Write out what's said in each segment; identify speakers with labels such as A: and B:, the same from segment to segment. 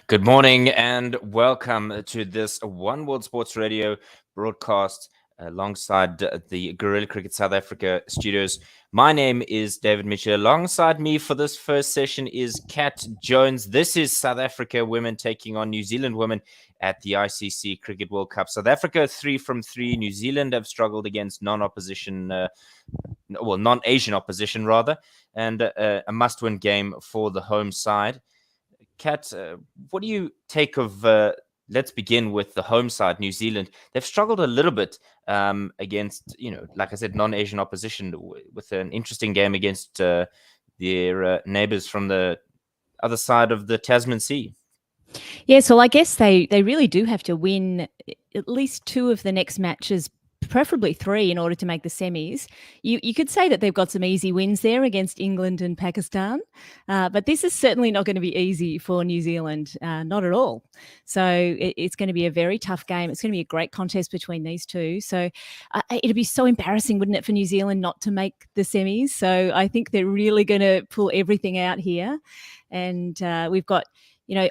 A: Good morning and welcome to this One World Sports Radio broadcast alongside the Guerilla Cricket South Africa studios. My name is David Mitchell. Alongside me for this first session is Kat Jones. This is South Africa women taking on New Zealand women at the ICC Cricket World Cup. South Africa 3 from 3. New Zealand have struggled against non-Asian opposition rather, and a must-win game for the home side. Kat, what do you take of? Let's begin with the home side, New Zealand. They've struggled a little bit against, like I said, non-Asian opposition with an interesting game against their neighbours from the other side of the Tasman Sea.
B: Yes, well, I guess they really do have to win at least two of the next matches, preferably three, in order to make the semis. You could say that they've got some easy wins there against England and Pakistan, but this is certainly not going to be easy for New Zealand, not at all. So it's going to be a very tough game. It's going to be a great contest between these two. So it'd be so embarrassing, wouldn't it, for New Zealand not to make the semis? So I think they're really going to pull everything out here. And we've got,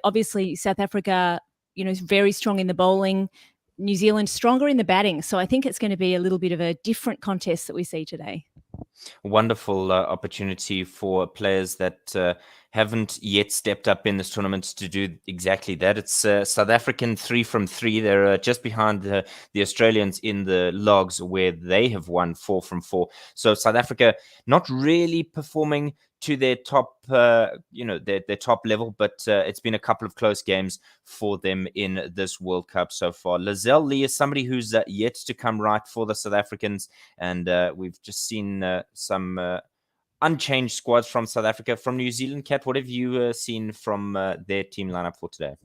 B: obviously South Africa, is very strong in the bowling. New Zealand stronger in the batting. So I think it's going to be a little bit of a different contest that we see today.
A: Wonderful opportunity for players that haven't yet stepped up in this tournament to do exactly that. It's South African 3 from 3. They're just behind the Australians in the logs, where they have won 4 from 4. So South Africa not really performing to their top, their top level, but it's been a couple of close games for them in this World Cup so far. Lizelle Lee is somebody who's yet to come right for the South Africans, and we've just seen some unchanged squads from South Africa. From New Zealand, Kat, what have you seen from their team lineup for today?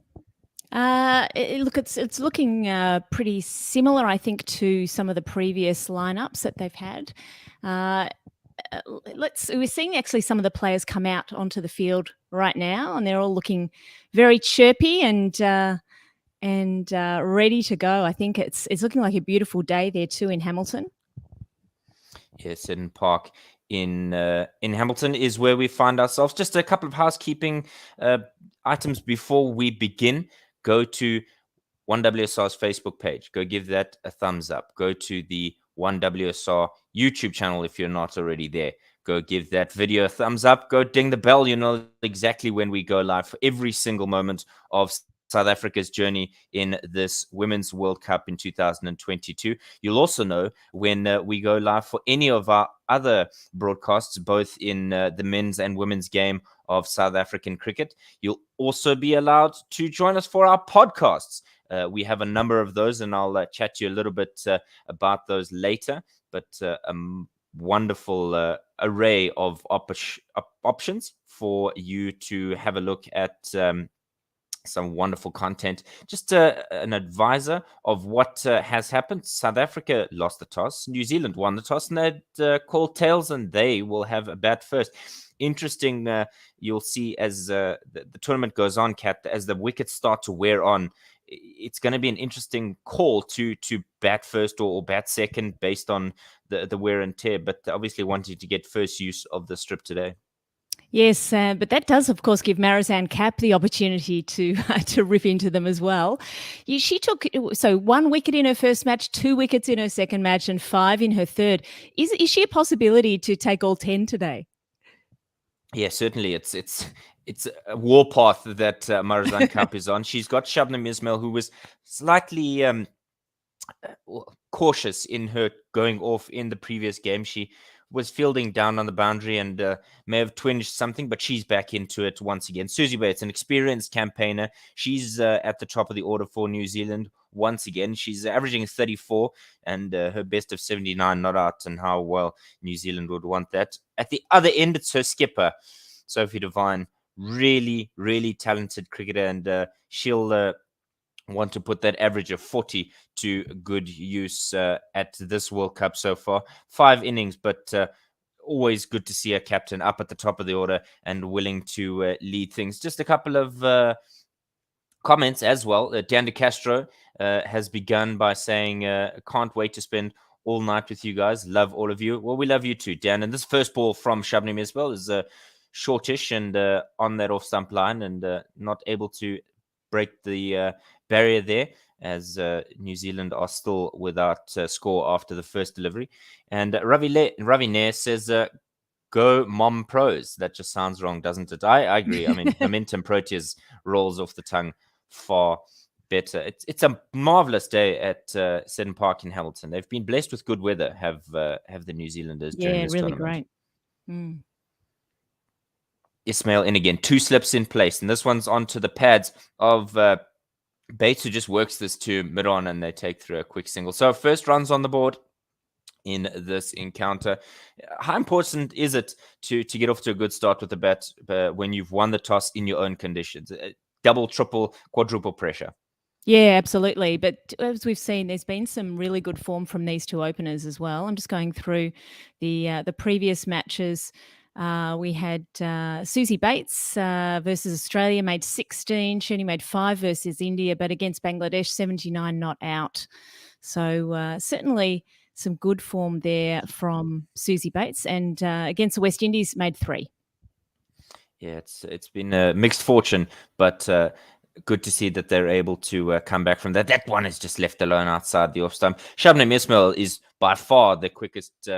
B: It's looking pretty similar, I think, to some of the previous lineups that they've had. We're seeing actually some of the players come out onto the field right now, and they're all looking very chirpy and ready to go. I think it's looking like a beautiful day there too in Hamilton.
A: Yes, in Park in Hamilton is where we find ourselves. Just a couple of housekeeping items before we begin. Go to 1WSR's Facebook page. Go give that a thumbs up. Go to the 1WSR YouTube channel if you're not already there. Go give that video a thumbs up. Go ding the bell. You know exactly when we go live for every single moment of South Africa's journey in this Women's World Cup in 2022. You'll also know when we go live for any of our other broadcasts, both in the men's and women's game of South African cricket. You'll also be allowed to join us for our podcasts. We have a number of those, and I'll chat to you a little bit about those later. But a wonderful array of options for you to have a look at. Some wonderful content. Just an advisor of what has happened. South Africa lost the toss. New Zealand won the toss, and they'd called tails, and they will have a bat first. Interesting. You'll see as the tournament goes on, Kat, as the wickets start to wear on, it's going to be an interesting call to bat first or bat second based on the wear and tear. But obviously wanting to get first use of the strip today.
B: Yes, but that does, of course, give Marizanne Kapp the opportunity to rip into them as well. She took 1 wicket in her first match, 2 wickets in her second match, and 5 in her third. Is she a possibility to take all 10 today?
A: Yeah, certainly. It's a warpath that Marizanne Kapp is on. She's got Shabnam Ismail, who was slightly cautious in her going off in the previous game. She was fielding down on the boundary and may have twinged something, but she's back into it once again. Susie Bates, an experienced campaigner. She's at the top of the order for New Zealand once again. She's averaging 34 and her best of 79 not out, and how well New Zealand would want that. At the other end, it's her skipper, Sophie Devine. Really, really talented cricketer, and she'll want to put that average of 40 to good use at this World Cup so far. 5 innings, but always good to see a captain up at the top of the order and willing to lead things. Just a couple of comments as well. Dan De Castro has begun by saying, can't wait to spend all night with you guys. Love all of you. Well, we love you too, Dan. And this first ball from Shabnam Ismail is shortish and on that off-stump line, and not able to break the barrier there, as New Zealand are still without score after the first delivery. And Ravi Nair says, go Mom Pros. That just sounds wrong, doesn't it? I agree. I mean, Momentum Proteas rolls off the tongue far better. It's a marvelous day at Seddon Park in Hamilton. They've been blessed with good weather, have the New Zealanders during this
B: really
A: tournament.
B: great.
A: Ismail in again, 2 slips in place, and this one's onto the pads of Bates, who just works this to mid-on, and they take through a quick single. So first runs on the board in this encounter. How important is it to get off to a good start with the bat when you've won the toss in your own conditions? Double, triple, quadruple pressure.
B: Yeah, absolutely. But as we've seen, there's been some really good form from these two openers as well. I'm just going through the previous matches. We had Susie Bates versus Australia, made 16. She only made 5 versus India, but against Bangladesh, 79 not out. So certainly some good form there from Susie Bates. And against the West Indies, made 3.
A: Yeah, it's been a mixed fortune, but good to see that they're able to come back from that. That one is just left alone outside the off stump. Shabnam Ismail is by far the quickest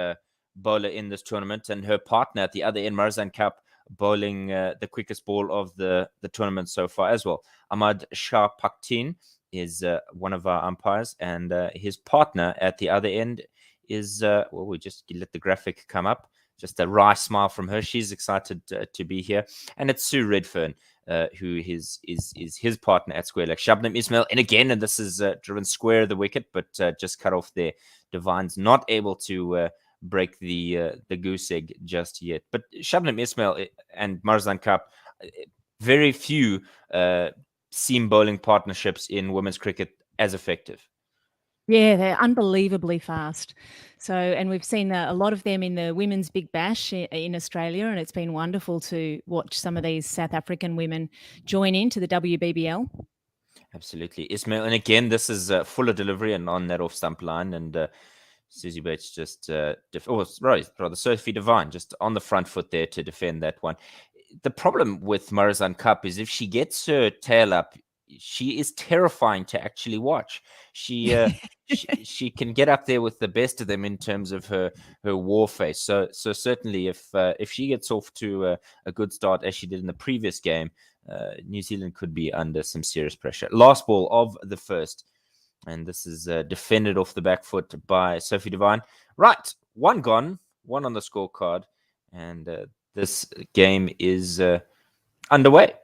A: bowler in this tournament, and her partner at the other end, Marzan Cup, bowling the quickest ball of the tournament so far as well. Ahmad Shah Paktin is one of our umpires, and his partner at the other end is, well, we just let the graphic come up. Just a wry smile from her. She's excited to be here. And it's Sue Redfern, who is his partner at square leg. Shabnam Ismail, and again, and this is driven square of the wicket, but just cut off there. Divine's not able to break the goose egg just yet. But Shabnam Ismail and Marzan Cup, very few seam bowling partnerships in women's cricket as effective.
B: Yeah, they're unbelievably fast. So, and we've seen a lot of them in the Women's Big Bash in Australia, and it's been wonderful to watch some of these South African women join into the WBBL.
A: Absolutely. Ismail, and again, this is fuller delivery and on that off-stump line, and Susie Bates just, rather Sophie Devine, just on the front foot there to defend that one. The problem with Marizan Cup is if she gets her tail up, she is terrifying to actually watch. She can get up there with the best of them in terms of her war face. So certainly if she gets off to a good start as she did in the previous game, New Zealand could be under some serious pressure. Last ball of the first, and this is defended off the back foot by Sophie Devine. Right, 1 gone, 1 on the scorecard, and this game is underway.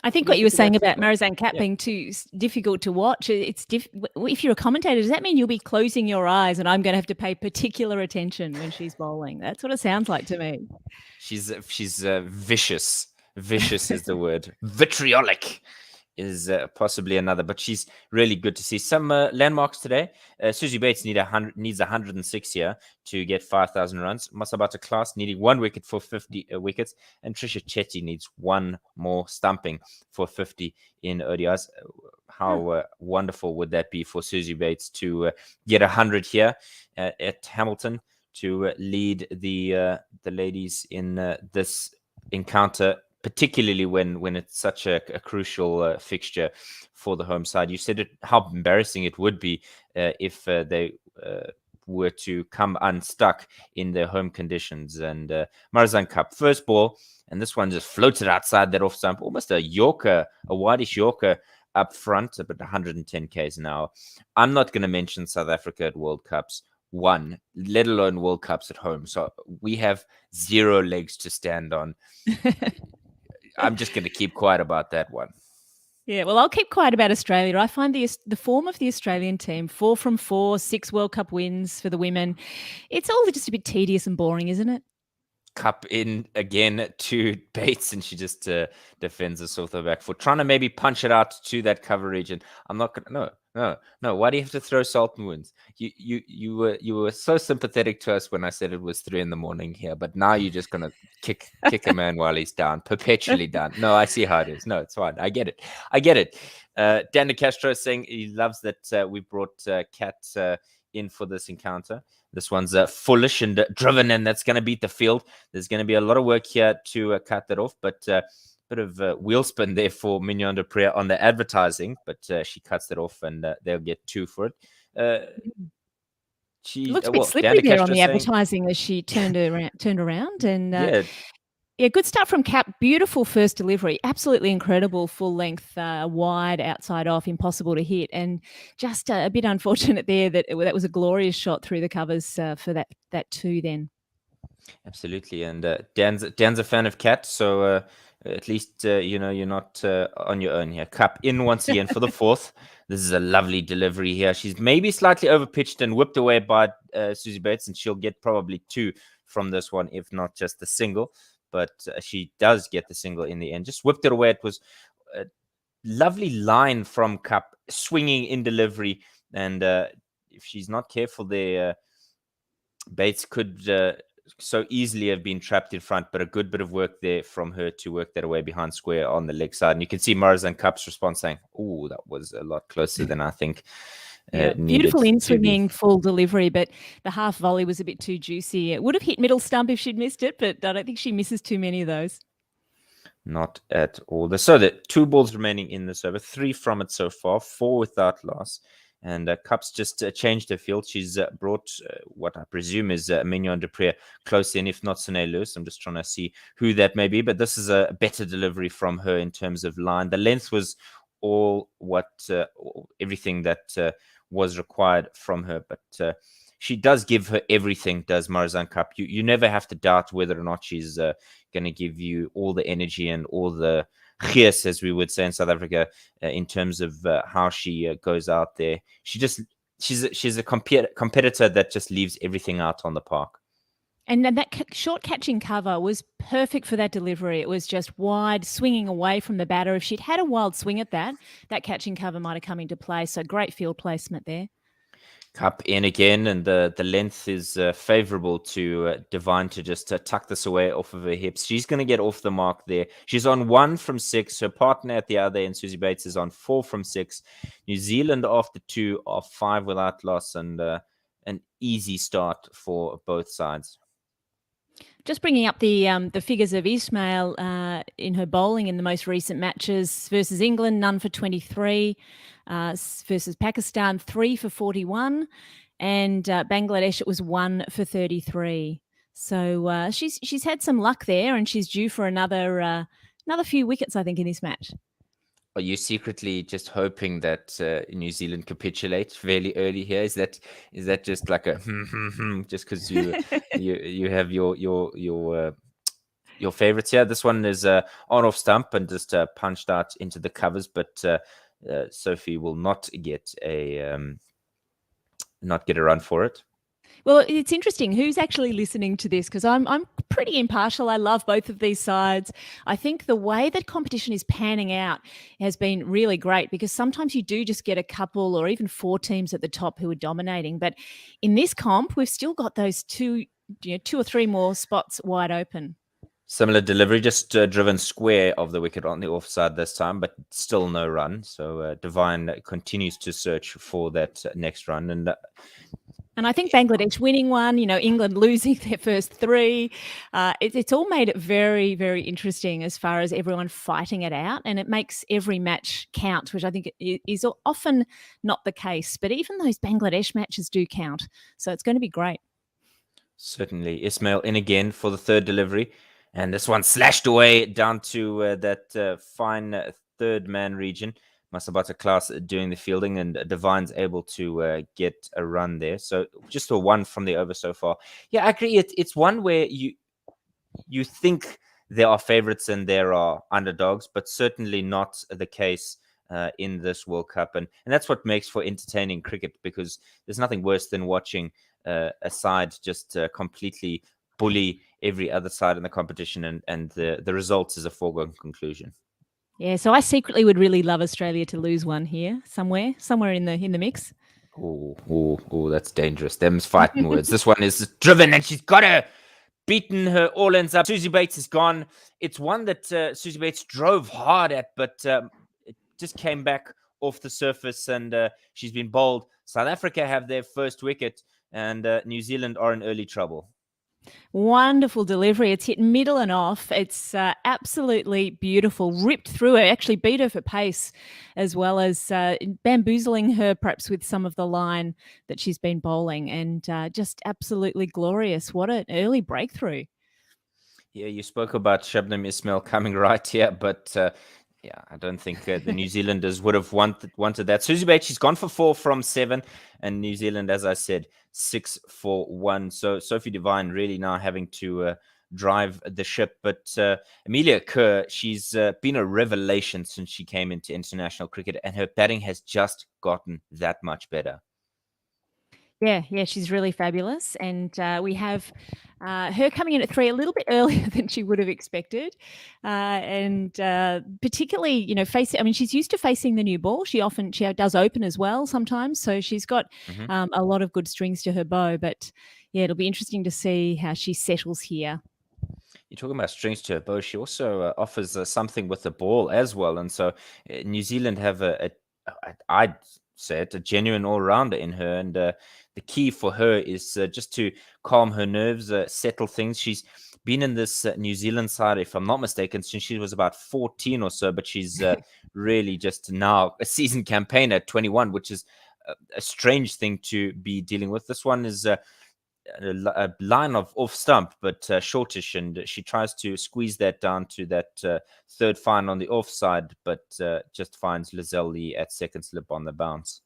B: I think what you were saying about Marizan Cup being too difficult to watch, if you're a commentator, does that mean you'll be closing your eyes and I'm going to have to pay particular attention when she's bowling? That's what it sounds like to me.
A: She's vicious. Vicious is the word. Vitriolic is possibly another, but she's really good to see. Some landmarks today. Susie Bates needs 106 here to get 5,000 runs. Masabata Class needing 1 wicket for 50 wickets. And Trisha Chetty needs 1 more stumping for 50 in ODIs. How wonderful would that be for Susie Bates to get 100 here at Hamilton to lead the ladies in this encounter, particularly when it's such a crucial fixture for the home side. You said how embarrassing it would be if they were to come unstuck in their home conditions. And Marizan Cup, first ball, and this one just floated outside that off stump, almost a Yorker, a whitish Yorker up front, about 110 k's an hour. I'm not going to mention South Africa at World Cups, one, let alone World Cups at home. So we have 0 legs to stand on. I'm just going to keep quiet about that one.
B: Yeah, well, I'll keep quiet about Australia. I find the form of the Australian team, 4 from 4, 6 World Cup wins for the women. It's all just a bit tedious and boring, isn't it?
A: Cup in again to Bates, and she just defends us off the back foot, trying to maybe punch it out to that cover region. I'm not gonna. No. Why do you have to throw salt and wounds? You were so sympathetic to us when I said it was 3 a.m. here, but now you're just gonna kick a man while he's down, perpetually down. No, I see how it is. No, it's fine. I get it. Dan De Castro saying he loves that we brought Kat in for this encounter. This one's foolish and driven, and that's going to beat the field. There's going to be a lot of work here to cut that off, but bit of wheel spin there for Mignon de Pree on the advertising, but she cuts that off, and they'll get 2 for it.
B: It looked a bit
A: Dan
B: slippery
A: de
B: there on
A: Castro
B: the
A: saying,
B: advertising as she turned around, and
A: yeah,
B: yeah, good start from Cap. Beautiful first delivery, absolutely incredible full length, wide outside off, impossible to hit, and just a bit unfortunate there that that was a glorious shot through the covers for that 2 then.
A: absolutely. And Dan's a fan of Cat, so at least you're not on your own here. Cup in once again for the 4th. This is a lovely delivery here. She's maybe slightly overpitched and whipped away by Susie Bates, and she'll get probably 2 from this one, if not just the single. But she does get the single in the end. Just whipped it away. It was a lovely line from Cup, swinging in delivery, and if she's not careful there, Bates could so easily have been trapped in front, but a good bit of work there from her to work that away behind square on the leg side. And you can see Marizanne Cup's response saying, "Oh, that was a lot closer than I think."
B: Yeah, beautiful in-swinging full delivery, but the half volley was a bit too juicy. It would have hit middle stump if she'd missed it, but I don't think she misses too many of those.
A: Not at all. So the 2 balls remaining in this over, 3 from it so far, 4 without loss. And Cup's just changed her field. She's brought what I presume is Mignon de Pree close in, if not Sine Lewis. I'm just trying to see who that may be. But this is a better delivery from her in terms of line. The length was all everything that was required from her. But she does give her everything, does Marizanne Cup. You never have to doubt whether or not she's going to give you all the energy and all the gees, as we would say in South Africa, in terms of how she goes out there. She's a competitor that just leaves everything out on the park.
B: And that short catching cover was perfect for that delivery. It was just wide, swinging away from the batter. If she'd had a wild swing at that catching cover might have come into play. So great field placement there.
A: Cup in again, and the length is favorable to Divine to just tuck this away off of her hips. She's going to get off the mark there. She's on 1 from 6. Her partner at the other end, Susie Bates, is on 4 from 6. New Zealand after 2 are 5 without loss, and an easy start for both sides.
B: Just bringing up the figures of Ismail in her bowling in the most recent matches versus England, none for 23, versus Pakistan, 3 for 41, and Bangladesh, it was 1 for 33. So she's had some luck there, and she's due for another few wickets, I think, in this match.
A: Are you secretly just hoping that New Zealand capitulate fairly early here? Is that just like a just because you have your favorites here? This one is on off stump and just punched out into the covers, but Sophie will not get a run for it.
B: Well, it's interesting who's actually listening to this, because I'm pretty impartial. I love both of these sides. I think the way that competition is panning out has been really great, because sometimes you do just get a couple or even 4 teams at the top who are dominating. But in this comp, we've still got those 2 or 3 more spots wide open.
A: Similar delivery, just driven square of the wicket on the offside this time, but still no run. So Divine continues to search for that next run.
B: And I think Bangladesh winning one, England losing their first 3, it's all made it very, very interesting as far as everyone fighting it out. And it makes every match count, which I think is often not the case. But even those Bangladesh matches do count. So it's going to be great.
A: Certainly. Ismail in again for the 3rd delivery. And this one slashed away down to that fine 3rd man region. Masabata class doing the fielding, and Divine's able to get a run there. So just a 1 from the over so far. Yeah, I agree. It's one where you think there are favorites and there are underdogs, but certainly not the case in this World Cup. And that's what makes for entertaining cricket, because there's nothing worse than watching a side just completely bully every other side in the competition, and the result is a foregone conclusion.
B: Yeah, so I secretly would really love Australia to lose one here, somewhere in the mix.
A: Oh, that's dangerous. Them's fighting words. This one is driven, and she's got her, beaten her all ends up. Susie Bates is gone. It's one that Susie Bates drove hard at, but it just came back off the surface, and she's been bowled. South Africa have their first wicket, and New Zealand are in early trouble.
B: Wonderful delivery. It's hit middle and off. It's absolutely beautiful. Ripped through her, actually beat her for pace, as well as bamboozling her perhaps with some of the line that she's been bowling, and just absolutely glorious. What an early breakthrough.
A: Yeah, you spoke about Shabnam Ismail coming right here, but yeah, I don't think the New Zealanders would have wanted that. Susie Bates, she's gone for 4 from 7, and New Zealand, as I said, 6 for 1. So Sophie Devine really now having to drive the ship. But Amelia Kerr, she's been a revelation since she came into international cricket, and her batting has just gotten that much better.
B: Yeah, she's really fabulous. And we have her coming in at 3 a little bit earlier than she would have expected. And particularly, I mean, she's used to facing the new ball. She does open as well sometimes. So she's got a lot of good strings to her bow. But yeah, it'll be interesting to see how she settles here.
A: You're talking about strings to her bow. She also offers something with the ball as well. And so New Zealand have I'd say it, a genuine all-rounder in her. And the key for her is just to calm her nerves, settle things. She's been in this New Zealand side, if I'm not mistaken, since she was about 14 or so, but she's really just now a seasoned campaigner at 21, which is a strange thing to be dealing with. This one is a line of off stump, but shortish, and she tries to squeeze that down to that third fine on the offside, but just finds Lizelle at second slip on the bounce.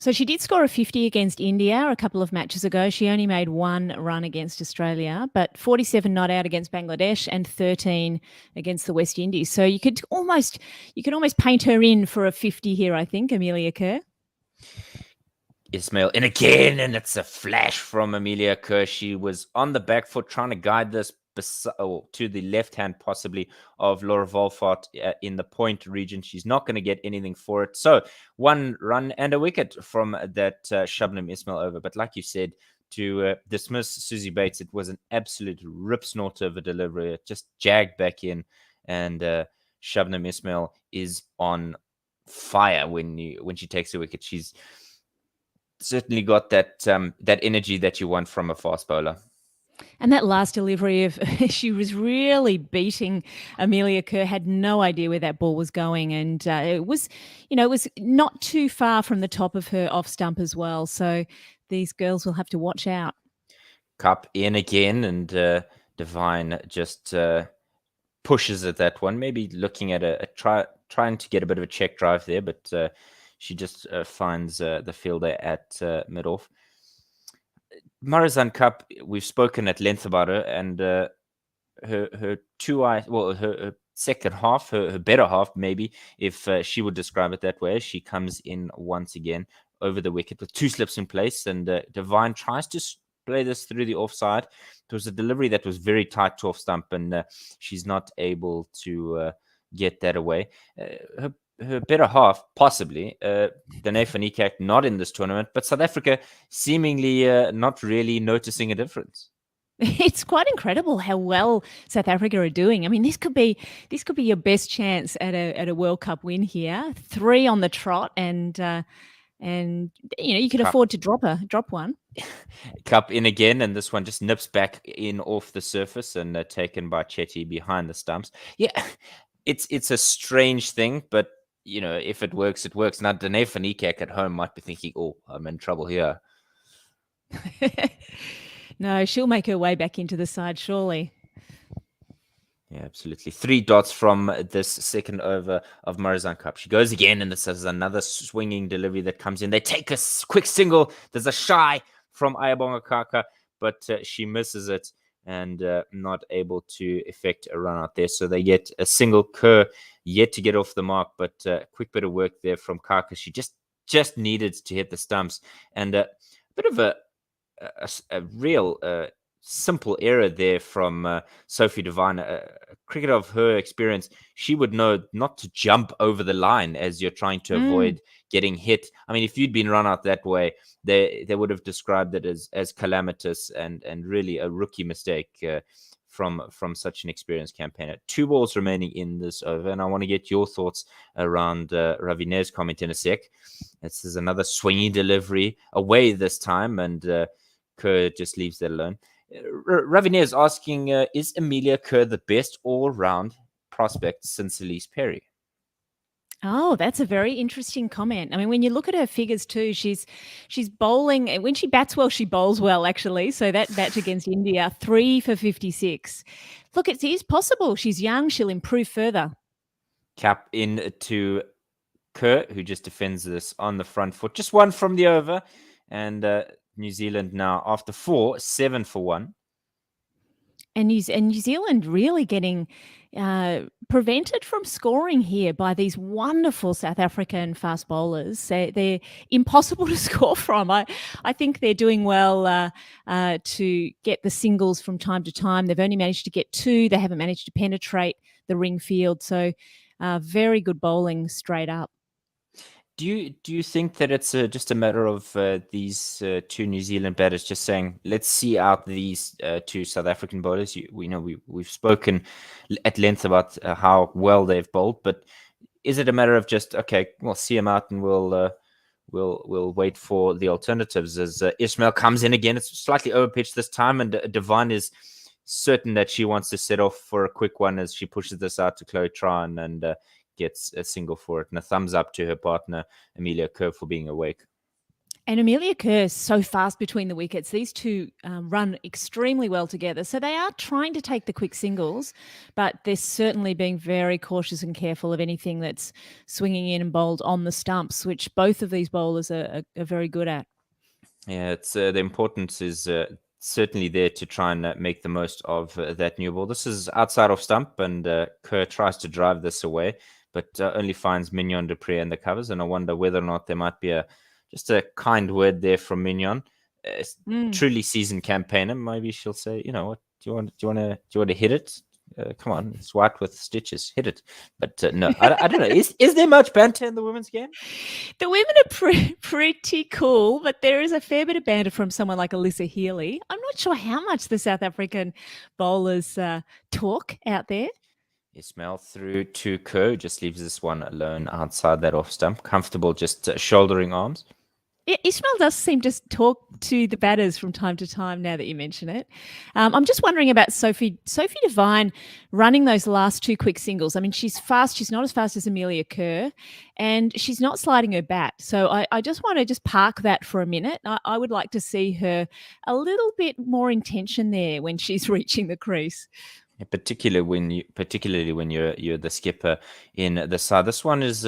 B: So she did score a 50 against India a couple of matches ago. She only made 1 run against Australia, but 47 not out against Bangladesh and 13 against the West Indies. So you could almost paint her in for a 50 here, I think, Amelia Kerr.
A: Ismail in again, and it's a flash from Amelia Kerr. She was on the back foot trying to guide this to the left hand possibly of Laura Wolfart in the point region. She's not going to get anything for it. So 1 run and a wicket from that Shabnam Ismail over. But like you said, to dismiss Susie Bates, it was an absolute rip snort of a delivery. It just jagged back in, and Shabnam Ismail is on fire when she takes a wicket. She's certainly got that that energy that you want from a fast bowler.
B: And that last delivery of she was really beating Amelia Kerr, had no idea where that ball was going, and it was not too far from the top of her off stump as well. So these girls will have to watch out.
A: Cup in again, and Devine just pushes at that one, maybe looking at trying to get a bit of a check drive there, but she just finds the fielder at mid-off. Marizan Cup, we've spoken at length about her, and her second half, her better half, maybe, if she would describe it that way. She comes in once again over the wicket with 2 slips in place, and Devine tries to play this through the offside. It was a delivery that was very tight to off stump, and she's not able to get that away. Her better half, possibly, Danae van Niekerk, not in this tournament, but South Africa seemingly not really noticing a difference.
B: It's quite incredible how well South Africa are doing. I mean, this could be your best chance at a World Cup win here. 3 on the trot, and you could afford to drop one.
A: Cup in again, and this one just nips back in off the surface and taken by Chetty behind the stumps. Yeah, it's a strange thing, but if it works, it works. Now, Danae van Niekerk at home might be thinking, "Oh, I'm in trouble here."
B: No, she'll make her way back into the side, surely.
A: Yeah, absolutely. 3 dots from this second over of Marizan Cup. She goes again, and this is another swinging delivery that comes in. They take a quick single. There's a shy from Ayabonga Kaka, but she misses it and not able to effect a run out there. So they get a single. Kerr yet to get off the mark, but quick bit of work there from Kaka. She just needed to hit the stumps, and a bit of a real simple error there from Sophie Devine. A cricketer of her experience, she would know not to jump over the line as you're trying to avoid getting hit. I mean, if you'd been run out that way, they would have described it as calamitous and really a rookie mistake from such an experienced campaigner. 2 balls remaining in this over, and I want to get your thoughts around Raviner's comment in a sec. This is another swingy delivery away this time, and Kerr just leaves that alone. Ravine is asking, is Amelia Kerr the best all-round prospect since Elise Perry?
B: Oh, that's a very interesting comment. I mean, when you look at her figures too, she's bowling when she bats well, she bowls well actually. So that match against India, 3 for 56. Look, it is possible. She's young, she'll improve further.
A: Cap in to Kerr, who just defends this on the front foot. Just one from the over. And New Zealand now, after 4, 7 for 1.
B: And New Zealand really getting prevented from scoring here by these wonderful South African fast bowlers. They're impossible to score from. I think they're doing well to get the singles from time to time. They've only managed to get 2. They haven't managed to penetrate the ring field. So very good bowling straight up.
A: Do you think that it's just a matter of these 2 New Zealand batters just saying, let's see out these 2 South African bowlers? We've spoken at length about how well they've bowled, but is it a matter of just, okay, we'll see them out and we'll wait for the alternatives as Ismail comes in again? It's slightly overpitched this time, and Devine is certain that she wants to set off for a quick one as she pushes this out to Chloe Tran and gets a single for it, and a thumbs up to her partner Amelia Kerr for being awake.
B: And Amelia Kerr is so fast between the wickets. These two run extremely well together. So they are trying to take the quick singles, but they're certainly being very cautious and careful of anything that's swinging in and bowled on the stumps, which both of these bowlers are very good at.
A: Yeah, it's the importance is certainly there to try and make the most of that new ball. This is outside off stump, and Kerr tries to drive this away, but only finds Mignon du Preez in the covers. And I wonder whether or not there might be just a kind word there from Mignon, truly seasoned campaigner. Maybe she'll say, you know what, do you want to hit it? Come on, it's white with stitches. Hit it. But no, I don't know. Is there much banter in the women's game?
B: The women are pretty cool, but there is a fair bit of banter from someone like Alyssa Healy. I'm not sure how much the South African bowlers talk out there.
A: Ismail through to Kerr, just leaves this one alone outside that off stump. Comfortable, just shouldering arms.
B: Yeah, Ismail does seem to talk to the batters from time to time now that you mention it. I'm just wondering about Sophie Devine running those last 2 quick singles. I mean, she's fast. She's not as fast as Amelia Kerr, and she's not sliding her bat. So I just want to just park that for a minute. I would like to see her a little bit more intention there when she's reaching the crease.
A: Particularly when you're the skipper in the side. This one is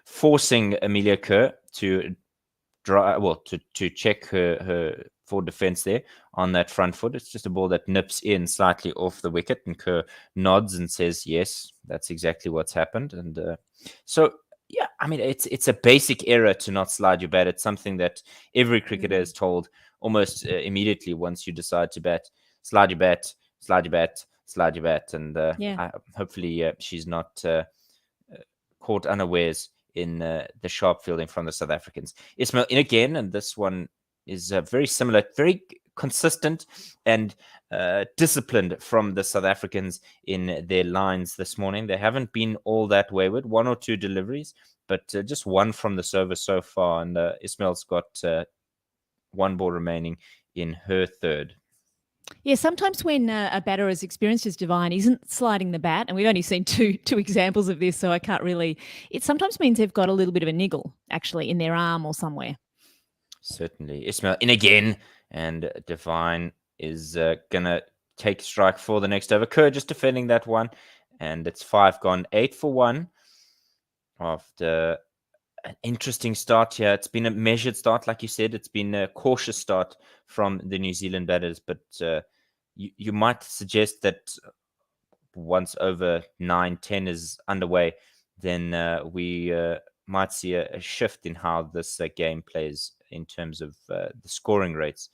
A: forcing Amelia Kerr to check her for defense there on that front foot. It's just a ball that nips in slightly off the wicket, and Kerr nods and says, yes, that's exactly what's happened. And so, yeah, I mean, it's a basic error to not slide your bat. It's something that every cricketer is told almost immediately once you decide to bat. Slide your bat, slide your bat, slide your bat. And hopefully she's not caught unawares in the sharp fielding from the South Africans. Ismail in again, and this one is very similar, very consistent and disciplined from the South Africans in their lines this morning. They haven't been all that wayward, 1 or 2 deliveries, but just one from the service so far. And Ismail's got 1 ball remaining in her third.
B: Yeah, sometimes when a batter as experienced as Devine isn't sliding the bat, and we've only seen two examples of this, so I can't really. It sometimes means they've got a little bit of a niggle, actually, in their arm or somewhere.
A: Certainly. Ismail in again, and Devine is going to take strike for the next over. Kerr just defending that one, and it's 5 gone, 8 for 1 after an interesting start here. It's been a measured start, like you said. It's been a cautious start from the New Zealand batters, but you might suggest that once over 9-10 is underway, then we might see a shift in how this game plays in terms of the scoring rates.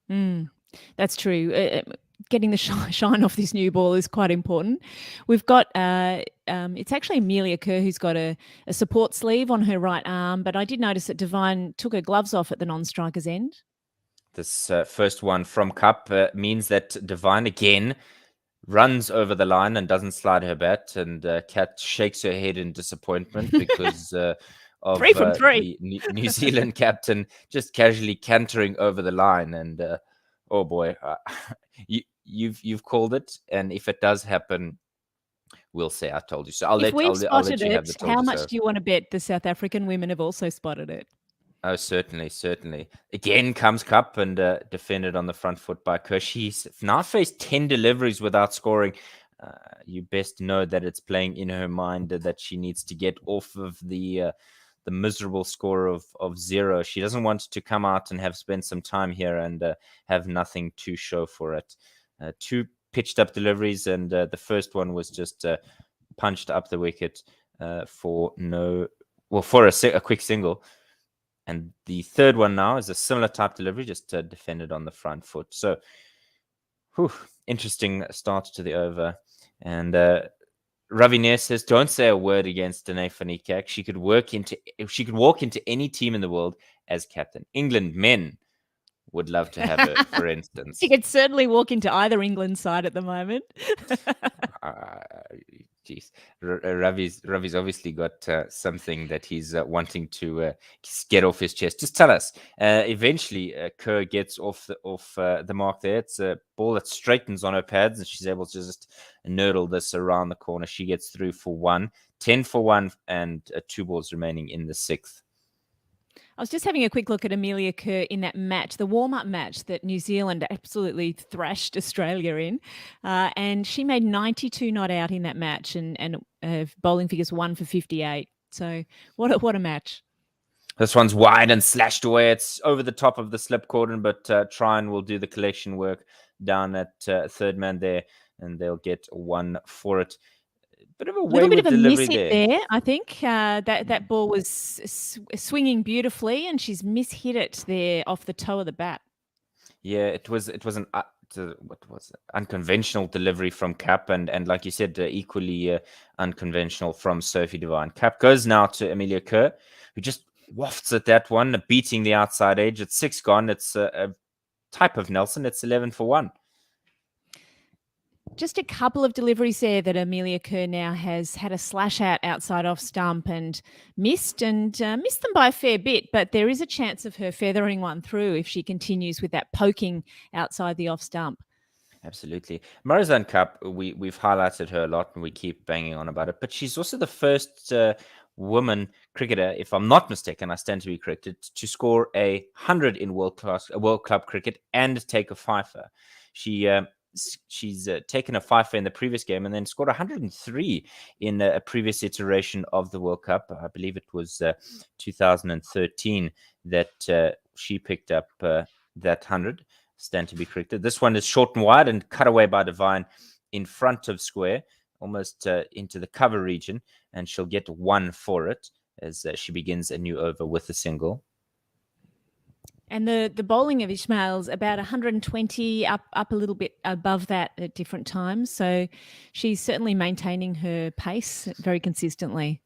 B: That's true. Getting the shine off this new ball is quite important. We've got, it's actually Amelia Kerr who's got a support sleeve on her right arm, but I did notice that Devine took her gloves off at the non-striker's end.
A: This first one from Cup means that Devine again runs over the line and doesn't slide her bat, and Kat shakes her head in disappointment because of
B: 3 from 3.
A: the New Zealand captain just casually cantering over the line. And Oh boy, you've called it, and if it does happen, we'll say I told you so.
B: If we've
A: I'll let
B: spotted
A: you have the
B: it,
A: told
B: how
A: you
B: much
A: so.
B: do you want to bet the South African women have also spotted it?
A: Oh, certainly, certainly. Again comes Cup and defended on the front foot by Kerr. She's now faced 10 deliveries without scoring. You best know that it's playing in her mind that she needs to get off of the miserable score of 0. She doesn't want to come out and have spent some time here and have nothing to show for it. 2 pitched up deliveries, and the first one was just punched up the wicket for a quick single. And the third one now is a similar type delivery, just defended on the front foot. So, interesting start to the over. And Ravi Nair says, "Don't say a word against Danae van Niekerk. She could walk into any team in the world as captain. England men would love to have her, for instance."
B: You could certainly walk into either England side at the moment.
A: Jeez, Ravi's obviously got something that he's wanting to get off his chest. Just tell us. Eventually, Kerr gets off the mark there. It's a ball that straightens on her pads, and she's able to just nurdle this around the corner. She gets through for 1, 10 for 1, and 2 balls remaining in the 6th.
B: I was just having a quick look at Amelia Kerr in that match, the warm-up match that New Zealand absolutely thrashed Australia in, and she made 92 not out in that match, and bowling figures 1 for 58. So what a match!
A: This one's wide and slashed away. It's over the top of the slip cordon, but Tryon will do the collection work down at third man there, and they'll get 1 for it. Bit of a
B: little bit of a
A: delivery
B: miss hit there. I think that ball was swinging beautifully, and she's mishit it there off the toe of the bat.
A: Yeah, it was an what was it? Unconventional delivery from Cap, and like you said, equally unconventional from Sophie Devine. Cap goes now to Amelia Kerr, who just wafts at that one, beating the outside edge. It's 6 gone. It's a type of Nelson. It's 11 for 1.
B: Just a couple of deliveries there that Amelia Kerr now has had a slash out outside off stump and missed them by a fair bit, but there is a chance of her feathering one through if she continues with that poking outside the off stump.
A: Absolutely. Marizanne Cup, we've highlighted her a lot and we keep banging on about it, but she's also the first woman cricketer, if I'm not mistaken, I stand to be corrected, to score 100 in World Club cricket and take a fifer. She's taken a fifer in the previous game and then scored 103 in a previous iteration of the World Cup. I believe it was 2013 that she picked up that 100. Stand to be corrected. This one is short and wide and cut away by Devine in front of square, almost into the cover region, and she'll get 1 for it as she begins a new over with a single.
B: And the bowling of Ismail's about 120 up a little bit above that at different times. So she's certainly maintaining her pace very consistently.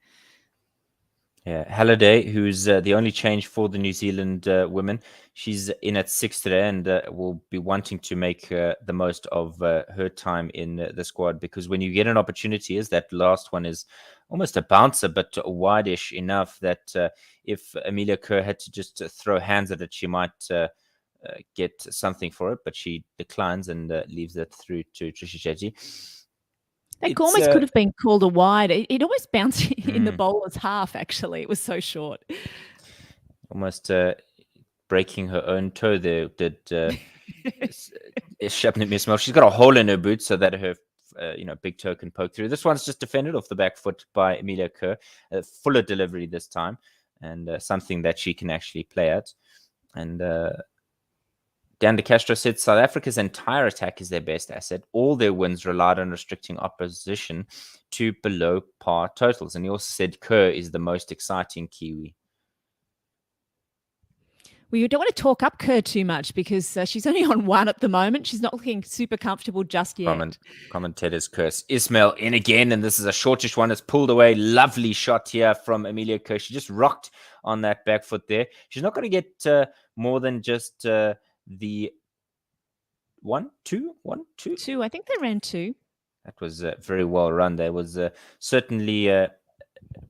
A: Yeah, Halliday, who's the only change for the New Zealand women, she's in at 6 today and will be wanting to make the most of her time in the squad, because when you get an opportunity, as that last one is almost a bouncer, but wide-ish enough that if Amelia Kerr had to just throw hands at it, she might get something for it, but she declines and leaves it through to Trisha Shetty.
B: That almost could have been called a wide. It almost bounced in the bowler's half, actually. It was so short.
A: Almost breaking her own toe there, did Shabnam Ismail. She's got a hole in her boot so that her big toe can poke through. This one's just defended off the back foot by Amelia Kerr. Fuller delivery this time, and something that she can actually play at. And Dan De Castro said South Africa's entire attack is their best asset. All their wins relied on restricting opposition to below par totals. And he also said Kerr is the most exciting Kiwi.
B: Well, you don't want to talk up Kerr too much because she's only on 1 at the moment. She's not looking super comfortable just yet.
A: Commentator's curse. Ismail in again, and this is a shortish one. It's pulled away. Lovely shot here from Amelia Kerr. She just rocked on that back foot there. She's not going to get more than just the 1, 2, 1, 2.
B: 2. I think they ran 2.
A: That was very well run. There was certainly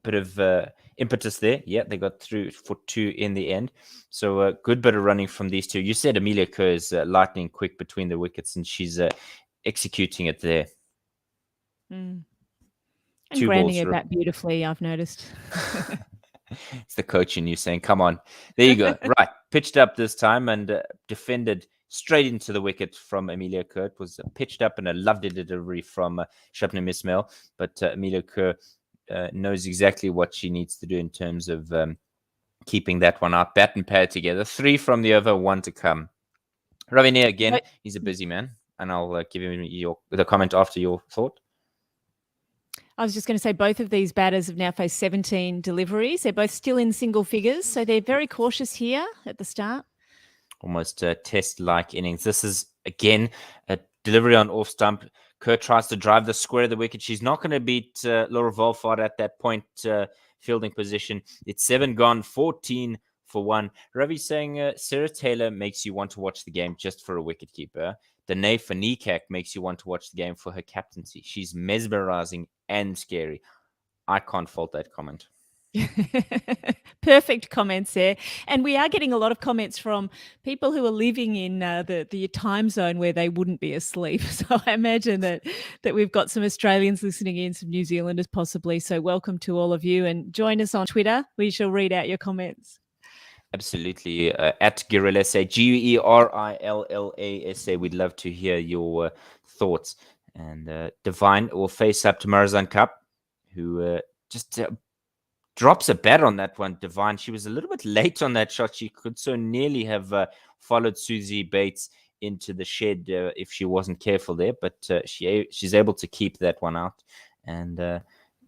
A: bit of impetus there. Yeah, they got through for 2 in the end. So a good bit of running from these two. You said Amelia Kerr is lightning quick between the wickets, and she's executing it there.
B: And
A: 2
B: grounding
A: balls.
B: her bat beautifully, I've noticed.
A: It's the coach in you saying, come on. There you go. Right. Pitched up this time and defended straight into the wicket from Amelia Kerr. It was pitched up and a lovely delivery from Shabnam Ismail. But Amelia Kerr knows exactly what she needs to do in terms of keeping that one out. Bat and pad together. 3 from the over, 1 to come. Ravine again. He's a busy man. And I'll give him the comment after your thought.
B: I was just going to say both of these batters have now faced 17 deliveries. They're both still in single figures, so they're very cautious here at the start.
A: Almost a test-like innings. This is, again, a delivery on off stump. Kerr tries to drive the square of the wicket. She's not going to beat Laura Volfart at that point fielding position. It's 7 gone, 14 for 1. Ravi's saying Sarah Taylor makes you want to watch the game just for a wicketkeeper. Danae Fanikak makes you want to watch the game for her captaincy. She's mesmerizing and scary. I can't fault that comment.
B: Perfect comments there. And we are getting a lot of comments from people who are living in the time zone where they wouldn't be asleep. So I imagine that we've got some Australians listening in, some New Zealanders possibly. So welcome to all of you, and join us on Twitter. We shall read out your comments.
A: Absolutely. At Guerilla SA, Guerilla SA. We'd love to hear your thoughts. And Divine will face up to Marizan Cup, who just drops a bat on that one. Divine, she was a little bit late on that shot. She could so nearly have followed Susie Bates into the shed if she wasn't careful there. But she's able to keep that one out. And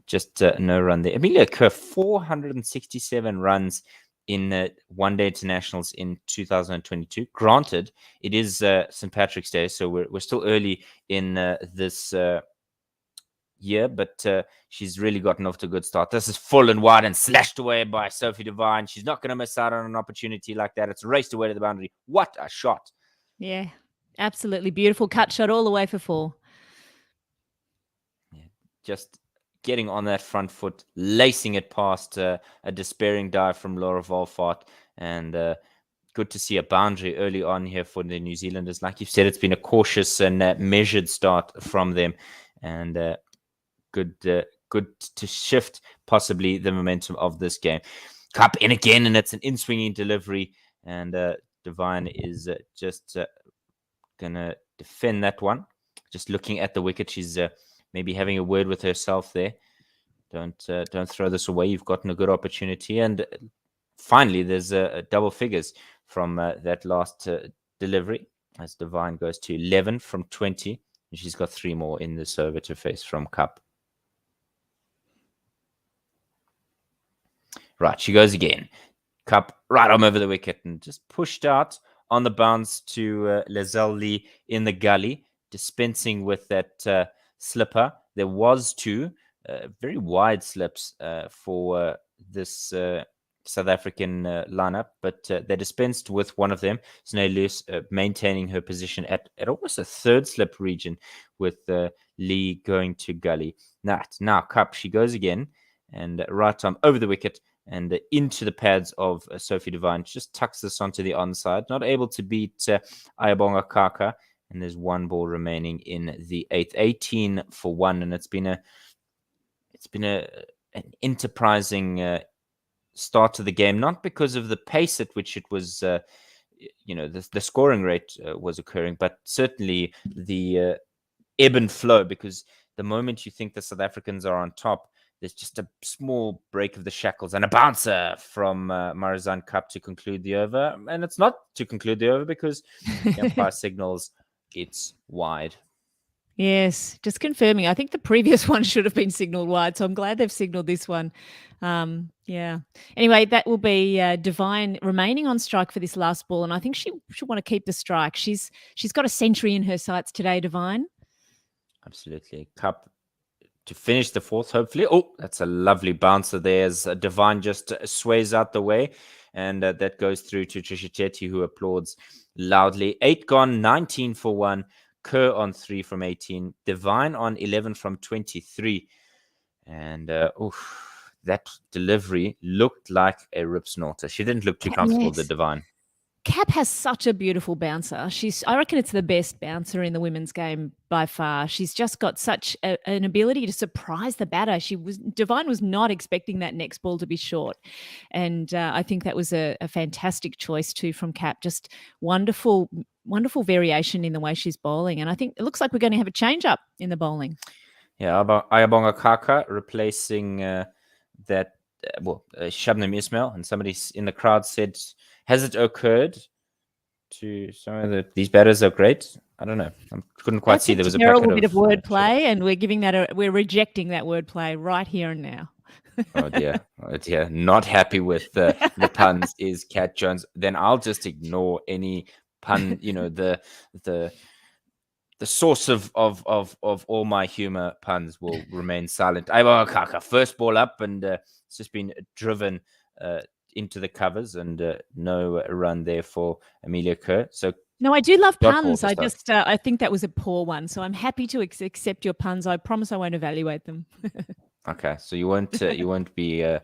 A: just no run there. Amelia Kerr, 467 runs in one-day internationals in 2022. Granted, it is St. Patrick's Day, so we're still early in this year, but she's really gotten off to a good start. This is full and wide and slashed away by Sophie Devine. She's not going to miss out on an opportunity like that. It's raced away to the boundary. What a shot.
B: Yeah, absolutely beautiful cut shot all the way for 4.
A: Yeah, just getting on that front foot, lacing it past a despairing dive from Laura Volfart. And good to see a boundary early on here for the New Zealanders. Like you've said, it's been a cautious and measured start from them. And good to shift possibly the momentum of this game. Cup in again, and it's an in-swinging delivery. And Divine is just going to defend that one. Just looking at the wicket, she's maybe having a word with herself there. Don't throw this away. You've gotten a good opportunity. And finally, there's double figures from that last delivery as Divine goes to 11 from 20. And she's got 3 more in this over to face from Cup. Right, she goes again. Cup right on over the wicket and just pushed out on the bounce to Lizelle Lee in the gully, dispensing with that slipper. There was 2 very wide slips for this South African lineup, but they dispensed with one of them. Snay Loose maintaining her position at almost a 3rd slip region with Lee going to gully. Now Cup, she goes again and right arm over the wicket and into the pads of Sophie Devine. Just tucks this onto the onside. Not able to beat Ayabonga Kaka. And there's 1 ball remaining in the 8th. 18 for 1. And it's been an enterprising start to the game. Not because of the pace at which it was, the scoring rate was occurring, but certainly the ebb and flow, because the moment you think the South Africans are on top, there's just a small break of the shackles and a bouncer from Marizan Cup to conclude the over. And it's not to conclude the over because the umpire signals it's wide.
B: Yes, just confirming. I think the previous one should have been signalled wide, so I'm glad they've signalled this one. Yeah. Anyway, that will be Divine remaining on strike for this last ball, and I think she should want to keep the strike. She's got a century in her sights today, Divine.
A: Absolutely. Cup to finish the 4th, hopefully. Oh, that's a lovely bouncer there as Divine just sways out the way. And that goes through to Trisha Chetty, who applauds loudly. 8 gone, 19 for 1. Kerr on 3 from 18. Divine on 11 from 23. And that delivery looked like a rip snorter. She didn't look too comfortable, the
B: Yes.
A: Divine.
B: Cap has such a beautiful bouncer. I reckon it's the best bouncer in the women's game by far. She's just got such an ability to surprise the batter. Divine was not expecting that next ball to be short, and I think that was a fantastic choice too from Cap. Just wonderful, wonderful variation in the way she's bowling, and I think it looks like we're going to have a change up in the bowling.
A: Yeah, Ayabonga Kaka replacing Shabnam Ismail, and somebody in the crowd said, "Has it occurred to some that these batters are great?" I don't know. I couldn't quite see. There was a
B: terrible bit of wordplay, and we're giving that. We're rejecting that wordplay right here and now.
A: Oh dear, not happy with the puns is Cat Jones. Then I'll just ignore any pun. The source of all my humor puns will remain silent. Ayabonga Kaka, first ball up, and it's just been driven into the covers, and no run there for Amelia Kerr. So
B: no, I do love puns. I think that was a poor one. So I'm happy to accept your puns. I promise I won't evaluate them.
A: Okay, so you won't be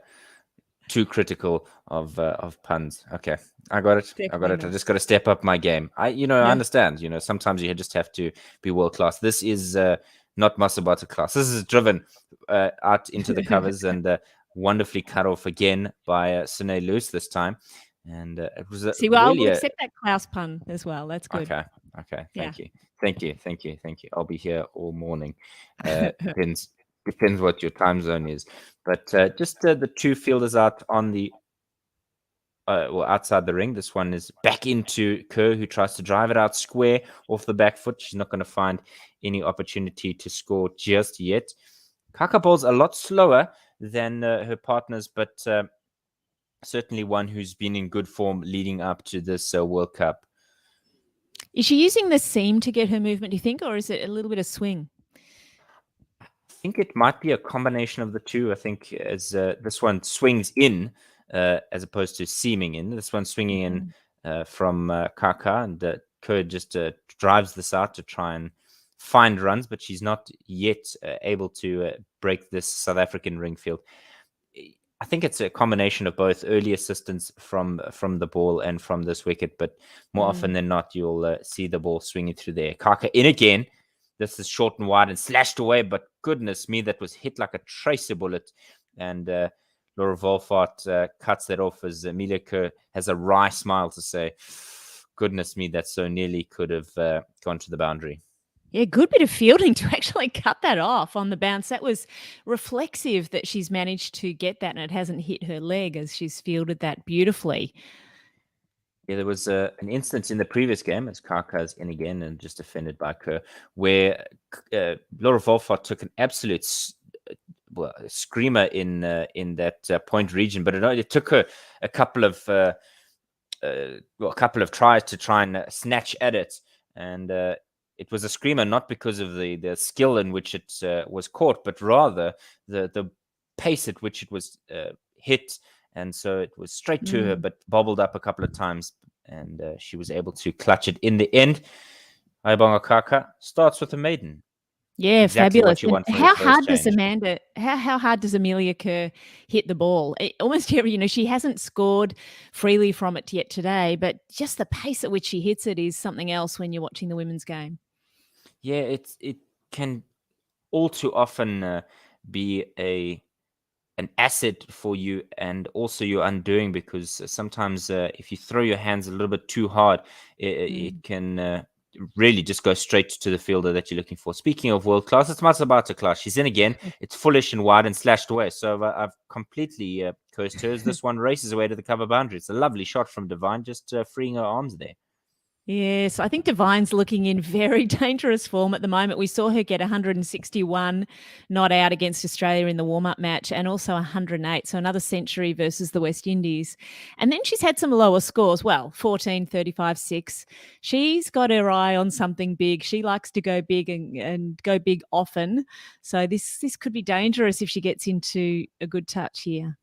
A: too critical of puns. Okay, I got it. Definitely I got it. Not. I just got to step up my game. I understand. Sometimes you just have to be world class. This is not Masabata class. This is driven out into the covers and wonderfully cut off again by Sine Loose this time. And it was
B: I'll accept that Klaus pun as well. That's good.
A: Okay. Thank you. I'll be here all morning. Depends what your time zone is. But just the two fielders out on the outside the ring. This one is back into Kerr, who tries to drive it out square off the back foot. She's not going to find any opportunity to score just yet. Kaka bowls a lot slower than her partners, but certainly one who's been in good form leading up to this World Cup.
B: Is she using the seam to get her movement, do you think, or is it a little bit of swing?
A: I think it might be a combination of the two. I think as this one swings in as opposed to seaming in. This one swinging in from Kaka, and Kerr just drives this out to try and find runs, but she's not yet able to break this South African ring field. I think it's a combination of both early assistance from the ball and from this wicket, but more often than not, you'll see the ball swinging through there. Kaka in again. This is short and wide and slashed away, but goodness me, that was hit like a tracer bullet. And Laura Wolfart cuts that off as Amelia Kerr has a wry smile to say, goodness me, that so nearly could have gone to the boundary.
B: Yeah, good bit of fielding to actually cut that off on the bounce. That was reflexive that she's managed to get that and it hasn't hit her leg as she's fielded that beautifully.
A: Yeah, there was an instance in the previous game as Kaka's in again and just defended by Kerr where Laura Wolfart took an absolute screamer in that point region, but it took her a couple of tries to try and snatch at it, and it was a screamer not because of the skill in which it was caught, but rather the pace at which it was hit. And so it was straight to her, but bobbled up a couple of times, and she was able to clutch it in the end. Ayabonga Kaka starts with a maiden.
B: Yeah, exactly fabulous. How hard does Amelia Kerr hit the ball? Almost every, she hasn't scored freely from it yet today, but just the pace at which she hits it is something else when you're watching the women's game.
A: Yeah, it can all too often be an asset for you and also your undoing, because sometimes if you throw your hands a little bit too hard, it can really just go straight to the fielder that you're looking for. Speaking of world class, it's Masabata class. She's in again. It's foolish and wide and slashed away. So I've completely cursed her as this one races away to the cover boundary. It's a lovely shot from Divine, just freeing her arms there.
B: Yes, I think Divine's looking in very dangerous form at the moment. We saw her get 161 not out against Australia in the warm-up match and also 108, so another century versus the West Indies. And then she's had some lower scores, 14, 35, 6. She's got her eye on something big. She likes to go big and go big often. So this could be dangerous if she gets into a good touch here.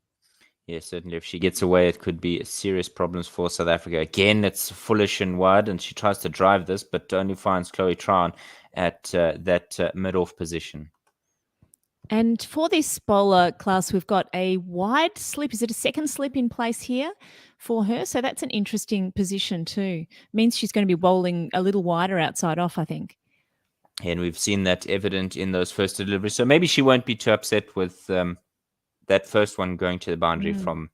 A: Yeah, certainly. If she gets away, it could be serious problems for South Africa. Again, it's foolish and wide, and she tries to drive this, but only finds Chloe Tran at that mid-off position.
B: And for this bowler class, we've got a wide slip. Is it a second slip in place here for her? So that's an interesting position too. Means she's going to be bowling a little wider outside off, I think.
A: And we've seen that evident in those first deliveries. So maybe she won't be too upset with that first one going to the boundary from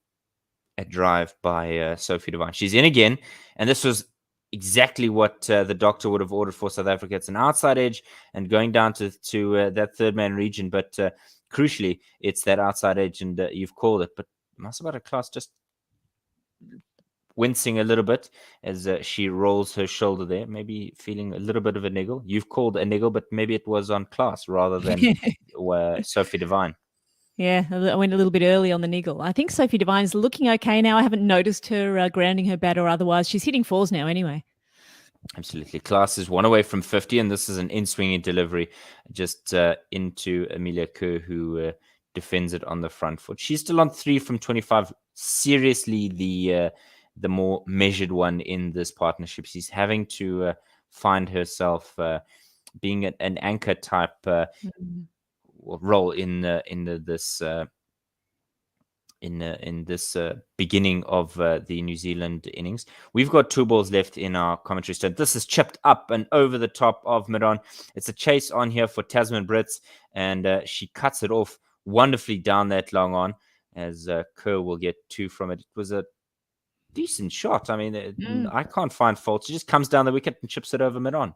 A: a drive by Sophie Devine. She's in again, and this was exactly what the doctor would have ordered for South Africa. It's an outside edge and going down to that third man region, but crucially, it's that outside edge, and you've called it. But Masabata Class just wincing a little bit as she rolls her shoulder there, maybe feeling a little bit of a niggle. You've called a niggle, but maybe it was on Class rather than Sophie Devine.
B: Yeah, I went a little bit early on the niggle. I think Sophie Devine's looking okay now. I haven't noticed her grounding her bat or otherwise. She's hitting fours now anyway.
A: Absolutely. Class is one away from 50, and this is an in-swinging delivery just into Amelia Kerr, who defends it on the front foot. She's still on 3 from 25. Seriously, the more measured one in this partnership. She's having to find herself being an anchor type role in this beginning of the New Zealand innings. We've got 2 balls left in our commentary stand. This is chipped up and over the top of Miron. It's a chase on here for Tasman Brits, and she cuts it off wonderfully down that long on, as Kerr will get 2 from it. It was a decent shot. I mean, I can't find fault. She just comes down the wicket and chips it over Miron.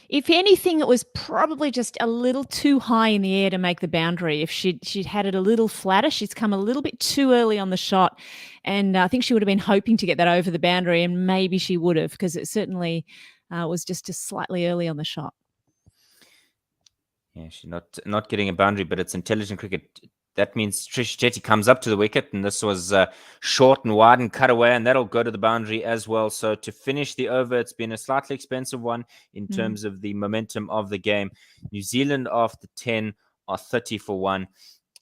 B: If anything, it was probably just a little too high in the air to make the boundary. If she'd had it a little flatter, she's come a little bit too early on the shot. And I think she would have been hoping to get that over the boundary, and maybe she would have, because it certainly was just slightly early on the shot.
A: Yeah, she's not getting a boundary, but it's intelligent cricket. That means Trish Chetty comes up to the wicket, and this was short and wide and cut away, and that'll go to the boundary as well. So to finish the over, it's been a slightly expensive one in terms of the momentum of the game. New Zealand after 10 are 30 for 1,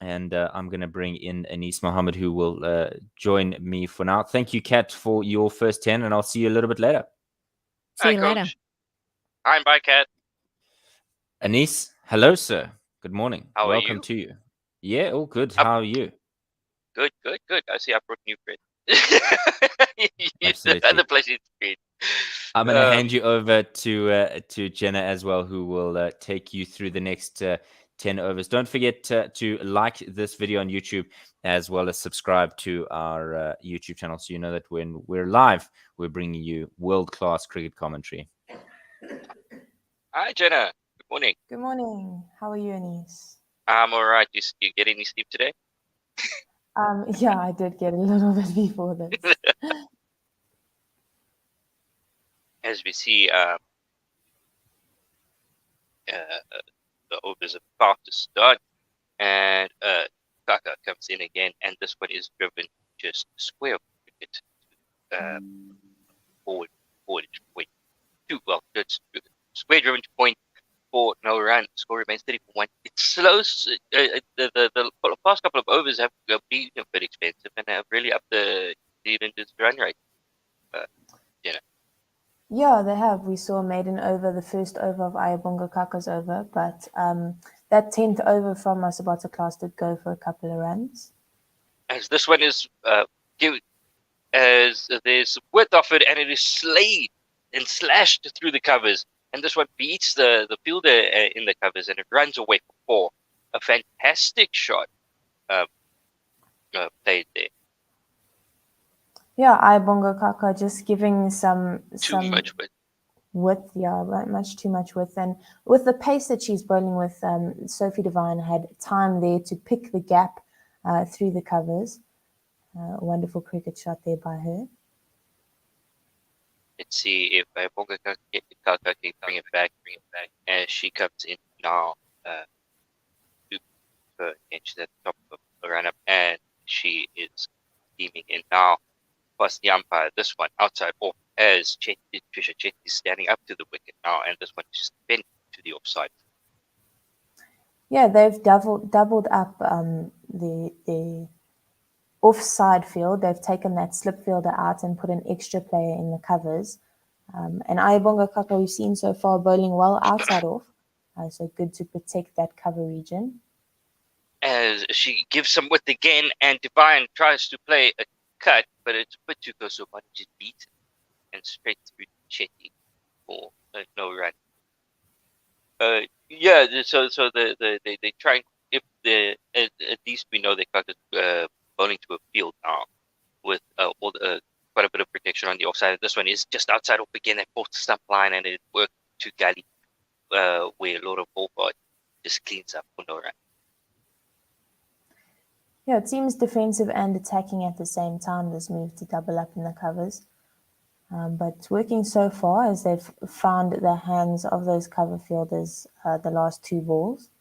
A: and I'm going to bring in Anis Mohammed, who will join me for now. Thank you, Kat, for your first 10, and I'll see you a little bit later.
B: See you later.
C: Hi, bye, Kat.
A: Anis, hello, sir. Good morning.
C: How are you?
A: Welcome to you. Yeah, all good. How are you?
C: Good. I see I brought new bread.
A: Absolutely.
C: The other place is great.
A: I'm going to hand you over to Jenna as well, who will take you through the next 10 overs. Don't forget to like this video on YouTube, as well as subscribe to our YouTube channel, so you know that when we're live, we're bringing you world-class cricket commentary.
C: Hi, Jenna. Good morning.
D: Good morning. How are you, Anis?
C: I'm all right. You get any sleep today?
D: Yeah, I did get a little bit before this.
C: As we see, the overs are about to start, and Kaka comes in again, and this one is driven just square of cricket, forward point. Well, it's square driven to point for no run. Score remains 30 for 1. It slows. The past couple of overs have been a bit expensive and have really upped the Zealand's run rate.
D: Yeah, they have. We saw a maiden over, the first over of Ayabonga Kaka's over, but that 10th over from Masabata Class did go for a couple of runs.
C: As this one is as there's width offered, and it is slayed and slashed through the covers. And this one beats the fielder in the covers, and it runs away for 4. A fantastic shot played there.
D: Yeah, Ayabonga Kaka just giving some
C: much
D: width. Yeah, much too much width. And with the pace that she's bowling with, Sophie Devine had time there to pick the gap through the covers. A wonderful cricket shot there by her.
C: Let's see if Ayabonga Kaka can bring it back. As she comes in now, and she's at the top of the run-up, and she is steaming in now. Plus the umpire, this one outside off, as Trisha Chetty is standing up to the wicket now, and this one is just bent to the offside.
D: Yeah, they've doubled up the offside field. They've taken that slip fielder out and put an extra player in the covers. And Ayabonga Kaka, we've seen so far bowling well outside off, so good to protect that cover region.
C: as she gives some width again, and Divine tries to play a cut, but it's a bit too close, so Bonnie just beats it and straight through Chetty for no run. Yeah, so they try and if the at least we know they got bowling to a field now with all the quite a bit of protection on the offside. This one is just outside off again. They forced the stump line and it worked to Gully, where Lord of Ballpod just cleans up for no run.
D: Yeah, it seems defensive and attacking at the same time, this move to double up in the covers. But it's working so far as they've found the hands of those cover fielders the last 2 balls.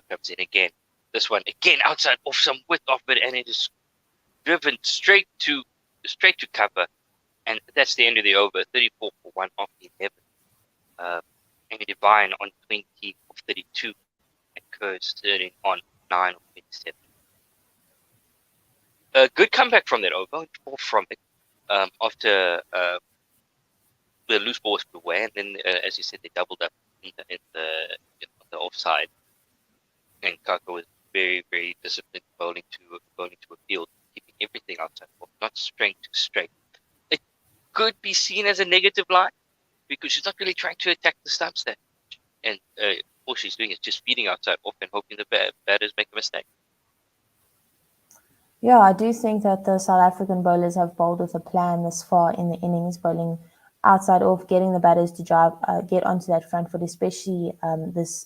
C: Comes in again. This one again outside off some width off it, and it is driven straight to cover, and that's the end of the over. 34 for 1 off 11. Amy Divine on 20 of 32, and Kerr Sterling on 9 of 27. A good comeback from that over, 4 from it. After the loose ball was put away, and then as you said, they doubled up in the offside. And Kaka was very, very disciplined bowling to a field, keeping everything outside ball, not straight to straight. It could be seen as a negative line because she's not really trying to attack the stumps that much. And all she's doing is just feeding outside off and hoping the batters make a mistake.
D: Yeah, I do think that the South African bowlers have bowled with a plan this far in the innings, bowling outside off, getting the batters to drive, get onto that front foot, especially this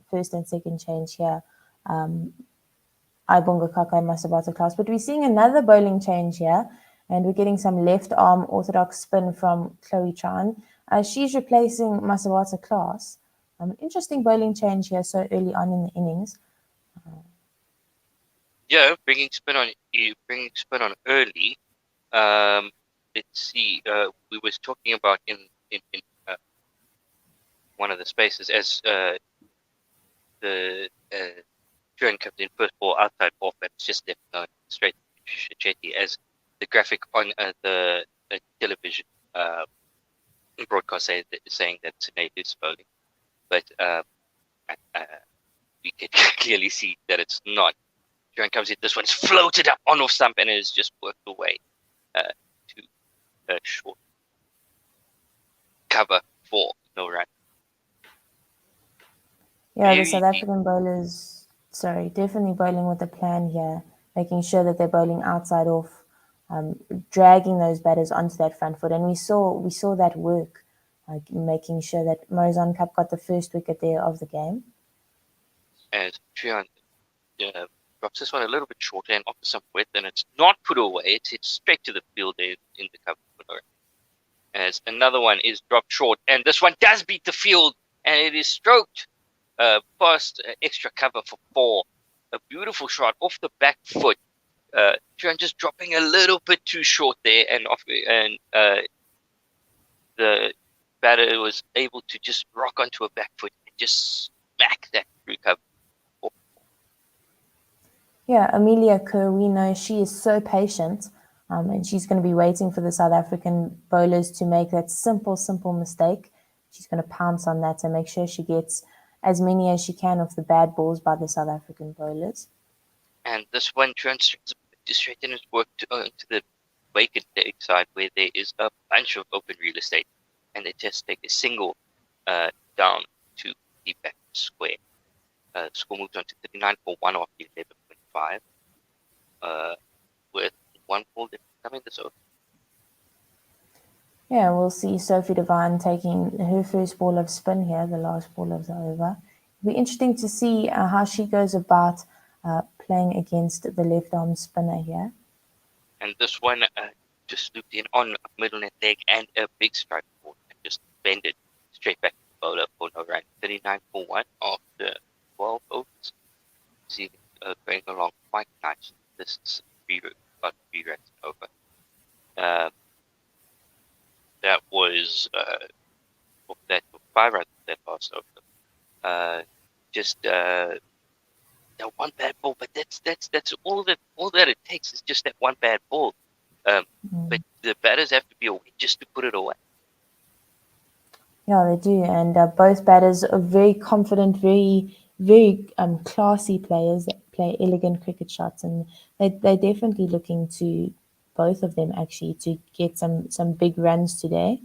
D: first and second change here. Ibonga Kaka and Masabata class. But we're seeing another bowling change here, and we're getting some left arm orthodox spin from Chloe Tran. She's replacing Masabata class. Interesting bowling change here so early on in the innings.
C: Yeah, bringing spin on early. Let's see. We was talking about in one of the spaces as the Turan comes in first ball outside off, and it's just left straight to Chetty as the graphic on the television broadcast saying that Sinead is bowling, but we can clearly see that it's not. Turan comes in, this one's floated up on off stump and it has just worked away to a short cover for no run.
D: Yeah, the South African bowlers, definitely bowling with a plan here, making sure that they're bowling outside off, dragging those batters onto that front foot. And we saw that work, making sure that Morazan Cup got the first wicket there of the game.
C: As Turan drops this one a little bit shorter and offers some width, and it's not put away. It's hit straight to the field there in the cover. As another one is dropped short, and this one does beat the field, and it is stroked past extra cover for 4. A beautiful shot off the back foot. Turan just dropping a little bit too short there, and the batter was able to just rock onto a back foot and just smack that through cover.
D: Yeah, Amelia Kerr, we know she is so patient, and she's going to be waiting for the South African bowlers to make that simple mistake. She's going to pounce on that and make sure she gets as many as she can of the bad balls by the South African bowlers.
C: And this one translates to straighten his work to the vacant leg side where there is a bunch of open real estate, and they just take a single down to the back square. The score moves on to 39 for 1 off 11.5 with 1 ball coming this over.
D: Yeah, we'll see Sophie Devine taking her first ball of spin here, the last ball of the over. It'll be interesting to see how she goes about playing against the left arm spinner here.
C: And this one just looped in on middle net leg and a big strike ball and just bended straight back to the bowler for no run. 39 for 1 after 12 overs. See going along quite nice. This is about 3 runs over. That was that 5 runs that last over. Just that one bad ball, but that's all that it takes is just that one bad ball. But the batters have to be away just to put it away.
D: Yeah, they do, and both batters are very confident, very very classy players that play elegant cricket shots, and they're definitely looking to both of them actually to get some big runs today.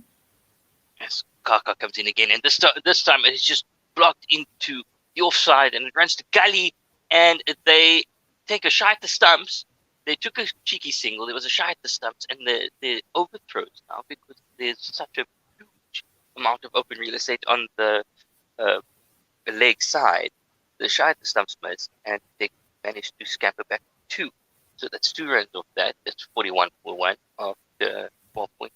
C: As Kaka comes in again, and this time it's just blocked into the offside, and it runs to gully, and they take a shot at the stumps. They took a cheeky single. There was a shot at the stumps, and the overthrows now because there's such a huge amount of open real estate on the leg side. The shot at the stumps missed, and they managed to scamper back 2. So that's 2 runs off that. That's 41 for 1 after 12.1.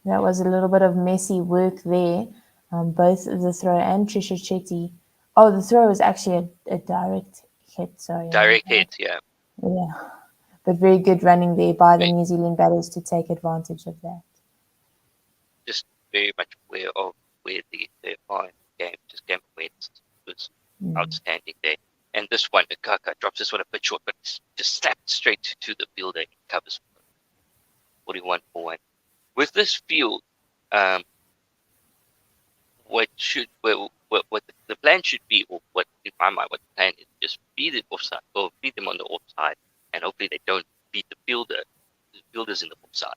D: That was a little bit of messy work there. Both the throw and Trisha Chetty. Oh, the throw was actually a direct hit. Sorry.
C: Direct hit, yeah.
D: Yeah. But very good running there by the New Zealand batters to take advantage of that.
C: Just very much aware of where they are in the game. Just game awareness was outstanding there. And this one, Kaka drops this one a bit short, but just slapped straight to the fielder and covers 41 for 1. With this field, what the plan should be, or what in my mind, what the plan is, just beat it offside or beat them on the offside, and hopefully they don't beat the fielders in the offside,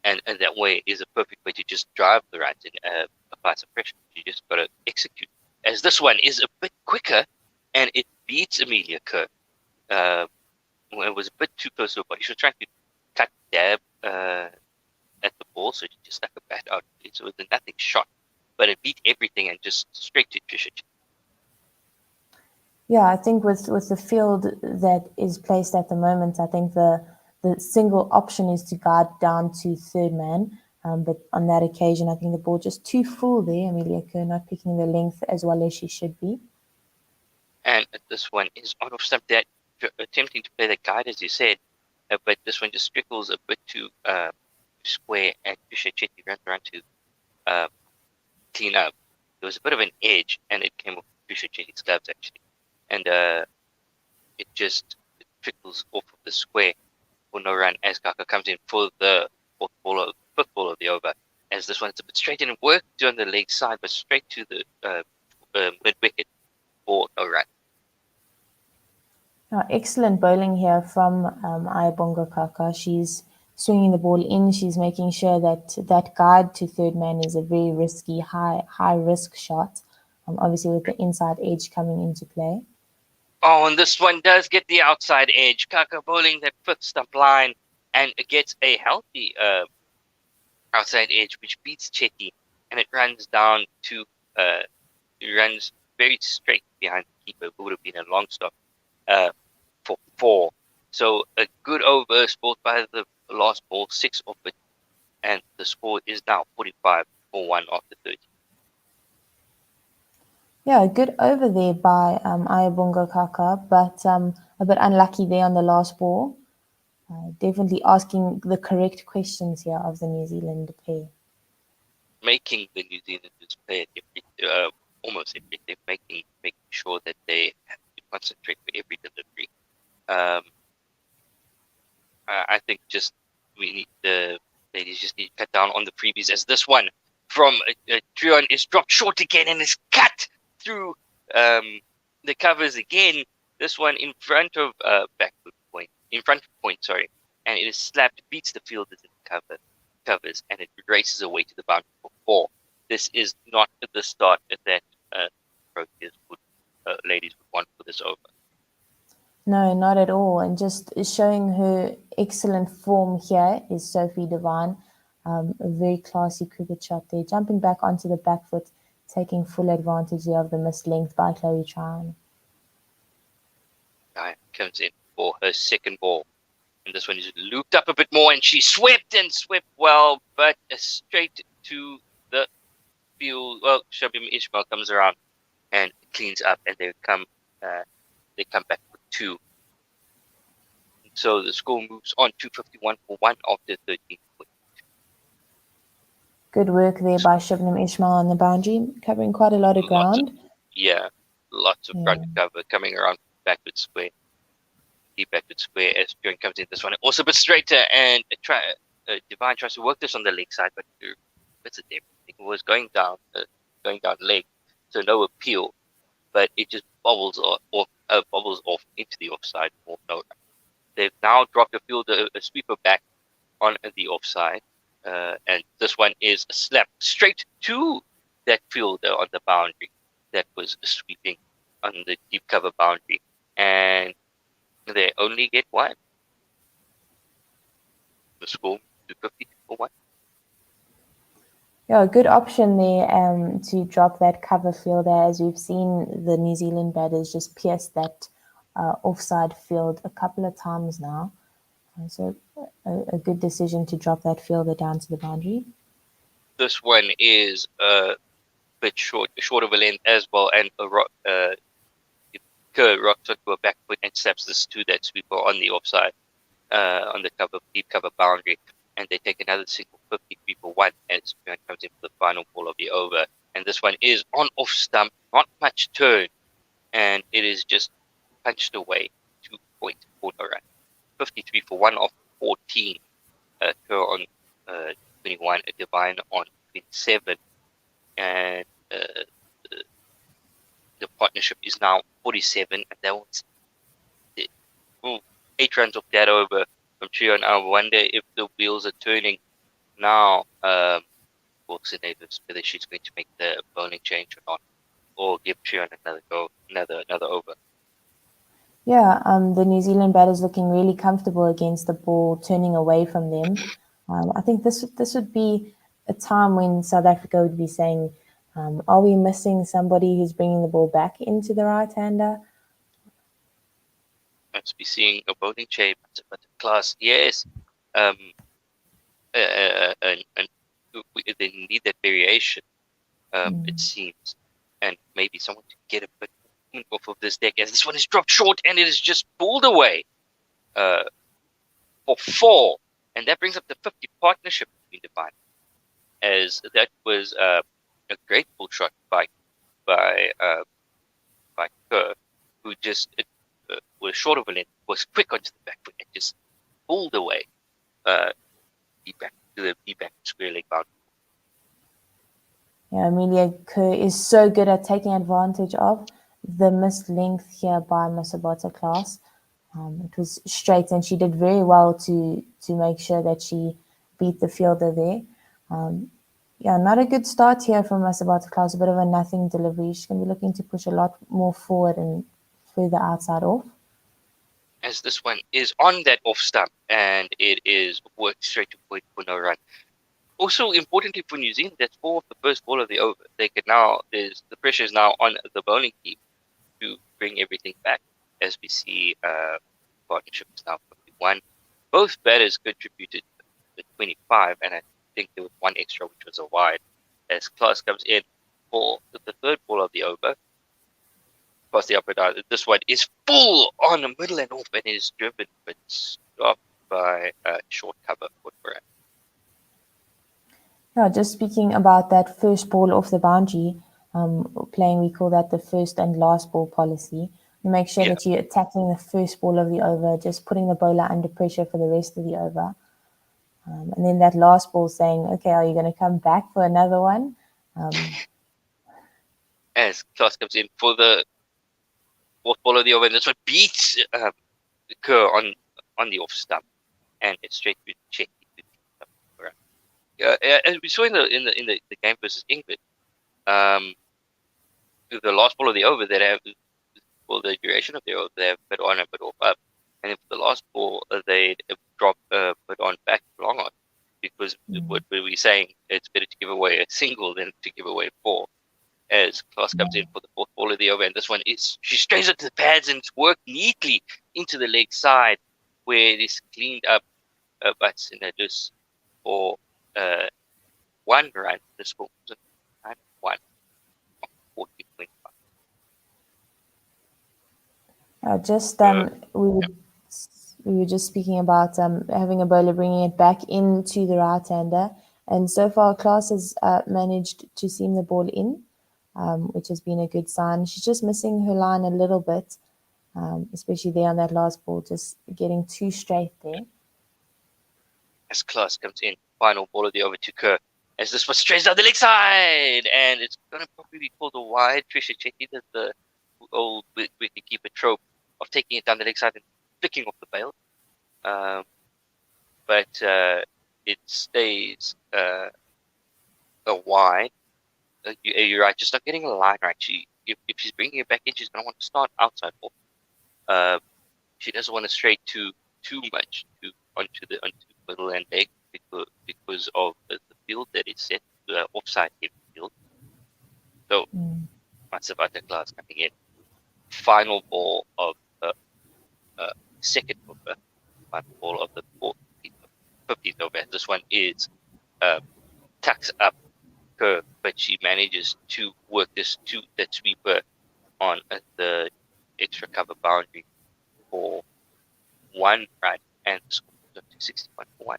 C: and that way is a perfect way to just drive the runs and apply some pressure. You just got to execute. As this one is a bit quicker, and it beats Amelia Kerr. It was a bit too close to her body. She was trying to cut dab at the ball, so she just stuck a bat out. So it was a nothing shot, but it beat everything and just straight to Trisha.
D: Yeah, I think with the field that is placed at the moment, I think the single option is to guide down to third man. But on that occasion, I think the ball just too full there. Amelia Kerr not picking the length as well as she should be.
C: And this one is on off stump, that attempting to play the guide, as you said, but this one just trickles a bit to square, and Trisha Chetty runs around to clean up. There was a bit of an edge, and it came off Trisha Chetty's gloves actually, and it trickles off of the square for no run as Kaka comes in for the fifth ball of the over. As this one's a bit straight in and worked on the leg side, but straight to the mid wicket for no run.
D: Oh, excellent bowling here from Ayabonga Kaka. She's swinging the ball in. She's making sure that guide to third man is a very risky, high risk shot. Obviously with the inside edge coming into play.
C: Oh, and this one does get the outside edge. Kaka bowling that fifth stump line, and it gets a healthy outside edge, which beats Chetty, and it runs down to it runs very straight behind the keeper, who would have been a long stop for 4. So a good over scored by the last ball, 6 off it, and the score is now 45 for 1 after 30.
D: Yeah, a good over there by Ayabonga Kaka, but a bit unlucky there on the last ball. Definitely asking the correct questions here of the New Zealand pair.
C: Making the New Zealanders play almost everything, making sure that they have to concentrate for every delivery. I think just the ladies just need to cut down on the freebies, as this one from Trion is dropped short again and is cut through the covers again. This one in front of point, and it is slapped, beats the fielders in the covers, and it races away to the boundary for 4. This is not the start that ladies would want for this over.
D: No, not at all. And just showing her excellent form here is Sophie Devine. A very classy cricket shot there, jumping back onto the back foot, taking full advantage there of the missed length by Chloe Tryon.
C: Comes in for her second ball, and this one is looped up a bit more, and she swept well, but straight to the field. Well, Shabim Ishmael comes around and cleans up, and they come back with 2. So the score moves on to 51 for 1 after 13.
D: Good work there by Shibnam Ishmael on the boundary, covering quite a lot of ground.
C: Lots of ground to cover, coming around backward square. Deep backward square as Joan comes in. This one also a bit straighter, and Divine tries to work this on the leg side, but it's a different thing. It was going down leg, so no appeal. but it just bobbles off into the offside for no run. They've now dropped a sweeper back on the offside, and this one is a slap straight to that fielder on the boundary that was sweeping on the deep cover boundary, and they only get one. The score 250 for one.
D: Yeah, a good option there to drop that cover fielder, as we've seen the New Zealand batters just pierce that offside field a couple of times now. So a good decision to drop that fielder down to the boundary.
C: This one is a bit short of a length as well, and Kerr rocks onto a back foot and slaps this to that sweeper on the offside, on the deep cover boundary, and they take another single 53 for one as Bjorn comes in for the final ball of the over. And this one is on off stump, not much turn, and it is just punched away 2 points for no run. 53 for one off 14. Kerr on 21, Divine on 27, and the partnership is now 47, and that was 8 runs off that over from Trion. I wonder if the wheels are turning now for St. Davis, whether she's going to make the bowling change or not, or give Trion another go, another over.
D: Yeah, the New Zealand batters looking really comfortable against the ball, turning away from them. I think this would be a time when South Africa would be saying, are we missing somebody who's bringing the ball back into the right-hander?
C: Must be seeing a bowling change, but class, yes. And they need that variation, it seems, and maybe someone to get a bit off of this deck, as this one is dropped short and it is just pulled away for 4, and that brings up the 50 partnership between Divine, as that was a great pull shot by Kerr, who just was short of a length, was quick onto the back foot and just pulled away deep back square leg boundary.
D: Yeah, Amelia Kerr is so good at taking advantage of the missed length here by Masabata class. It was straight, and she did very well to make sure that she beat the fielder there. Yeah, not a good start here from Masabata class, a bit of a nothing delivery. She's going to be looking to push a lot more forward and further outside off.
C: As this one is on that off stump, and it is worked straight to point for no run. Also, importantly for New Zealand, that's 4 of the first ball of the over. They can now, the pressure is now on the bowling team to bring everything back, as we see partnership is now 51. Both batters contributed to 25, and I think there was one extra, which was a wide, as Klaas comes in for the third ball of the over. Past the upper down. This one is full on the middle and off, and it is driven but stopped by short cover for Moran.
D: Yeah, just speaking about that first ball off the boundary, we call that the first and last ball policy. You make sure that you're attacking the first ball of the over, just putting the bowler under pressure for the rest of the over. And then that last ball saying, okay, are you going to come back for another one?
C: As Klaas comes in for the fourth ball of the over, and this one beats Kerr on the off stump, and it's straight through the check. As we saw in the game versus England, the last ball of the over, that have for the duration of the over, they have bit on and bit off up, and then for the last ball, they drop bit on back long on, because what were we saying? It's better to give away a single than to give away 4. As Klaas comes in for the fourth ball of the over, and this one she strains it to the pads, and it's worked neatly into the leg side, where it is cleaned up by Sinadus for 1 run. The score was 9-1 on 14.5.
D: We were just speaking about having a bowler bringing it back into the right-hander, and so far Klaas has managed to seam the ball in, which has been a good sign. She's just missing her line a little bit, especially there on that last ball, just getting too straight there.
C: As Klaas comes in, final ball of the over to Kerr, as this was strays down the leg side, and it's going to probably be called a wide. Trisha Chetty does the old wicketkeeper trope of taking it down the leg side and flicking off the bail. But it stays wide. You're right, just not getting a line right. If she's bringing it back in, she's going to want to start outside off. She doesn't want to stray too much onto the middle and leg because of the field that is set, the offside field. So Matsabata class coming in. Final ball of the second over. Final ball of the 15th over. This one is tucks up curve, but she manages to work that sweeper on the extra cover boundary for 1 run and the score goes up to 61 for 1.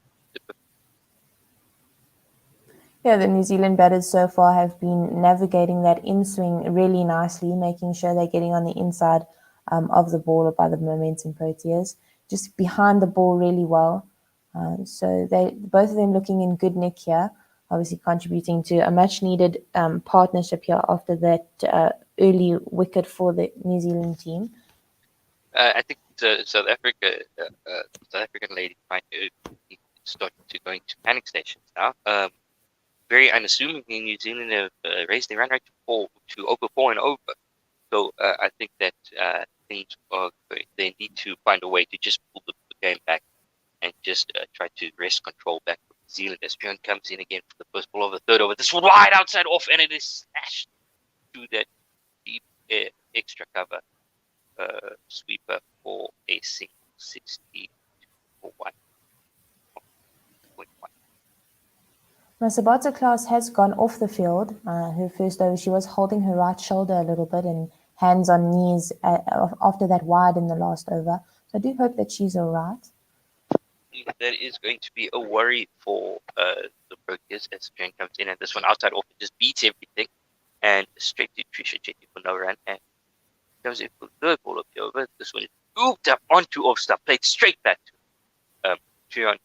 D: Yeah, the New Zealand batters so far have been navigating that in swing really nicely, making sure they're getting on the inside of the ball by the momentum Proteas, just behind the ball really well. So both of them looking in good nick here, obviously contributing to a much needed partnership here after that early wicket for the New Zealand team.
C: I think the South African lady might start to go into panic stations now. Very unassumingly, New Zealand have raised their run rate to over 4 and over. So I think that they need to find a way to just pull the game back and just try to wrest control back from New Zealand. As Bjorn comes in again for the first ball of the third over. This one wide outside off, and it is slashed to that deep extra cover sweeper for a single 60 for 1.
D: Masabata class has gone off the field. Her first over, she was holding her right shoulder a little bit and hands on knees after that wide in the last over. So I do hope that she's all right.
C: That is going to be a worry for the Proteas as Jane comes in, and this one outside off, it just beats everything and straight to Trisha Chetty for no run, and comes in for the third ball of the over. This one is scooped up onto off stump, played straight back to Trion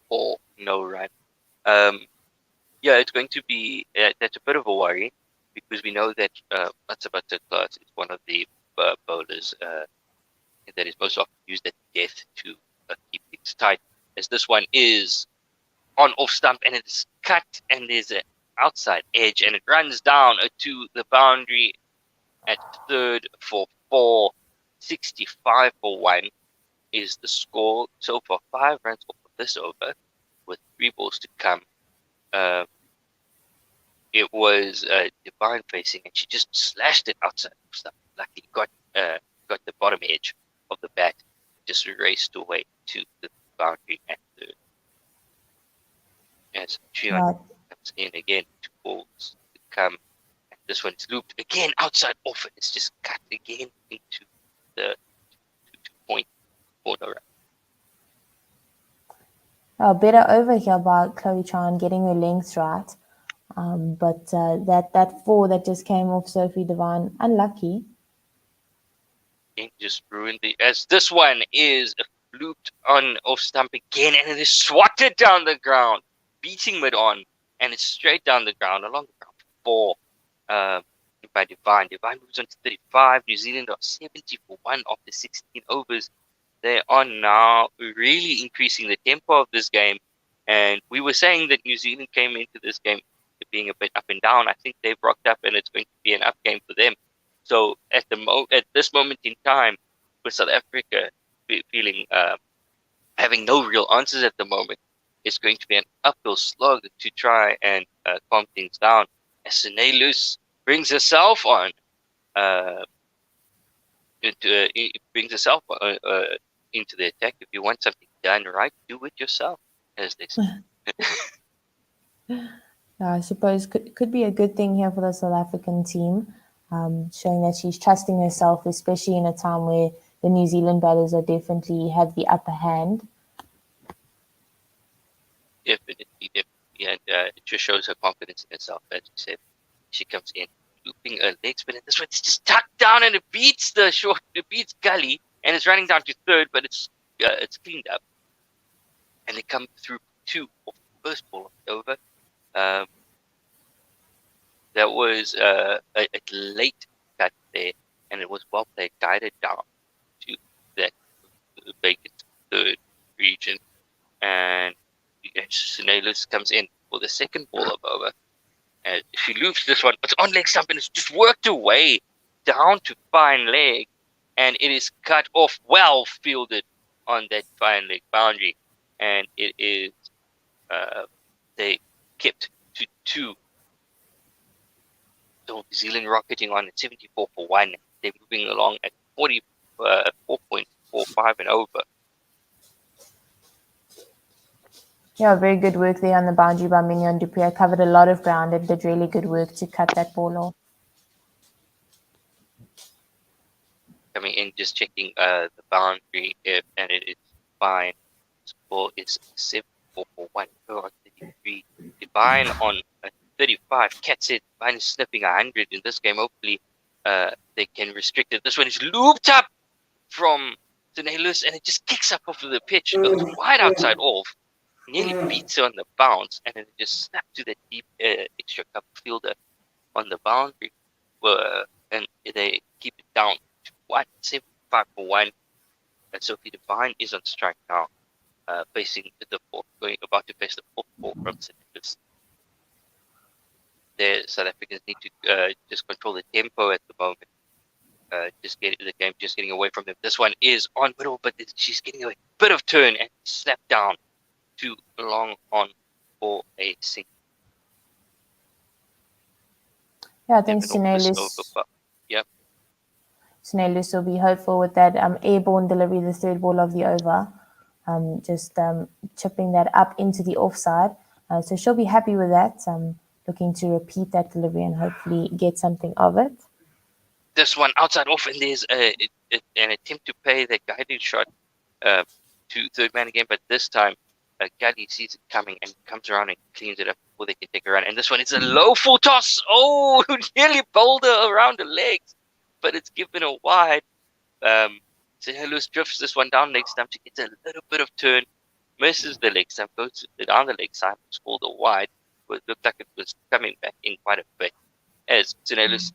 C: for no run. Yeah, it's going to be that's a bit of a worry because we know that Matsabata class is one of the bowlers that is most often used at death to keep things tight. As this one is on off stump and it's cut and there's an outside edge and it runs down to the boundary at third for 4. 65 for 1 is the score. So for 5 runs off of this over with 3 balls to come. It was Divine facing, and she just slashed it outside of stuff. Luckily, got the bottom edge of the bat, just raced away to the boundary at third. As Trion comes in again, 2 balls to come. And this one is looped again outside off, and it's just cut again into the 2-point corner.
D: Better over here by Chloe Chan getting her lengths right. But that 4 that just came off Sophie Devine, unlucky.
C: Just ruined as this one is looped on off stump again, and it is swatted down the ground, beating mid on, and it's straight down the ground along the ground 4 by Divine. Divine moves on to 35. New Zealand are 70 for 1 after 16 overs. They are now really increasing the tempo of this game, and we were saying that New Zealand came into this game being a bit up and down. I think they've rocked up, and it's going to be an up game for them. So at this moment in time, with South Africa feeling having no real answers at the moment, it's going to be an uphill slog to try and calm things down. As Senelus brings herself on, brings herself into the attack. If you want something done right, do it yourself, as they say.
D: I suppose could be a good thing here for the South African team, showing that she's trusting herself, especially in a time where the New Zealand batters are definitely have the upper hand.
C: Definitely. And it just shows her confidence in herself, as you said. She comes in, looping her leg spin, and this one is just tucked down, and it beats Gully, and it's running down to third, but it's cleaned up. And they come through 2 off the first ball of the over. That was a late cut there and it was well played, guided down to that vacant third region, and Sinelus comes in for the second ball of over, and she loops this one. It's on leg stump, and it's just worked away down to fine leg, and it is cut off, well fielded on that fine leg boundary, and it is they kept to 2. So New Zealand rocketing on at 74 for 1. They're moving along at 44.45 and over.
D: Yeah, very good work there on the boundary by Mignon du Preez. Covered a lot of ground and did really good work to cut that ball off.
C: Coming in, just checking the boundary, and it is fine. This ball is 74 for 1. Her on 33. Divine on 35. Cat's it. Divine is sniffing 100 in this game. Hopefully, they can restrict it. This one is looped up from Sinelus, and it just kicks up off of the pitch. It goes wide outside off. Nearly beats her on the bounce, and then it just snapped to the deep extra cup fielder on the boundary. And they keep it down to 175 for 1. And Sophie Divine is on strike now, facing the fourth, about to face the fourth ball from Sinelus. The South Africans need to just control the tempo at the moment. Just get the game, just getting away from them. This one is on middle, but she's getting a bit of turn and slapped down too long on for a single.
D: Yeah, I think Sinelus will be hopeful with that airborne delivery, the third ball of the over. Just chipping that up into the offside. So she'll be happy with that. Looking to repeat that delivery and hopefully get something of it.
C: This one outside off, and there's an attempt to pay the guided shot to third man again, but this time Gally sees it coming and comes around and cleans it up before they can take a run. And this one is a low full toss. Oh, nearly bowled her around the legs, but it's given a wide. Sinelus drifts this one down leg stump. She gets a little bit of turn, misses the leg stump, goes down the leg side, it's called a wide, but it looked like it was coming back in quite a bit. As Sinelus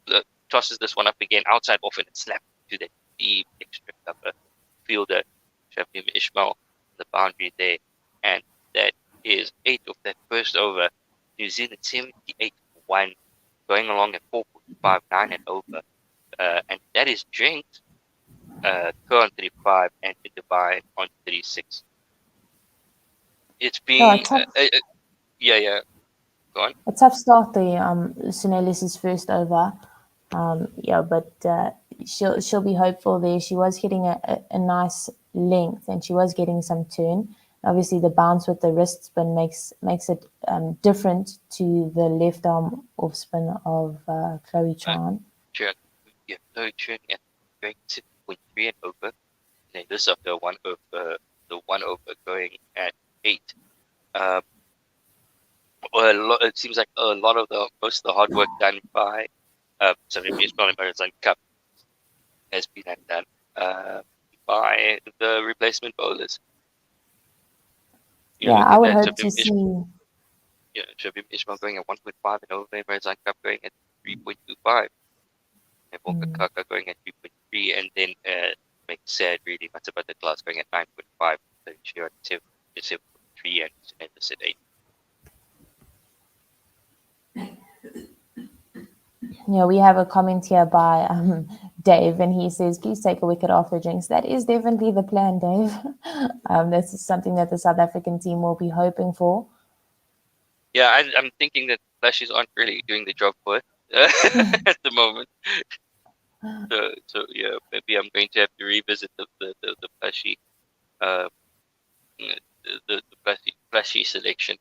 C: tosses this one up again, outside off, and it slapped to the deep extra cover fielder, Shabim Ishmael, the boundary there. And that is 8 of that first over. New Zealand 78 for 1, going along at 4.59 and over. And that is Jenks, Kerr on 35, and Divine on 36. It's been Go on.
D: A tough start there. Sinelus' first over. But she'll be hopeful there. She was hitting a nice length, and she was getting some turn. Obviously, the bounce with the wrist spin makes it different to the left arm off spin of Chloe Chan.
C: Chloe Chan at going 6.3 and over. And this after the one over going at 8. It seems like most of the hard work done by Southern Baseball and Maritime Cup has been done by the replacement bowlers.
D: I would hope to see.
C: Yeah, Shabim Ishmael going at 1.5 and over, Maritime Cup going at 3.25, and Walker Kaka going at 3.3, and then makes sad really. Matsabata the Glass going at 9.5, Shiro at 7.3, and Sinelus at 8.
D: Yeah, we have a comment here by Dave, and he says, please take a wicket after Jinx. That is definitely the plan, Dave. This is something that the South African team will be hoping for.
C: Yeah, I'm thinking that flashes aren't really doing the job for it at the moment. So yeah, maybe I'm going to have to revisit the flashy, the flashy selection.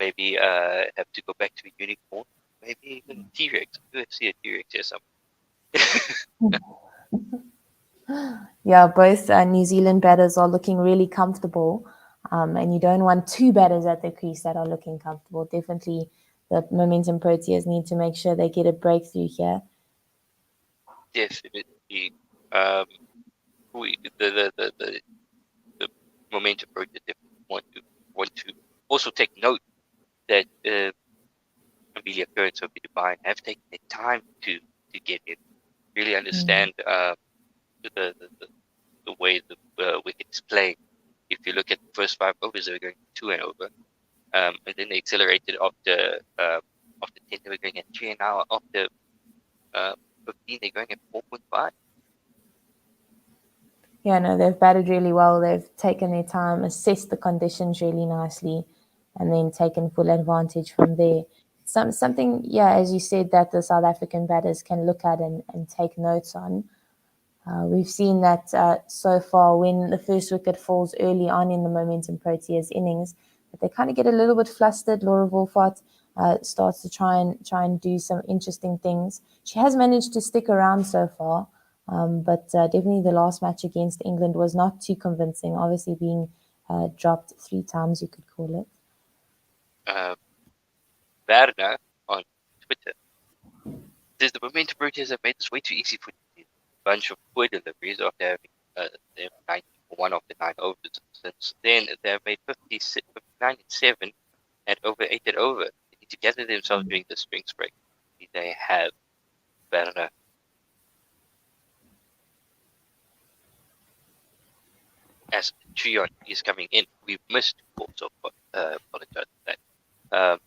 C: Maybe have to go back to a unicorn. Maybe even T-Rex. Let's see a T-Rex or something.
D: Yeah, both New Zealand batters are looking really comfortable. And you don't want two batters at the crease that are looking comfortable. Definitely the Momentum Proteas need to make sure they get a breakthrough here.
C: Definitely. The Momentum Proteas definitely want to also take note that Amelia Kerr and Sophie Divine have taken the time to to get in. Really understand the way the wicket is playing. If you look at the first 5 overs, they were going 2 and over, and then they accelerated after 10, they were going at 3, and now after 15, they're going at 4.5.
D: Yeah, no, they've batted really well. They've taken their time, assessed the conditions really nicely, and then taken full advantage from there. Something, yeah, as you said, that the South African batters can look at and take notes on. We've seen that so far when the first wicket falls early on in the Momentum Proteas innings, that they kind of get a little bit flustered. Laura Wolfart starts to try and do some interesting things. She has managed to stick around so far, but definitely the last match against England was not too convincing, obviously being dropped 3 times, you could call it.
C: Werner on Twitter says the Momentum Proteas have made this way too easy for a bunch of poor deliveries after having their 91 of the 9 overs. Since then, they have made 59 and 7 and over 8 and over. They need to gather themselves during the strings break. They have Werner. As Trion is coming in, we've missed calls, so apologize for that.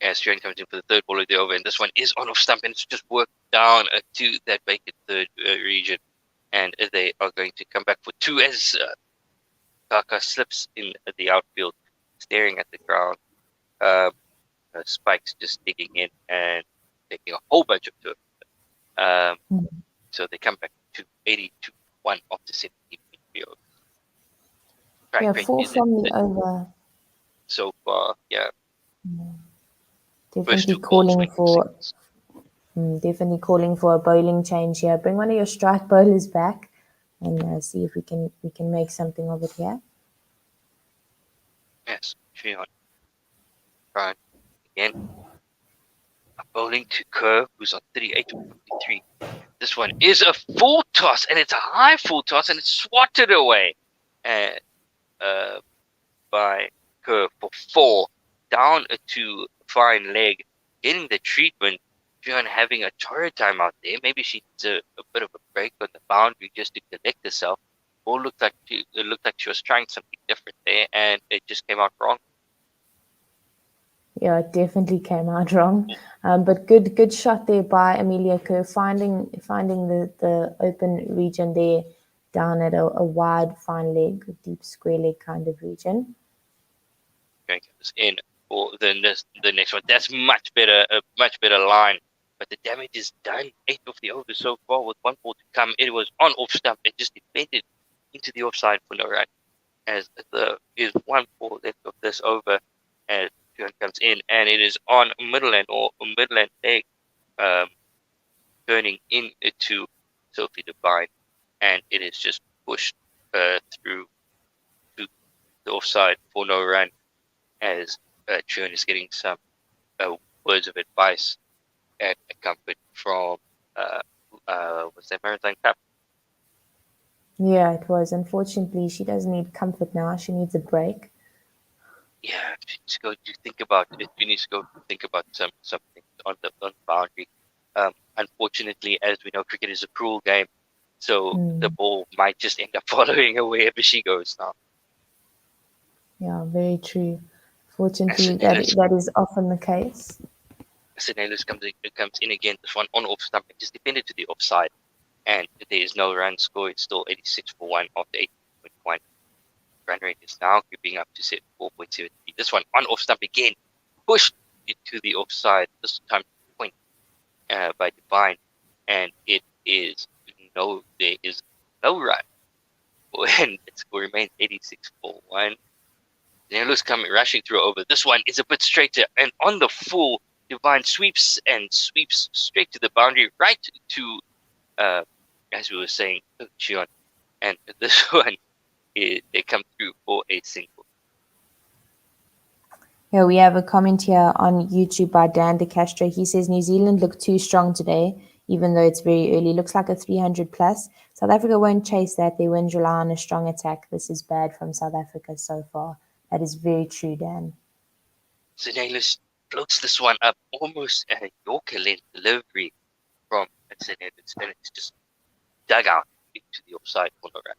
C: As Trion comes in for the third ball of the over, and this one is on off stump, and it's just worked down to that vacant third region, and they are going to come back for 2 as Kaka slips in the outfield, staring at the ground. Spikes just digging in and taking a whole bunch of turf. So they come back to 82-1 off the 17 field.
D: Yeah, 4 from the over.
C: So far, yeah.
D: Definitely calling for a bowling change here. Bring one of your strike bowlers back and see if we can make something of it here.
C: Yes, Trion. Right. Again. Bowling to Kerr, who's on 38-53. This one is a full toss, and it's a high full toss, and it's swatted away by Kerr for 4. Down to fine leg, getting the treatment. Trion having a torrid time out there. Maybe she needs a bit of a break on the boundary just to collect herself. Or it looked like she was trying something different there, and it just came out wrong.
D: Yeah, it definitely came out wrong. But good shot there by Amelia Kerr, finding the open region there down at a wide fine leg, deep square leg kind of region.
C: Going in for the next one. That's much better, a much better line. But the damage is done. 8 of the over so far with 1 ball to come. It was on off stump. It just defended into the offside for no run. As there is 1 ball left of this over, as Trion comes in, and it is on Midland leg, turning into Sophie Devine, and it is just pushed through to the offside for no run. As Trion is getting some words of advice and comfort from was that Maritime Cup?
D: Yeah, it was. Unfortunately, she doesn't need comfort now. She needs a break.
C: Yeah, she needs to go think about it. She needs to go think about something on the boundary. Unfortunately, as we know, cricket is a cruel game, so the ball might just end up following her wherever she goes now.
D: Yeah, very true. Fortunately, that is often the case.
C: Sinelis comes in again. This one on off stump, just defended to the offside, and there is no run score. It's still 86 for 1 after 8.1. Run rate is now creeping up to 4.73. This one on off stump again, pushed into the offside. This time point by Devine, and there is no run, and the score remains 86 for 1. Sinelis coming rushing through over. This one is a bit straighter, and on the full, Devine sweeps straight to the boundary, right to, as we were saying, Trion. And this one, they come through for a single.
D: Yeah, we have a comment here on YouTube by Dan De Castro. He says New Zealand looked too strong today, even though it's very early. Looks like a 300 plus. South Africa won't chase that. They won't rely on a strong attack. This is bad from South Africa so far. That is very true, Dan.
C: Sinelis floats this one up almost a Yorker length delivery, from St. Helens, and it's just dug out into the offside corner.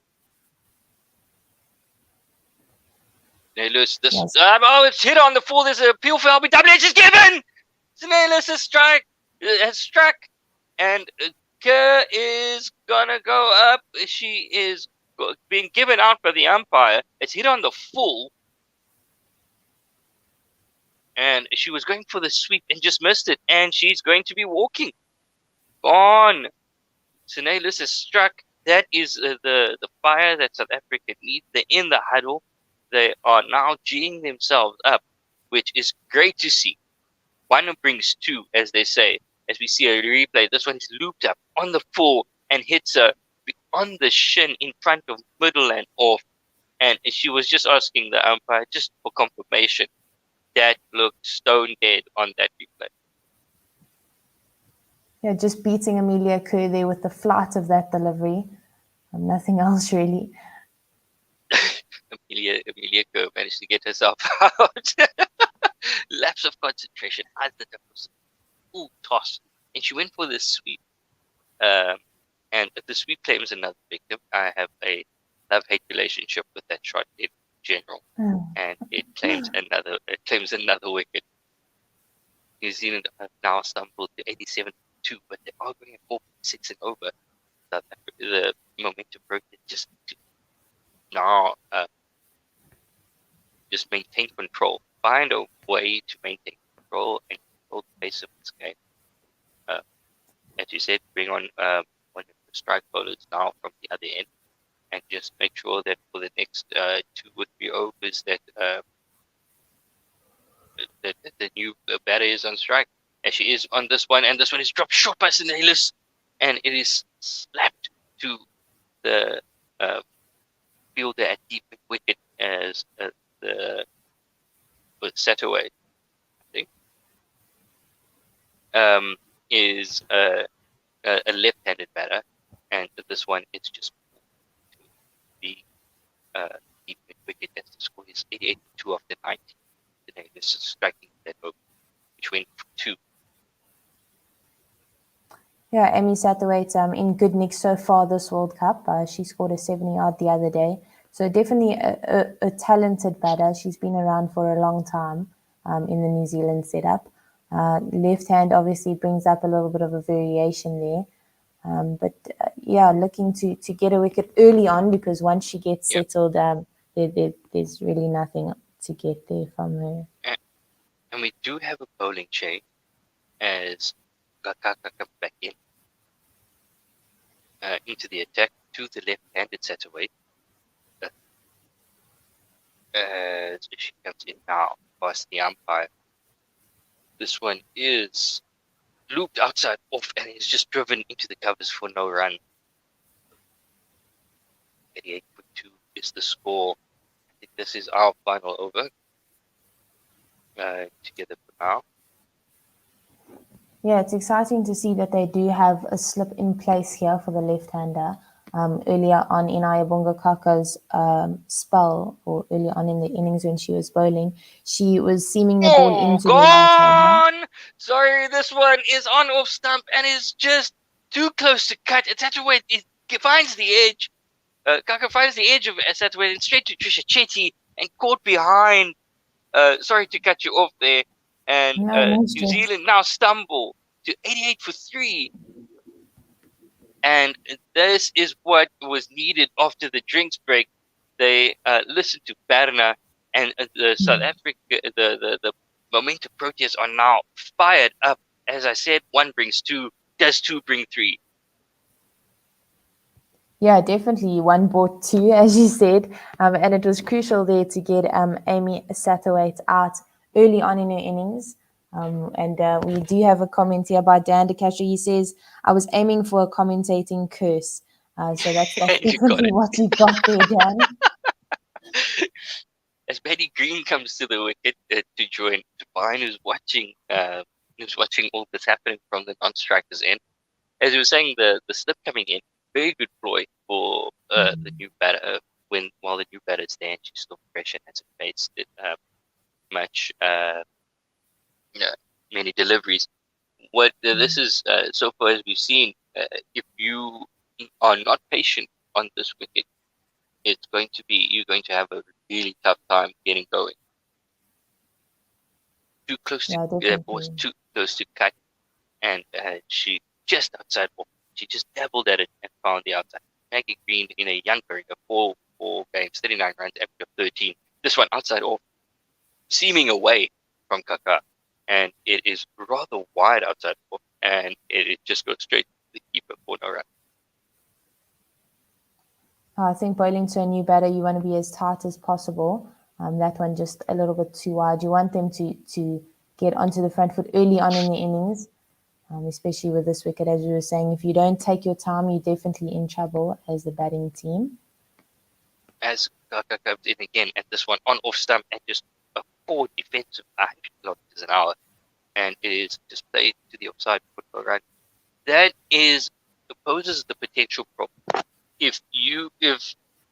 C: Cornelius, this
D: Yes.
C: it's hit on the full. There's an appeal for LBW. It's given. Cornelius has struck, and Kerr is gonna go up. She is being given out by the umpire. It's hit on the full, and she was going for the sweep and just missed it. And she's going to be walking. Gone. Cornelius has struck. That is the fire that South Africa needs. They're in the huddle. They are now G'ing themselves up, which is great to see. One brings two, as they say, as we see a replay. This one is looped up on the full and hits her on the shin in front of middle and off. And she was just asking the umpire just for confirmation. That looked stone dead on that replay.
D: Yeah, just beating Amelia Kerr there with the flight of that delivery. Nothing else really.
C: Amelia Kerr managed to get herself out. Lapse of concentration. I thought that was toss. And she went for the sweep. And the sweep claims another victim. I have a love-hate relationship with that shot in general. And it claims another wicket. New Zealand have now stumbled to 87-2, but they are going at 4.6 and over. South Africa, the momentum broke it just now. Just maintain control. Find a way to maintain control and control the pace of this game. As you said, bring on one of the strike bowlers now from the other end, and just make sure that for the next 2 or 3 overs that the new batter is on strike. And she is on this one, and this one is dropped short by Cornelius, and it is slapped to the fielder at deep wicket as the set away, I think, is a left-handed batter, and this one it's just to the deep wicket. As the score is 88-2 after 90. Today, this is striking that over, which went for 2.
D: Yeah, Amy Satterthwaite in good nick so far this World Cup. She scored a 70-yard the other day. So definitely a talented batter. She's been around for a long time in the New Zealand setup. Left hand obviously brings up a little bit of a variation there. But looking to get a wicket early on, because once she gets settled, there's really nothing to get there from her.
C: And we do have a bowling change as Kakaka comes back in into the attack to the left-handed Satterthwaite. As she comes in now past the umpire. This one is looped outside off and is just driven into the covers for no run. 88-2 is the score. I think this is our final over. Together for now.
D: Yeah, it's exciting to see that they do have a slip in place here for the left-hander. Earlier on in Ayabonga Kaka's spell, or earlier on in the innings when she was bowling, she was seaming the ball into the right-hander.
C: Sorry, this one is on off stump and is just too close to cut. It's Satterthwaite. It finds the edge. Kaka finds the edge of Satterthwaite and straight to Trisha Chetty and caught behind. Sorry to cut you off there. And New Zealand now stumble to 88 for 3. And this is what was needed after the drinks break. They listened to Berna, and the South Africa, the momentum Proteas are now fired up. As I said, 1 brings 2. Does 2 bring 3?
D: Yeah, definitely. 1 brought 2, as you said. And it was crucial there to get Amy Satterthwaite out early on in her innings. And we do have a comment here by Dan De Castro. He says, I was aiming for a commentating curse. So that's definitely what you got there, Dan.
C: As Betty Green comes to the wicket to join Devine, who's watching all this happening from the non-strikers end. As you were saying, the slip coming in, very good ploy for the new batter. While the new batter is there, she's still fresh and hasn't faced many deliveries. what this is so far as we've seen, if you are not patient on this wicket, you're going to have a really tough time getting going. Too close to the ball was too close to cut, and she just outside off. She just dabbled at it and found the outside. Maggie Green in a young career, four games, 39 runs, average of 13. This one outside off, seeming away from Kaka, and it is rather wide outside off, and it just goes straight to the keeper for no run.
D: I think bowling to a new batter, you want to be as tight as possible. That one just a little bit too wide. You want them to get onto the front foot early on in the innings, especially with this wicket, as we were saying. If you don't take your time, you're definitely in trouble as the batting team.
C: As Kaka comes in again at this one on off stump and just a poor defensive 100 kilometers an hour, and it is just played to the offside foot for a run. That poses the potential problem. If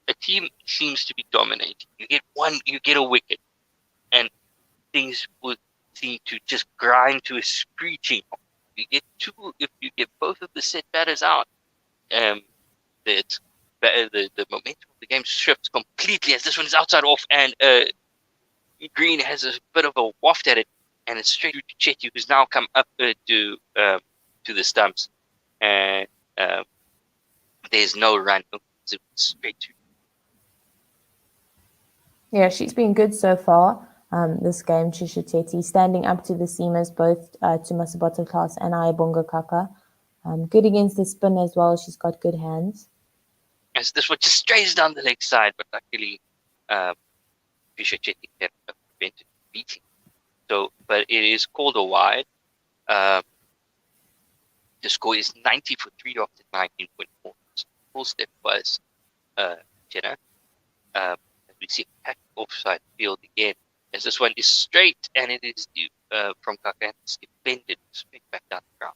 C: a team seems to be dominating, you get a wicket, and things would seem to just grind to a screeching halt. If you get both of the set batters out, the momentum of the game shifts completely as this one is outside off, and Green has a bit of a waft at it, and it's straight to Chetty, who's now come up to the stumps, and there's no run. It's straight to.
D: Yeah, she's been good so far. This game, Trisha Chetty, standing up to the seamers, both to Masabota Class and Ayabonga Kaka. Good against the spin as well. She's got good hands.
C: As this one just strays down the leg side, but luckily Trisha Chetty can prevent it beating. So, but it is called a wide. The score is 90 for 3 after 19.4. Full step was Jenna. As we see back offside field again, as this one is straight, and it is from Kaka, and it's defended straight back down the ground.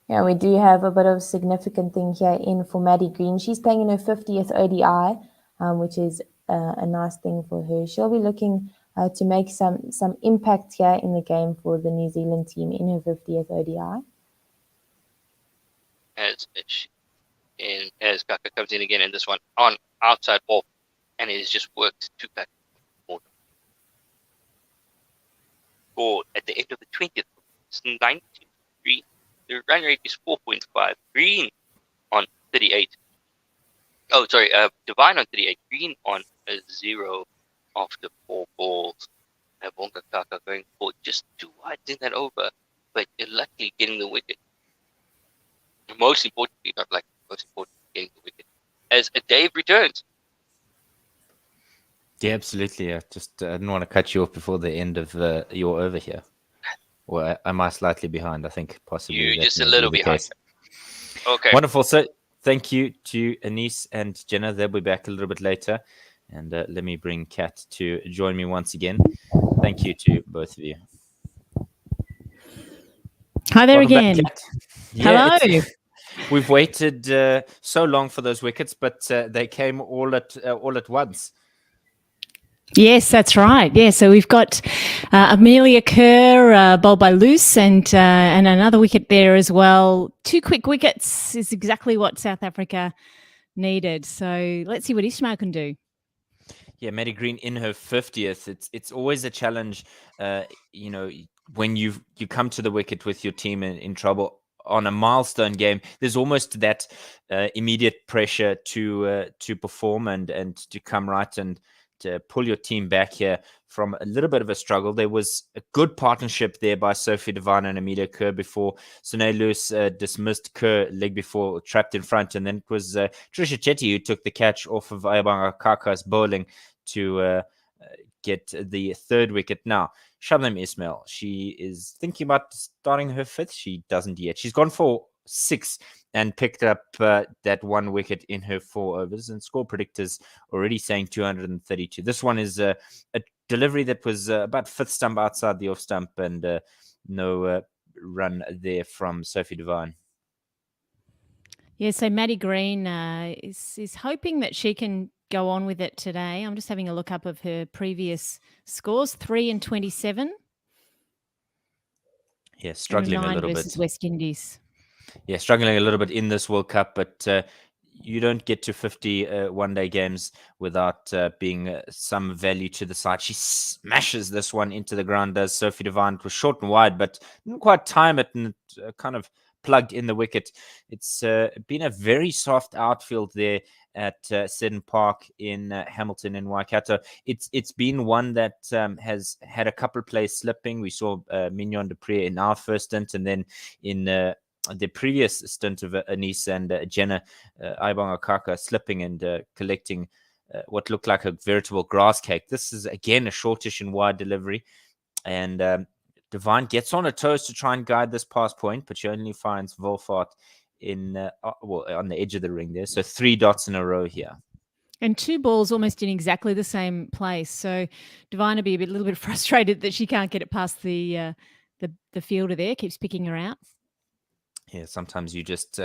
D: Yeah, we do have a bit of a significant thing here in for Maddie Green. She's playing in her 50th ODI, which is a nice thing for her. She'll be looking to make some impact here in the game for the New Zealand team in her 50th ODI.
C: As Kaka comes in again, and this one on outside off, and it has just worked to back. Scored at the end of the 20th, it's 93. The run rate is 4.5. Green on 38. Oh, sorry, Divine on 38. Green on 0 after 4 balls. Bonga Kaka going for just 2 wide in that over, but luckily getting the wicket. Most importantly, getting the wicket. As Dave returns.
A: Yeah, absolutely. I didn't want to cut you off before the end of your over here. Well, am I slightly behind? I think possibly.
C: You're just a little behind. Okay.
A: Wonderful. So thank you to Anise and Jenna. They'll be back a little bit later. And let me bring Kat to join me once again. Thank you to both of you.
B: Hi there again.
A: Back, yeah,
B: hello.
A: We've waited so long for those wickets, but they came all at once.
B: Yes, that's right. Yeah, so we've got Amelia Kerr bowled by Luce and another wicket there as well. 2 quick wickets is exactly what South Africa needed. So let's see what Ismail can do.
A: Yeah, Maddie Green in her 50th. It's always a challenge, when you come to the wicket with your team in trouble on a milestone game. There's almost that immediate pressure to perform and to come right and to pull your team back here from a little bit of a struggle. There was a good partnership there by Sophie Devine and Amelia Kerr before Sine Lewis dismissed Kerr leg before, trapped in front, and then it was Trisha Chetty who took the catch off of Ayabonga Kaka's bowling to get the 3rd wicket. Now, Shabnam Ismail, she is thinking about starting her 5th. She doesn't yet. She's gone for 6 and picked up that 1 wicket in her 4 overs, and score predictors already saying 232. This one is a delivery that was about 5th stump outside the off stump, and no run there from Sophie Devine.
B: Yeah, so Maddie Green is hoping that she can go on with it today. I'm just having a look up of her previous scores, 3 and 27.
A: Yeah, struggling a
B: 9
A: little
B: versus
A: bit.
B: West Indies.
A: Yeah, struggling a little bit in this World Cup, but you don't get to 50 one-day games without being some value to the side. She smashes this one into the ground, does Sophie Devine. It was short and wide, but didn't quite time it, and it kind of plugged in the wicket. It's been a very soft outfield there at Seddon Park in Hamilton in Waikato. It's been one that has had a couple of plays slipping. We saw Mignon de Pree in our first stint, and then in the previous stint of Anise and Jenna Aibangakaka slipping and collecting what looked like a veritable grass cake. This is, again, a shortish and wide delivery. And Devine gets on her toes to try and guide this pass point, but she only finds Wolfart on the edge of the ring there. So 3 dots in a row here.
B: And 2 balls almost in exactly the same place. So Devine will be a little bit frustrated that she can't get it past the fielder there, keeps picking her out.
A: Yeah, sometimes you just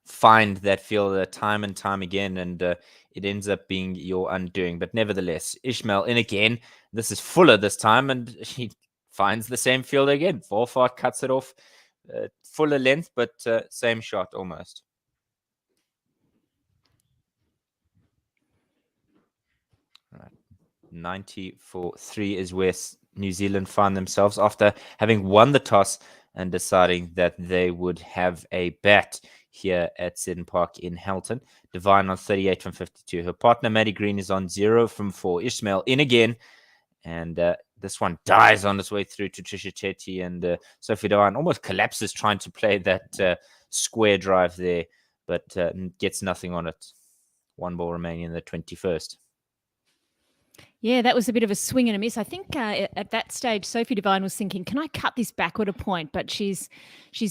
A: find that fielder time and time again, and it ends up being your undoing. But nevertheless, Ishmael in again. This is Fuller this time, and he finds the same fielder again. Wolfart cuts it off. Fuller length, but same shot almost. Right. 90 for 3 is where New Zealand find themselves after having won the toss and deciding that they would have a bat here at Seddon Park in Hamilton. Devine on 38 from 52. Her partner, Maddie Green, is on 0 from 4. Ishmael in again. And this one dies on its way through to Trisha Chetty. And Sophie Devine almost collapses trying to play that square drive there, but gets nothing on it. 1 ball remaining in the 21st.
B: Yeah, that was a bit of a swing and a miss. I think at that stage, Sophie Devine was thinking, "Can I cut this backward a point?" But she's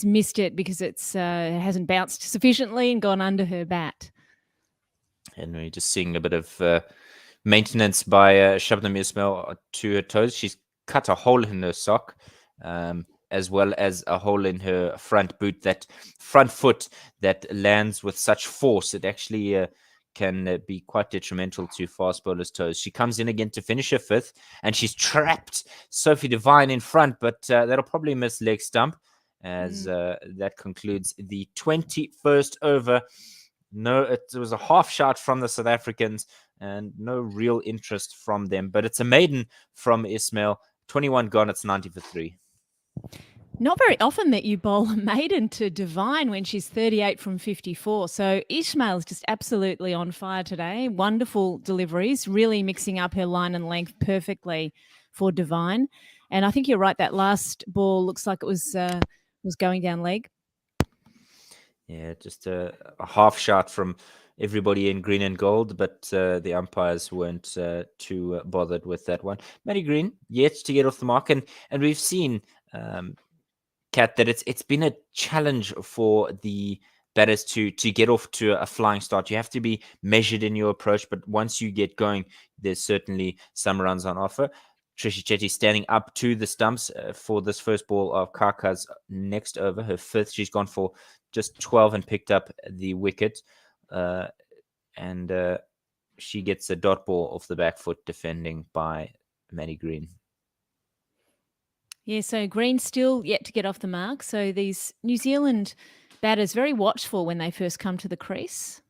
B: missed it because it's hasn't bounced sufficiently and gone under her bat.
A: And we're just seeing a bit of maintenance by Shabnam Ismail to her toes. She's cut a hole in her sock, as well as a hole in her front boot. That front foot that lands with such force, it actually can be quite detrimental to fast bowlers' toes. She comes in again to finish her 5th, and she's trapped Sophie Devine in front, but that'll probably miss leg stump as that concludes the 21st over. No, it was a half shot from the South Africans and no real interest from them, but it's a maiden from Ismail. 21 gone, it's 90 for 3.
B: Not very often that you bowl a maiden to Devine when she's 38 from 54. So Ishmael's just absolutely on fire today. Wonderful deliveries, really mixing up her line and length perfectly for Devine. And I think you're right, that last ball looks like it was going down leg.
A: Yeah, just a half shot from everybody in green and gold, but the umpires weren't too bothered with that one. Maddie Green yet to get off the mark, and we've seen Kat, that it's been a challenge for the batters to get off to a flying start. You have to be measured in your approach, but once you get going, there's certainly some runs on offer. Trisha Chetty standing up to the stumps for this first ball of Kaka's next over, her 5th. She's gone for just 12 and picked up the wicket. And she gets a dot ball off the back foot, defending by Maddie Green.
B: Yeah, so Green still yet to get off the mark. So these New Zealand batters very watchful when they first come to the crease.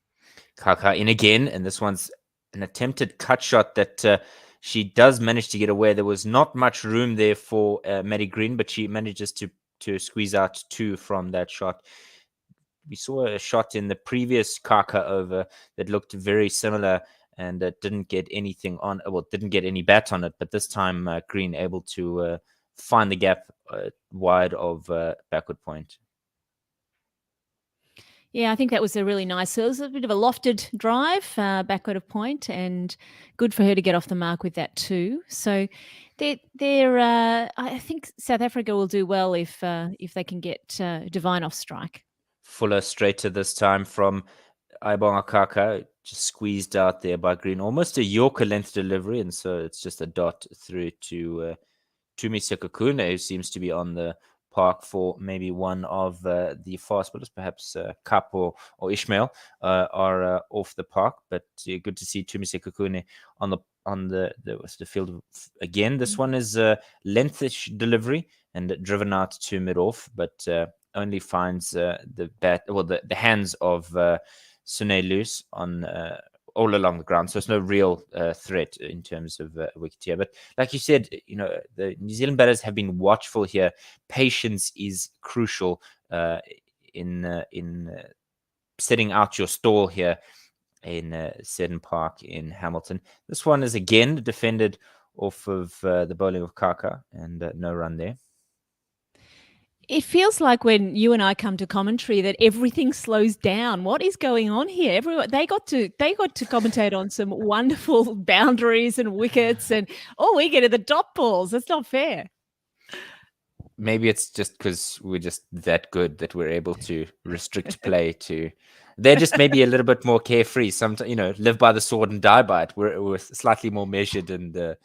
A: Kaka in again, and this one's an attempted cut shot that she does manage to get away. There was not much room there for Maddie Green, but she manages to squeeze out 2 from that shot. We saw a shot in the previous Kaka over that looked very similar and didn't get anything on. Well, didn't get any bat on it, but this time Green able to find the gap wide of backward point.
B: Yeah, I think that was a really nice. So it was a bit of a lofted drive, backward of point, and good for her to get off the mark with that too. So I think South Africa will do well if they can get Devine off strike.
A: Fuller straight to this time from Aibongakaka, just squeezed out there by Green. Almost a Yorker length delivery, and so it's just a dot through to Tumi Sekakune, who seems to be on the park for maybe one of the fast bowlers, perhaps Kap or Ishmael are off the park. But good to see Tumi Sekakune on the field again. This one is a lengthish delivery, and driven out to mid-off, but only finds the hands of Sune loose on all along the ground. So it's no real threat in terms of wicket here. But like you said, the New Zealand batters have been watchful here. Patience is crucial in setting out your stall here in Seddon Park in Hamilton. This one is again defended off of the bowling of Kaka, and no run there.
B: It feels like when you and I come to commentary that everything slows down. What is going on here? Everyone they got to commentate on some wonderful boundaries and wickets, and all we get are the dot balls. That's not fair.
A: Maybe it's just because we're just that good that we're able to restrict play to. They're just maybe a little bit more carefree. Sometimes, live by the sword and die by it. We're slightly more measured and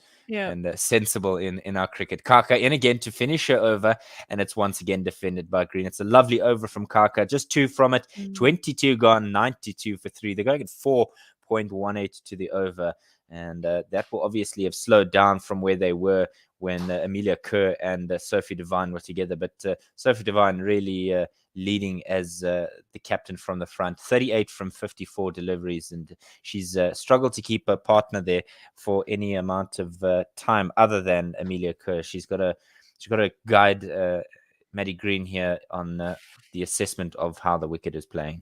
A: sensible in our cricket. Kaka in again to finish her over, and it's once again defended by Green. It's a lovely over from Kaka, just 2 from it. 22 gone, 92 for 3. They're going at 4.18 to the over, and that will obviously have slowed down from where they were when Amelia Kerr and Sophie Devine were together. But Sophie Devine really leading as the captain from the front, 38 from 54 deliveries, and she's struggled to keep her partner there for any amount of time other than Amelia Kerr. She's got to guide Maddie Green here on the assessment of how the wicket is playing.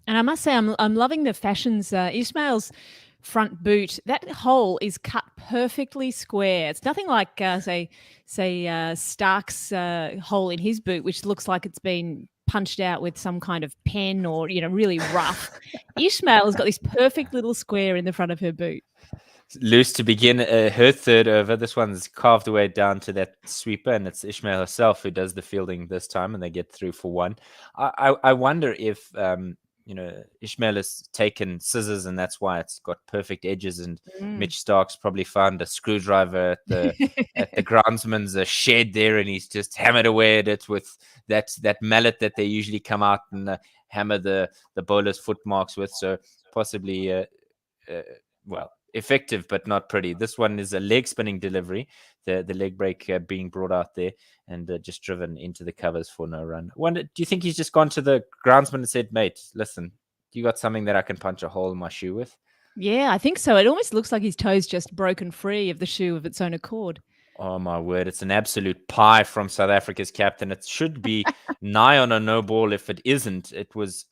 B: And I must say, I'm loving the fashions. Ismail's front boot, that hole is cut perfectly square. It's nothing like, say Stark's hole in his boot, which looks like it's been punched out with some kind of pen or, really rough. Ismail has got this perfect little square in the front of her boot.
A: Loose to begin her third over. This one's carved away down to that sweeper, and it's Ismail herself who does the fielding this time, and they get through for 1. I wonder if Ishmael has taken scissors, and that's why it's got perfect edges. And Mitch Stark's probably found a screwdriver at the groundsman's shed there, and he's just hammered away at it with that mallet that they usually come out and hammer the bowler's footmarks with. So possibly, effective but not pretty. This one is a leg spinning delivery, the leg break being brought out there and just driven into the covers for no run. Do you think he's just gone to the groundsman and said, mate, listen, you got something that I can punch a hole in my shoe with?
B: Yeah, I think so. It almost looks like his toe's just broken free of the shoe of its own accord.
A: Oh my word, it's an absolute pie from South Africa's captain. It should be nigh on a no ball. If it isn't, it was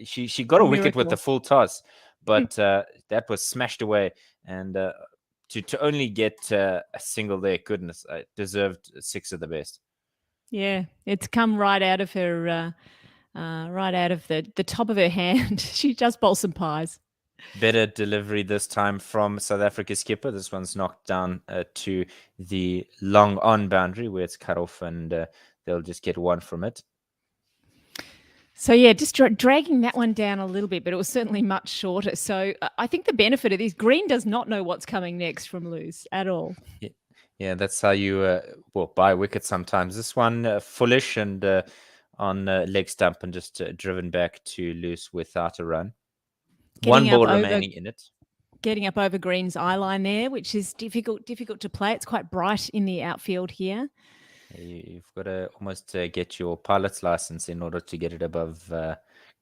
A: she got a wicket with the full toss, but that was smashed away, and to only get a single there, goodness, I deserved 6 of the best.
B: Yeah, it's come right out of her, right out of the top of her hand. She just bowled some pies.
A: Better delivery this time from South Africa's skipper. This one's knocked down to the long on boundary where it's cut off, and they'll just get 1 from it.
B: So, yeah, just dragging that one down a little bit, but it was certainly much shorter. So I think the benefit of this, Green does not know what's coming next from loose at all.
A: Yeah, that's how you buy wickets sometimes. This one foolish and on leg stump and just driven back to loose without a run. One ball remaining in it.
B: Getting up over Green's eye line there, which is difficult to play. It's quite bright in the outfield here.
A: You've got to almost get your pilot's license in order to get it above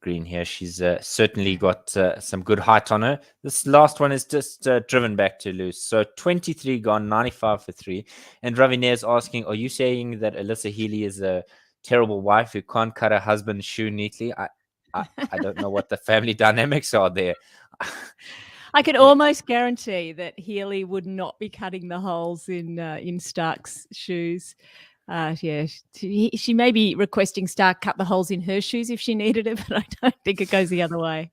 A: Green here. She's certainly got some good height on her. This last one is just driven back to loose. So 23 gone, 95 for 3. And Raviner's asking, are you saying that Alyssa Healy is a terrible wife who can't cut her husband's shoe neatly? I don't know what the family dynamics are there.
B: I can almost guarantee that Healy would not be cutting the holes in Stark's shoes. She may be requesting Stark cut the holes in her shoes if she needed it, but I don't think it goes the other way.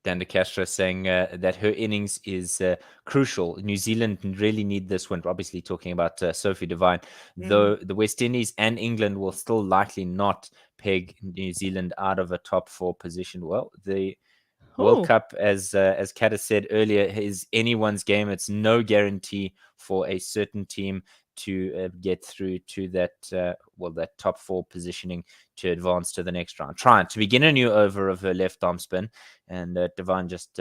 A: Dan de Castro saying that her innings is crucial. New Zealand really need this win. Obviously talking about Sophie Devine, though the West Indies and England will still likely not peg New Zealand out of a top 4 position. Well, the World Cup, as Kat has said earlier, is anyone's game. It's no guarantee for a certain team to get through to that top 4 positioning to advance to the next round. Trying to begin a new over of her left arm spin, and Devine just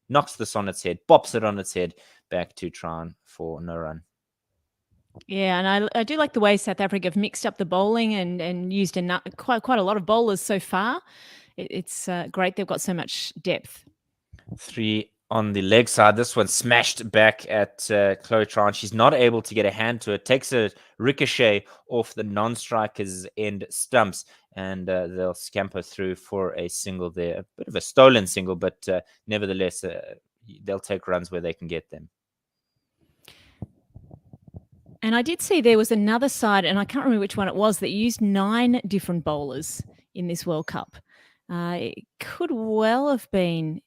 A: knocks this on its head, bops it on its head, back to Tryon for no run.
B: Yeah, and I do like the way South Africa have mixed up the bowling and used quite a lot of bowlers so far. It's great they've got so much depth.
A: 3 on the leg side. This one smashed back at Chloe Tran. She's not able to get a hand to it. Takes a ricochet off the non-striker's end stumps, and they'll scamper through for a single there. A bit of a stolen single, but nevertheless, they'll take runs where they can get them.
B: And I did see there was another side, and I can't remember which one it was, that used 9 different bowlers in this World Cup. It could well have been.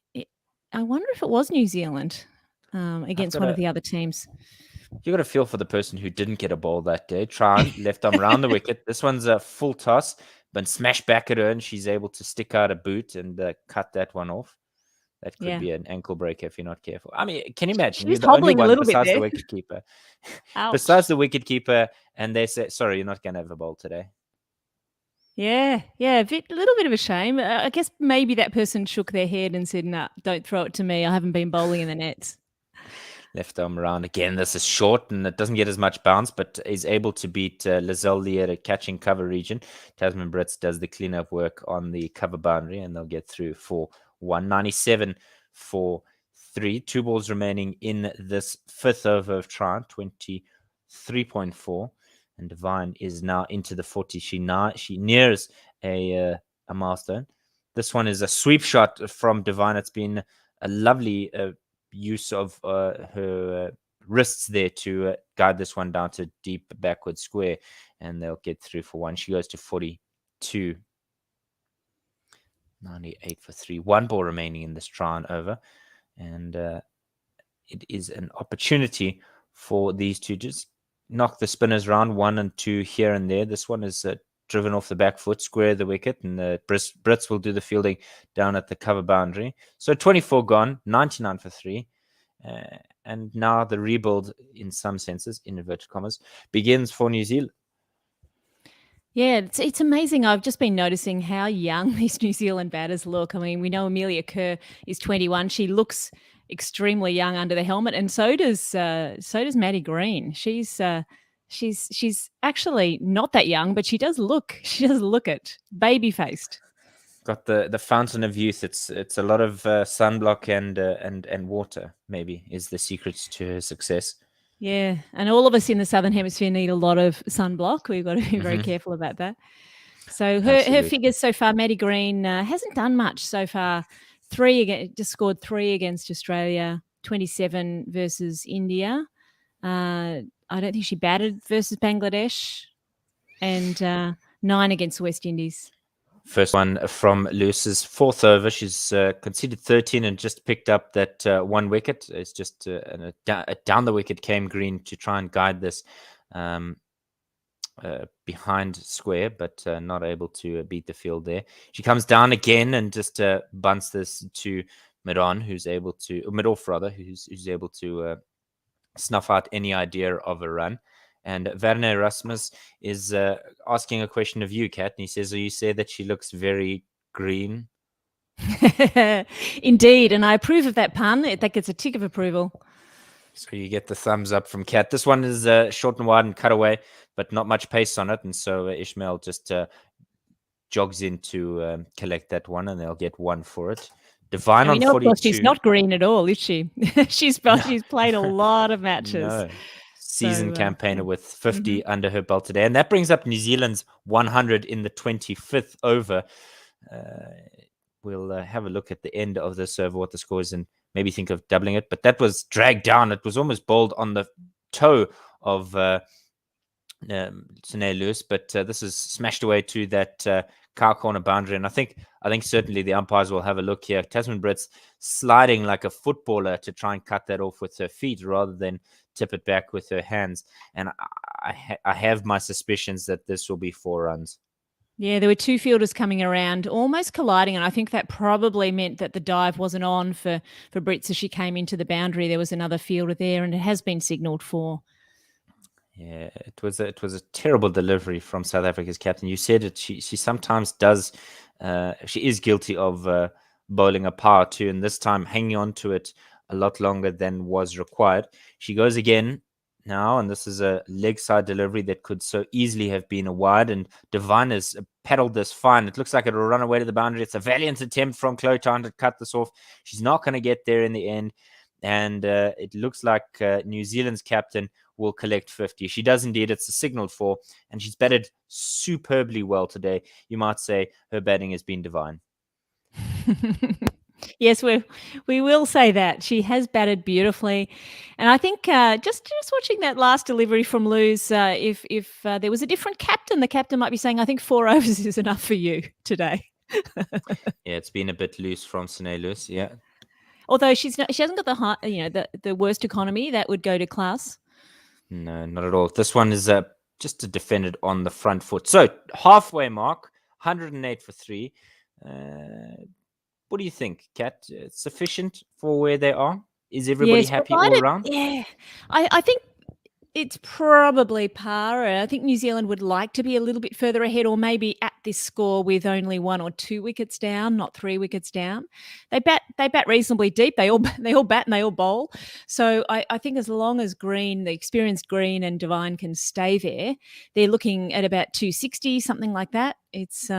B: I wonder if it was New Zealand against one of the other teams.
A: You got a feel for the person who didn't get a ball that day. Try left arm around the wicket. This one's a full toss, but smash back at her, and she's able to stick out a boot and cut that one off. That could be an ankle breaker if you're not careful. I mean, can you imagine?
B: She's
A: You're the only
B: hobbling a
A: one
B: little bit
A: besides the
B: there.
A: wicket keeper.
B: Ouch.
A: Besides the wicket keeper, and they say, "Sorry, you're not going to have a bowl today."
B: Yeah, a little bit of a shame. I guess maybe that person shook their head and said, "Nah, don't throw it to me. I haven't been bowling in the nets."
A: Left arm around again. This is short and it doesn't get as much bounce, but is able to beat Lizelle Lee at a catching cover region. Tasman Brits does the cleanup work on the cover boundary, and they'll get through for 197 for 3. 2 balls remaining in this 5th over of try, 23.4. And Divine is now into the 40. She nears a milestone. This one is a sweep shot from Divine. It's been a lovely use of her wrists there to guide this one down to deep backward square, and they'll get through for 1. She goes to 42. 98 for 3. 1 ball remaining in this try and over, and it is an opportunity for these two just knock the spinners around 1 and 2 here and there. This one is driven off the back foot, square the wicket, and the Brits will do the fielding down at the cover boundary. So 24 gone, 99 for 3. And now the rebuild, in some senses, in inverted commas, begins for New Zealand.
B: Yeah, it's amazing. I've just been noticing how young these New Zealand batters look. I mean, we know Amelia Kerr is 21. She looks extremely young under the helmet, and so does Maddie Green. She's actually not that young, but she does look it, baby faced.
A: Got the fountain of youth. It's a lot of sunblock and water. Maybe is the secret to her success.
B: Yeah, and all of us in the Southern Hemisphere need a lot of sunblock. We've got to be very careful about that. So her figures so far, Maddie Green hasn't done much so far. 3 just scored 3 against Australia, 27 versus India. I don't think she batted versus Bangladesh, and 9 against the West Indies.
A: First one from Lewis's 4th over. She's conceded 13 and just picked up that 1 wicket. It's just a down the wicket came Green to try and guide this behind square, but not able to beat the field there. She comes down again and just bunts this to mid-off who's able to snuff out any idea of a run. And Werner Rasmus is asking a question of you, Kat, and he says, you say that she looks very green?
B: Indeed, and I approve of that pun. That gets a tick of approval.
A: So you get the thumbs up from Kat. This one is short and wide and cut away, but not much pace on it. And so Ishmael just jogs in to collect that one, and they'll get 1 for it. Divine on 42.
B: She's not green at all, is she? she's played a lot of matches. No.
A: Season campaigner with 50 under her belt today. And that brings up New Zealand's 100 in the 25th over. We'll have a look at the end of this over, what the score is, and maybe think of doubling it. But that was dragged down. It was almost bowled on the toe of Sine Lewis, but this is smashed away to that cow corner boundary. And I think certainly the umpires will have a look here. Tasman Brits sliding like a footballer to try and cut that off with her feet rather than tip it back with her hands. And I have my suspicions that this will be 4 runs.
B: Yeah, there were 2 fielders coming around, almost colliding, and I think that probably meant that the dive wasn't on for Brits as she came into the boundary. There was another fielder there, and it has been signalled for.
A: Yeah, it was a terrible delivery from South Africa's captain. You said it. She sometimes does. She is guilty of bowling a power too, and this time hanging on to it a lot longer than was required. She goes again, now, and this is a leg side delivery that could so easily have been a wide, and Divine has paddled this fine. It looks like it'll run away to the boundary. It's a valiant attempt from Chloe trying to cut this off. She's not going to get there in the end, and it looks like New Zealand's captain will collect 50. She does indeed. It's a signaled for, and she's batted superbly well today. You might say her batting has been divine.
B: Yes, we will say that. She has batted beautifully. And I think just watching that last delivery from Luz, if there was a different captain, the captain might be saying, I think 4 overs is enough for you today.
A: Yeah, it's been a bit loose from Sine Luz, yeah.
B: Although she hasn't got the worst economy, that would go to class.
A: No, not at all. This one is just defended on the front foot. So halfway mark, 108 for 3. What do you think, Kat? Sufficient for where they are? Is everybody happy all around?
B: Yeah, I think it's probably par. I think New Zealand would like to be a little bit further ahead, or maybe at this score with only 1 or 2 wickets down, not 3 wickets down. They bat reasonably deep. They all bat and they all bowl. So I think as long as Green, the experienced Green and Divine can stay there, they're looking at about 260, something like that. It's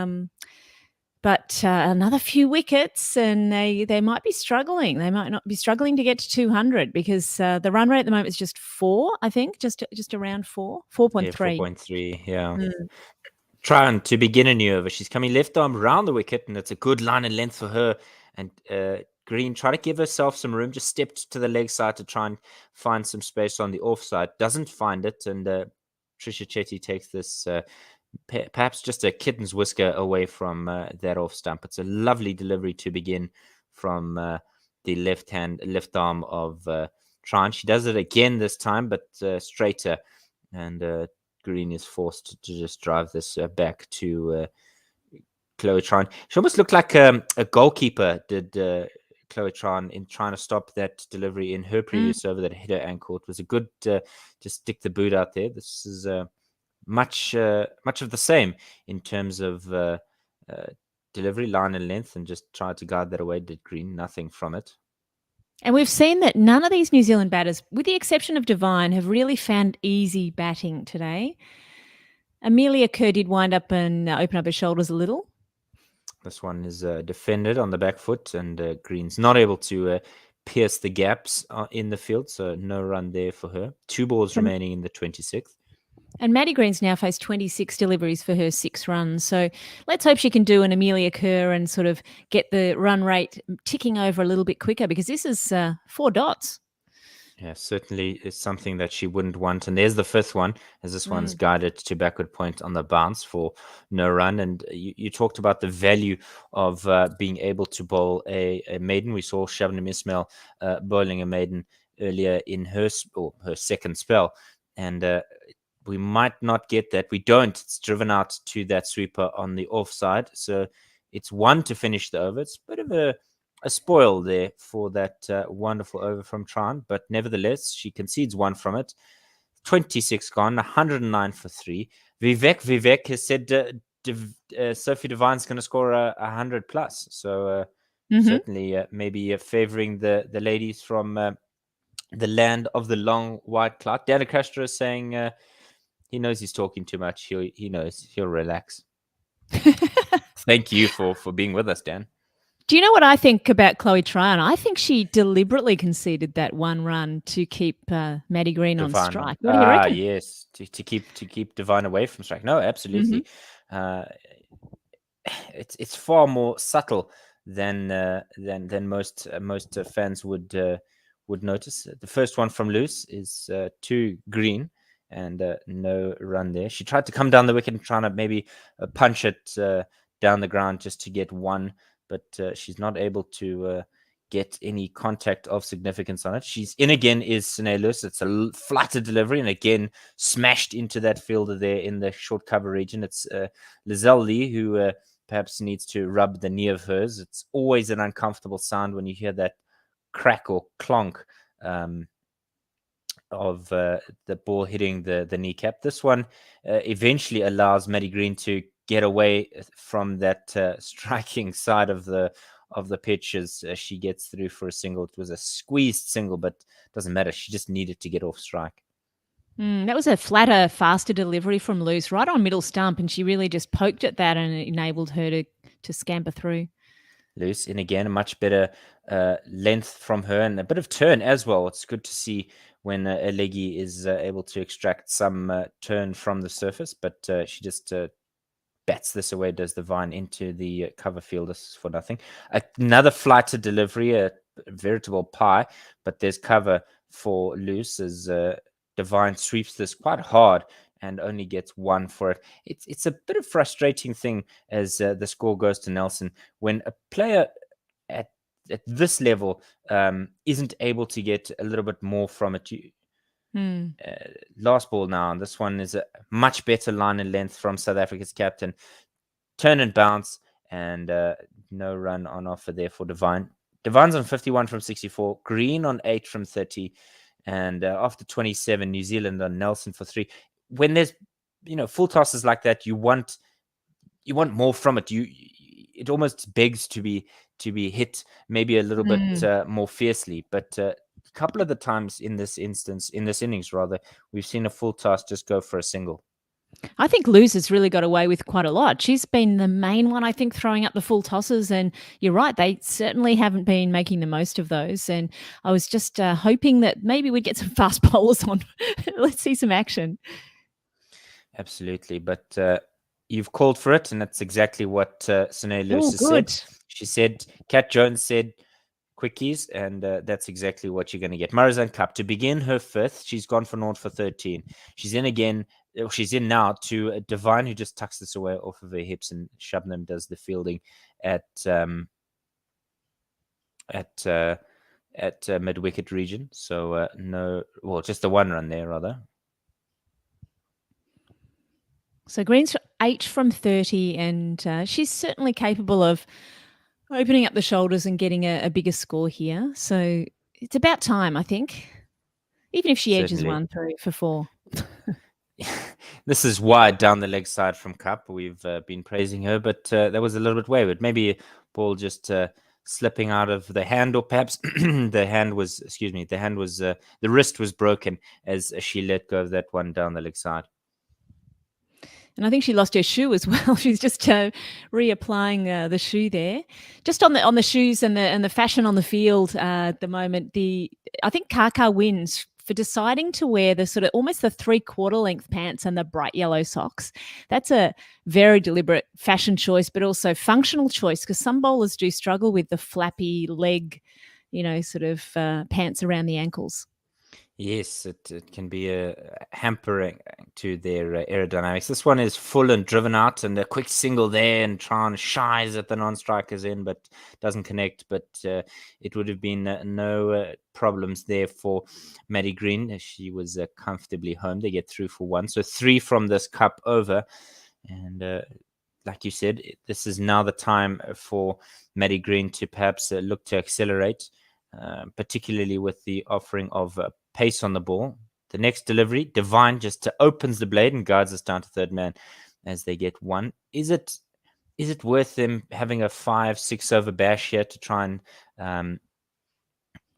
B: but another few wickets and they might be struggling. They might not be struggling to get to 200 because the run rate at the moment is just 4, I think, just around 4, 4.3.
A: Yeah, 4.3, yeah. Trying to begin a new over. She's coming left arm round the wicket, and it's a good line and length for her. And Green, try to give herself some room, just stepped to the leg side to try and find some space on the offside. Doesn't find it, and Trisha Chetty takes this perhaps just a kitten's whisker away from that off stump. It's a lovely delivery to begin from the left arm of Tran. She does it again this time, but straighter, and Green is forced to just drive this back to Chloe Tran. She almost looked like a goalkeeper, did Chloe Tran, in trying to stop that delivery in her previous over that hit her ankle. It was a good just stick the boot out there. This is much of the same in terms of delivery, line and length, and just tried to guide that away. Did Green, nothing from it.
B: And we've seen that none of these New Zealand batters, with the exception of Divine, have really found easy batting today. Amelia Kerr did wind up and open up her shoulders a little.
A: This one is defended on the back foot, and Green's not able to pierce the gaps in the field, so no run there for her. 2 balls remaining in the 26th.
B: And Maddie Green's now faced 26 deliveries for her 6 runs. So let's hope she can do an Amelia Kerr and sort of get the run rate ticking over a little bit quicker, because this is 4 dots.
A: Yeah, certainly is something that she wouldn't want. And there's the 5th one, as this one's guided to backward point on the bounce for no run. And you talked about the value of being able to bowl a maiden. We saw Shabnam Ismail bowling a maiden earlier in her second spell. And we might not get that. We don't. It's driven out to that sweeper on the offside. So it's 1 to finish the over. It's a bit of a spoil there for that wonderful over from Tran. But nevertheless, she concedes 1 from it. 26 gone, 109 for 3. Vivek has said Sophie Devine's going to score 100 plus. So certainly maybe favouring the ladies from the land of the long white cloud. Dana Castro is saying... he knows he's talking too much. He knows. He'll relax. Thank you for being with us, Dan.
B: Do you know what I think about Chloe Tran? I think she deliberately conceded that 1 run to keep Maddie Green on strike. What do you reckon?
A: Yes, to keep Divine away from strike. No, absolutely. It's far more subtle than most fans would notice. The first one from Loose is to Green. And no run there. She tried to come down the wicket and trying to maybe punch it down the ground just to get 1, but she's not able to get any contact of significance on it. She's in again is Sine Luz. It's a flighted delivery and again smashed into that fielder there in the short cover region. It's Lizelle Lee who perhaps needs to rub the knee of hers. It's always an uncomfortable sound when you hear that crack or clonk of the ball hitting the kneecap. This one eventually allows Maddie Green to get away from that striking side of the pitch as she gets through for a single. It was a squeezed single, but doesn't matter. She just needed to get off strike.
B: That was a flatter, faster delivery from Luce, right on middle stump, and she really just poked at that, and it enabled her to scamper through.
A: Luce in again, a much better length from her and a bit of turn as well. It's good to see when a leggy is able to extract some turn from the surface, but she just bats this away, does the vine into the cover field. This is for nothing. Another flighted delivery, a veritable pie, but there's cover for Luce as Divine sweeps this quite hard and only gets one for it. It's a bit of frustrating thing as the score goes to Nelson when a player at this level isn't able to get a little bit more from it. Last ball now, and this one is a much better line and length from South Africa's captain. Turn and bounce, and no run on offer there for Divine. Divine's on 51 from 64, Green on 8 from 30, and after 27, New Zealand on Nelson for 3. When there's full tosses like that, you want more from it. It almost begs to be hit maybe a little bit more fiercely, but a couple of the times in this innings rather, we've seen a full toss just go for a single.
B: I think Luz has really got away with quite a lot. She's been the main one, I think, throwing up the full tosses. And you're right, they certainly haven't been making the most of those. And I was just hoping that maybe we'd get some fast bowlers on. Let's see some action.
A: Absolutely. But you've called for it, and that's exactly what Sine Lewis has said. She said, Kat Jones said, quickies, and that's exactly what you're going to get. Marizanne Cup, to begin her 5th, she's gone for 0 for 13. She's in again. She's in now to a Divine who just tucks this away off of her hips, and Shabnam does the fielding at mid-wicket region. So just the 1 run there, rather.
B: So Green's 8 from 30, and she's certainly capable of opening up the shoulders and getting a bigger score here. So it's about time, I think. Even if she edges one through for 4.
A: This is wide down the leg side from Cup. We've been praising her, but that was a little bit wayward. Maybe a ball just slipping out of the hand, or perhaps the wrist was broken as she let go of that one down the leg side.
B: And I think she lost her shoe as well. She's just reapplying the shoe there. Just on the shoes and the fashion on the field at the moment, I think Kaka wins for deciding to wear the sort of almost the 3/4 length pants and the bright yellow socks. That's a very deliberate fashion choice, but also functional choice, because some bowlers do struggle with the flappy leg, sort of pants around the ankles.
A: Yes, it can be a hampering to their aerodynamics. This one is full and driven out, and a quick single there, and Tran shies at the non-strikers in, but doesn't connect. But it would have been no problems there for Maddie Green. She was comfortably home. They get through for 1. So 3 from this Cup over. And like you said, this is now the time for Maddie Green to perhaps look to accelerate, particularly with the offering of pace on the ball. The next delivery, Divine just opens the blade and guides us down to 3rd man as they get 1. Is it worth them having a 5-6 over bash here to try and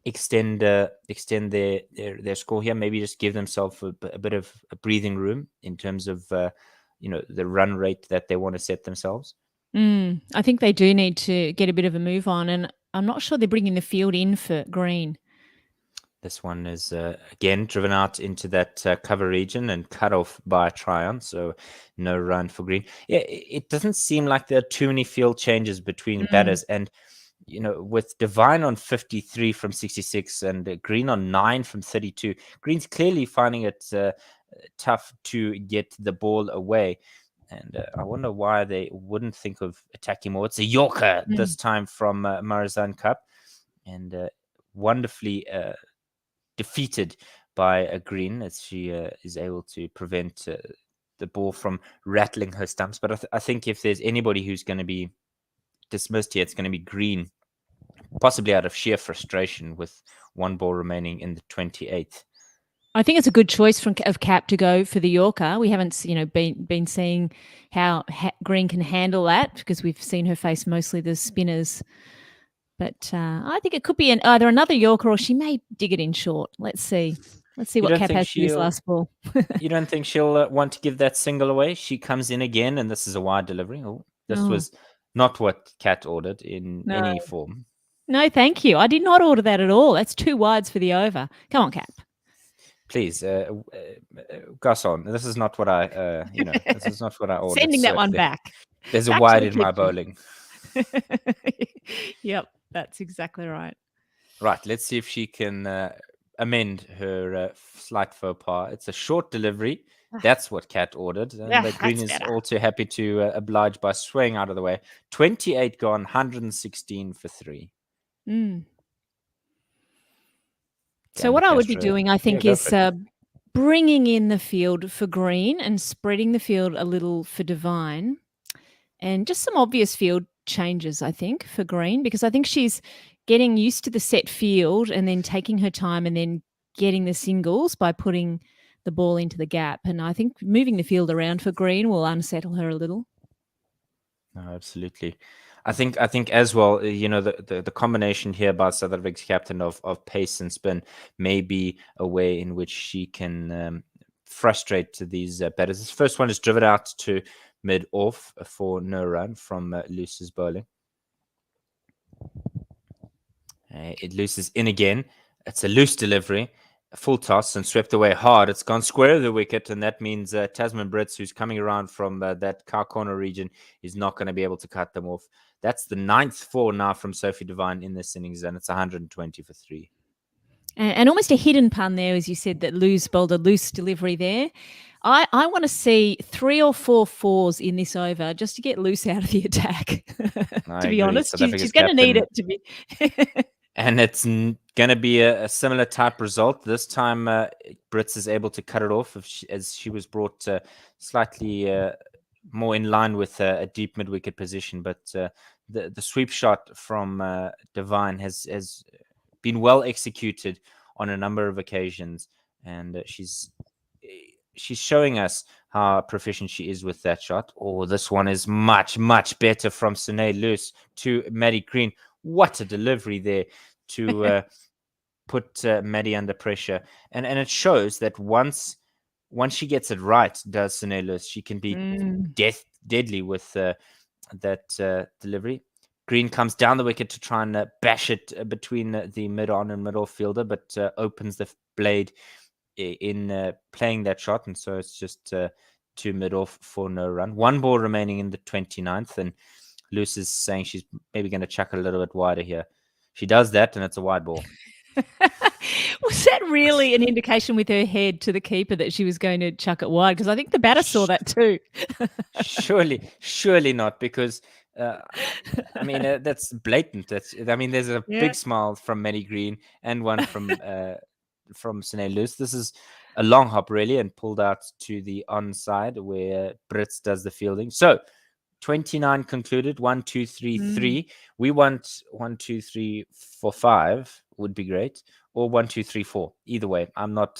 A: extend their score here? Maybe just give themselves a bit of a breathing room in terms of the run rate that they want to set themselves.
B: I think they do need to get a bit of a move on, and I'm not sure they're bringing the field in for Green.
A: This one is, again, driven out into that cover region and cut off by a try-on, so no run for Green. Yeah, it doesn't seem like there are too many field changes between batters. And, with Divine on 53 from 66 and Green on 9 from 32, Green's clearly finding it tough to get the ball away. And I wonder why they wouldn't think of attacking more. It's a Yorker this time from Marizanne Cup, and wonderfully defeated by a Green as she is able to prevent the ball from rattling her stumps. But I think if there's anybody who's going to be dismissed here, it's going to be Green, possibly out of sheer frustration with 1 ball remaining in the 28th.
B: I think it's a good choice of Cap to go for the Yorker. We haven't, been seeing how Green can handle that, because we've seen her face mostly the spinners. But I think it could be either another Yorker, or she may dig it in short. Let's see. Let's see
A: You
B: what
A: don't
B: Cap
A: think
B: has for this
A: she'll-
B: last ball.
A: You don't think she'll want to give that single away? She comes in again, and this is a wide delivery. Oh, this
B: Oh.
A: was not what Kat ordered in
B: No.
A: any form.
B: No, thank you. I did not order that at all. That's 2 wides for the over. Come on, Cap.
A: Please, Gasson, this is not what I, this is not what I ordered.
B: Sending that
A: sir.
B: one back.
A: There's a
B: Back to
A: wide
B: the
A: in my
B: kitchen.
A: bowling.
B: Yep, that's exactly right.
A: Right, let's see if she can amend her slight faux pas. It's a short delivery. That's what Kat ordered. And
B: Yeah,
A: the green
B: that's
A: is
B: better.
A: all too happy to oblige by swaying out of the way. 28 gone, 116 for 3.
B: Mm. So
A: Damn,
B: what I would be
A: Castro.
B: doing, I think,
A: go
B: is
A: for it.
B: bringing in the field for green and spreading the field a little for Divine, and just some obvious field changes, I think, for green, because I think she's getting used to the set field and then taking her time and then getting the singles by putting the ball into the gap. And I think moving the field around for green will unsettle her a little.
A: No, absolutely. I think as well, the combination here by South Africa's captain of pace and spin may be a way in which she can frustrate these batters. This first one is driven out to mid off for no run from Loose's bowling. It loses in again. It's a loose delivery, a full toss and swept away hard. It's gone square of the wicket, and that means Tasman Brits, who's coming around from that car corner region, is not going to be able to cut them off. That's the 9th 4 now from Sophie Devine in this innings, and it's 120 for 3.
B: And almost a hidden pun there, as you said, that Luz bowled a loose delivery there. I want to see 3 or 4 fours in this over just to get Loose out of the attack. To be honest, she's going to need it to be.
A: And it's going to be a similar type result. This time, Brits is able to cut it off as she was brought slightly more in line with a deep mid-wicket position. But the sweep shot from Devine has been well executed on a number of occasions. And she's showing us how proficient she is with that shot. Oh, this one is much, much better from Sine Loose to Maddie Green. What a delivery there to put Maddie under pressure. And it shows that once she gets it right, does Sine Loose, she can be deadly with that delivery. Green comes down the wicket to try and bash it between the mid-on and middle fielder, but opens the blade in playing that shot, and so it's just 2 mid-off for no run. 1 ball remaining in the 29th, and Luce is saying she's maybe going to chuck it a little bit wider here. She does that, and it's a wide ball.
B: Was that really an indication with her head to the keeper that she was going to chuck it wide? Because I think the batter saw that too. Surely
A: not, because that's blatant. There's a big smile from Maddie Green and one from Sine Loose. This is a long hop, really, and pulled out to the onside where Brits does the fielding. So 29 concluded, 1, 2, 3, 3. We want 1, 2, 3, 4, 5 would be great, or 1, 2, 3, 4. Either way, I'm not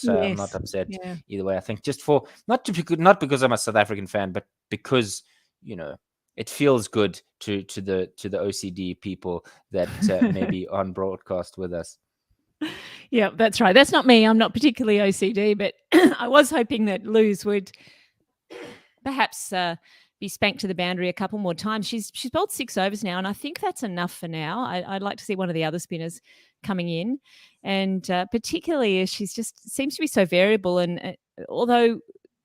A: upset.
B: Yeah.
A: Either way, I think just for not because I'm a South African fan, but because it feels good to the OCD people that may be on broadcast with us.
B: Yeah, that's right. That's not me. I'm not particularly OCD, but I was hoping that Luz would perhaps be spanked to the boundary a couple more times. She's bowled 6 overs now, and I think that's enough for now. I'd like to see one of the other spinners coming in, and particularly as she's just seems to be so variable. And although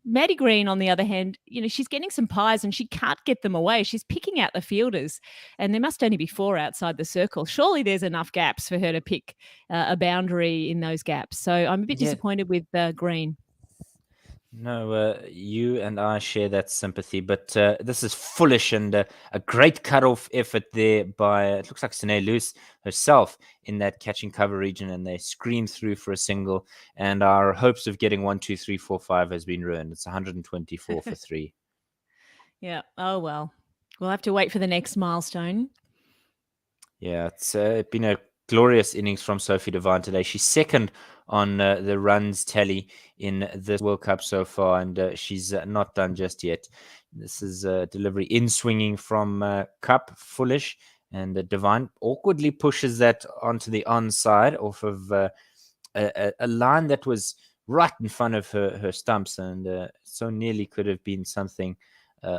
B: Maddie Green, on the other hand, she's getting some pies and she can't get them away. She's picking out the fielders, and there must only be 4 outside the circle. Surely there's enough gaps for her to pick a boundary in those gaps. So I'm a bit disappointed with Green.
A: No, you and I share that sympathy, but this is foolish and a great cut-off effort there by, it looks like Sine Loose herself in that catching cover region, and they scream through for a single, and our hopes of getting 1, 2, 3, 4, 5 has been ruined. It's 124 for 3.
B: Yeah. Oh, well. We'll have to wait for the next milestone.
A: Yeah, it's been a glorious innings from Sophie Devine today. She's second on the runs tally in this World Cup so far, and she's not done just yet. This is a delivery in swinging from Cup, foolish, and Devine awkwardly pushes that onto the onside off of a line that was right in front of her stumps, and so nearly could have been something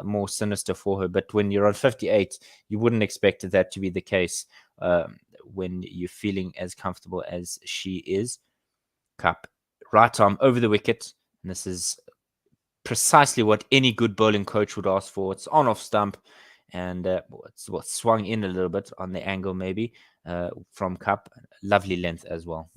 A: more sinister for her. But when you're on 58, you wouldn't expect that to be the case when you're feeling as comfortable as she is. Cup, right arm over the wicket, and this is precisely what any good bowling coach would ask for. It's on off stump, and it's swung in a little bit on the angle maybe from Cup. Lovely length as well.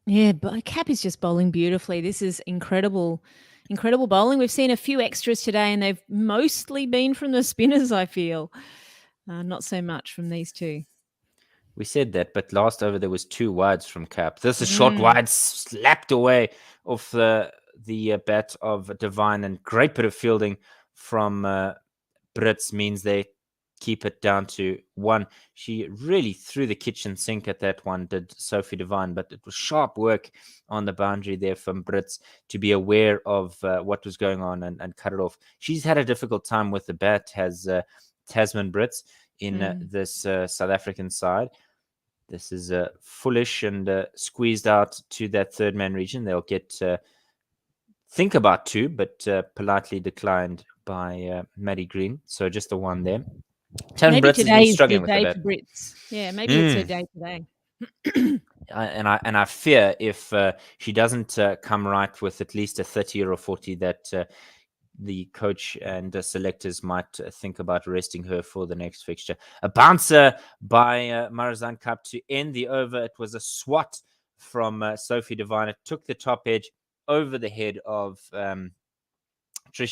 B: Yeah, but Cap is just bowling beautifully. This is incredible bowling. We've seen a few extras today, and they've mostly been from the spinners, I feel. Not so much from these two.
A: We said that, but last over there was 2 wides from Cap. This is short wide, slapped away off the bat of Divine, and great bit of fielding from Brits means they keep it down to 1. She really threw the kitchen sink at that one, did Sophie Devine, but it was sharp work on the boundary there from Brits to be aware of what was going on and cut it off. She's had a difficult time with the bat, has Tasman Brits in this South African side. This is foolish and squeezed out to that third man region. They'll get think about 2, but politely declined by Maddie Green. So just the 1 there. Tasman Brits has been struggling with the bat.
B: Brits. Yeah, maybe it's her day today.
A: And I fear if she doesn't come right with at least a 30 or a 40, that the coach and selectors might think about resting her for the next fixture. A bouncer by Marizan Cup to end the over. It was a swat from Sophie Devine. It took the top edge over the head of Trisha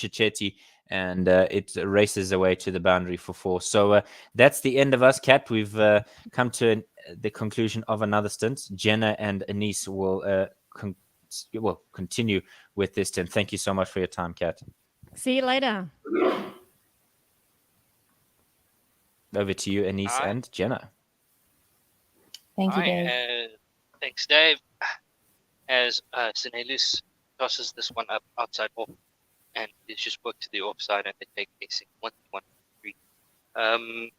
A: Chetty, and it races away to the boundary for 4. So that's the end of us, Kat. We've come to the conclusion of another stint. Jenna and Anise will continue with this stint. Thank you so much for your time, Kat.
B: See you later.
A: Over to you, Anise and Jenna.
D: Thank you, Dave.
C: Thanks, Dave. As Sinelis tosses this one up outside off, and it's just worked to the offside, and they take a 1-1-3.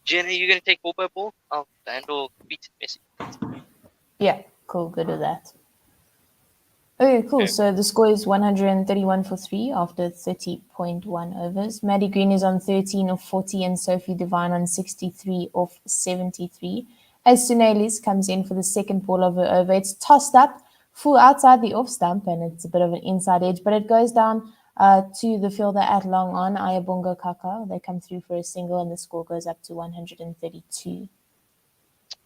C: Jenna, you're going to take ball by ball? I'll handle beat Messi.
D: Yeah, cool. Good with that. Okay, cool. So the score is 131 for 3 after 30.1 overs. Maddie Green is on 13 of 40 and Sophie Devine on 63 of 73. As Sunelis comes in for the second ball of her over, it's tossed up, full outside the off stump, and it's a bit of an inside edge, but it goes down to the fielder at long on, Ayabongo Kaka. They come through for a single, and the score goes up to 132.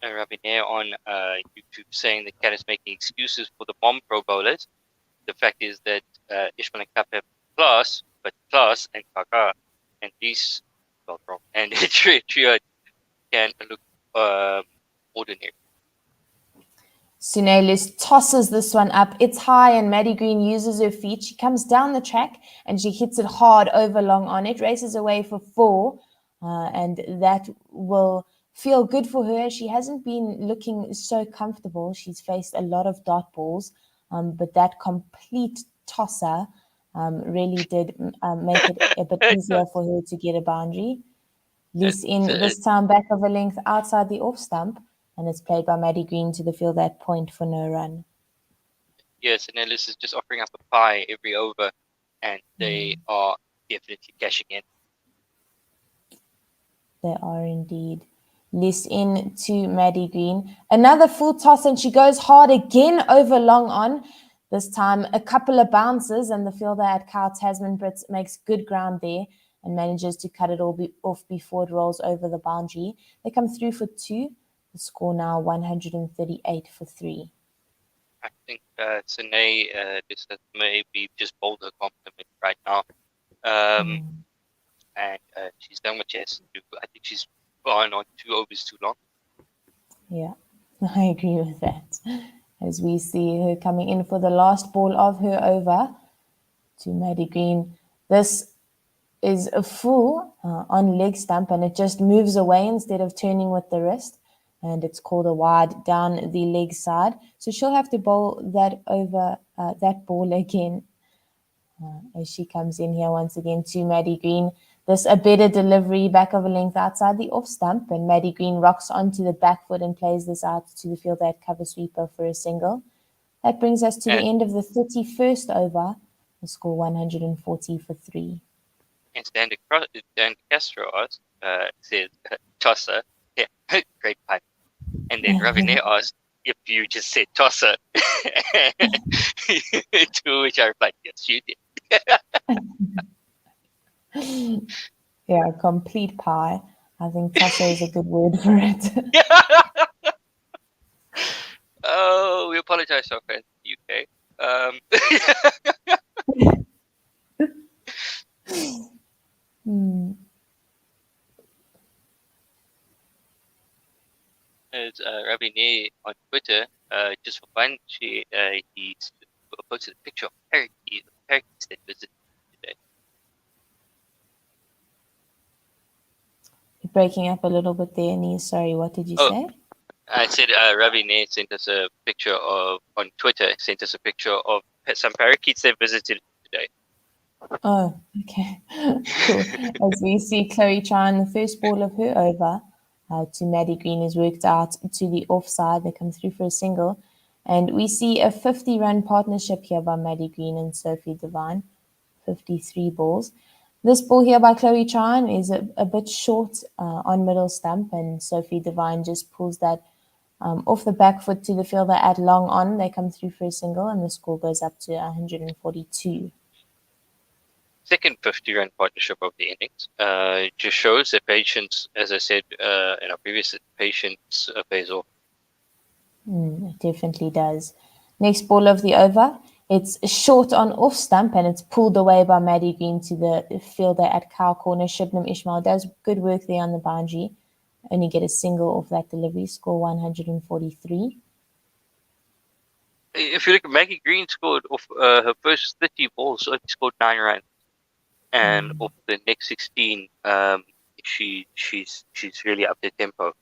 C: Rabinair on YouTube saying that Cat is making excuses for the bomb pro bowlers. The fact is that Ishmael and Kap have class, but class and Kaka and these and Trio can look ordinary.
D: Sunelis tosses this one up. It's high, and Maddie Green uses her feet. She comes down the track and she hits it hard over long on. It races away for 4, and that will feel good for her. She hasn't been looking so comfortable. She's faced a lot of dot balls, but that complete tosser really did make it a bit easier for her to get a boundary. Liz in this time back of a length outside the off stump, and it's played by Maddie Green to the field at point for no run.
C: Yes, and Ellis is just offering up a pie every over, and they are definitely cashing in.
D: They are indeed. Liz in to Maddie Green. Another full toss, and she goes hard again over long on. This time a couple of bounces, and the fielder at Kyle Tasman Brits makes good ground there and manages to cut it all off before it rolls over the boundary. They come through for 2. The score now 138 for 3.
C: I think Sine this has maybe just bowled her compliment right now. And she's done what she has to do. I think she's gone on 2 overs too long.
D: Yeah, I agree with that. As we see her coming in for the last ball of her over to Maddie Green. This is a full on leg stump, and it just moves away instead of turning with the wrist. And it's called a wide down the leg side. So she'll have to bowl that over that ball again as she comes in here once again to Maddie Green. This a better delivery back of a length outside the off stump, and Maddie Green rocks onto the back foot and plays this out to the fielder at cover sweeper for a single. That brings us to the
C: And-
D: end of the 31st over. The score 140 for 3.
C: And Dan Castro asked, said, tosser. Yeah, great pun. And then Ravine asked if you just said tosser. To which I replied, yes, you did.
D: Yeah, complete pie. I think tosser is a good word for it.
C: Oh, we apologize to our friends in the UK.
D: Hmm.
C: As Ravine on Twitter, just for fun, he posted a picture of parakeets that visited today.
D: You're breaking up a little bit there, Nia. Sorry, what did you
C: Oh.
D: say?
C: I said Ravine sent us a picture on Twitter, sent us a picture of some parakeets they visited today.
D: Oh, okay. Cool. As we see Chloe Chan, the first ball of her over to Maddie Green is worked out to the offside. They come through for a single. And we see a 50-run partnership here by Maddie Green and Sophie Devine, 53 balls. This ball here by Chloe Chan is a bit short on middle stump, and Sophie Devine just pulls that off the back foot to the fielder at long on. They come through for a single, and the score goes up to 142.
C: Second 50-run partnership of the innings. Just shows that patience, as I said in our previous, patience pays off.
D: It definitely does. Next ball of the over. It's short on off stump and it's pulled away by Maddie Green to the fielder at cow corner. Shibnam Ismail does good work there on the boundary. Only get a single off that delivery. Score 143.
C: If you look at Maggie Green, scored off her first 30 balls, only scored 9 runs, and off the next 16, she's really up the tempo.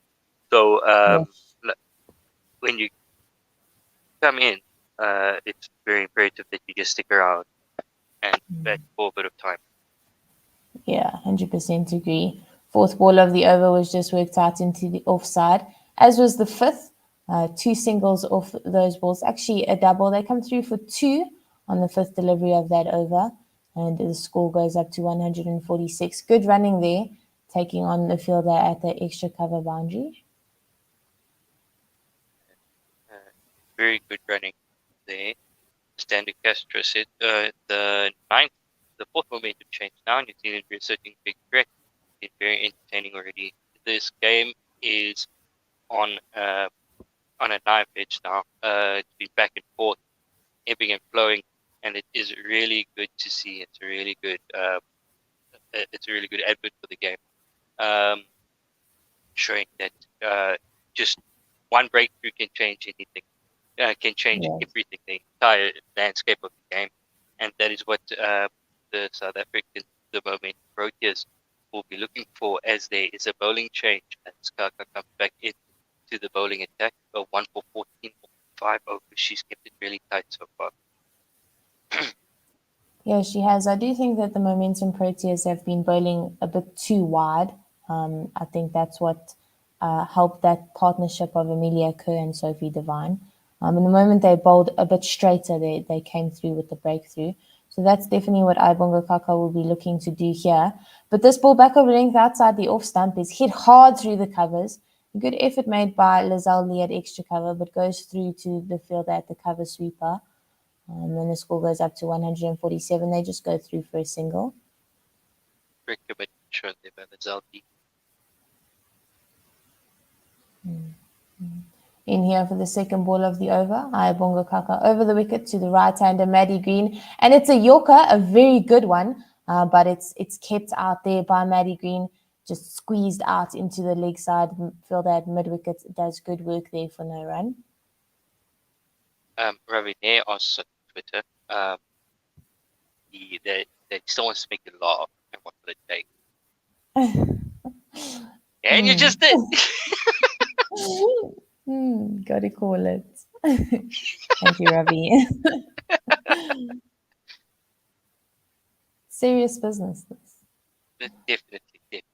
C: So
D: Yes.
C: when you come in, it's very imperative that you just stick around and bat for a bit of time.
D: Yeah, 100% agree. Fourth ball of the over was just worked out into the offside, as was the fifth. 2 singles off those balls. Actually, a double. They come through for 2 on the fifth delivery of that over, and the score goes up to 146. Good running there, taking on the fielder at the extra cover boundary.
C: Very good running there. Standard Castro said the fourth momentum change now. New Zealand reasserting big threat. It's very entertaining already. This game is on a knife edge now. It's been back and forth, ebbing and flowing, and it is really good to see. It's a really good advert for the game, showing that just one breakthrough can change anything. Can change everything, the entire landscape of the game, and that is what the South African, the moment Proteas will be looking for, as there is a bowling change as Kaka comes back into the bowling attack. 1 for 14, 5 overs. She's kept it really tight so far.
D: Yeah, she has. I do think that the Momentum Proteas have been bowling a bit too wide. I think that's what helped that partnership of Amelia Kerr and Sophie Devine. In the moment they bowled a bit straighter, they came through with the breakthrough. So that's definitely what Aibonga Kaka will be looking to do here. But this ball back over length outside the off stump is hit hard through the covers. A good effort made by Lizelle Lee at extra cover, but goes through to the fielder at the cover sweeper. Then the score goes up to 147. They just go through for a single.
C: Recommendation there by Lizelle Lee.
D: In here for the second ball of the over, Ayabonga Kaka over the wicket to the right-hander Maddie Green, and it's a Yorker, a very good one, but it's kept out there by Maddie Green, just squeezed out into the leg side fielder at mid-wicket. Does good work there for no run.
C: Ravine asked on Twitter, they still wants to make you laugh, and what will it take? And you just did.
D: Gotta call it. Thank you, Ravi. Serious business, this.
C: Definitely.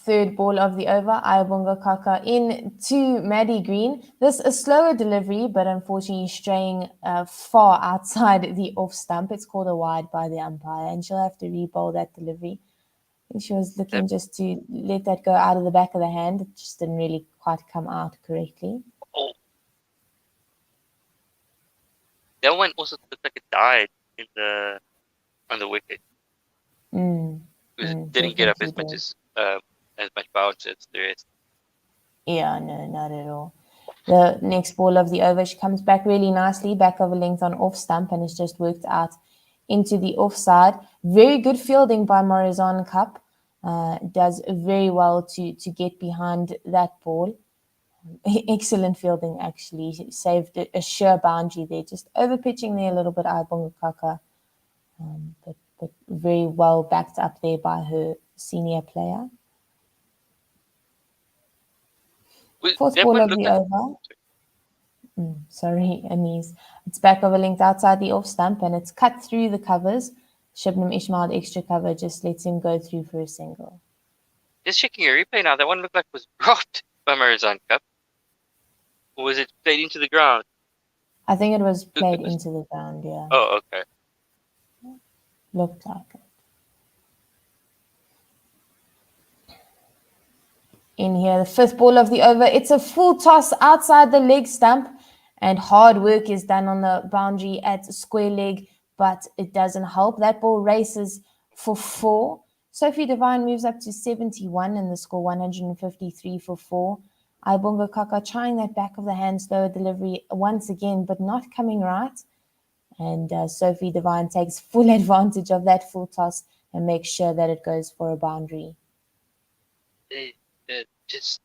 D: Third ball of the over, Ayabonga Kaka in to Maddie Green. This a slower delivery, but unfortunately straying far outside the off stump. It's called a wide by the umpire, and she'll have to re-bowl that delivery. I think she was looking just to let that go out of the back of the hand. It just didn't really quite come out correctly.
C: Oh. That one also looked like it died on the wicket. It didn't get up as much bounce as the rest.
D: Yeah, no, not at all. The next ball of the over, she comes back really nicely, back over length on off stump, and it's just worked out into the offside. Very good fielding by Morizon Cup. Does very well to get behind that ball. Excellent fielding, actually. She saved a sure boundary there. Just over pitching there a little bit, Ayabonga Kaka. But very well backed up there by her senior player. Fourth ball of the over. Sorry, Anise. It's back over length outside the off stump, and it's cut through the covers. Shibnam Ismail extra cover just lets him go through for a single.
C: Just checking a replay now. That one looked like it was blocked by Morizon Cup. Or was it played into the ground?
D: I think it was played into the ground, yeah.
C: Oh, okay.
D: Looked like it. In here, the fifth ball of the over. It's a full toss outside the leg stump, and hard work is done on the boundary at square leg, but it doesn't help. That ball races for 4. Sophie Devine moves up to 71 and the score 153 for 4. Ayabonga Kaka trying that back of the hand slower delivery once again, but not coming right. And Sophie Devine takes full advantage of that full toss and makes sure that it goes for a boundary.
C: Just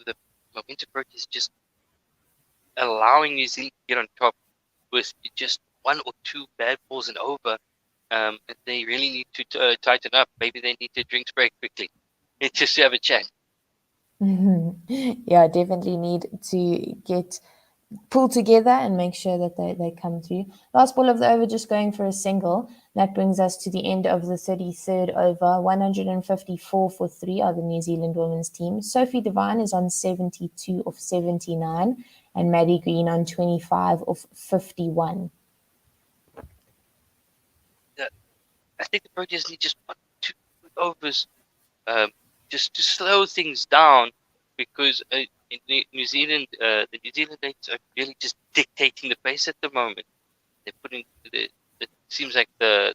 C: the momentum approach is just allowing New Zealand to get on top with just 1 or 2 bad balls and over. And they really need to tighten up. Maybe they need to drink spray quickly. It's just to have a chat.
D: Yeah, definitely need to get pulled together and make sure that they come through. Last ball of the over, just going for a single. That brings us to the end of the 33rd over. 154 for 3 are the New Zealand women's team. Sophie Devine is on 72 of 79 and Maddie Green on 25 of 51.
C: I think the Proteas need just 1 or 2 overs just to slow things down, because in New Zealand, the New Zealanders are really just dictating the pace at the moment. They're putting it seems like the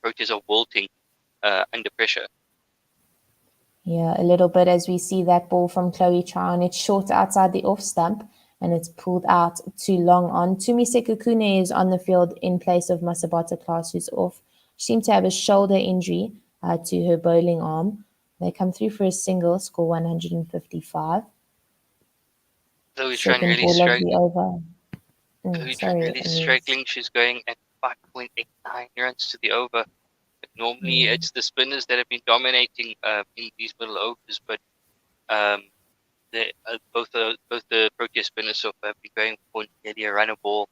C: Proteas are wilting under pressure.
D: Yeah, a little bit, as we see that ball from Chloe Chan. It's short outside the off stump and it's pulled out too long on. Tumiseko Kune is on the field in place of Masabata Class, who's off. She seemed to have a shoulder injury to her bowling arm. They come through for a single, score 155.
C: Chloe Chan really struggling. Struggling. She's going at 5.89 runs to the over. But normally it's the spinners that have been dominating in these middle overs, but both the Protea spinners so far have been going for nearly a runner ball.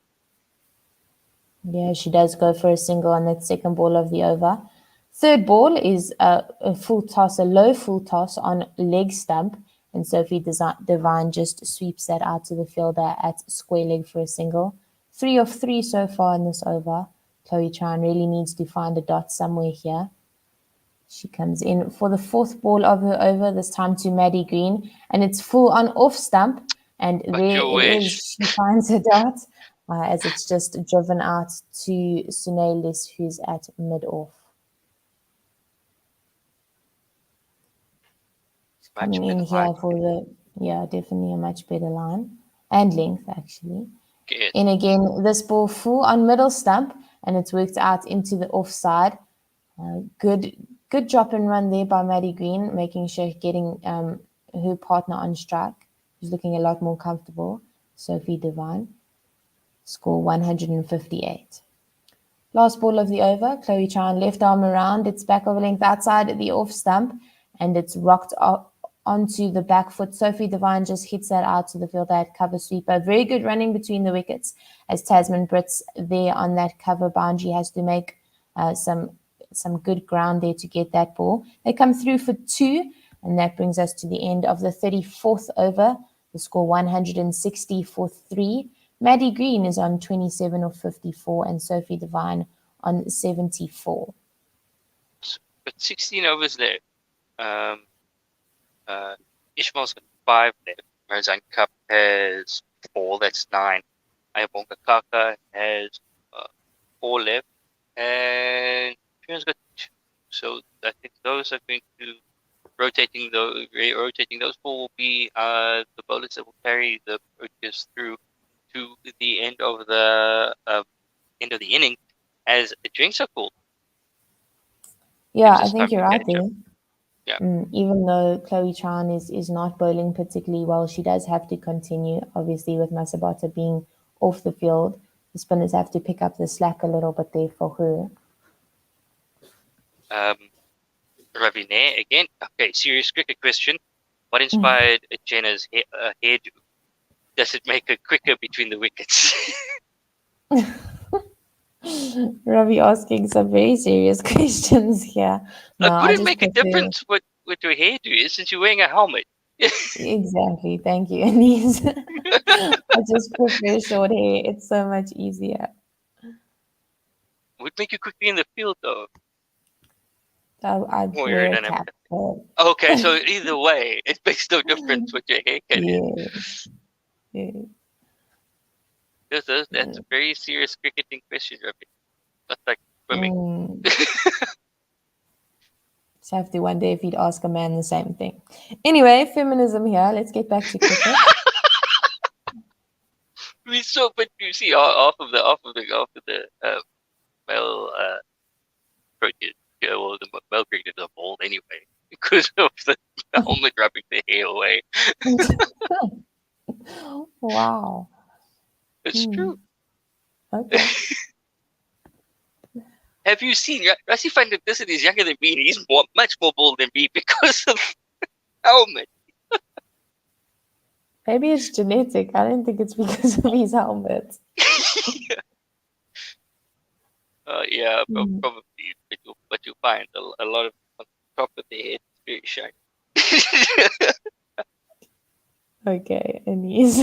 D: Yeah, she does go for a single on that second ball of the over. Third ball is a full toss, a low full toss on leg stump, and Sophie Devine just sweeps that out to the fielder at square leg for a single. 3 of 3 so far in this over. Chloe Chan really needs to find a dot somewhere here. She comes in for the fourth ball of her over, this time to Maddie Green, and it's full on off stump, and there it is. She finds a dot as it's just driven out to Sunelis, who's at mid-off. Coming in here for definitely a much better line and length, actually.
C: Good.
D: And again, this ball full on middle stump, and it's worked out into the offside. Good drop and run there by Maddie Green, making sure getting her partner on strike, who's looking a lot more comfortable. Sophie Devine, score 158. Last ball of the over, Chloe Chan left arm around, it's back over length outside the off stump, and it's rocked onto the back foot. Sophie Devine just hits that out to the fielder at cover sweeper. Very good running between the wickets, as Tasman Brits there on that cover boundary has to make some good ground there to get that ball. They come through for 2, And that brings us to the end of the 34th over. The score 160 for 3. Maddie Green is on 27 of 54 and Sophie Devine on 74.
C: But 16 overs there. Ishmael's got 5 left. Marizanne Cup has 4. That's 9. Ayabonga Kaka has 4 left. And Trina's got 2. So I think those are going to rotating those 4 will be the bowlers that will carry the Proteas through to the end of the inning as the drinks are cooled.
D: Yeah,
C: Gives
D: I
C: us
D: think
C: time
D: you're
C: to
D: right
C: catch up.
D: there.
C: Yeah.
D: Even though Chloe Chan is not bowling particularly well, she does have to continue. Obviously, with Masabata being off the field, the spinners have to pick up the slack a little bit there for her.
C: Ravine again. Okay, serious cricket question. What inspired Jenna's hairdo? Does it make her quicker between the wickets?
D: Ravi asking some very serious questions here. No,
C: Would
D: I
C: it
D: just
C: make a
D: prefer...
C: difference what your hairdo is since you're wearing a helmet?
D: Exactly. Thank you, Anise. I just prefer short hair. It's so much easier.
C: Would make you quicker in the field though.
D: I'd
C: More
D: wear a
C: aerodynamic.
D: cap. But
C: Okay, so either way, it makes no difference what your haircut is.
D: yeah.
C: That's a very serious cricketing question, Ravi. Not like swimming.
D: Just have to wonder if he'd ask a man the same thing. Anyway, feminism here. Let's get back to cricket.
C: But you see, off of the male cricket, well, the male cricketers are bald anyway because of the helmet rubbing the hair away.
D: Wow.
C: It's true.
D: Okay.
C: Have you seen Rasi Fantasy is younger than me and he's much more bold than me because of helmet.
D: Maybe it's genetic. I don't think it's because of his helmet.
C: Yeah, probably. But you'll find a lot of on top of the head is very shiny.
D: Okay, Anise.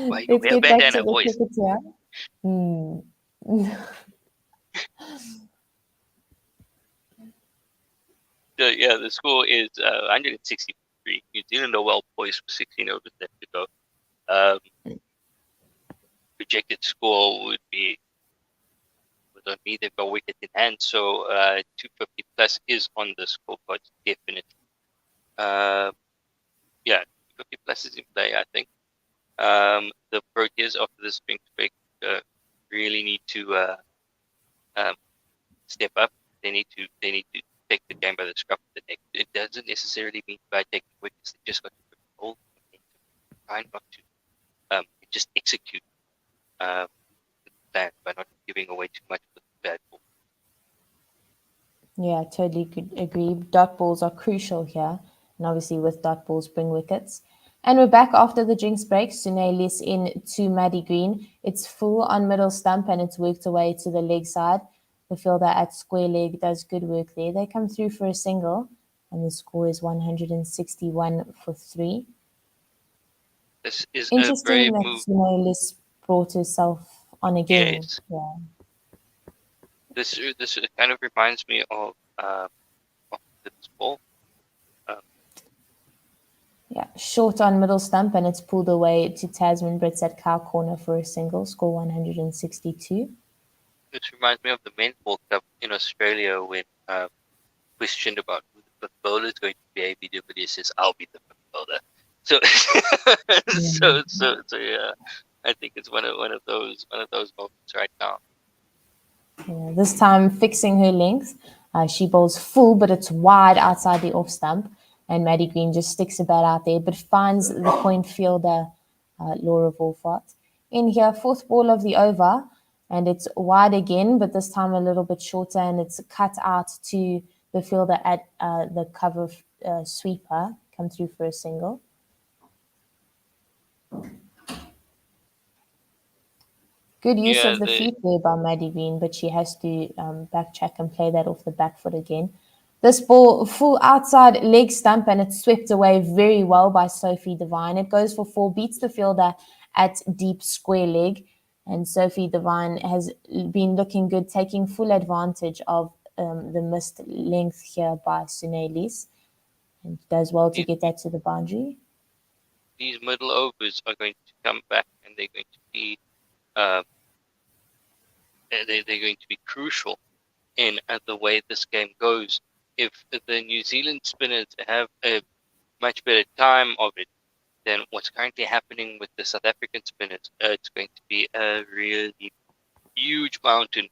C: Why you
D: Let's
C: wear
D: get back
C: bandana,
D: to the
C: boys?
D: cricket here.
C: The score is 163. New Zealand are well poised for 16 overs left to go. Projected score would be with on me. They've got wicket in hand, so 250 plus is on the scorecard definitely. 250 plus is in play, I think. The Proteas after this spring break really need to step up. They need to take the game by the scruff of the neck. It doesn't necessarily mean by taking wickets. They just got to hold momentum, try not to just execute the plan by not giving away too much with the bad ball.
D: Yeah, totally agree. Dot balls are crucial here. And obviously with dot balls bring wickets. And we're back after the drinks break. Sune Lis in to Maddie Green. It's full on middle stump and it's worked away to the leg side. The fielder at square leg does good work there. They come through for a single and the score is 161 for 3.
C: This is
D: Interesting
C: a brave
D: that
C: move.
D: Sune Lis brought herself on again.
C: Yes.
D: Yeah.
C: This kind of reminds me of this ball.
D: Yeah, short on middle stump and it's pulled away to Tasman Brits at cow corner for a single, score 162.
C: This reminds me of the men's World Cup in Australia when questioned about who the fifth bowler is going to be. AB de Villiers says, "I'll be the fifth bowler." So, so yeah, I think it's one of those moments right now.
D: Yeah, this time fixing her length. She bowls full, but it's wide outside the off stump. And Maddie Green just sticks a bat out there, but finds the point fielder, Laura Wolfart. In here, fourth ball of the over, and it's wide again, but this time a little bit shorter, and it's cut out to the fielder at the cover sweeper, come through for a single. Good use of the feet there by Maddie Green, but she has to backtrack and play that off the back foot again. This ball, full outside leg stump, and it's swept away very well by Sophie Devine. It goes for 4, beats the fielder at deep square leg. And Sophie Devine has been looking good, taking full advantage of the missed length here by Sunelis. And does well to get that to the boundary.
C: These middle overs are going to come back, and they're going to be they're going to be crucial in the way this game goes. If the New Zealand spinners have a much better time of it than what's currently happening with the South African spinners, it's going to be a really huge mountain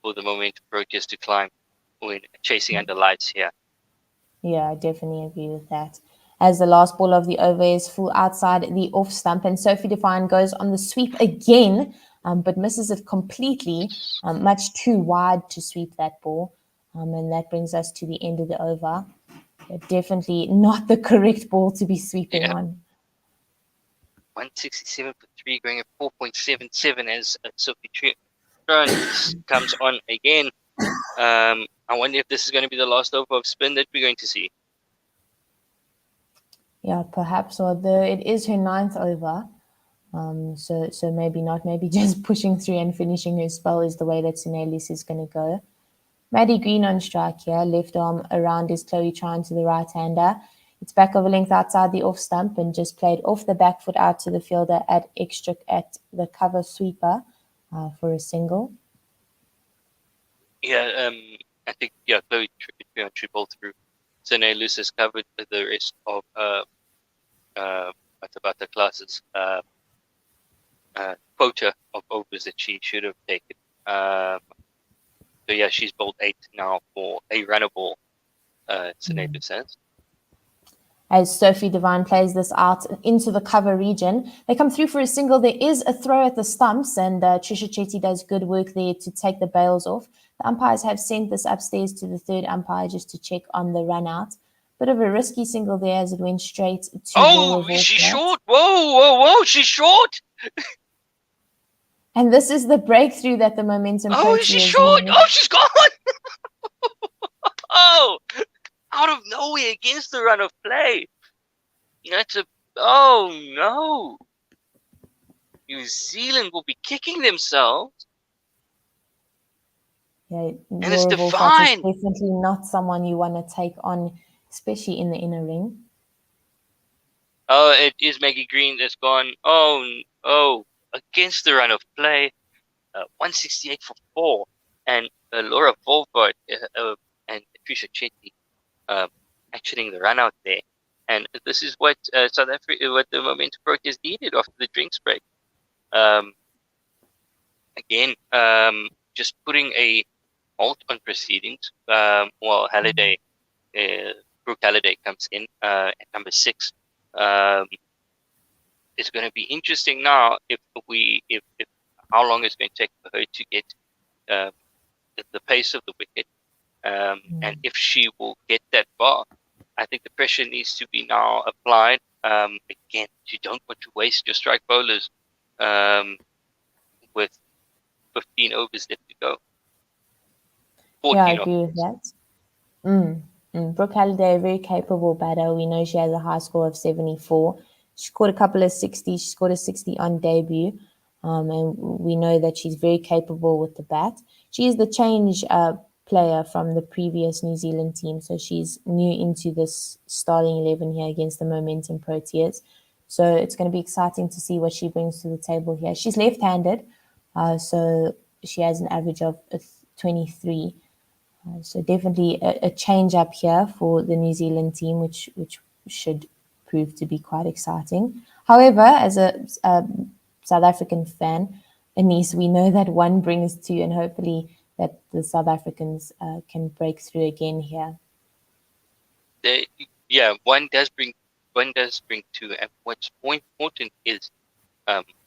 C: for the momentum Proteas to climb when chasing under lights here.
D: Yeah, I definitely agree with that. As the last ball of the over is full outside the off stump, and Sophie Devine goes on the sweep again, but misses it completely, much too wide to sweep that ball. And that brings us to the end of the over. Definitely not the correct ball to be sweeping on.
C: 167 for 3, going at 4.77 as Sophie Trent comes on again. I wonder if this is going to be the last over of spin that we're going to see.
D: Yeah, perhaps, although it is her 9th over. So maybe not. Maybe just pushing through and finishing her spell is the way that Sunelis is going to go. Maddie Green on strike here. Left arm around is Chloe Trine to the right-hander. It's back over length outside the off stump and just played off the back foot out to the fielder at the cover sweeper for a single.
C: Yeah, I think Chloe Trine should bowl through. Sunelis has covered the rest of the classes quota of overs that she should have taken. So yeah, she's bowled 8 now for a runner ball, Sunelis says.
D: As Sophie Devine plays this out into the cover region, they come through for a single. There is a throw at the stumps, and Trisha Chetty does good work there to take the bails off. The umpires have sent this upstairs to the third umpire just to check on the run out. Bit of a risky single there as it went straight to
C: Oh, is she short? Whoa, she's short!
D: And this is the breakthrough that the momentum
C: is she short? Oh, she's gone! Oh, out of nowhere against the run of play. Oh no. New Zealand will be kicking themselves.
D: Yeah,
C: and it's Devine.
D: Is definitely not someone you want to take on, especially in the inner ring.
C: Oh, it is Maggie Green that's gone. Oh, against the run of play. 168 for 4. And Laura Volvart and Trisha Chetty actioning the run out there. And this is what South Africa, what the Momentum Proteas needed after the drinks break. Again, just putting a halt on proceedings while Halliday, Brooke Halliday comes in at number 6. It's going to be interesting now if how long it's going to take for her to get the pace of the wicket, and if she will get that bar. I think the pressure needs to be now applied. Again, you don't want to waste your strike bowlers with 15 overs left to go. 14
D: yeah, I agree with that. Brooke Halliday, a very capable batter. We know she has a high score of 74. She scored a couple of 60s. She scored a 60 on debut. And we know that she's very capable with the bat. She is the change player from the previous New Zealand team. So she's new into this starting 11 here against the Momentum Proteas. So it's going to be exciting to see what she brings to the table here. She's left-handed, so she has an average of 23. So definitely a change up here for the New Zealand team, which should prove to be quite exciting. However, as a South African fan, Anise, we know that 1 brings 2, and hopefully that the South Africans can break through again here.
C: One does bring 2, and what's more important is,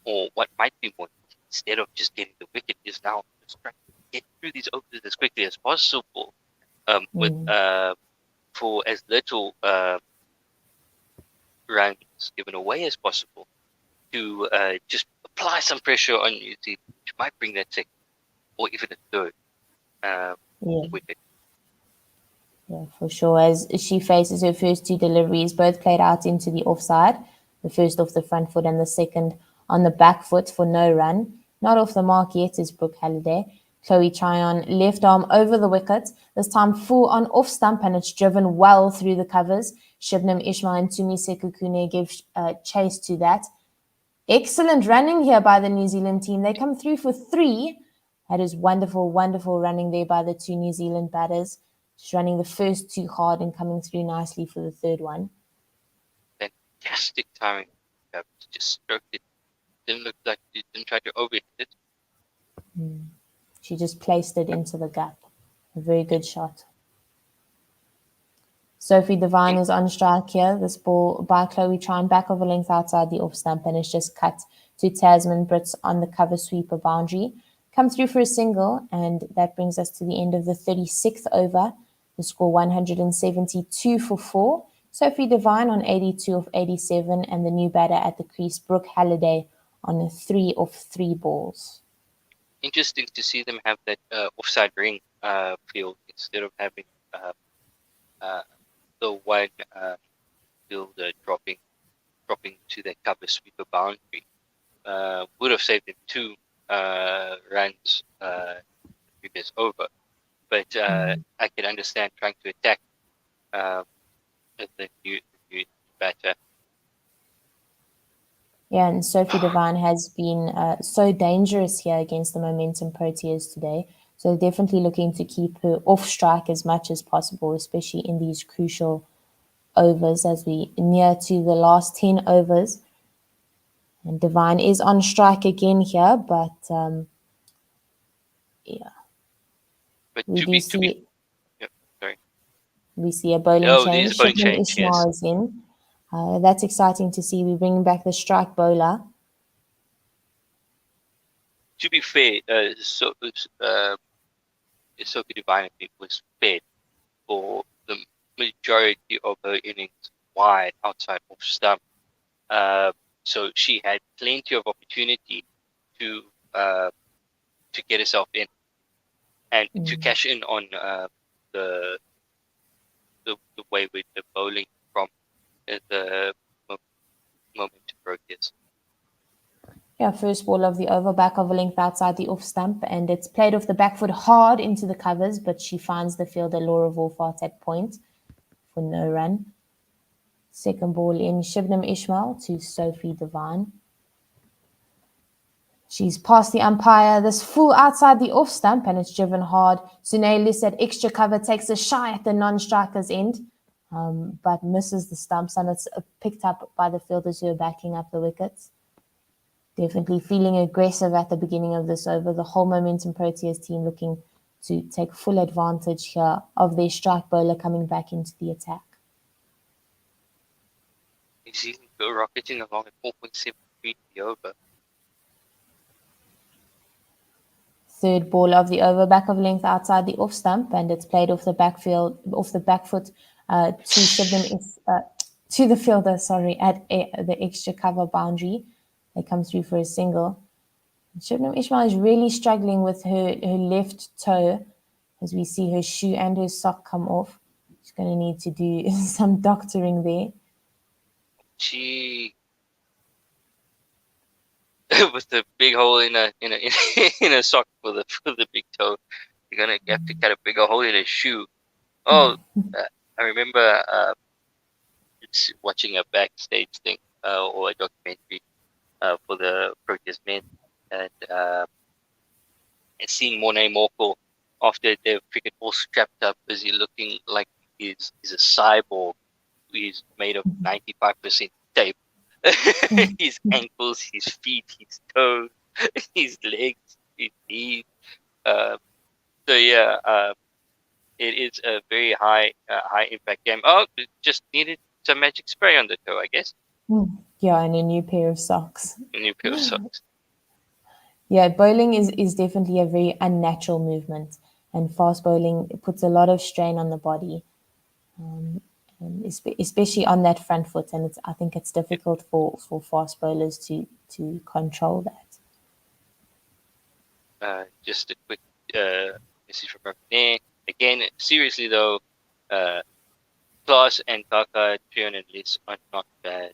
C: or what might be more important, instead of just getting the wicket, is now just trying to get through these overs as quickly as possible, with for as little runs given away as possible, to just apply some pressure on New Zealand, which might bring that second or even a third wicket.
D: Yeah, for sure. As she faces her first two deliveries, both played out into the offside. The first off the front foot and the second on the back foot for no run. Not off the mark yet is Brooke Halliday. Chloe Tryon left arm over the wicket, this time full on off stump, and it's driven well through the covers. Shibnam Ismail and Tumi Sekukune give chase to that. Excellent running here by the New Zealand team. They come through for 3. That is wonderful, wonderful running there by the two New Zealand batters. Just running the first 2 hard and coming through nicely for the third one.
C: Fantastic timing. Just stroked it. Didn't look like it, didn't try to overhit it.
D: She just placed it into the gap. A very good shot. Sophie Devine is on strike here. This ball by Chloe Tryon back of a length outside the off stump, and it's just cut to Tasman Brits on the cover sweeper boundary. Come through for a single, and that brings us to the end of the 36th over. The score 172 for 4. Sophie Devine on 82 of 87, and the new batter at the crease, Brooke Halliday, on a 3 of 3 balls.
C: Interesting to see them have that offside ring field instead of having the one fielder dropping to the cover sweeper boundary. Would have saved them 2 runs previous over, but I can understand trying to attack the new batter.
D: Yeah, and Sophie Devine has been so dangerous here against the Momentum Proteas today. So definitely looking to keep her off strike as much as possible, especially in these crucial overs as we near to the last 10 overs. And Devine is on strike again here, but yeah.
C: But
D: We do see
C: sorry.
D: We see a bowling
C: Oh,
D: change.
C: there's a bowling
D: Shibnam
C: change,
D: Ismail
C: yes.
D: is in. That's exciting to see. We're bringing back the strike bowler.
C: To be fair, Sophie Devine, I think, was fed for the majority of her innings wide outside off stump. So she had plenty of opportunity to get herself in and to cash in on the way with the bowling from the Momentum Proteas.
D: Yeah, first ball of the over, back of a length outside the off stump, and it's played off the back foot hard into the covers, but she finds the fielder Laura Wolfart at point for no run. Second ball in, Shibnam Ismail to Sophie Devine. She's past the umpire, this full outside the off stump, and it's driven hard. Sunay Liss at extra cover takes a shy at the non-striker's end, but misses the stumps, and it's picked up by the fielders who are backing up the wickets. Definitely feeling aggressive at the beginning of this over. The whole Momentum Proteas team looking to take full advantage here of their strike bowler coming back into the attack.
C: New Zealand go rocketing along at 4.7 feet the over.
D: Third ball of the over, back of length outside the off stump, and it's played off the back foot to Shibnam to the fielder, at the extra cover boundary. They come through for a single. Shibnam Ismail is really struggling with her left toe as we see her shoe and her sock come off. She's going to need to do some doctoring there.
C: She with the big hole in a sock for the big toe, you're gonna have to cut a bigger hole in a shoe. Oh, I remember watching a backstage thing or a documentary for the Proteas men, and seeing Morné Morkel after the cricket ball strapped up, busy looking like he's a cyborg. He's made of 95% tape. His ankles, his feet, his toes, his legs, his knees. So yeah, it is a very high impact game. Oh, it just needed some magic spray on the toe, I guess.
D: Yeah, and a new pair of socks.
C: A new pair of socks.
D: Yeah, bowling is definitely a very unnatural movement, and fast bowling puts a lot of strain on the body, and especially on that front foot. And I think it's difficult for fast bowlers to control that.
C: Just a quick message from René. Again, seriously though, Klaas and Kaka, Trion and Liz are not bad.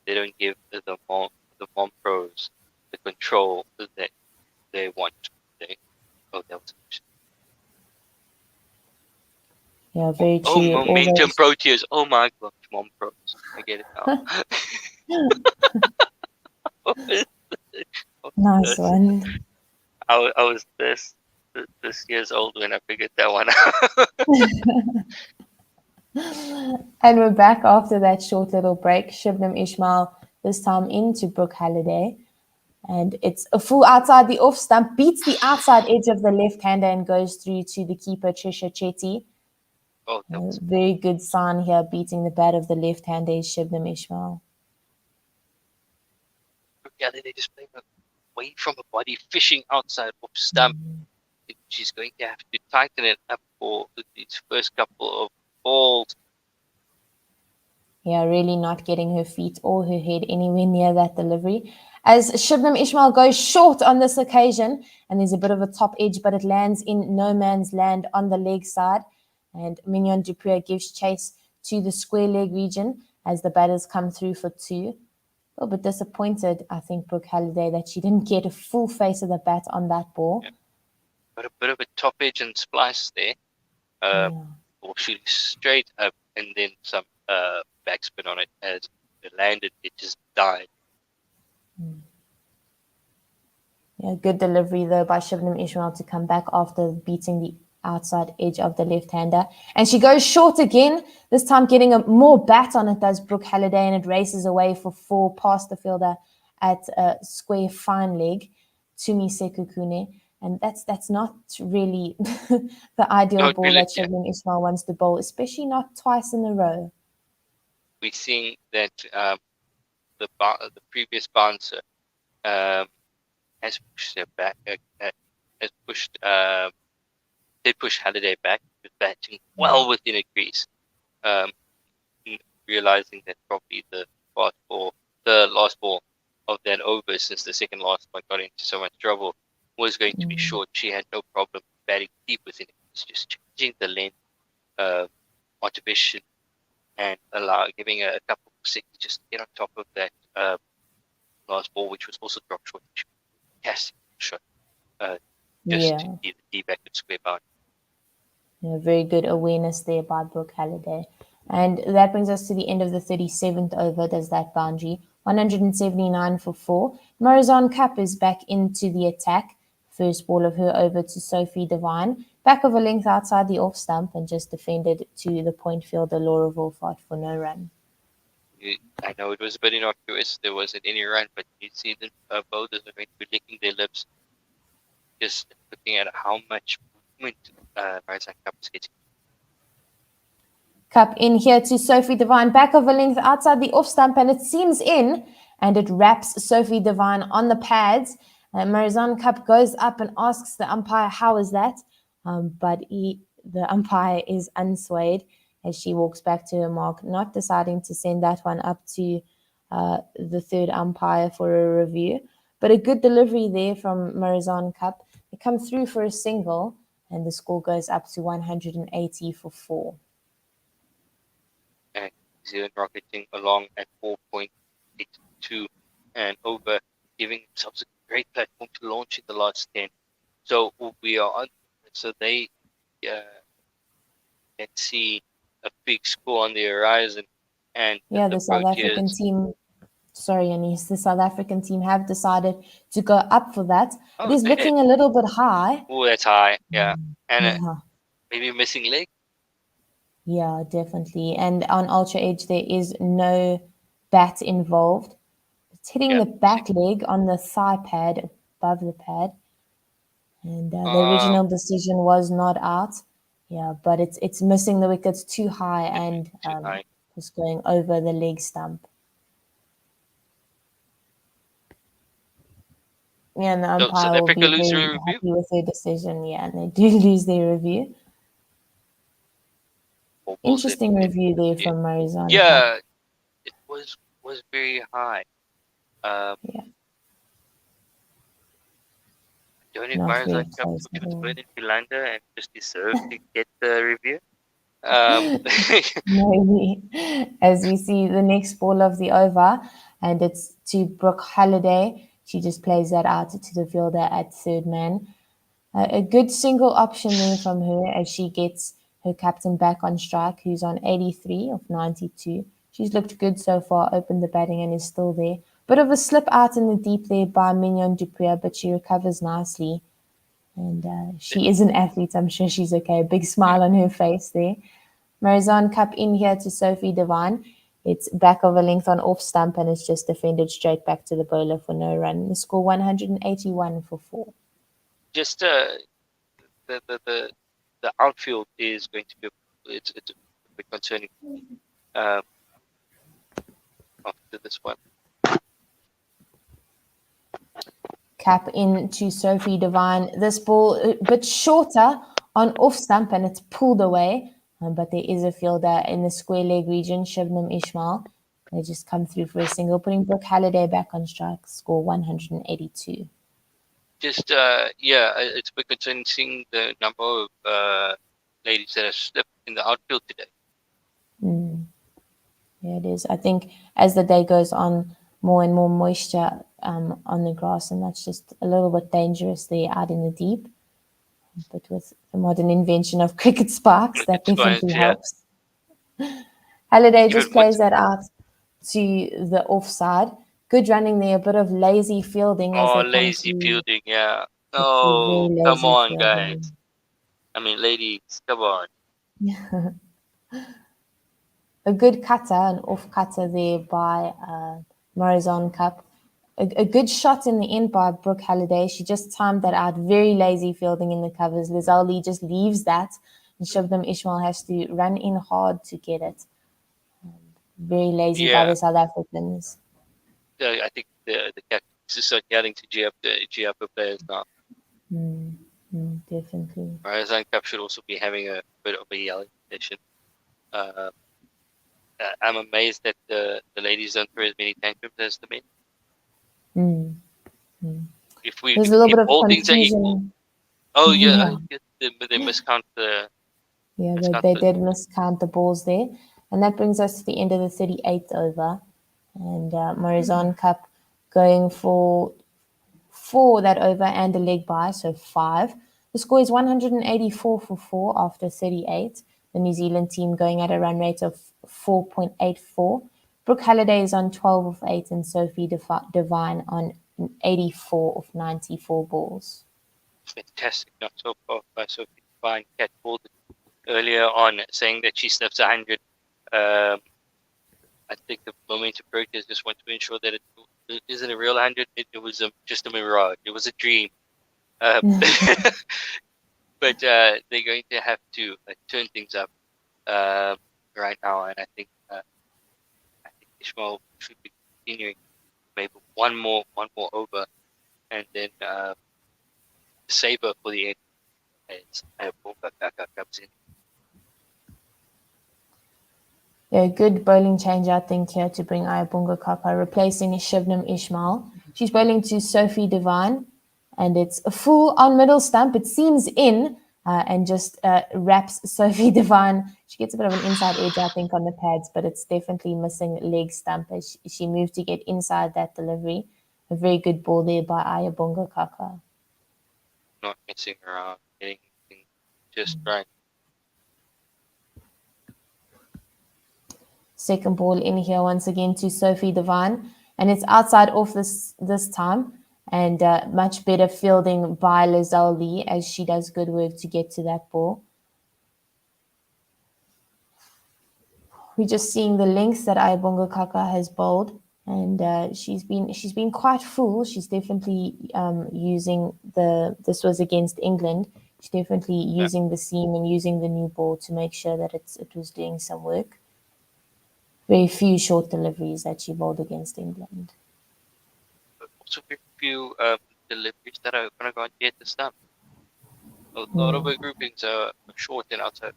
C: They don't give the mom pros the control that they want. That was
D: Yeah, very
C: oh,
D: true. All
C: momentum
D: those
C: Proteas. Oh my gosh, mom pros. I get it now.
D: nice one.
C: I was this years old when I figured that one out.
D: And we're back after that short little break. Shibnam Ismail, this time into Brooke Halliday. And it's a full outside the off stump, beats the outside edge of the left-hander and goes through to the keeper, Trisha Chetty.
C: Oh, that was
D: Very good sign here, beating the bat of the left-hander is Shibnam Ismail.
C: yeah, they just playing away from a body, fishing outside off stump. She's going to have to tighten it up for these first couple of balls.
D: Yeah, really not getting her feet or her head anywhere near that delivery. As Shibnam Ismail goes short on this occasion, and there's a bit of a top edge, but it lands in no man's land on the leg side. And Mignon Dupree gives chase to the square leg region as the batters come through for two. A little bit disappointed, I think, Brooke Halliday, that she didn't get a full face of the bat on that ball.
C: Yeah. Got a bit of a top edge and splice there. Or shooting straight up and then some backspin on it as it landed, it just died.
D: Yeah, good delivery though by Shibnam Ismail to come back after beating the outside edge of the left-hander. And she goes short again, this time getting a more bat on it does Brooke Halliday, and it races away for four past the fielder at a square fine leg, Tumi Sekukune. And that's not really the ideal ball that Shibnam Ismail wants to bowl, especially not twice in a row.
C: We're seeing that the previous bouncer has pushed her back, did push Halliday back, with batting well within a crease. Realizing that probably the last ball of that over, since the second last one got into so much trouble, was going to be short. She had no problem batting deep within it. It's just changing the length motivation and giving a couple of seconds just to get on top of that last ball, which was also dropped short. Fantastic shot. To be the deep back at square boundary.
D: Yeah, very good awareness there by Brooke Halliday. And that brings us to the end of the 37th over, does that boundary. 179 for 4. Marizon Cup is back into the attack. First ball of her over to Sophie Devine. Back of a length outside the off stump and just defended to the point fielder Laura Wolfart for no run.
C: I know it was a bit innocuous. There wasn't any run, but you see the bowlers are going to be licking their lips, just looking at how much movement Marizon Cup is getting.
D: Cup in here to Sophie Devine, back of a length outside the off stump, and it seams in, and it wraps Sophie Devine on the pads. Marizon Cup goes up and asks the umpire, how is that? But the umpire is unswayed as she walks back to her mark, not deciding to send that one up to the third umpire for a review. But a good delivery there from Marizon Cup. They come through for a single, and the score goes up to 180 for 4.
C: And New Zealand rocketing along at 4.82 and over, giving themselves a great platform to launch in the last 10. So we are on. So they can see a big score on the horizon. And
D: the South African team. Sorry, Anis. The South African team have decided to go up for that. It is looking a little bit high.
C: Oh, that's high. Yeah. And maybe a missing leg.
D: Yeah, definitely. And on Ultra Edge, there is no bat involved. It's hitting the back leg on the thigh pad, above the pad. And the original decision was not out. Yeah, but it's missing the wickets too high and just going over the leg stump. Yeah, and the umpire will be very happy with their decision. Yeah, and they do lose their review. Interesting review there from Marizon.
C: Yeah, it was very high. Don't know if Marizon Cup took it as Bernard Philander and just deserved to get the review.
D: Maybe. As we see the next ball of the over, and it's to Brooke Halliday. She just plays that out to the fielder at third man. A good single option there from her as she gets her captain back on strike, who's on 83 of 92. She's looked good so far, opened the batting and is still there. Bit of a slip out in the deep there by Mignon Dupree, but she recovers nicely. And she is an athlete. I'm sure she's okay. A big smile on her face there. Marizon Cup in here to Sophie Devine. It's back of a length on off stump and it's just defended straight back to the bowler for no run. The score 181 for 4.
C: Just the outfield is going to be it's a bit concerning after this one.
D: Cap in to Sophie Devine. This ball a bit shorter on off stump and it's pulled away. But there is a fielder in the square leg region, Shabnam Ismail. They just come through for a single, putting Brooke Halliday back on strike. Score 182.
C: Just it's a bit concerning seeing the number of ladies that have slipped in the outfield today.
D: Yeah, it is. I think as the day goes on, more and more moisture on the grass, and that's just a little bit dangerous there out in the deep. But with the modern invention of cricket sparks, that definitely helps. Halliday just plays that out to the offside. Good running there, a bit of lazy fielding.
C: Oh, lazy fielding, yeah. Oh, come on, guys. I mean, ladies, come on.
D: A good cutter, an off cutter there by Marizon Cup. A good shot in the end by Brooke Halliday. She just timed that out. Very lazy fielding in the covers. Lizelle just leaves that, and Shabnam Ismail has to run in hard to get it. Very lazy by the South Africans.
C: I think the captains start yelling to G up the players now.
D: Definitely.
C: Marizon Cup should also be having a bit of a yelling session. I'm amazed that the ladies don't throw as many tantrums as the men. If
D: there's a little bit of
C: all
D: confusion.
C: Things are equal. Oh yeah. They miscount the.
D: Yeah, they did miscount the balls there, and that brings us to the end of the 38th over, and Marizon Cup going for that over and a leg by, so 5. The score is 184 for 4 after 38. The New Zealand team going at a run rate of 4.84. Brooke Halliday is on 12 of 8 and Sophie Devine on 84 of 94 balls.
C: Fantastic. Not so far by Sophie Devine. Cat called earlier on saying that she sniffs 100. I think the Momentum Proteas just want to ensure that it isn't a real 100. It was just a mirage. It was a dream. But they're going to have to turn things up right now, and I think Ishmael should be continuing maybe one more over, and then saver for the end as Ayabonga Kaka comes in.
D: Yeah, good bowling change, I think, here to bring Ayabonga Kaka, replacing Shabnam Ismail. She's bowling to Sophie Devine, and it's a full on middle stump. It seams in and just wraps Sophie Devine. She gets a bit of an inside edge, I think, on the pads, but it's definitely missing leg stump as she moved to get inside that delivery. A very good ball there by Ayabonga Kaka.
C: Not messing around, getting just right.
D: Second ball in here once again to Sophie Devine, and it's outside off this time, and much better fielding by Lizelle Lee as she does good work to get to that ball. We're just seeing the length that Ayabonga Kaka has bowled, and she's been quite full. She's definitely using this was against England. She's definitely using the seam and using the new ball to make sure that it was doing some work. Very few short deliveries that she bowled against England.
C: Also very few deliveries that are going to go and get the stump. A lot of her groupings are short and outside.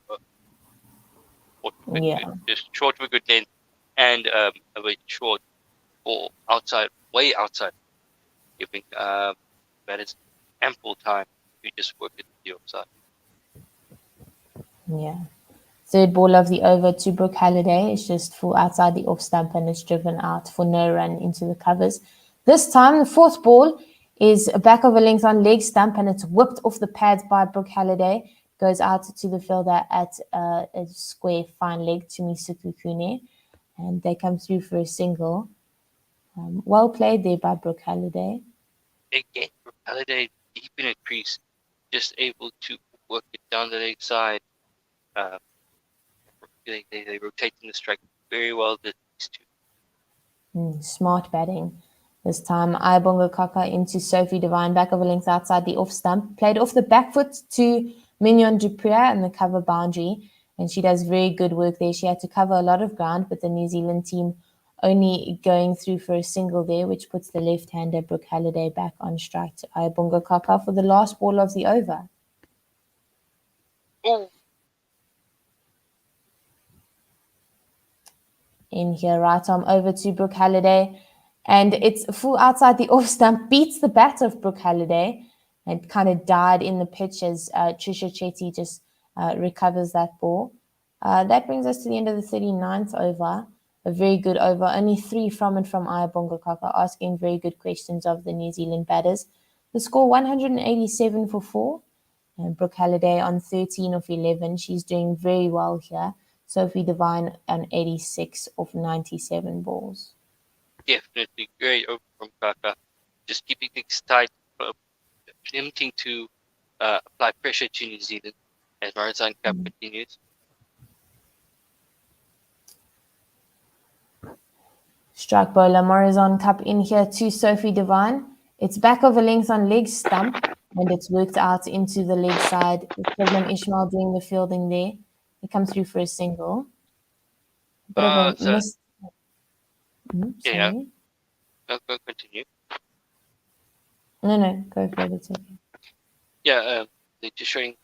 C: Just short for good length and a bit short or outside, way outside, giving that is ample time to just work it to the offside.
D: Yeah. Third ball of the over to Brooke Halliday is just full outside the off stump and it's driven out for no run into the covers. This time, the fourth ball is a back of a length on leg stump and it's whipped off the pads by Brooke Halliday. Goes out to the fielder at a square fine leg to Misuku Kune. And they come through for a single. Well played there by Brooke Halliday.
C: Again, Brooke Halliday deep in a crease, just able to work it down the leg side. They rotating the strike very well, these two.
D: Smart batting. This time, Ayabonga Kaka into Sophie Devine, back of a length outside the off stump. Played off the back foot to Mignon Dupria and the cover boundary. And she does very good work there. She had to cover a lot of ground, but the New Zealand team only going through for a single there, which puts the left-hander Brooke Halliday back on strike to Ayabonga Kaka for the last ball of the over.
C: Oh.
D: In here, right arm over to Brooke Halliday. And it's full outside the off stump, beats the bat of Brooke Halliday and kind of died in the pitch as Trisha Chetty just recovers that ball. That brings us to the end of the 39th over. A very good over. Only 3 from and from Ayabonga Kaka, asking very good questions of the New Zealand batters. The score 187 for 4. And Brooke Halliday on 13 of 11. She's doing very well here. Sophie Devine on 86 of 97 balls.
C: Definitely great over from Kaka. Just keeping things tight, attempting to apply pressure to New Zealand as Maritime Cup continues.
D: Strike bowler Morizon Cup in here to Sophie Devine. It's back of a length on leg stump and it's worked out into the leg side. Kevin Ishmael doing the fielding there. He comes through for a single. Bit of a miss.
C: Yeah. Go continue.
D: No, go for it. It's okay.
C: Yeah, they're just showing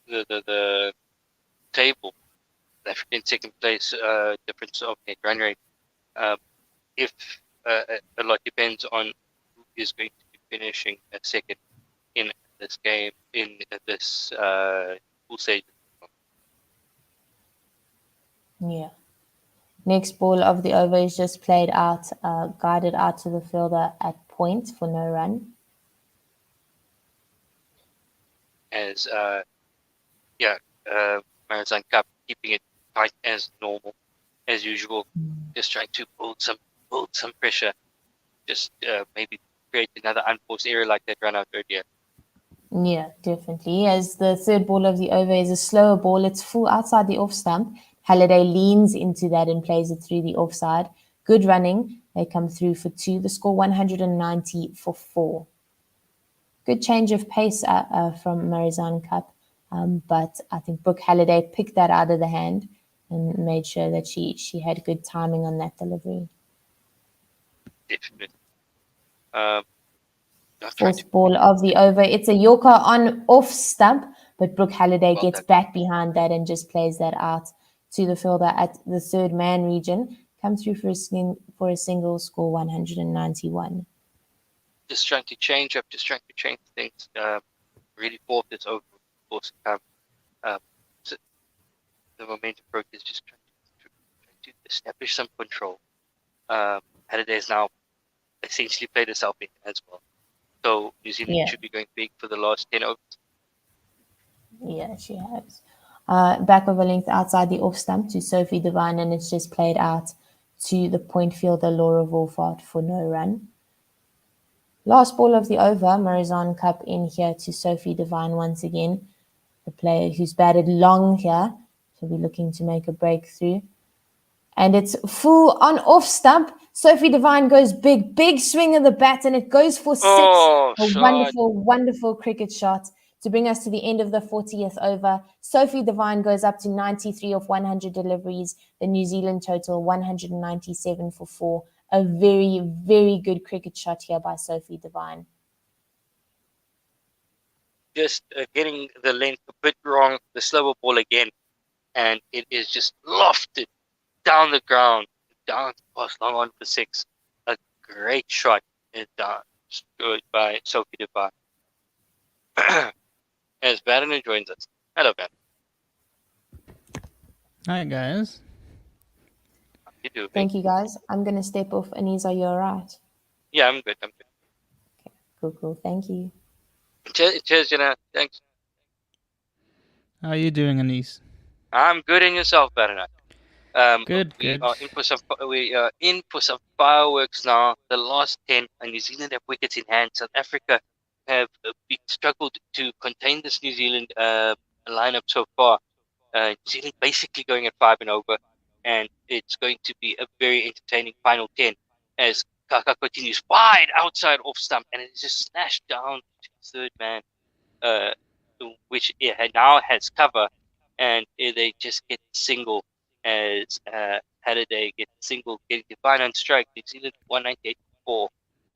C: the table. African second place, difference of net run rate. If a lot depends on who is going to be finishing a second in this game, in this full stage.
D: Yeah. Next ball of the over is just played out, guided out to the fielder at point for no run.
C: As Maritime Cup keeping it tight as normal, as usual. Just trying to build some pressure. Just maybe create another unforced error like that run out earlier.
D: Yeah, definitely. As the third ball of the over is a slower ball, it's full outside the off stump. Halliday leans into that and plays it through the offside. Good running. They come through for 2. The score 190 for 4. Good change of pace from Marizan Cup. But I think Brooke Halliday picked that out of the hand and made sure that she had good timing on that delivery.
C: Definitely.
D: Fourth ball of the over. It's a Yorker on off stump, but Brooke Halliday gets back behind that and just plays that out to the fielder at the third man region. Comes through for a single, score 191.
C: Just trying to change up, just trying to change things. Really fourth is over. Of course, so the momentum approach is just trying to establish some control. Halliday has now essentially played herself in as well. So New Zealand should be going big for the last 10 overs.
D: Yeah, she has. Back of a length outside the off stump to Sophie Devine, and it's just played out to the point fielder Laura Wolfart for no run. Last ball of the over, Marizon Cup in here to Sophie Devine once again. The player who's batted long here. So we're looking to make a breakthrough. And it's full on off stump. Sophie Devine goes big swing of the bat, and it goes for 6. Wonderful, wonderful cricket shot to bring us to the end of the 40th over. Sophie Devine goes up to 93 of 100 deliveries. The New Zealand total 197 for 4. A very, very good cricket shot here by Sophie Devine.
C: Just getting the length a bit wrong, the slower ball again, and it is just lofted down the ground, down past long on for 6. A great shot is done. Good by Sophie Devine. As Baden joins us. Hello, Baden.
E: Hi, guys.
C: You do, mate.
D: Thank you, guys. I'm going to step off. Anisa, you're right.
C: Yeah, I'm good.
D: Cool. Thank you.
C: Cheers, Jenna. Thanks.
E: How are you doing, Anise?
C: I'm good in yourself, Baronet.
E: Good,
C: we
E: good.
C: are in for some fireworks now. The last 10, and New Zealand have wickets in hand. South Africa have struggled to contain this New Zealand lineup so far. New Zealand basically going at 5 and over, and it's going to be a very entertaining final 10 as Kaka continues wide outside off stump, and it is just slashed down to third man, which it now has cover, and they just get single as Halliday gets single, getting Divine on strike. New Zealand 198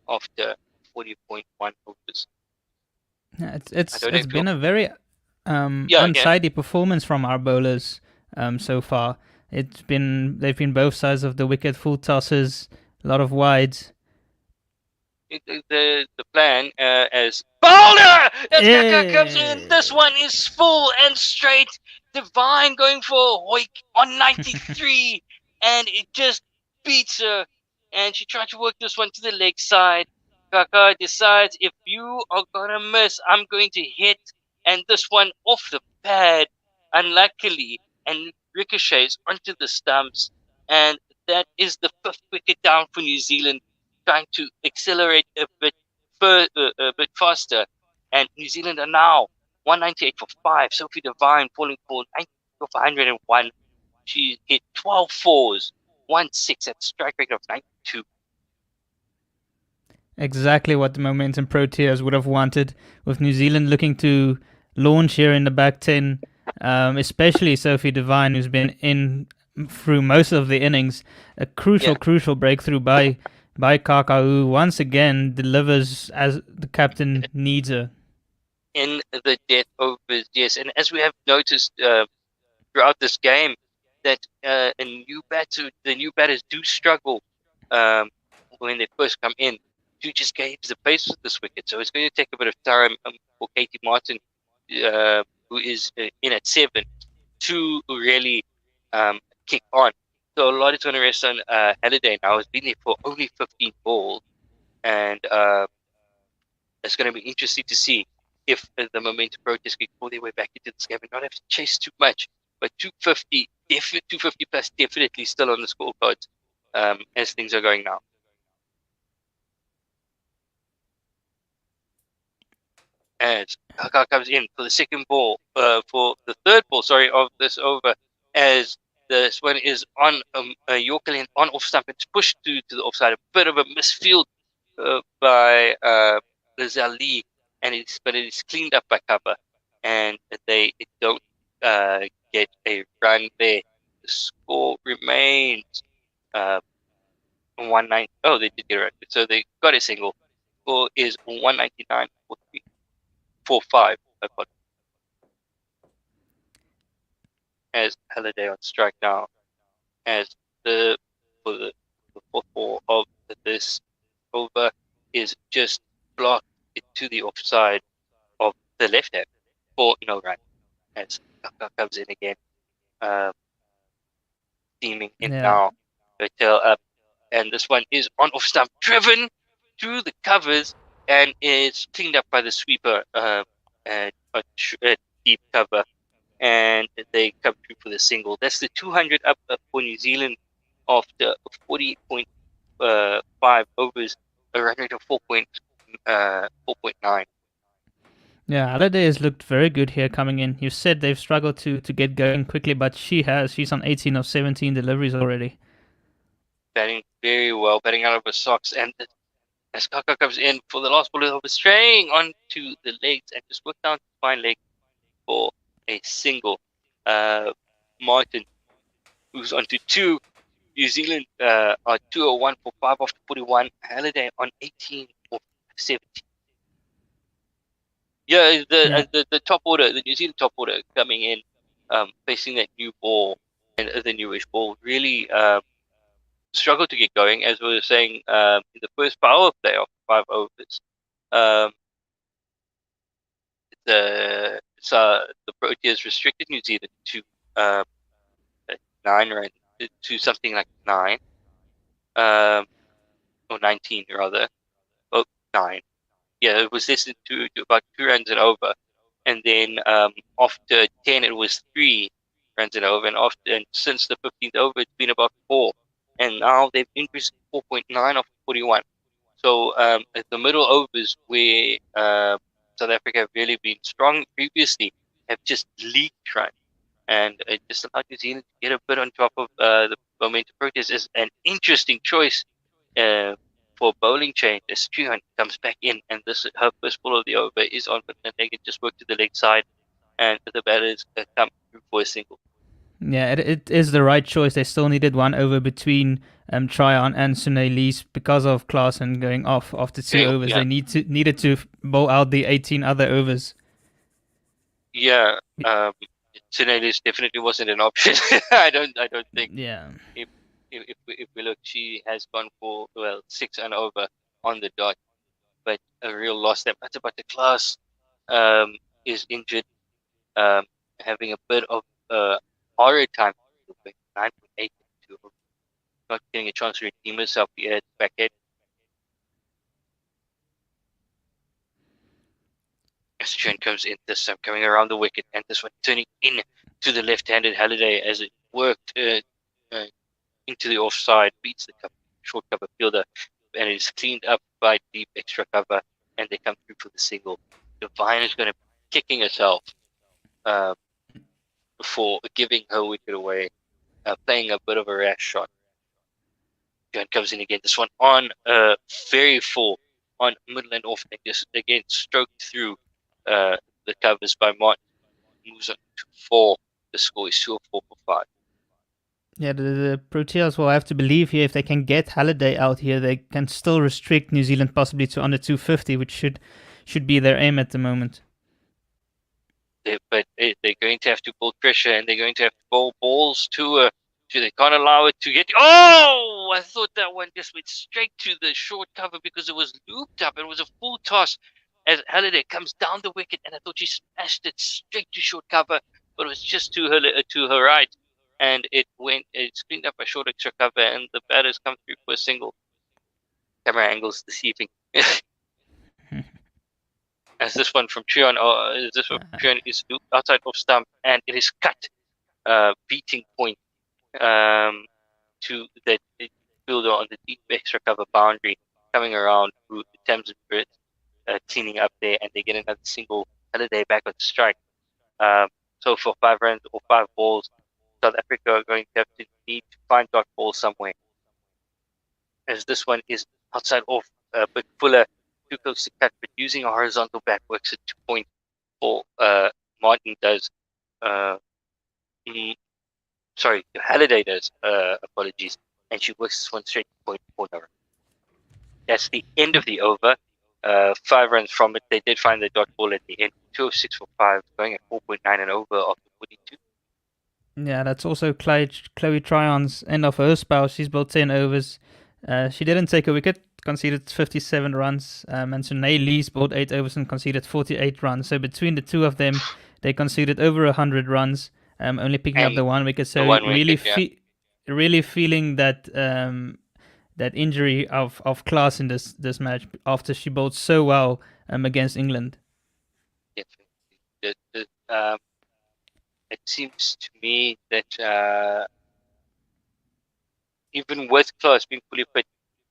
C: after 40.1 overs.
E: Yeah,
C: I
E: it's
C: don't know
E: it's
C: if
E: been a very
C: Yeah.
E: untidy performance from our bowlers so far. They've been both sides of the wicket, full tosses, a lot of wides.
C: The plan as bowler as Kaka comes in.
E: Yeah.
C: This one is full and straight. Divine going for Hoik on 93, and it just beats her. And she tried to work this one to the leg side. Kaka decides, if you are gonna miss, I'm going to hit, and this one off the pad, unluckily, and ricochets onto the stumps, and that is the 5th wicket down for New Zealand, trying to accelerate a bit faster. And New Zealand are now 198 for 5. Sophie Devine falling for 90 for 101. She hit 12 fours, 1-6 at strike rate of 92.
E: Exactly what the Momentum Proteas would have wanted, with New Zealand looking to launch here in the back 10, especially Sophie Devine, who's been in through most of the innings. A crucial breakthrough by Kaka, who once again delivers as the captain needs her.
C: In the death overs, yes. And as we have noticed throughout this game, that the new batters do struggle when they first come in to just gauge the pace of this wicket. So it's going to take a bit of time for Katie Martin, who is in at 7, to really kick on. So a lot is going to rest on Halliday now. He's been there for only 15 balls, and it's going to be interesting to see if the Momentum Proteas can pull their way back into this game and not have to chase too much. But 250 plus definitely still on the scorecards as things are going now. As Kaka comes in for the second ball, for the third ball, of this over, as this one is on Yorker length on off stump. It's pushed to the offside. A bit of a misfield by Lizelle Lee, but it is cleaned up by cover, and they don't get a run there. The score remains 190. Oh, they did get a run, so they got a single. Score is 199 for 5. As Halliday on strike now, as the fourth ball of this over is just blocked into the offside of the left hand for no run. As Kaka comes in again, steaming in now, the tail up, and this one is on off stump, driven through the covers, and is cleaned up by the sweeper at deep cover, and they come through for the single. That's the 200 up for New Zealand after 40.5 overs, a run rate of 4.9.
E: Yeah, Halliday has looked very good here coming in. You said they've struggled to get going quickly, but she has. She's on 18 of 17 deliveries already.
C: Batting very well, batting out of her socks. And as Kaka comes in for the last ball, over straying onto the legs and just worked down to fine leg for a single. Martin moves on to 2. New Zealand are 201 for 5 after 41. Halliday on 18 of 17. Yeah, the top order, the New Zealand top order coming in, facing that new ball and the newish ball, really struggled to get going, as we were saying in the first power play of 5 overs. The Proteas restricted New Zealand to 9 runs to something like 9, or 19 rather. Oh, 9. Yeah, it was less than to about 2 runs and over. And then after 10, it was 3 runs and over. And since the 15th over, it's been about 4. And now they've increased 4.9 off 41. So at the middle overs where South Africa have really been strong previously have just leaked runs. And it just allowed New Zealand to get a bit on top of the momentum. Proteas is an interesting choice for bowling change as Chuhan comes back in, and this her first ball of the over is on, but they can just work to the leg side, and the batters come through for a single.
E: Yeah, it is the right choice. They still needed 1 over between Tryon and Sune Lees because of Klaasen going off after 2 overs.
C: Yeah.
E: They needed to bowl out the 18 other overs.
C: Yeah, Sune Lees definitely wasn't an option. I don't think.
E: Yeah.
C: If we look, she has gone for 6 and over on the dot, but a real loss there. That's about the class. Is injured, having a bit of horror time. 9.8 to not getting a chance to redeem herself here at the back end. As Chen comes in this time, coming around the wicket, and this one turning in to the left-handed Halliday as it worked into the offside, beats the short cover fielder, and it is cleaned up by deep extra cover, and they come through for the single. Devine is going to be kicking herself for giving her wicket away, playing a bit of a rash shot. John comes in again. This one on very full on middle and off, and just again stroked through the covers by Martin. Moves on to 4. The score is 2 4 for 5.
E: Yeah, the Proteas will have to believe here if they can get Halliday out here, they can still restrict New Zealand possibly to under 250, which should be their aim at the moment.
C: But they're going to have to build pressure, and they're going to have to bowl balls to her. They can't allow it to get. Oh! I thought that one just went straight to the short cover because it was looped up. It was a full toss as Halliday comes down the wicket, and I thought she smashed it straight to short cover, but it was just to her right, and it's cleaned up a short extra cover, and the batters come through for a single. Camera angles deceiving. As this one from Trion, is outside off stump, and it is cut, beating point to the fielder on the deep extra cover boundary, coming around through the Thames and Brit, cleaning up there, and they get another single. Halliday back on strike. So for 5 runs or 5 balls, South Africa are going to have to need to find dot ball somewhere. As this one is outside off, but Fuller too close to cut, but using a horizontal back works at 2 point for Martin does. Halliday does. Apologies, and she works this one straight to point for no run. That's the end of the over. 5 runs from it. They did find the dot ball at the end. 206 for 5, going at 4.9 and over after 42.
E: Yeah, that's also Chloe Tryon's end of her spell. She's bowled 10 overs. She didn't take a wicket, conceded 57 runs. And Sune Lees bowled 8 overs and conceded 48 runs. So between the two of them, they conceded over 100 runs, only picking up the 1 wicket. So really feeling that that injury of class in this match after she bowled so well against England.
C: Definitely. It seems to me that even with class being fully fit,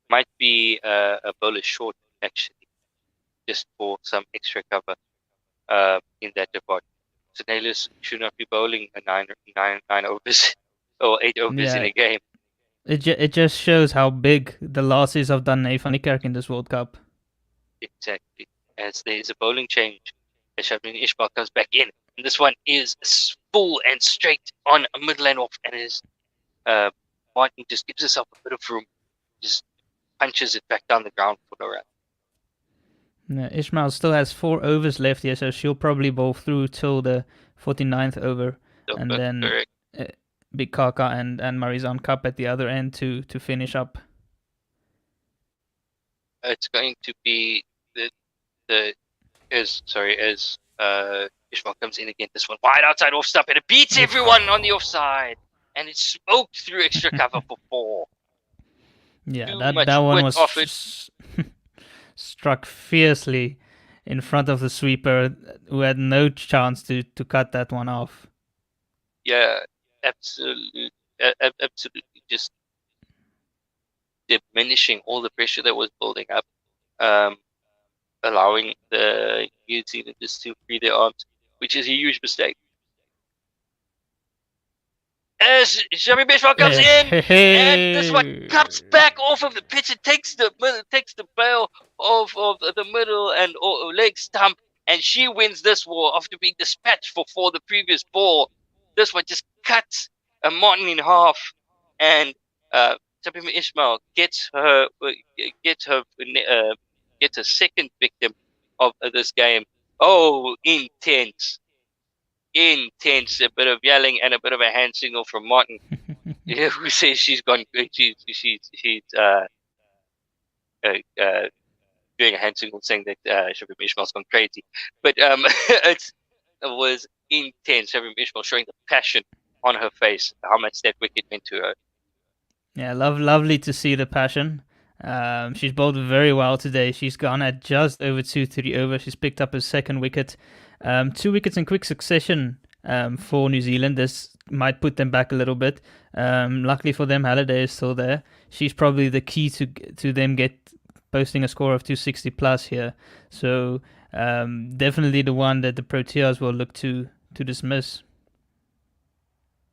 C: might be a bowler short actually, just for some extra cover in that department. So Naylor should not be bowling a 9 overs or 8 overs in a game.
E: It just shows how big the loss is of Dane van der Kerk in this World Cup.
C: Exactly. As there is a bowling change, as Shabneen Ishmael comes back in. And this one is full and straight on a middle and off. And is Martin just gives herself a bit of room, just punches it back down the ground for no run.
E: Yeah, Ishmael still has 4 overs left here, so she'll probably bowl through till the 49th over. And then Bikaka and Marizon Cup at the other end to finish up.
C: It's going to be as Ishmael comes in again. This one wide outside off stump, and it beats everyone on the offside. and it smoked through extra cover for 4.
E: Yeah,
C: Too
E: that
C: much
E: one
C: width
E: was
C: off it.
E: struck fiercely in front of the sweeper, who had no chance to cut that one off.
C: Yeah, absolutely, absolutely, just diminishing all the pressure that was building up, allowing the New Zealanders to free their arms, which is a huge mistake. As Shabby Bishop comes in, and this one cuts back off of the pitch and takes the bail of the middle and leg stump, and she wins this war after being dispatched for 4 the previous ball. This one just cuts Martin in half, and Shabby Ishmael gets her second victim of this game. Oh, intense, a bit of yelling and a bit of a hand signal from Martin, who says she's gone. She's doing a hand signal saying that Shabim Ishmael's gone crazy. But it was intense. Shabim Ishmael showing the passion on her face, how much that wicket meant to her.
E: Yeah, lovely to see the passion. She's bowled very well today. She's gone at just over 2-3 overs. She's picked up her second wicket. 2 wickets in quick succession for New Zealand. This might put them back a little bit. Luckily for them, Halliday is still there. She's probably the key to them posting a score of 260 plus here. So definitely the one that the Proteas will look to dismiss.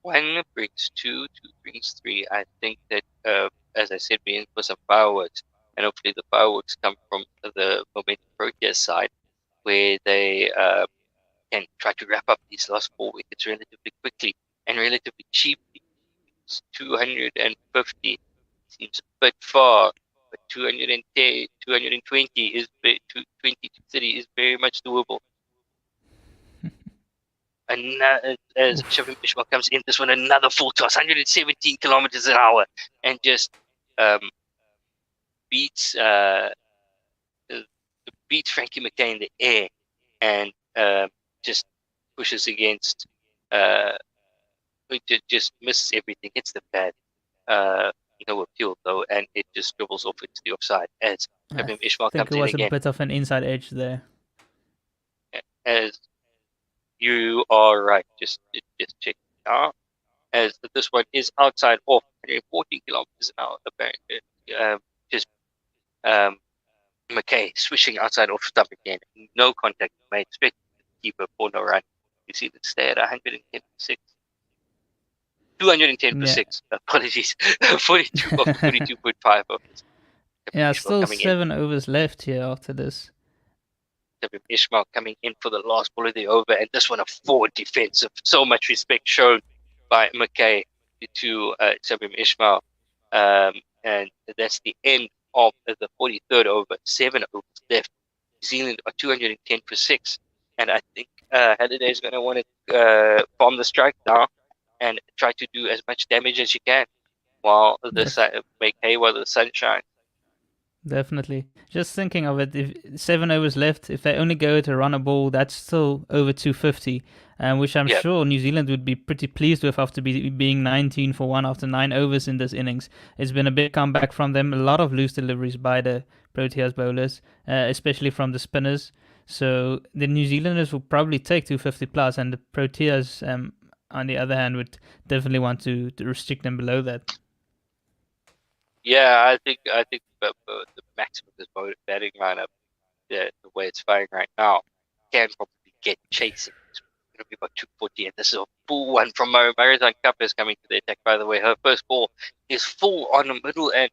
C: 1 brings 2, 2 brings 3. I think that, as I said, we're in for some fireworks, and hopefully the fireworks come from the Momentum Proteas side, where they can try to wrap up these last 4 wickets relatively quickly and relatively cheaply. It's 250 seems a bit far, but 210, 220 is 220 to 30 is very much doable. And as Shabim Ishmael comes in, this one another full toss, 117 kilometers an hour, and just beats Frankie McKay in the air, and just pushes against, just misses everything. Hits the pad, no appeal though, and it just dribbles off into the offside as Shabim Ishmael comes in again.
E: I think it was a bit of an inside edge there.
C: As you are right, just check now. As this one is outside off 114 kilometers an hour, apparently. McKay swishing outside off stump again. No contact made. Straight to the keeper for no run. You see that stay at 110 for 6. 210 for 6. Apologies. 42 of 42.5 overs.
E: Yeah, still 7 overs left here after this.
C: Ishmael coming in for the last ball of the over, and this one a forward defensive. So much respect shown by McKay to Sabim Ishmael. And that's the end of the 43rd over. 7 overs left. New Zealand are 210 for 6. And I think Halliday is going to want to bomb the strike now and try to do as much damage as you can while make hay while the sun shines.
E: Definitely. Just thinking of it, if 7 overs left, if they only go to run a ball, that's still over 250, which I'm sure New Zealand would be pretty pleased with after being 19 for 1 after 9 overs in this innings. It's been a big comeback from them, a lot of loose deliveries by the Proteas bowlers, especially from the spinners. So the New Zealanders will probably take 250 plus, and the Proteas, on the other hand, would definitely want to restrict them below that.
C: Yeah, I think the maximum of this batting lineup, the way it's firing right now, can probably get chasing. It's going to be about 240, and this is a full one from Marizan Kappa is coming to the attack. By the way, her first ball is full on the middle and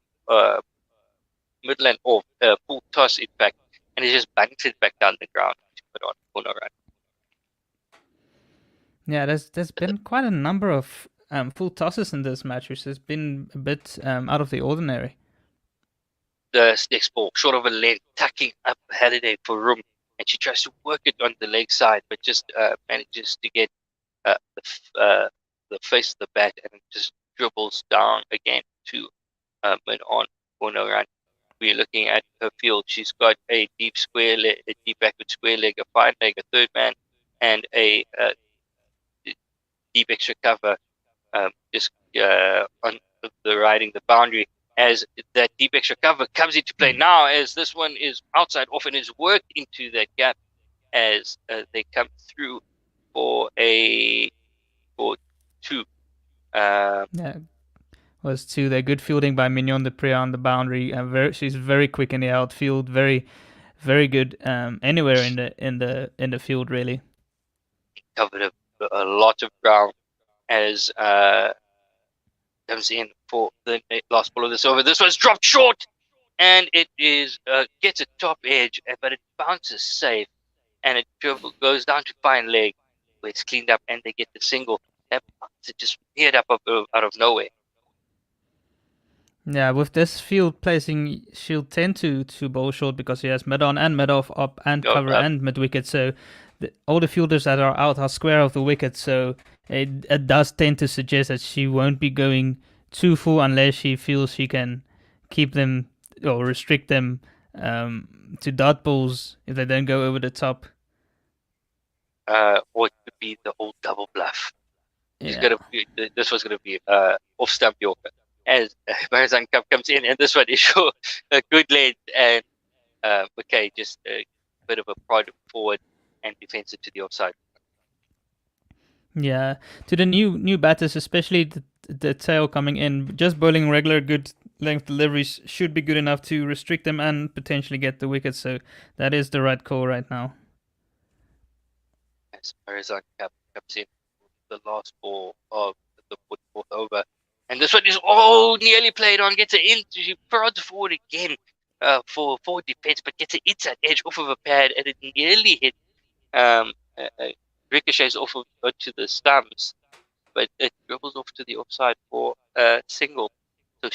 C: off, full toss in fact, and it just bunted back down the ground to put on for no run.
E: Yeah, there's been quite a number of full tosses in this match, which has been a bit out of the ordinary.
C: The next ball, short of a length, tucking up Halliday for room, and she tries to work it on the leg side, but just manages to get the face of the bat and just dribbles down again to mid on for no run. We're looking at her field. She's got a deep backward square leg, a fine leg, a third man, and a deep extra cover. Just on the riding the boundary, as that deep extra cover comes into play now, as this one is outside off and is worked into that gap as they come through for two.
E: Yeah, was two. They're good fielding by Mignon de Pré on the boundary. She's very quick in the outfield. Very, very good anywhere in the field really.
C: Covered a lot of ground as comes in for the last ball of this over. This one's dropped short, and it is gets a top edge, but it bounces safe, and it goes down to fine leg, where it's cleaned up, and they get the single. That bounce, it just veered up out of nowhere.
E: Yeah, with this field placing, she'll tend to bowl short because she has mid on and mid off, up and cover and mid wicket. So all the fielders that are out are square of the wicket. So it does tend to suggest that she won't be going too full unless she feels she can keep them or restrict them to dot balls if they don't go over the top.
C: Or it could be the old double bluff. This was going to be off stump Yorker. As Marizan Cup comes in, and this one is sure a good lead, and McKay just a bit of a prod forward and defensive to the offside.
E: Yeah, to the new batters, especially the tail coming in, just bowling regular good length deliveries should be good enough to restrict them and potentially get the wicket. So that is the right call right now.
C: As Marizan Cup comes in, the last ball of the 44th over. And this one is nearly played on, gets it in. She prods forward again for forward defense, but gets it inside edge off of a pad, and it nearly hit ricochets off of to the stumps, but it dribbles off to the offside for a single. So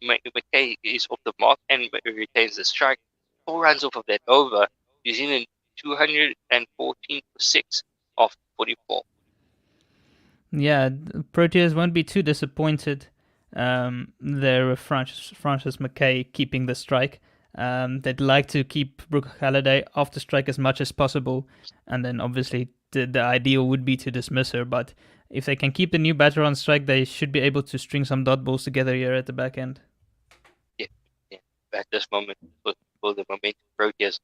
C: McKay is off the mark and retains the strike. 4 runs off of that over. New Zealand 214 for 6 off 44.
E: Yeah, Proteas won't be too disappointed there with Francis McKay keeping the strike. They'd like to keep Brooke Halliday off the strike as much as possible, and then obviously the ideal would be to dismiss her, but if they can keep the new batter on strike, they should be able to string some dot balls together here at the back end.
C: Yeah. At this moment, for the momentum Proteas,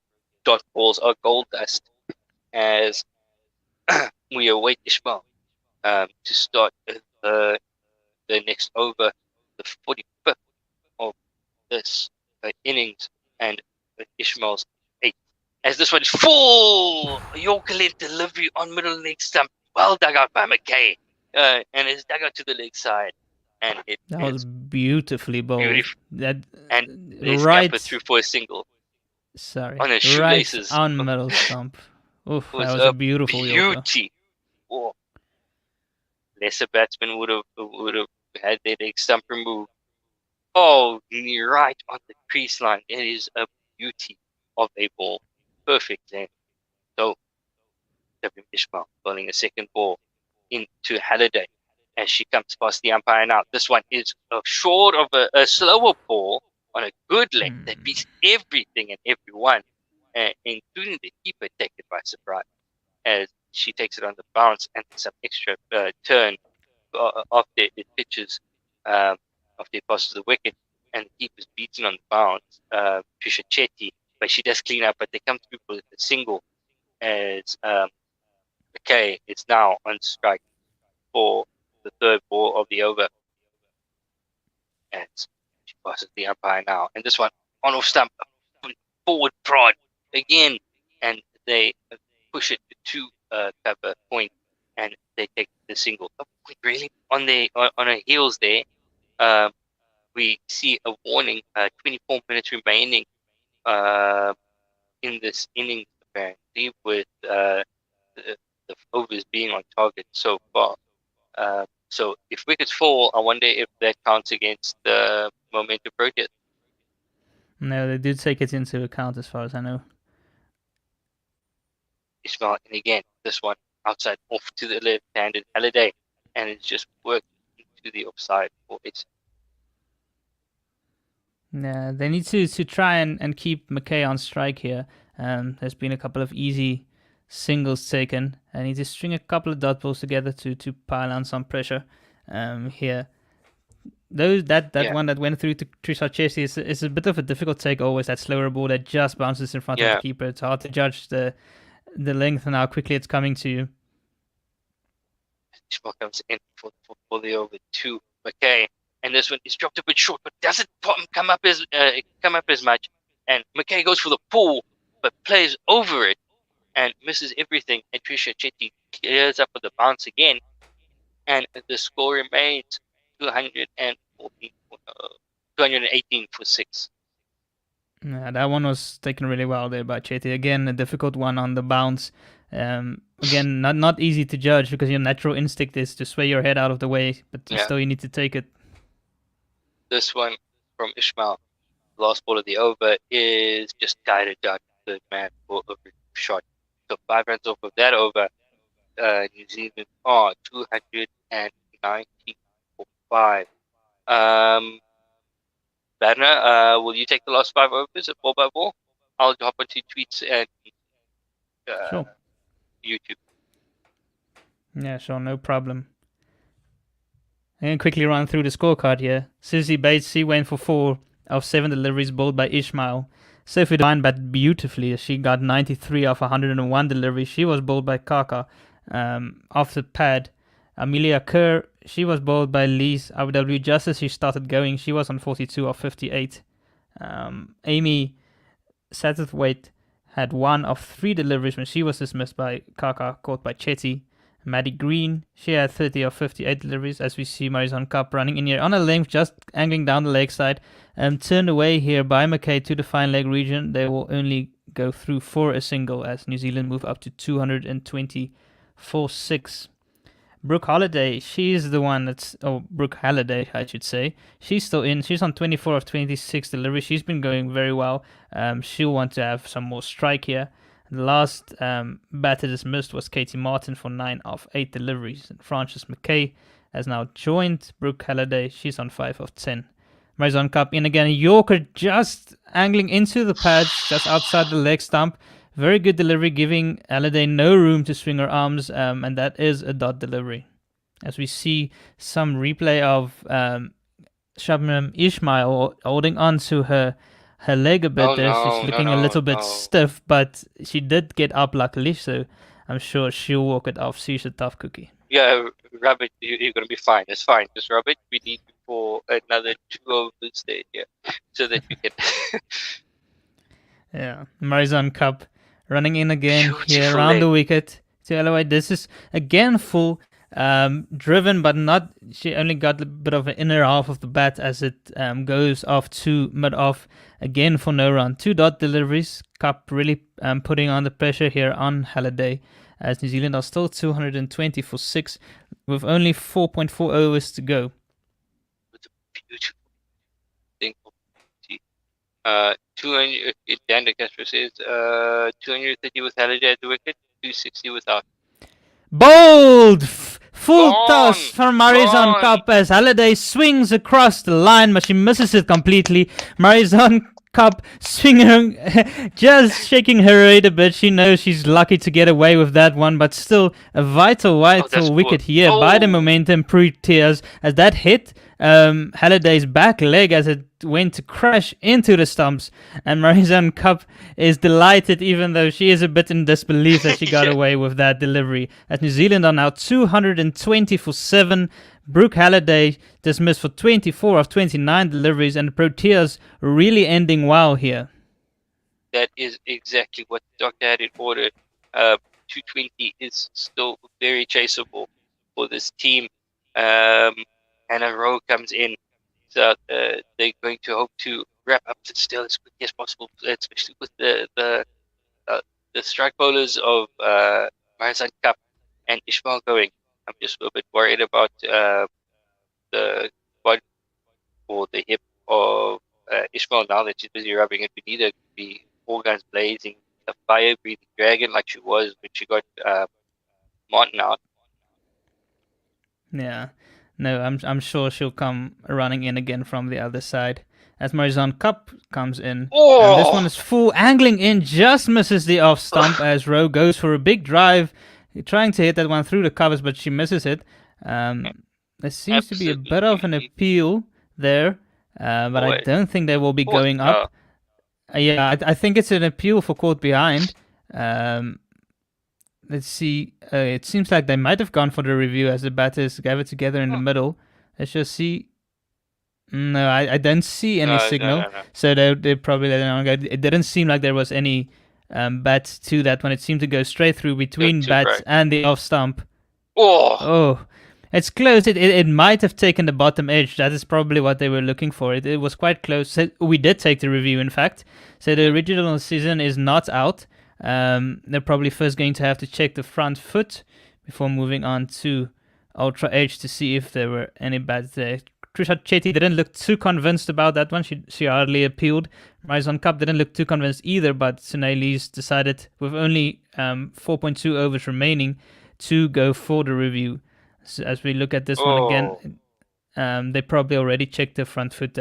C: dot balls are gold dust as we await Ishmael to start the next over, the 45th of this innings, and Ishmael's 8th. As this one is full Yorker length delivery on middle leg stump, well dug out by McKay, and it's dug out to the leg side, and
E: that was beautifully bowled.
C: And right through for a single.
E: Sorry,
C: on his shoelaces,
E: right on middle stump. Oof, that was a beautiful
C: beauty. Oh. Lesser batsmen would have had their leg stump removed. Oh, right on the crease line. It is a beauty of a ball. Perfect length. So, W. Ishmael bowling a second ball into Halliday as she comes past the umpire now. This one is short of a slower ball on a good length that beats everything and everyone, including the keeper taken by surprise, as she takes it on the bounce and some extra turn after it pitches, after it passes the wicket, and the keeper's beaten on the bounce, Trisha Chetty, but she does clean up, but they come through for the single as McKay is now on strike for the third ball of the over. And she passes the umpire now. And this one on off stump, forward prod again, and they push it to cover point, and they take the single. Oh, really? On her heels there, we see a warning. 24 minutes remaining in this innings, apparently, with the overs being on target so far. So if wickets fall, I wonder if that counts against the momentum Proteas.
E: No, they did take it into account as far as I know.
C: Ishmael, and again, this one outside off to the left-handed Halliday, and it's just worked into the offside for it.
E: Yeah, they need to try and keep McKay on strike here. There's been a couple of easy singles taken. I need to string a couple of dot balls together to pile on some pressure. here. That
C: Yeah.
E: one that went through to Trisha Chessie is a bit of a difficult take. Always that slower ball that just bounces in front of the keeper. It's hard to judge the length and how quickly it's coming to you.
C: Ishmael comes in for the over to McKay, and this one is dropped a bit short, but doesn't come up as much. And McKay goes for the pull, but plays over it and misses everything. And Trisha Chetty clears up with the bounce again, and the score remains 218 for 6.
E: Yeah, that one was taken really well there by Chetty. Again, a difficult one on the bounce. Again, not easy to judge because your natural instinct is to sway your head out of the way, but still you need to take it.
C: This one from Ishmael, last ball of the over, is just guided down the man for a shot. So 5 runs off of that over. New Zealand are 290 for 5. Banner, will you take the last 5 overs at ball by ball? I'll hop onto tweets and
E: Sure.
C: YouTube.
E: Yeah, sure, no problem. I'm going to quickly run through the scorecard here. Susie Bates, she went for 4 of 7 deliveries bowled by Ishmael. Sophie Devine batted beautifully as she got 93 of 101 deliveries. She was bowled by Kaka off the pad. Amelia Kerr, she was bowled by Lise Abu Dhabi just as she started going. She was on 42 of 58. Amy Satterthwaite had 1 of 3 deliveries when she was dismissed by Kaka, caught by Chetty. Maddie Green, she had 30 of 58 deliveries as we see Marizon Cup running in here on a length, just angling down the leg side. Turned away here by McKay to the fine leg region. They will only go through for a single as New Zealand move up to 220 for 6. Brooke Holiday, she's the one Brooke Halliday, I should say. She's still in. She's on 24 of 26 deliveries. She's been going very well. She'll want to have some more strike here. The last batter dismissed was Katie Martin for 9 of 8 deliveries. And Frances McKay has now joined Brooke Halliday. She's on 5 of 10. Marizon Cup in again. Yorker just angling into the pads, just outside the leg stump. Very good delivery, giving Halliday no room to swing her arms, and that is a dot delivery. As we see some replay of Shabnam Ismail holding on to her leg a bit there. She's looking a little bit stiff, but she did get up luckily, so I'm sure she'll walk it off. She's a tough cookie.
C: Yeah, rub it. You're going to be fine. It's fine. Just rub it. We need you for another 2 overs there, so that you can...
E: Yeah, Marizon Cup running in again here
C: Beautiful
E: around the wicket to LOA. This is again full, driven, but not. She only got a bit of an inner half of the bat as it goes off to mid-off again for no run. 2 dot deliveries. Cup really putting on the pressure here on Halliday as New Zealand are still 220 for 6 with only 4.4 overs to go.
C: It's a beautiful thing. 200. Dan De Castro says 230 with Halliday at the wicket, 260 without.
E: Bold! Full
C: Gone,
E: toss from Marizon
C: gone.
E: Cup as Halliday swings across the line, but she misses it completely. Marizon Cup swinging, just shaking her head a bit. She knows she's lucky to get away with that one, but still a vital wicket here by the momentum Proteas as that hit Halliday's back leg as it went to crash into the stumps. And Marizon Cup is delighted, even though she is a bit in disbelief that she got away with that delivery. As New Zealand are now 220 for 7. Brooke Halliday dismissed for 24 of 29 deliveries, and the Proteas really ending well here.
C: That is exactly what Dr. had in order. 220 is still very chaseable for this team. And a row comes in. So they're going to hope to wrap up the still as quickly as possible, especially with the strike bowlers of Marizon Cup and Ishmael going. I'm just a bit worried about the quad or the hip of Ishmael now that she's busy rubbing it. We need her to be all guns blazing, a fire-breathing dragon like she was when she got Martin out.
E: Yeah, no, I'm sure she'll come running in again from the other side. As Marizon Cup comes in. And this one is full, angling in, just misses the off stump as Rowe goes for a big drive, trying to hit that one through the covers, but she misses it. there seems to be a bit of an
C: Absolutely.
E: appeal there, but I
C: Boy.
E: don't think they will be
C: Court,
E: going up. Yeah, I think it's an appeal for court behind. Let's see. It seems like they might have gone for the review as the batters gathered together in the middle. Let's just see. No, I don't see any signal.
C: No.
E: So they probably let it on go. It didn't seem like there was any bat to that one. It seemed to go straight through between
C: to
E: bat
C: right.
E: and the off stump.
C: Oh,
E: Oh, it's close. It might have taken the bottom edge. That is probably what they were looking for. It was quite close. So we did take the review, in fact. So the original decision is not out. They're probably first going to have to check the front foot before moving on to Ultra Edge to see if there were any bats there. Trisha Chetty didn't look too convinced about that one. She hardly appealed. Marizon Cup didn't look too convinced either, but Sunaylee's decided with only 4.2 overs remaining to go for the review. So as we look at this one again, they probably already checked the front foot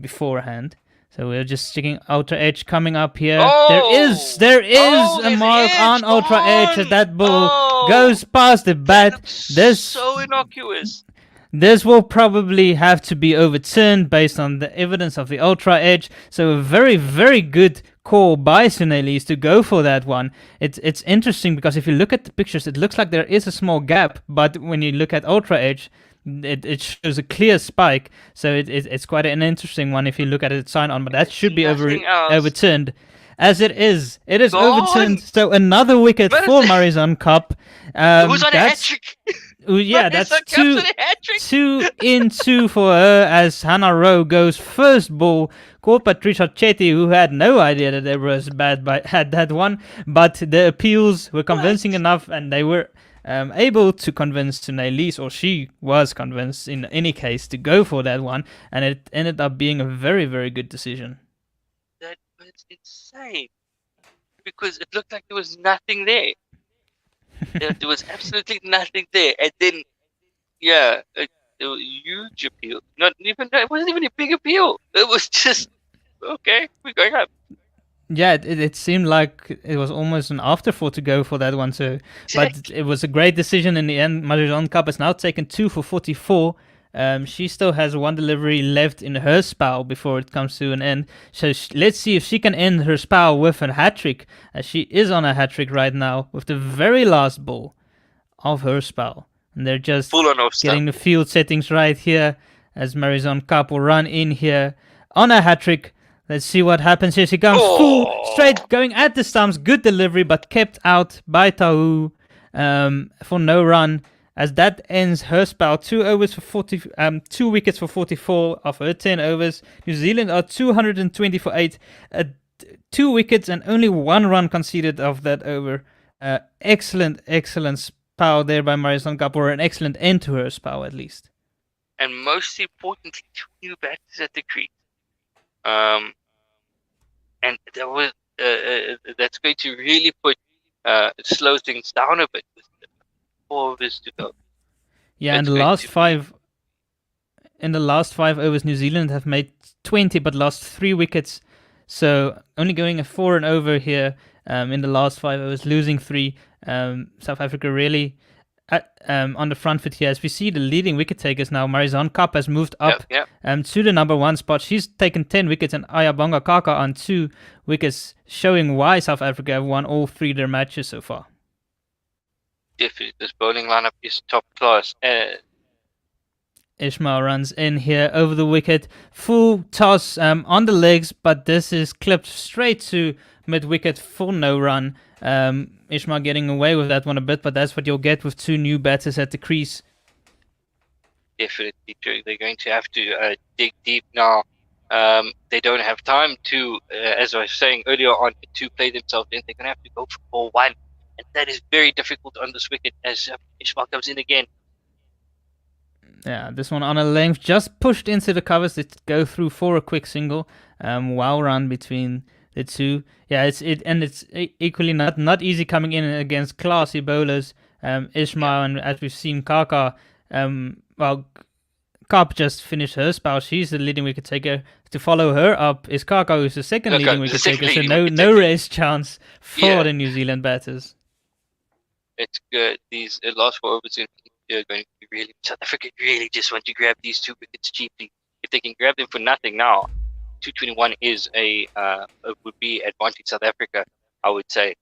E: beforehand. So we're just checking Ultra Edge coming up here. There is a mark on Ultra Edge as that ball goes past the bat.
C: This so innocuous.
E: This will probably have to be overturned based on the evidence of the Ultra Edge. So a very, very good call by Sunaylee's to go for that one. It's interesting because if you look at the pictures, it looks like there is a small gap, but when you look at Ultra Edge, it shows a clear spike. So it's quite an interesting one if you look at it sign on, but that should be overturned. As it is overturned. So another wicket for Marizon Cup.
C: Who's on a hat trick?
E: Yeah, that's 2 for her as Hannah Rowe goes first ball. Called Patricia Chetty, who had no idea that there was bad had that one, but the appeals were convincing enough, and they were able to convince Sunaylee, or she was convinced in any case, to go for that one, and it ended up being a very, very good decision.
C: That was insane because it looked like there was nothing there. There was absolutely nothing there, and then it was a huge appeal. It wasn't even a big appeal. It was just okay. We're going up.
E: Yeah, it seemed like it was almost an afterthought to go for that one. So, but it was a great decision in the end. Marizon Cup has now taken 2 for 44. She still has one delivery left in her spell before it comes to an end. So let's see if she can end her spell with a hat-trick, as she is on a hat-trick right now with the very last ball of her spell. And they're just getting the field settings right here as Marizon Cup will run in here on a hat-trick. Let's see what happens. Here she comes, full straight, going at the stumps. Good delivery, but kept out by Tahu for no run. As that ends her spell, 2 wickets for 44 of her 10 overs. New Zealand are 220 for 8. 2 wickets and only 1 run conceded of that over. Excellent spell there by Marizon Cup, or an excellent end to her spell at least.
C: And most importantly, 2 new batters at the crease. And that was that's going to really slow things down a bit. 4 overs to go.
E: Yeah, in the last 5 overs, New Zealand have made 20 but lost 3 wickets. So only going a 4 and over here in the last 5 overs, losing 3. South Africa really on the front foot here. As we see the leading wicket takers now, Marizon Cup has moved up to the number 1 spot. She's taken 10 wickets and Ayabonga Kaka on 2 wickets, showing why South Africa have won all 3 of their matches so far.
C: Definitely, this bowling lineup is top class.
E: Ishmael runs in here over the wicket, full toss on the legs, but this is clipped straight to mid-wicket for no run. Ishmael getting away with that one a bit, but that's what you'll get with 2 new batters at the crease.
C: Definitely true. They're going to have to dig deep now. They don't have time to, as I was saying earlier on, to play themselves in. They're going to have to go for ball 1. And that is very difficult on this wicket as Ishmael comes in again.
E: Yeah, this one on a length, just pushed into the covers to go through for a quick single. Well run between the 2. Yeah, it's equally not easy coming in against classy bowlers. Ishmael and as we've seen Kaka, Kap just finished her spell. She's the leading wicket taker. To follow her up is Kaka, who's the second leading wicket taker. So no race chance for the New Zealand batters.
C: It's good. These last 4 overs going to be really. South Africa really just want to grab these 2 wickets cheaply. If they can grab them for nothing now, 221 is would be advantage South Africa, I would say.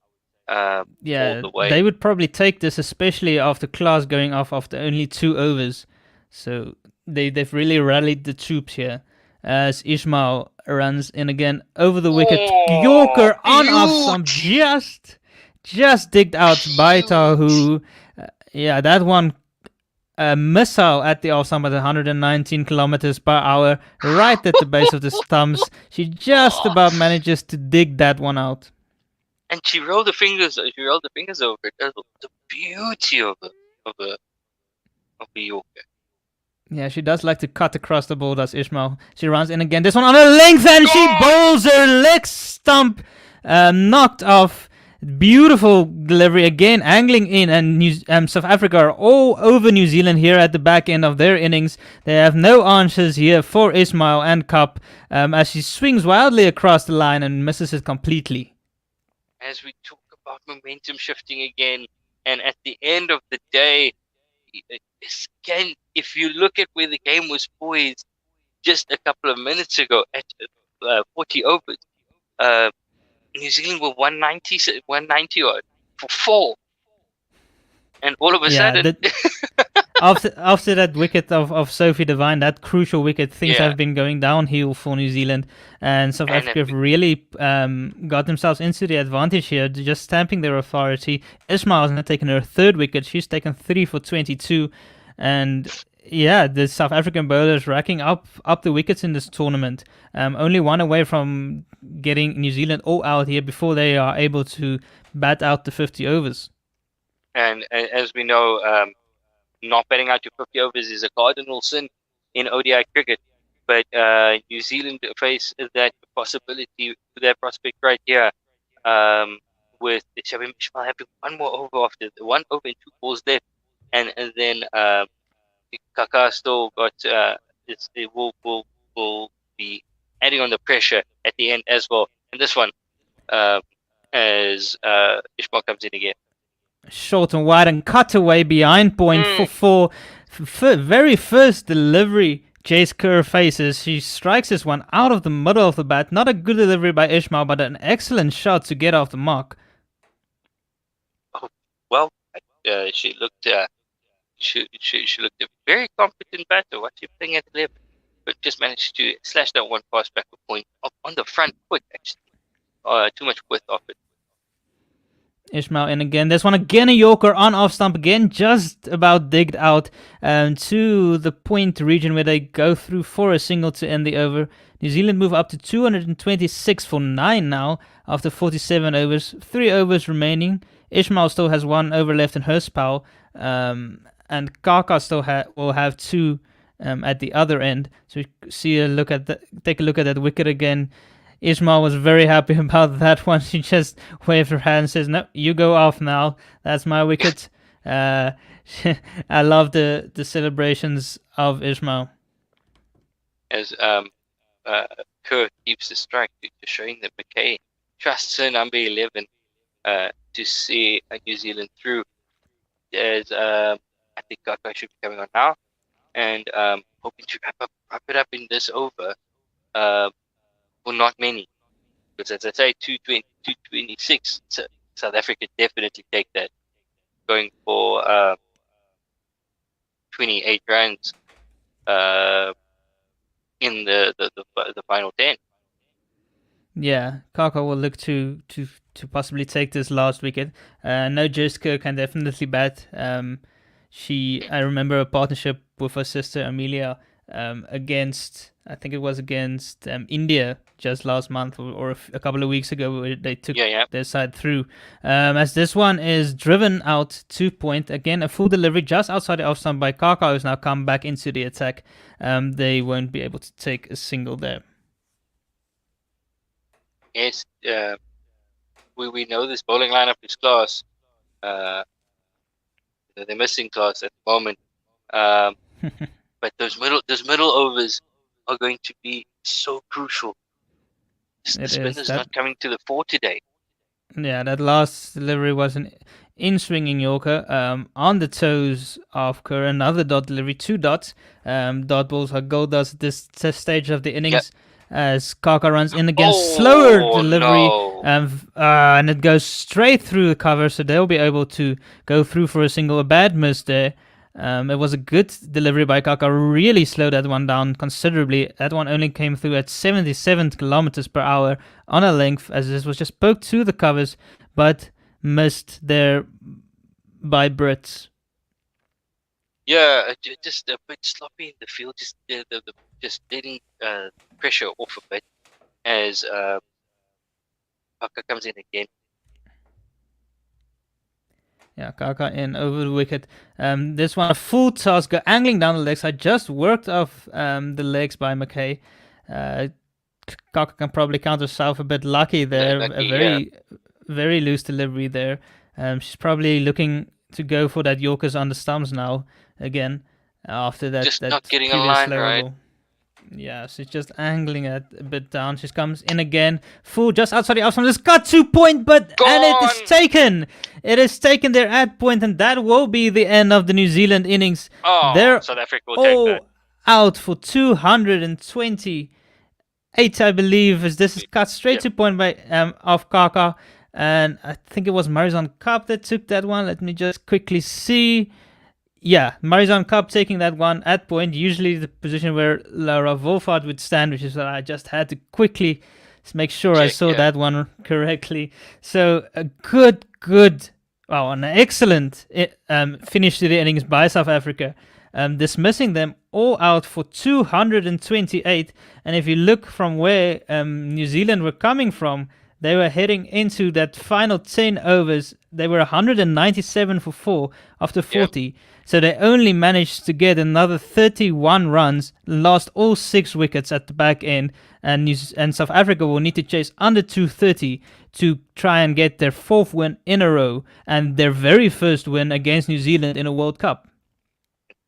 C: All
E: Yeah,
C: the way.
E: they would probably take this, especially after Klaas going off after only 2 overs. So they've really rallied the troops here. As Ismail runs in again over the wicket. Yorker on off stump, just digged out by Tahu. Yeah, that one missile at the off stump at 119 kilometers per hour, right at the base of the stumps. She just about manages to dig that one out.
C: And she rolled the fingers. She rolled the fingers over it. That's the beauty of a Yorker.
E: Yeah, she does like to cut across the ball, does Ismail. She runs in again. This one on a length, and she bowls her leg stump, knocked off. Beautiful delivery again, angling in, and South Africa are all over New Zealand here at the back end of their innings. They have no answers here for Ismail and Cup as she swings wildly across the line and misses it completely.
C: As we talk about momentum shifting again, and at the end of the day, again, if you look at where the game was poised just a couple of minutes ago at 40 overs, New Zealand were 190 odd for 4. And all of a sudden...
E: after that wicket of Sophie Devine, that crucial wicket, things have been going downhill for New Zealand. And South Africa have really got themselves into the advantage here, just stamping their authority. Ismail has now taken her 3rd wicket. She's taken 3 for 22. And yeah, the South African bowlers racking up the wickets in this tournament. Only one away from getting New Zealand all out here before they are able to bat out the 50 overs.
C: And as we know, not batting out your 50 overs is a cardinal sin in ODI cricket. But New Zealand face that possibility, that prospect right here, with Shabim Ishmael having one more over after 1 over and 2 balls left, and then Kaka still got it will be adding on the pressure at the end as well. And this one, as Ishmael comes in again.
E: Short and wide and cut away behind point for very first delivery Jace Kerr faces. She strikes this one out of the middle of the bat. Not a good delivery by Ishmael, but an excellent shot to get off the mark.
C: Oh, well, she looked she looked a very competent batter. What's she playing at 11? But just managed to slash that one pass back a point up on the front foot, actually. Too much width off it.
E: Ishmael in again. This one again, a Yorker on off stump again, just about digged out to the point region where they go through for a single to end the over. New Zealand move up to 226 for 9 now after 47 overs. 3 overs remaining. Ishmael still has 1 over left in her spell, and Kaka still will have 2 at the other end. So we take a look at that wicket again. Ismail was very happy about that one. She just waved her hand and says, "No, you go off now. That's my wicket." I love the celebrations of Ismail.
C: As Kerr keeps the strike, showing that McKay trusts her number 11 to see New Zealand through. As I think Kaka should be coming on now, and hoping to wrap it up in this over. Well, not many, because as I say, 226. South Africa definitely take that, going for 28 runs in the final 10.
E: Yeah, Kaka will look to possibly take this last wicket. No, Jessica can definitely bat. I remember a partnership with her sister Amelia against, I think it was against India just last month or a couple of weeks ago, where they took their side through. As this one is driven out 2 point, again a full delivery just outside the off stump by Kaka, who's now come back into the attack. They won't be able to take a single there.
C: Yes, we know this bowling lineup is class. They're missing class at the moment. But those middle overs are going to be so crucial. The spinner's not coming to the fore today.
E: Yeah, that last delivery was an in-swinging Yorker on the toes of Kerr. Another dot delivery, 2 dots. Dot balls are gold dots at this stage of the innings. As Kaka runs in against slower delivery,
C: no.
E: and it goes straight through the cover, so they'll be able to go through for a single. A bad miss there. It was a good delivery by Kaka, really slowed that one down considerably. That one only came through at 77 kilometers per hour on a length, as this was just poked to the covers, but missed there by Brits.
C: Yeah, just a bit sloppy in the field, just just letting pressure off a bit as Kaka comes in again.
E: Yeah, Kaka in over the wicket. This one a full toss, angling down the legs. I just worked off the legs by McKay. Kaka can probably count herself a bit lucky there.
C: Lucky,
E: very loose delivery there. She's probably looking to go for that Yorkers on the stumps now again after that.
C: Just
E: that
C: not getting a
E: previous
C: line
E: slower
C: right.
E: ball. Yeah, she's just angling it a bit down. She comes in again, full just outside the off stump. It's got 2 point, and it is taken. It is taken there at point, and that will be the end of the New Zealand innings.
C: Oh,
E: They're
C: South Africa will take
E: all
C: that.
E: out for 228, I believe, as this is cut straight to point by of Kaka, and I think it was Marizon Cup that took that one. Let me just quickly see. Yeah, Marizon Cup taking that one at point, usually the position where Laura Wolfhard would stand, which is what I just had to quickly make sure I saw that one correctly. So a good, an excellent finish to the innings by South Africa, dismissing them all out for 228. And if you look from where New Zealand were coming from, they were heading into that final 10 overs. They were 197 for 4 after 40. Yep. So they only managed to get another 31 runs, lost all 6 wickets at the back end, and South Africa will need to chase under 230 to try and get their 4th win in a row and their very first win against New Zealand in a World Cup.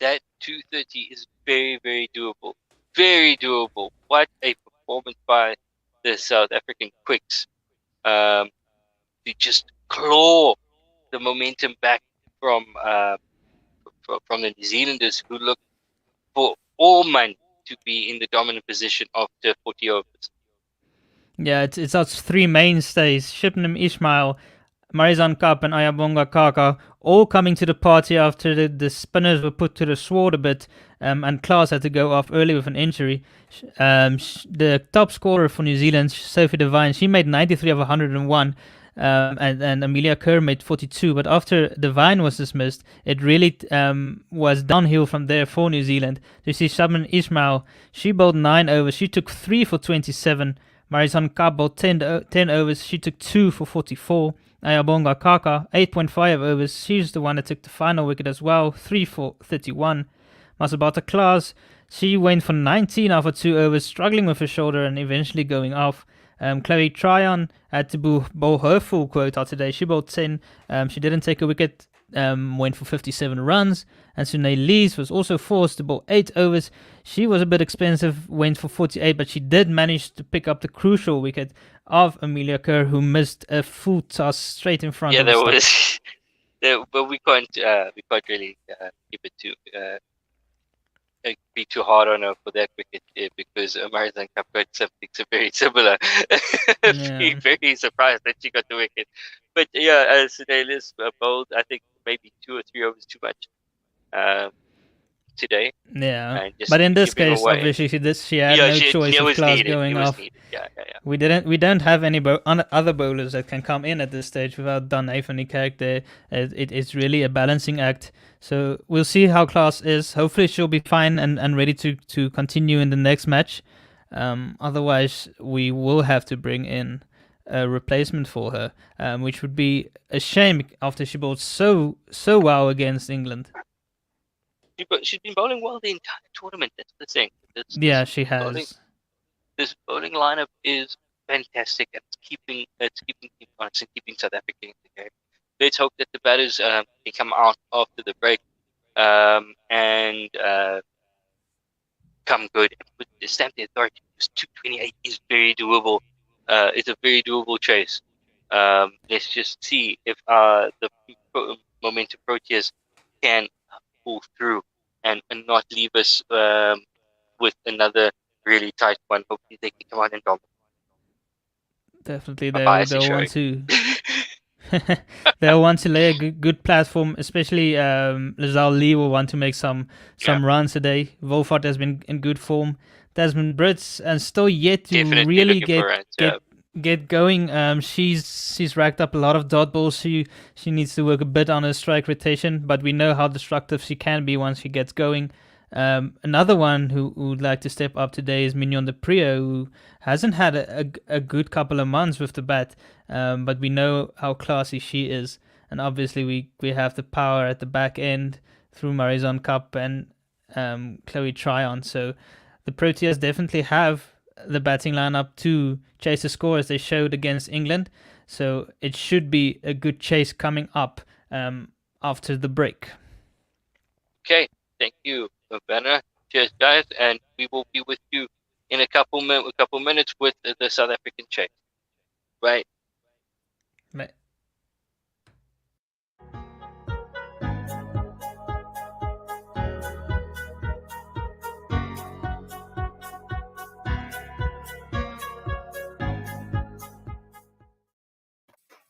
C: That 230 is very, very doable. Very doable. What a performance by the South African Quicks. To just claw the momentum back from the New Zealanders, who look for all money to be in the dominant position after 40 overs.
E: Yeah, it's our 3 mainstays, Shipnam Ismail, Marizon Cup and Ayabonga Kaka, all coming to the party after the spinners were put to the sword a bit, and Klaas had to go off early with an injury. The top scorer for New Zealand, Sophie Devine, she made 93 of 101, and Amelia Kerr made 42. But after Devine was dismissed, it really was downhill from there for New Zealand. You see Shabnam Ismail, she bowled 9 overs, she took 3 for 27. Marizon Cup bowled 10 overs, she took 2 for 44. Ayabonga Kaka, 8.5 overs. She's the one that took the final wicket as well, 3 for 31. Masabata Klaas, she went for 19 after 2 overs, struggling with her shoulder and eventually going off. Chloe Tryon had to bowl her full quota today. She bowled 10. She didn't take a wicket, went for 57 runs. And Sunay Lees was also forced to bowl 8 overs. She was a bit expensive, went for 48, but she did manage to pick up the crucial wicket of Amelia Kerr, who missed a full toss straight in front of
C: there
E: the
C: was. But we can't really keep it too be too hard on her for that wicket because Marizon Cup got something very similar.
E: Yeah.
C: Very surprised that she got the wicket. But yeah, Sunay Lees bowled, I think, maybe 2 or 3 overs too much today.
E: Yeah, but in this case, obviously, she had no choice of Klaas going off.
C: Yeah.
E: We don't have any other bowlers that can come in at this stage without Don Anthony character. It's really a balancing act. So we'll see how Klaas is. Hopefully, she'll be fine and ready to continue in the next match. Otherwise, we will have to bring in a replacement for her, which would be a shame after she bowled so well against England.
C: She's been bowling well the entire tournament. That's the thing.
E: She has.
C: This bowling lineup is fantastic. It's keeping team honest and keeping South Africa in the game. Let's hope that the batters can come out after the break and come good. But the stamp the authority, 228 is very doable. It's a very doable chase. Let's just see if the momentum Proteas can pull through and not leave us with another really tight one. Hopefully they can come out and dominate.
E: Definitely,
C: My bias is
E: they'll want
C: showing.
E: to. They'll want to lay a good platform, especially Lazal Lee will want to make some runs today. Wolfhard has been in good form. Desmond Brits and still yet to
C: Definitely
E: really
C: looking for runs,
E: get going. She's racked up a lot of dot balls. She needs to work a bit on her strike rotation, but we know how destructive she can be once she gets going. Another one who would like to step up today is Mignon de Prio, who hasn't had a good couple of months with the bat, but we know how classy she is, and obviously we have the power at the back end through Marizon Cup and Chloe Tryon. So the Proteas definitely have the batting lineup to chase a score as they showed against England. So it should be a good chase coming up after the break.
C: Okay, thank you, Vanna. Cheers, guys, and we will be with you in a couple minutes with the South African chase. Right.
E: Right.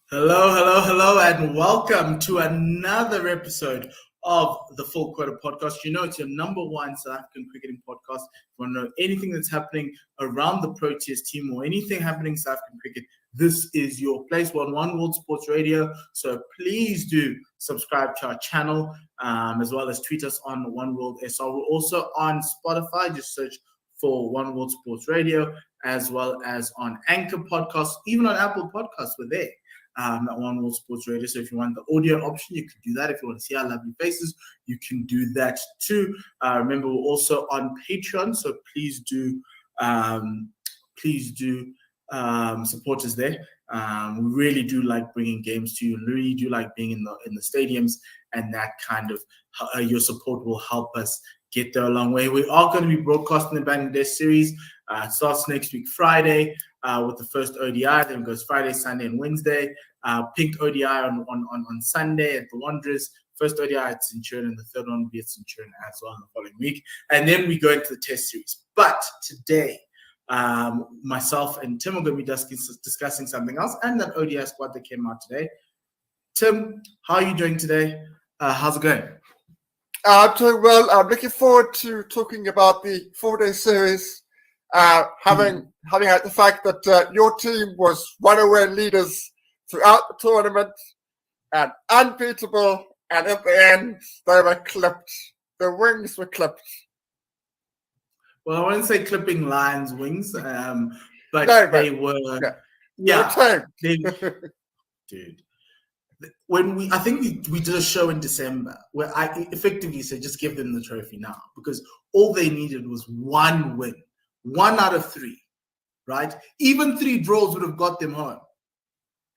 F: Hello, and welcome to another episode of the Full Quota Podcast. You know, it's your number one South African cricketing podcast. If you want to know anything that's happening around the Proteas team or anything happening in South African cricket, this is your place. We're on One World Sports Radio, so please do subscribe to our channel, as well as tweet us on One World SR. We're also on Spotify. Just search for One World Sports Radio, as well as on Anchor Podcasts, even on Apple Podcasts. We're there. At One World Sports Radio. So if you want the audio option, you can do that. If you want to see our lovely faces, you can do that too. Remember, we're also on Patreon, so please do support us there. We really do like bringing games to you. We really do like being in the stadiums, and that kind of your support will help us get there a long way. We are going to be broadcasting the Bangladesh series. It starts next week, Friday, with the first ODI. Then it goes Friday, Sunday, and Wednesday. Pink ODI on Sunday at the Wanderers. First ODI at Centurion, and the third one will be at Centurion as well in the following week. And then we go into the Test series. But today, myself and Tim are going to be discussing something else, and that ODI squad that came out today. Tim, how are you doing today? How's it going?
G: I'm doing well. I'm looking forward to talking about the 4-day series, having had the fact that your team was runaway leaders throughout the tournament and unbeatable, and at the end, they were clipped. The wings were clipped.
F: Well, I wouldn't say clipping lions' wings, but
G: No,
F: they were.
G: Yeah.
F: Dude. I think we did a show in December where I effectively said just give them the trophy now, because all they needed was one win, 1 out of 3, right? Even 3 draws would have got them home.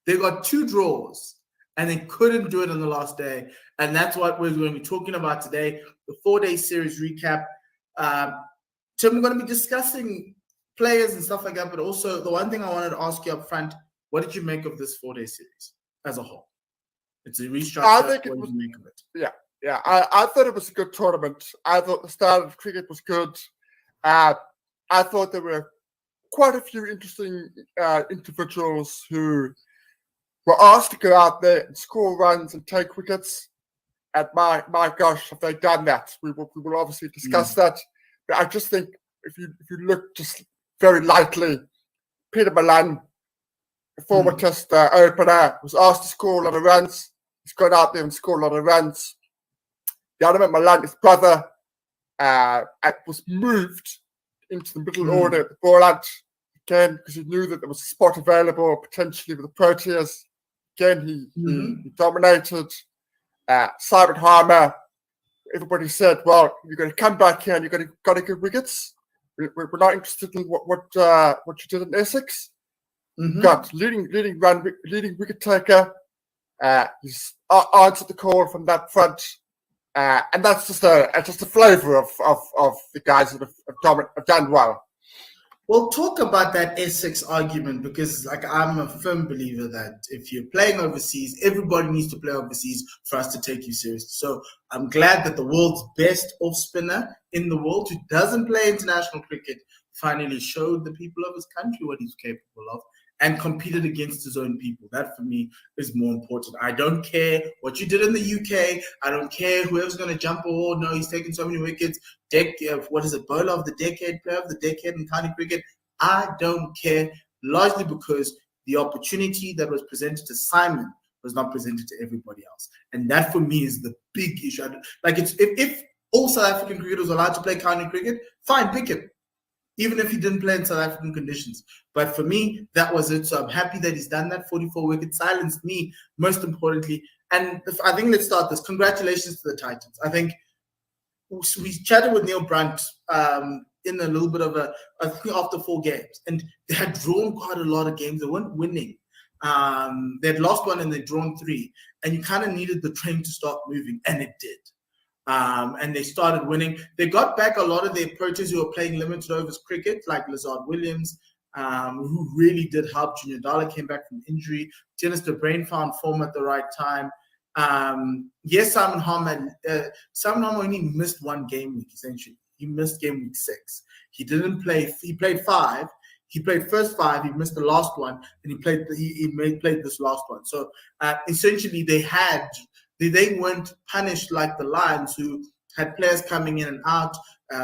F: They got 2 draws and they couldn't do it on the last day, and that's what we're going to be talking about today. The 4-day series recap. Tim, we're going to be discussing players and stuff like that, but also the one thing I wanted to ask you up front: what did you make of this 4-day series as a whole? It's a restructure.
G: I think
F: what did you make of it?
G: Yeah. I thought it was a good tournament. I thought the start of cricket was good. I thought there were quite a few interesting individuals who were asked to go out there and score runs and take wickets. And my gosh, have they done that? We will obviously discuss that. But I just think if you look just very lightly, Peter Malan, former Test opener, was asked to score a lot of runs. He's gone out there and scored a lot of runs. The other man, Malan, his brother, was moved into the middle order at the ball out again because he knew that there was a spot available potentially with the Proteas. Again, he dominated. Simon Harmer, everybody said, well, you're going to come back here and you're got to get wickets. We're not interested in what you did in Essex. Got leading wicket taker. He's answered the call from that front, and that's just a flavour of the guys that have done well.
F: We'll talk about that Essex argument because, like, I'm a firm believer that if you're playing overseas, everybody needs to play overseas for us to take you seriously. So I'm glad that the world's best off spinner in the world, who doesn't play international cricket, finally showed the people of his country what he's capable of and competed against his own people. That, for me, is more important. I don't care what you did in the UK. I don't care whoever's going to jump a wall. No, he's taken so many wickets. What is it, bowler of the decade, player of the decade in county cricket? I don't care, largely because the opportunity that was presented to Simon was not presented to everybody else. And that, for me, is the big issue. Like, if all South African cricketers were allowed to play county cricket, fine, pick him, even if he didn't play in South African conditions. But for me, that was it. So I'm happy that he's done that. 44 wickets, silenced me, most importantly. And I think let's start this. Congratulations to the Titans. I think we chatted with Neil Brunt in a little bit of I think after 4 games. And they had drawn quite a lot of games. They weren't winning. They had lost 1 and they'd drawn 3. And you kind of needed the train to start moving. And it did. And they started winning. They got back a lot of their approaches who were playing limited overs cricket, like Lazard Williams, who really did help. Junior Dala came back from injury. Dennis de Bruin found form at the right time. Yes, Simon Harmer only missed 1 game week, essentially. He missed game week 6. He didn't play. He played 5. He played first 5. He missed the last one, and he played this last one. So essentially, they weren't punished like the Lions, who had players coming in and out.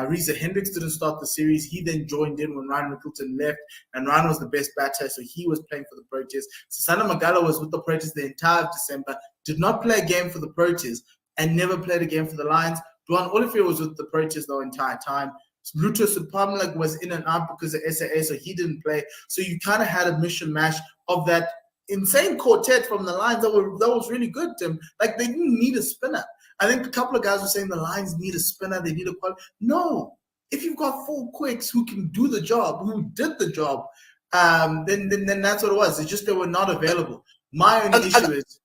F: Reza Hendricks didn't start the series. He then joined in when Ryan Rickleton left, and Ryan was the best batter, so he was playing for the Proteas. Sasana Magala was with the Proteas the entire December, did not play a game for the Proteas, and never played a game for the Lions. Duan Olivier was with the Proteas the entire time. Luto Supamlag was in and out because of SAA, so he didn't play. So you kind of had a mishmash of that insane quartet from the Lions that was really good, Tim. Like, they didn't need a spinner. I think a couple of guys were saying the Lions need a spinner, they need a quality. No. If you've got 4 quicks who can do the job, who did the job, then that's what it was. It's just they were not available. My only issue is...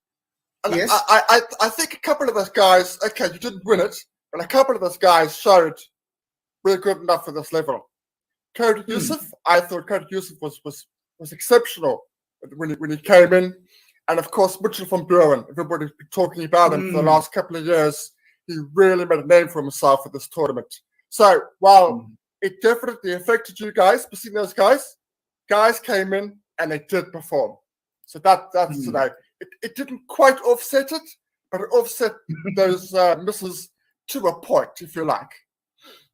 F: Yes?
G: I think a couple of those guys, okay, you didn't win it, but a couple of those guys showed we're good enough for this level. Cody Yusuf, I thought Cody Yusuf was exceptional when he came in. And of course, Mitchell van Buren, everybody's been talking about him for the last couple of years. He really made a name for himself at this tournament. So while it definitely affected you guys, but seeing those guys came in and they did perform. So that's today. It didn't quite offset it, but it offset those misses to a point, if you like.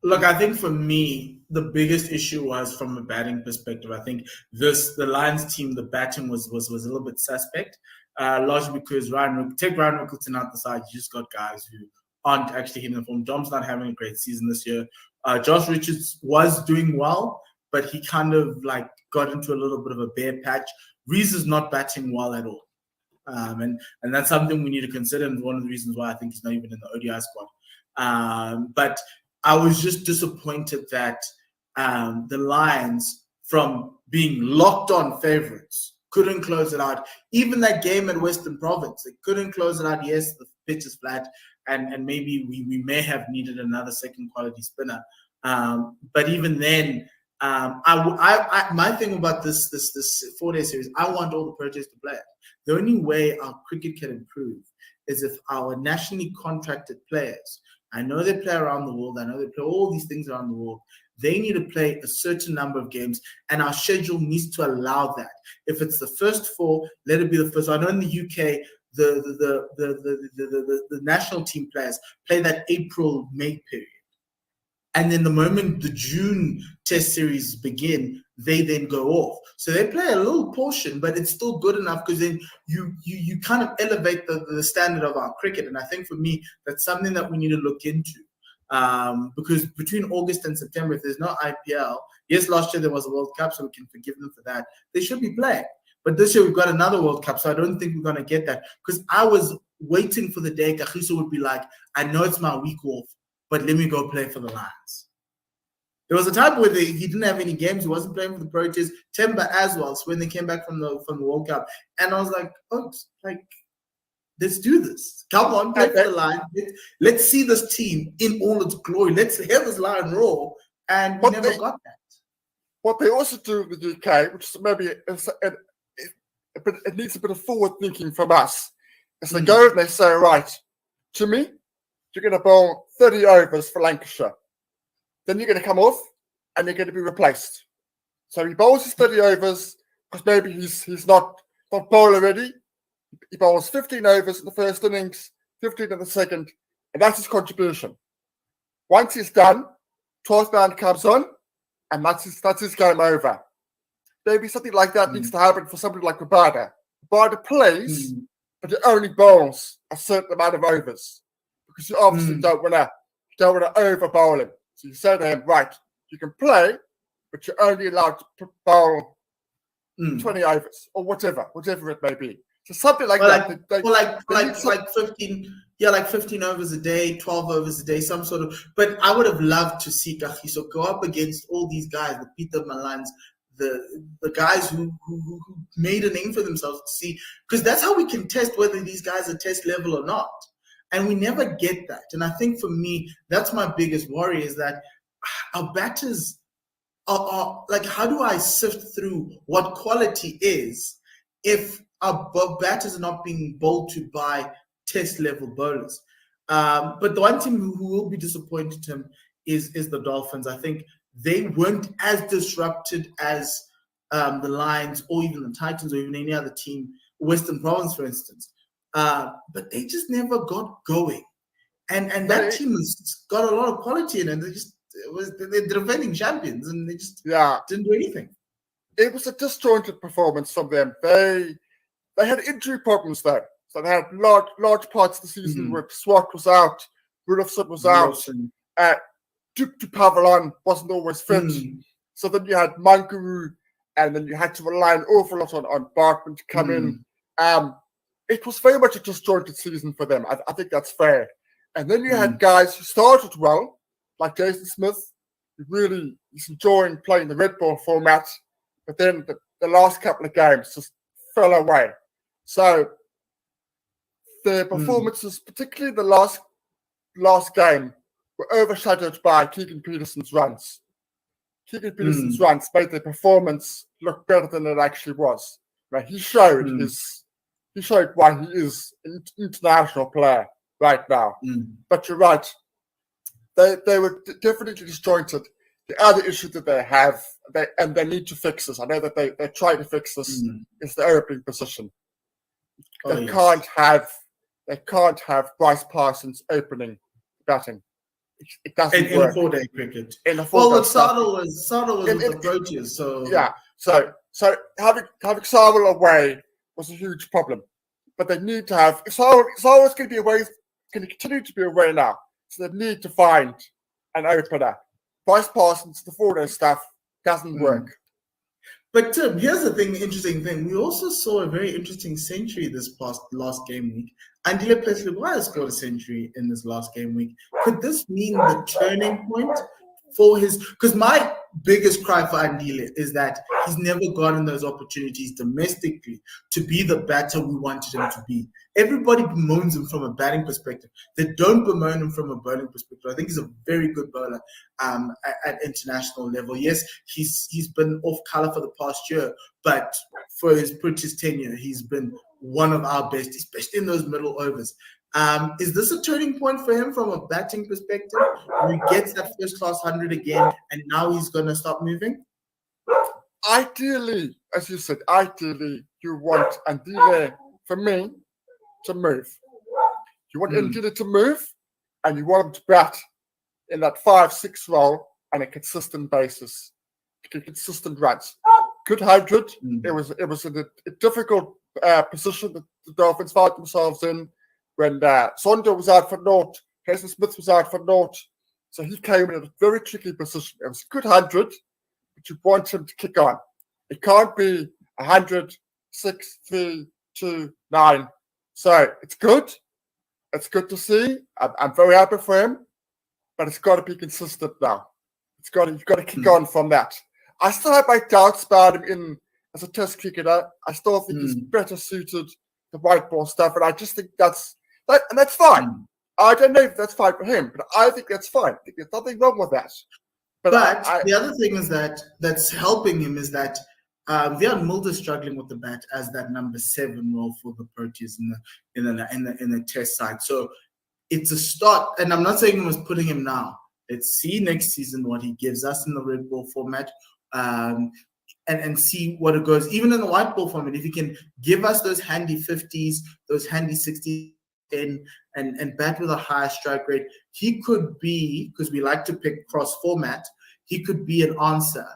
F: Look, I think for me, the biggest issue was from a batting perspective. I think the Lions team, the batting was a little bit suspect, largely because take Ryan Rickleton out the side, you just got guys who aren't actually hitting the form. Dom's not having a great season this year. Josh Richards was doing well, but he kind of like got into a little bit of a bare patch. Reese is not batting well at all. And that's something we need to consider, and one of the reasons why I think he's not even in the ODI squad. But I was just disappointed that the Lions, from being locked on favorites, couldn't close it out. Even that game at Western Province, they couldn't close it out. Yes, the pitch is flat, and maybe we may have needed another second quality spinner. But even then, my thing about this 4-day series, I want all the Proteas to play it. The only way our cricket can improve is if our nationally contracted players, I know they play around the world, I know they play all these things around the world, they need to play a certain number of games, and our schedule needs to allow that. If it's the first 4, let it be the first. I know in the UK, the national team players play that April-May period. And then the moment the June test series begin, they then go off. So they play a little portion, but it's still good enough because then you kind of elevate the standard of our cricket. And I think for me, that's something that we need to look into. Because between August and September, if there's no IPL, yes, last year there was a World Cup, so we can forgive them for that. They should be playing. But this year we've got another World Cup, so I don't think we're going to get that. Because I was waiting for the day Kagiso would be like, I know it's my week off, but let me go play for the Lions. There was a time where he didn't have any games. He wasn't playing for the Proteas. Temba as well. So when they came back from the World Cup, and I was like, folks, let's do this. Come on, play for the Lions. Let's see this team in all its glory. Let's hear this Lion roar. And we never got that.
G: what they also do in the UK, which is maybe it needs a bit of forward thinking from us, is they go and they say, right, to me, you're going to bowl 30 overs for Lancashire. Then you're going to come off and you're going to be replaced. So he bowls his 30 overs because maybe he's not bowler ready. He bowls 15 overs in the first innings, 15 in the second, and that's his contribution. Once he's done, 12th man comes on, and that's his game over. Maybe something like that needs to happen for somebody like Rabada. Rabada plays, but he only bowls a certain amount of overs because you obviously don't want to over bowl him. So you say to him, right, you can play, but you're only allowed to bowl 20 overs or whatever it may be. So something like that.
F: Like 15. Yeah, like 15 overs a day, 12 overs a day, some sort of. But I would have loved to see Kagiso go up against all these guys, the Peter Malans, the guys who made a name for themselves, to see, because that's how we can test whether these guys are test level or not. And we never get that. And I think for me, that's my biggest worry, is that our batters are like, how do I sift through what quality is if our batters are not being bowled to by test level bowlers? But the one team who will be disappointed him is the Dolphins. I think they weren't as disrupted as the Lions or even the Titans or even any other team, Western Province, for instance. But they just never got going. And that team has got a lot of quality in it. They're defending champions, and they just didn't do anything.
G: It was a disjointed performance from them. They had injury problems though. So they had large parts of the season where Swart was out, Rudolphson was out, Duke Pavalon wasn't always fit. So then you had Mankuru, and then you had to rely an awful lot on Barkman to come in. It was very much a disjointed season for them. I think that's fair. And then you had guys who started well, like Jason Smith, who really is enjoying playing the red ball format, but then the last couple of games just fell away. So the performances, particularly the last game, were overshadowed by Keegan Peterson's runs. Keegan Peterson's runs made the performance look better than it actually was. Right? He showed why he is an international player right now. But you're right, they were definitely disjointed. The other issue that they have, they need to fix this. I know that they try to fix this. Is the opening position. They can't have Bryce Parsons opening batting. It doesn't work.
F: In a 4-day cricket.
G: Well,
F: Sardal was with the Proteas, so
G: So having Sardal away was a huge problem. But they need to have Sardal's going to be away, going to continue to be away now. So they need to find an opener. Bryce Parsons, the 4-day stuff doesn't work.
F: But Tim, here's the interesting thing. We also saw a very interesting century this last game week. Andile Plesleboy scored a century in this last game week. Could this mean the turning point for his? Because my biggest cry for Andile is that he's never gotten those opportunities domestically to be the batter we wanted him to be. Everybody bemoans him from a batting perspective. They don't bemoan him from a bowling perspective. I think he's a very good bowler at international level. Yes, he's been off colour for the past year, but for his British tenure, he's been one of our best, especially in those middle overs. Is this a turning point for him from a batting perspective? Where he gets that first-class 100 again, and now he's going to stop moving?
G: Ideally, as you said, you want Andile, for me, to move. You want Andile to move, and you want him to bat in that 5-6 role on a consistent basis, consistent runs. Good 100. It was a difficult position that the Dolphins found themselves in when Sondo was out for naught, Jason Smith was out for naught. So he came in a very tricky position. It was a good 100, but you want him to kick on. It can't be 100, 6, 3, 2, 9. So it's good. It's good to see. I'm very happy for him, but it's got to be consistent now. You've got to kick on from that. I still have my doubts about him in as a Test cricketer. I still think he's better suited to white ball stuff, and I just think that's fine. I don't know if that's fine for him, but I think that's fine. I think there's nothing wrong with that.
F: But the other thing is that's helping him is that Vian Mulder's struggling with the bat as that number 7 role for the Proteas in the test side. So it's a start, and I'm not saying he was putting him now. Let's see next season what he gives us in the red ball format, and see what it goes. Even in the white ball format, if he can give us those handy 50s, those handy 60s, and bat with a higher strike rate, he could be, because we like to pick cross format, he could be an answer.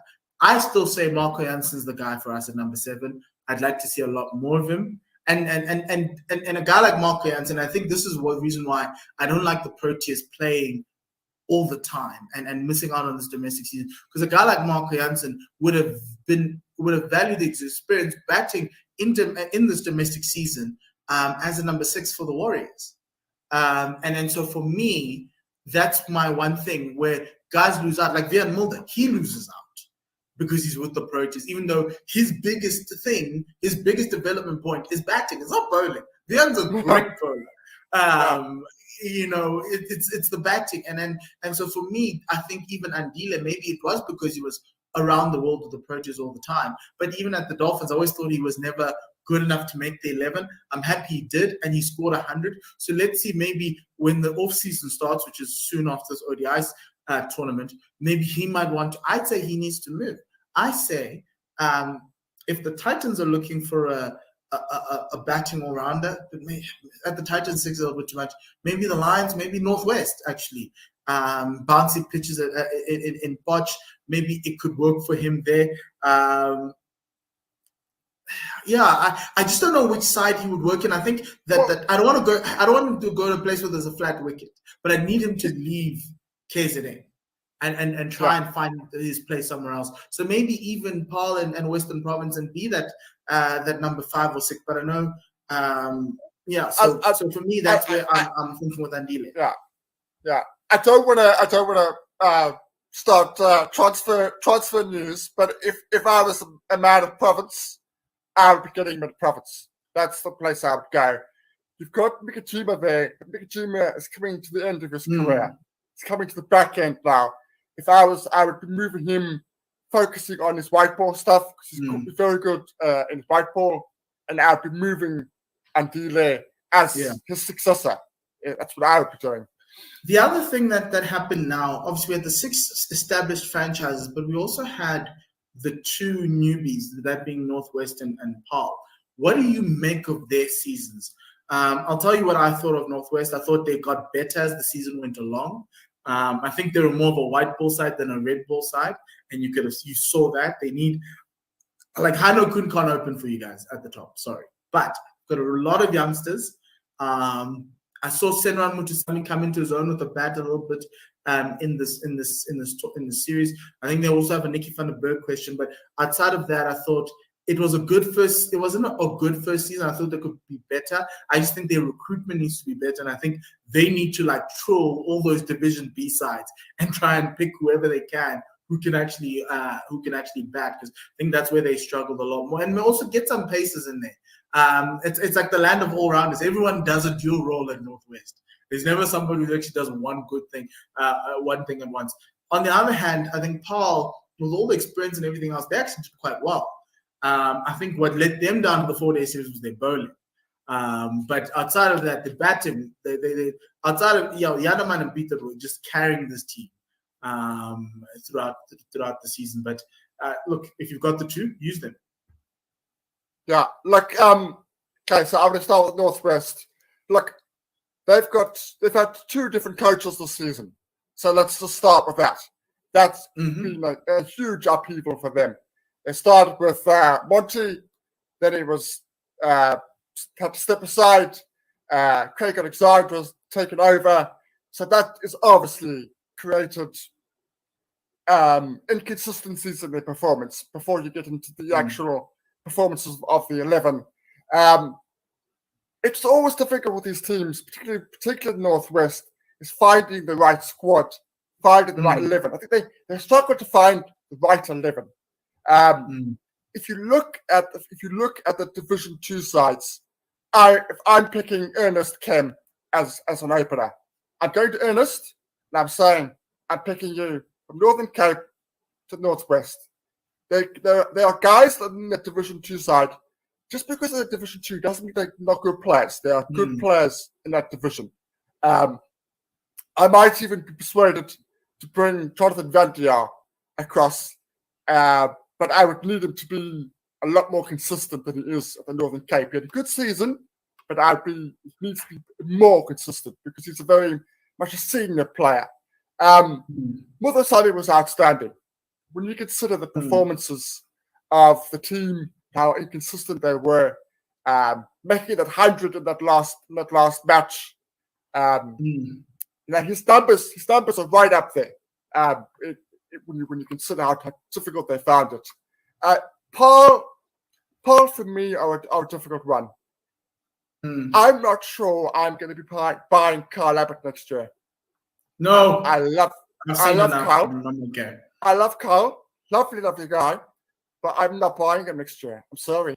F: I still say Marco Jansen's the guy for us at number 7. I'd like to see a lot more of him. And a guy like Marco Jansen, I think this is one reason why I don't like the Proteas playing all the time and missing out on this domestic season. Because a guy like Marco Jansen would have valued his experience batting in this domestic season as a number 6 for the Warriors. And so for me, that's my one thing where guys lose out. Like Vian Mulder, he loses out because he's with the Proteas, even though his biggest development point is batting. It's not bowling. Vian's a great bowler. It's the batting. And so for me, I think even Andile, maybe it was because he was around the world with the Proteas all the time. But even at the Dolphins, I always thought he was never good enough to make the 11. I'm happy he did, and he scored 100. So let's see, maybe when the off-season starts, which is soon after this ODI tournament, maybe he might want to. I'd say he needs to move. I say if the Titans are looking for a batting all-rounder, at the Titans 6 a little bit too much. Maybe the Lions, maybe Northwest, actually. Bouncy pitches in Botch. Maybe it could work for him there. I just don't know which side he would work in. I think that I don't want him to go to a place where there's a flat wicket, but I need him to leave KZN and try and find his place somewhere else. So maybe even Paul and Western Province and be that number 5 or 6. But I know, so for me, that's where I'm thinking with Andile.
G: Yeah. I don't want to start transfer news, but if I was a man of province, I would be getting him at Province. That's the place I would go. You've got Mikajima there. Mikajima is coming to the end of his career. He's coming to the back end now. If I would be moving him, focusing on his white ball stuff, because he's very good in his white ball, and I would be moving Andile as his successor. That's what I would be doing.
F: The other thing that happened now, obviously we had the 6 established franchises, but we also had the 2 newbies, that being Northwest and Paul. What do you make of their seasons? I'll tell you what I thought of Northwest. I thought they got better as the season went along. I think they were more of a white ball side than a red ball side, and you saw that. They need, like, Hano Kun can't open for you guys at the top, sorry. But got a lot of youngsters. I saw Senran Mutusami come into his own with the bat a little bit in this series. I think they also have a Nicky van der Berg question, but outside of that, I thought it was a good first. It wasn't a good first season. I thought they could be better. I just think their recruitment needs to be better, and I think they need to troll all those Division B sides and try and pick whoever they can who can actually bat, because I think that's where they struggled a lot more, and also get some paces in there. It's like the land of all rounders. Everyone does a dual role at Northwest. There's never somebody who actually does one good thing, one thing at once. On the other hand, I think Paul, with all the experience and everything else, they actually did quite well. I think what let them down to the 4-day series was their bowling. But outside of that, the batting, they outside of Yadaman and Peter were just carrying this team throughout the season. But look, if you've got the 2, use them.
G: Yeah, okay, so I'm going to start with Northwest. Look, they've had 2 different coaches this season. So let's just start with that. That's been a huge upheaval for them. They started with Monty, then it was had to step aside. Craig Alexander was taken over. So that is obviously created inconsistencies in their performance before you get into the actual performances of the 11. It's always difficult with these teams, particularly Northwest, is finding the right squad, finding the right 11. I think they struggle to find the right 11. If you look at the Division 2 sides, if I'm picking Ernest Kem as an opener, I'm going to Ernest, and I'm saying I'm picking you from Northern Cape to Northwest. There are guys in the Division 2 side. Just because they're Division 2 doesn't mean they're not good players. There are good players in that division. I might even be persuaded to bring Jonathan Van Dier across, but I would need him to be a lot more consistent than he is at the Northern Cape. He had a good season, but he needs to be more consistent because he's a very much a senior player. Muthosani was outstanding. When you consider the performances of the team, how inconsistent they were, making that 100 in that last match, his numbers are right up there. When you consider how difficult they found it, Paul for me are a difficult one. I'm not sure I'm going to be buying Carl Abbott next year.
F: No,
G: I love Carl.
F: Okay.
G: I love Carl. Lovely guy. But I'm not buying him next year. I'm sorry.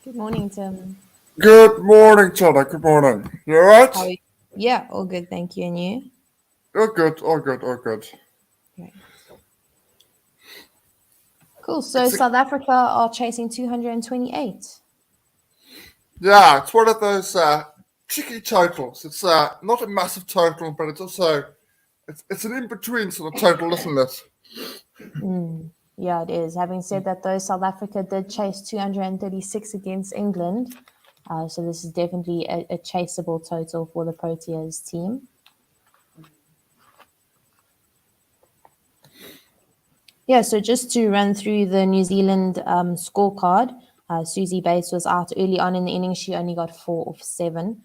D: Good morning, Tim.
G: Good morning, Tana. Good morning. You all right?
D: Yeah, all good, thank you. And you?
G: All good.
D: Great. Cool. So South Africa are chasing 228.
G: Yeah, it's one of those tricky totals. It's not a massive total, but it's also it's an in-between sort of total, isn't it?
D: Yeah, it is. Having said that, though, South Africa did chase 236 against England. So this is definitely a chaseable total for the Proteas team. Yeah, so just to run through the New Zealand scorecard, Susie Bates was out early on in the innings. She only got 4 of 7.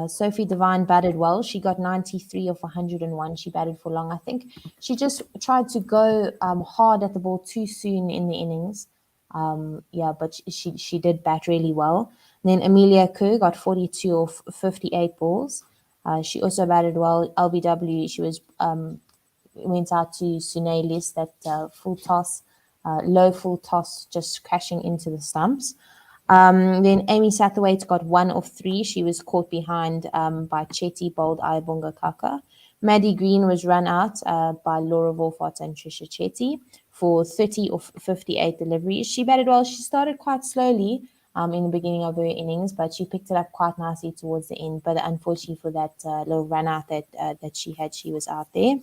D: Sophie Devine batted well. She got 93 of 101. She batted for long. I think she just tried to go hard at the ball too soon in the innings. But she did bat really well. And then Amelia Kerr got 42 of 58 balls. She also batted well. LBW, she was went out to Sunelis, that full toss, low full toss, just crashing into the stumps. Then Amy Satterthwaite got 1 of 3. She was caught behind by Chetty, bowled Ayabonga Kaka. Maddie Green was run out by Laura Wolfart and Trisha Chetty for 30 of 58 deliveries. She batted well. She started quite slowly in the beginning of her innings, but she picked it up quite nicely towards the end. But unfortunately for that little run out that she had, she was out there.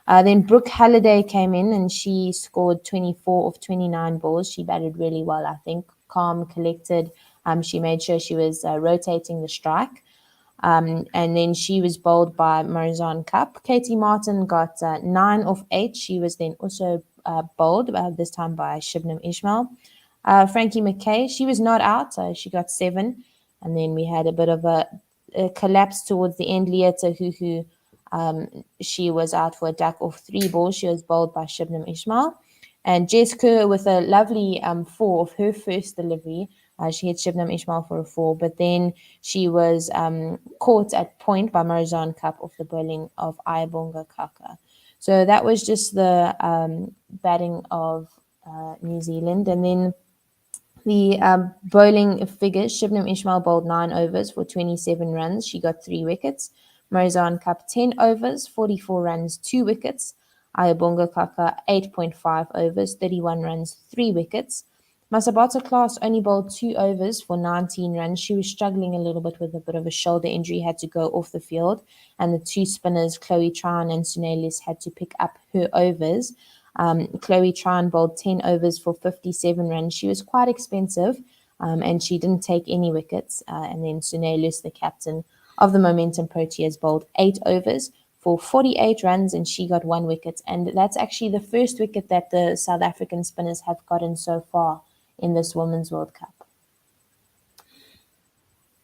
D: Then Brooke Halliday came in and she scored 24 of 29 balls. She batted really well, I think. Calm, collected. She made sure she was rotating the strike. And then she was bowled by Marizanne Cup. Katie Martin got 9 of 8. She was then also bowled, this time by Shibnam Ismail. Frankie McKay, she was not out, so she got 7. And then we had a bit of a collapse towards the end. Leah Tahuhu, she was out for a duck of 3 balls. She was bowled by Shibnam Ismail. And Jess Kerr with a lovely 4 of her first delivery. She hit Shibnam Ismail for a 4, but then she was caught at point by Marizanne Cup off the bowling of Ayabonga Kaka. So that was just the batting of New Zealand. And then the bowling figures, Shibnam Ismail bowled 9 overs for 27 runs. She got 3 wickets. Marizanne Cup 10 overs, 44 runs, 2 wickets. Ayabonga Kaka 8.5 overs, 31 runs, 3 wickets. Masabata Class only bowled 2 overs for 19 runs. She was struggling a little bit with a bit of a shoulder injury, had to go off the field. And the 2 spinners, Chloe Tran and Sunelis, had to pick up her overs. Chloe Tran bowled 10 overs for 57 runs. She was quite expensive and she didn't take any wickets. And then Sunelis, the captain of the Momentum Proteas, bowled 8 overs for 48 runs and she got 1 wicket. And that's actually the first wicket that the South African spinners have gotten so far in this Women's World Cup.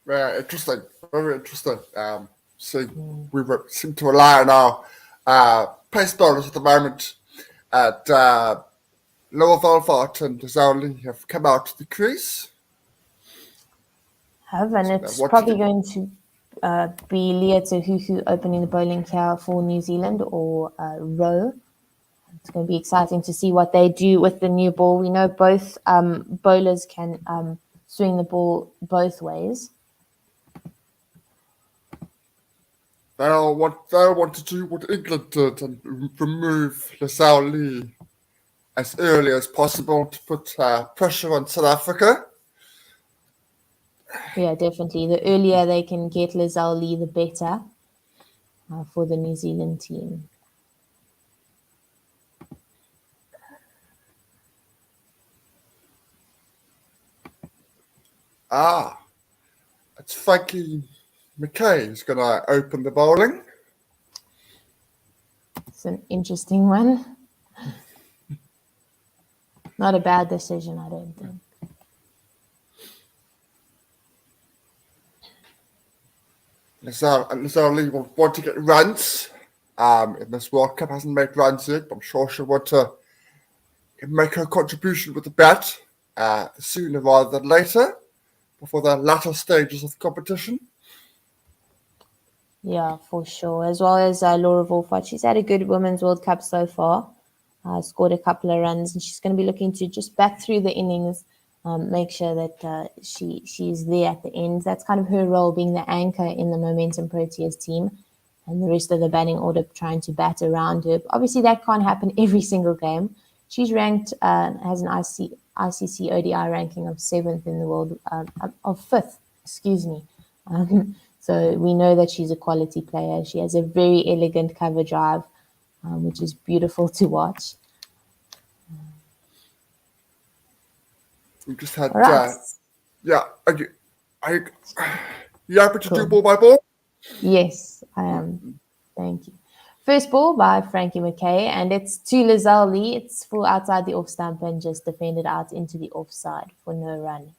G: Yeah, interesting. Very interesting. So we seem to rely on our pace bowlers at the moment. At Lower Volfart and Zowli have come out to the crease.
D: And it's probably going to be Leah Tahuhu opening the bowling here for New Zealand, or Rowe. It's going to be exciting to see what they do with the new ball. We know both bowlers can swing the ball both ways.
G: They'll want to do what England did and remove Lazar Lee as early as possible to put pressure on South Africa.
D: Yeah, definitely. The earlier they can get Lazar Lee, the better for the New Zealand team.
G: It's Frankie McKay who's going to open the bowling.
D: It's an interesting one. Not a bad decision, I don't think.
G: Lazar Lee will want to get runs. In this World Cup, hasn't made runs yet, but I'm sure she'll want to make her contribution with the bat sooner rather than later, before the latter stages of the competition.
D: Yeah, for sure. As well as Laura Wolfert. She's had a good Women's World Cup so far. Scored a couple of runs, and she's going to be looking to just back through the innings, make sure that she's there at the end. That's kind of her role, being the anchor in the Momentum Proteas team, and the rest of the batting order trying to bat around her. Obviously, that can't happen every single game. She's ranked, has an ICC ODI ranking of 7th in the world, of 5th, excuse me. So we know that she's a quality player. She has a very elegant cover drive, which is beautiful to watch.
G: We just had,
D: Right.
G: yeah, are you happy to
D: Cool.
G: do ball by ball?
D: Yes, I am. Thank you. First ball by Frankie McKay, and it's to Lazar Lee. It's full outside the off stump and just defended out into the offside for no run.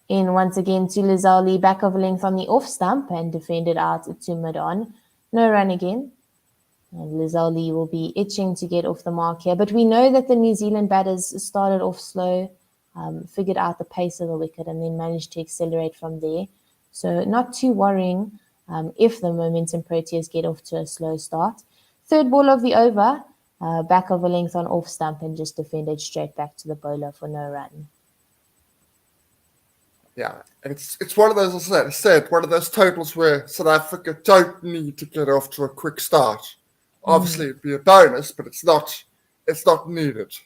D: In once again to Lazar Lee, back of a length on the off stump and defended out to mid-on. No run again. And Lazar Lee will be itching to get off the mark here. But we know that the New Zealand batters started off slow, figured out the pace of the wicket, and then managed to accelerate from there. So not too worrying if the Momentum Proteas get off to a slow start. Third ball of the over, back of a length on off stump and just defended straight back to the bowler for no run.
G: Yeah, and it's one of those, as I said, one of those totals where South Africa don't need to get off to a quick start. Obviously, it'd be a bonus, but it's not needed.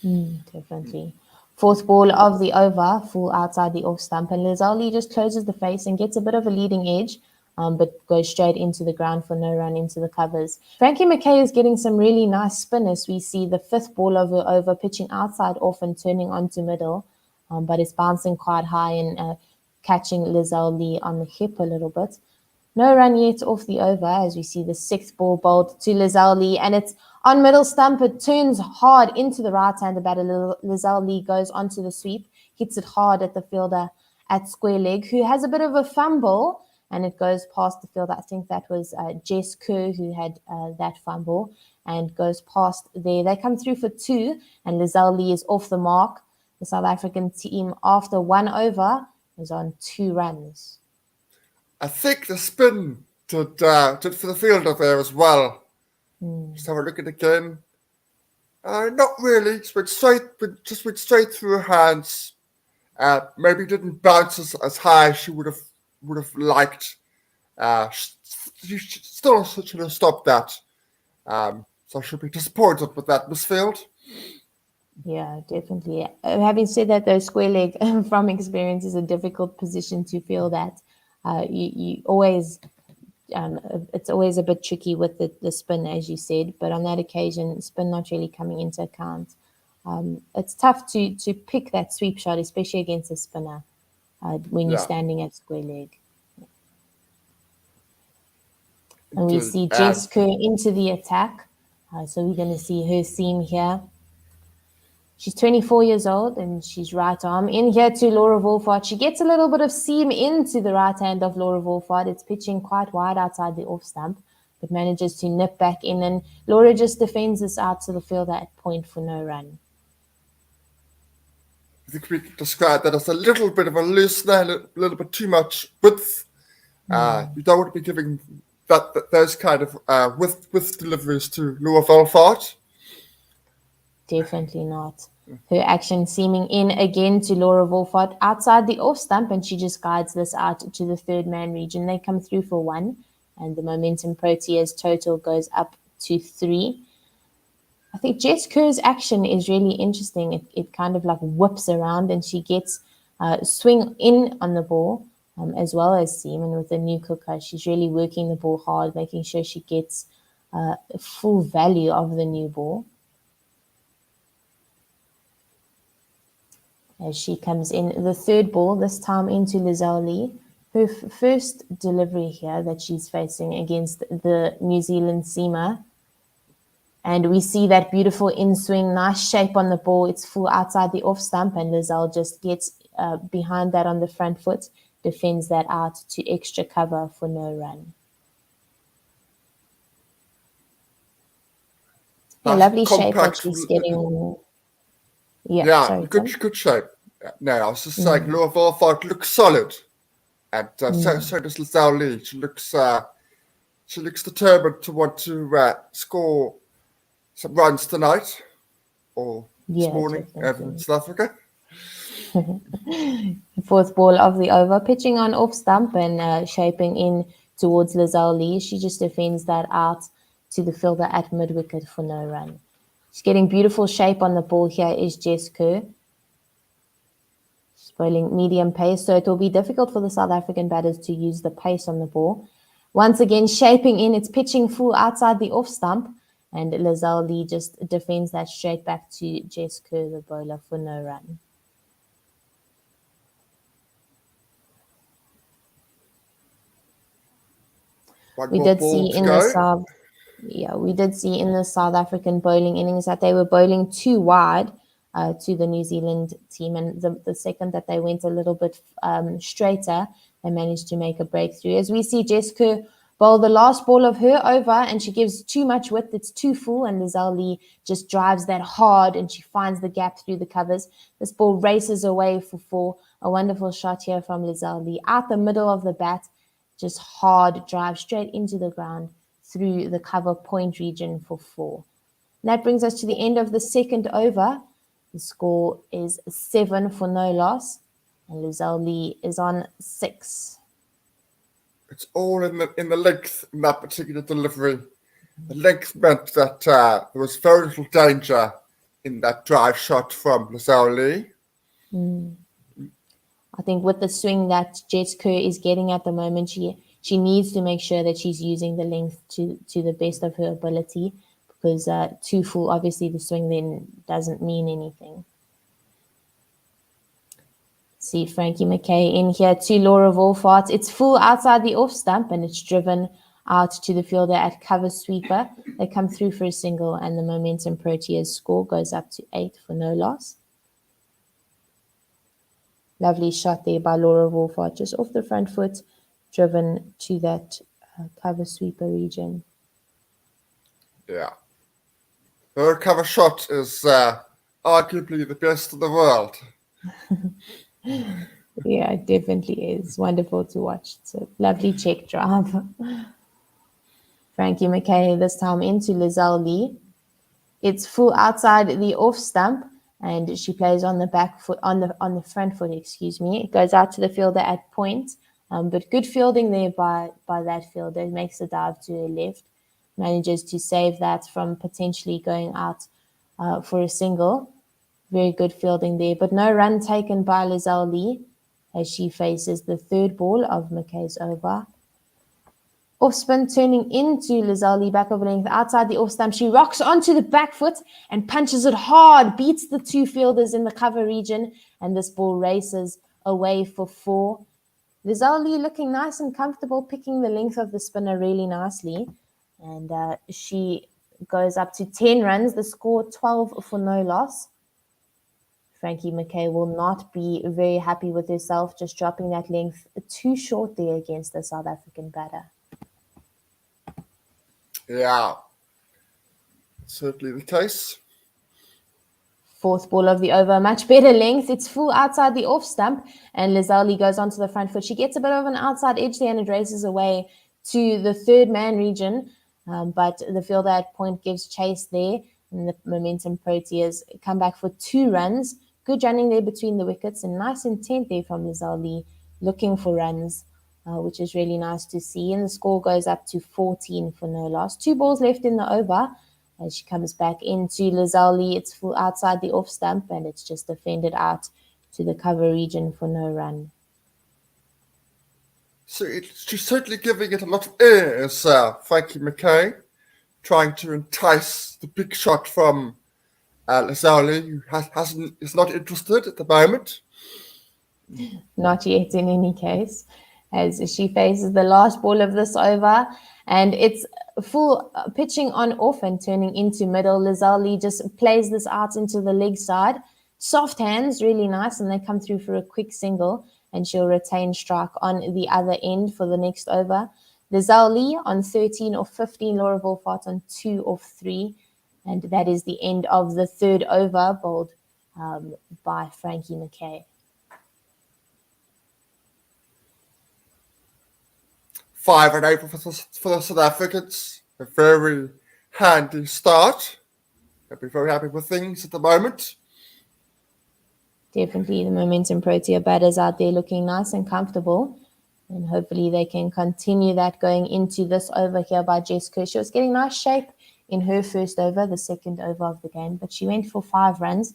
D: Definitely. Fourth ball of the over, full outside the off stump, and Lazar Lee just closes the face and gets a bit of a leading edge, but goes straight into the ground for no run into the covers. Frankie McKay is getting some really nice spin as we see the fifth ball of the over pitching outside off and turning onto middle, but it's bouncing quite high and catching Lazar Lee on the hip a little bit. No run yet off the over as we see the sixth ball bowled to Lazar Lee, and it's on middle stump. It turns hard into the right-hander batter. Lazar Lee goes onto the sweep, hits it hard at the fielder at square leg, who has a bit of a fumble, and it goes past the fielder. I think that was Jess Kerr who had that fumble, and goes past there. They come through for two, and Lazar Lee is off the mark. The South African team, after one over, is on 2 runs.
G: I think the spin did for the fielder there as well. Just have a look at it again. Not really. Just went straight through her hands. Maybe didn't bounce as high as she would have liked. She still should have stopped that. So I should be disappointed with that misfield.
D: Yeah, definitely. Having said that, though, square leg from experience is a difficult position to feel that. You always, it's always a bit tricky with the spin, as you said, but on that occasion, spin not really coming into account. It's tough to pick that sweep shot, especially against a spinner when you're standing at square leg. And we see Jess Kerr into the attack. So we're going to see her seam here. She's 24 years old and she's right arm. In here to Laura Wolfert. She gets a little bit of seam into the right hand of Laura Wolfert. It's pitching quite wide outside the off stump, but manages to nip back in. And Laura just defends this out to the fielder at point for no run.
G: I think we could describe that as a little bit of a loosener, a little bit too much width. You don't want to be giving those kind of with deliveries to Laura Volfart.
D: Definitely not. Her action seaming in again to Laura Wolfart outside the off stump, and she just guides this out to the third man region. They come through for 1, and the momentum Proteas total goes up to 3. I think Jess Kerr's action is really interesting. It kind of like whips around, and she gets swing in on the ball as well as seam. And with the new cooker, she's really working the ball hard, making sure she gets full value of the new ball. As she comes in, the third ball, this time into Lizelle Lee. Her first delivery here that she's facing against the New Zealand seamer. And we see that beautiful in-swing, nice shape on the ball. It's full outside the off stump, and Lizelle just gets behind that on the front foot, defends that out to extra cover for no run. A lovely shape that she's getting.
G: Yeah, good shape. No, I was just saying, Laura Volfart looks solid, and so does Lizelle Lee. She looks determined to want to score some runs tonight or this morning in South Africa.
D: Fourth ball of the over, pitching on off stump and shaping in towards Lizelle Lee. She just defends that out to the fielder at mid wicket for no run. She's getting beautiful shape on the ball here is Jess Kerr. She's bowling medium pace, so it will be difficult for the South African batters to use the pace on the ball. Once again, shaping in, it's pitching full outside the off stump, and Lizelle Lee just defends that straight back to Jess Kerr, the bowler, for no run. We did see in the South African bowling innings that they were bowling too wide to the New Zealand team, and the second that they went a little bit straighter, they managed to make a breakthrough. As we see Jess Kerr bowl the last ball of her over, and she gives too much width, it's too full, and Lizelle Lee just drives that hard, and she finds the gap through the covers. This ball races away for 4. A wonderful shot here from Lizelle Lee out the middle of the bat. Just hard drive straight into the ground through the cover point region for 4. And that brings us to the end of the second over. The score is 7 for no loss, and Lizelle Lee is on 6.
G: It's all in the length in that particular delivery. The length meant that there was very little danger in that drive shot from Lizelle Lee.
D: I think with the swing that Jess Kerr is getting at the moment, she needs to make sure that she's using the length to the best of her ability, because too full, obviously the swing then doesn't mean anything. See Frankie McKay in here to Laura Wolfart. It's full outside the off stump, and it's driven out to the fielder at cover sweeper. They come through for a single, and the momentum Proteas score goes up to 8 for no loss. Lovely shot there by Laura Wolfart, just off the front foot, driven to that cover sweeper region.
G: Yeah. Her cover shot is arguably the best in the world.
D: Yeah, it definitely is. Wonderful to watch. It's a lovely check drive. Frankie McKay this time into Lizelle Lee. It's full outside the off stump, and she plays on the back foot, on the front foot, excuse me. It goes out to the fielder at point, but good fielding there by that fielder. It makes the dive to her left, manages to save that from potentially going out for a single. Very good fielding there, but no run taken by Lizelle Lee as she faces the third ball of McKay's over. Off spin turning into Lizelle Lee, back over length outside the off stump. She rocks onto the back foot and punches it hard, beats the 2 fielders in the cover region, and this ball races away for 4. Lizelle Lee looking nice and comfortable, picking the length of the spinner really nicely, and she goes up to 10 runs. The score 12 for no loss. Frankie McKay will not be very happy with herself, just dropping that length too short there against the South African batter.
G: Yeah, certainly the case.
D: Fourth ball of the over, much better length. It's full outside the off stump, and Lizelle Lee goes onto the front foot. She gets a bit of an outside edge there, and it races away to the third man region, but the fielder at point gives chase there, and the Momentum Proteas come back for 2 runs. Good running there between the wickets, and nice intent there from Lizali, looking for runs, which is really nice to see. And the score goes up to 14 for no loss. 2 balls left in the over. As she comes back into Lizali, it's full outside the off stump, and it's just defended out to the cover region for no run.
G: So she's certainly giving it a lot of air, is Frankie McKay, trying to entice the big shot from Lizali, who is not interested at the moment.
D: Not yet in any case, as she faces the last ball of this over, and it's full pitching on off and turning into middle. Lizali just plays this out into the leg side. Soft hands, really nice, and they come through for a quick single, and she'll retain strike on the other end for the next over. Lizali on 13 of 15, Laura Wolfart on 2 of 3, and that is the end of the third over, bowled by Frankie McKay.
G: 5 and 8 for the South Africans. A very handy start. They'll be very happy with things at the moment.
D: Definitely the Momentum Protea batters out there looking nice and comfortable. And hopefully they can continue that going into this over here by Jess Kerr. She was getting nice shape in her first over, the second over of the game, but she went for 5 runs,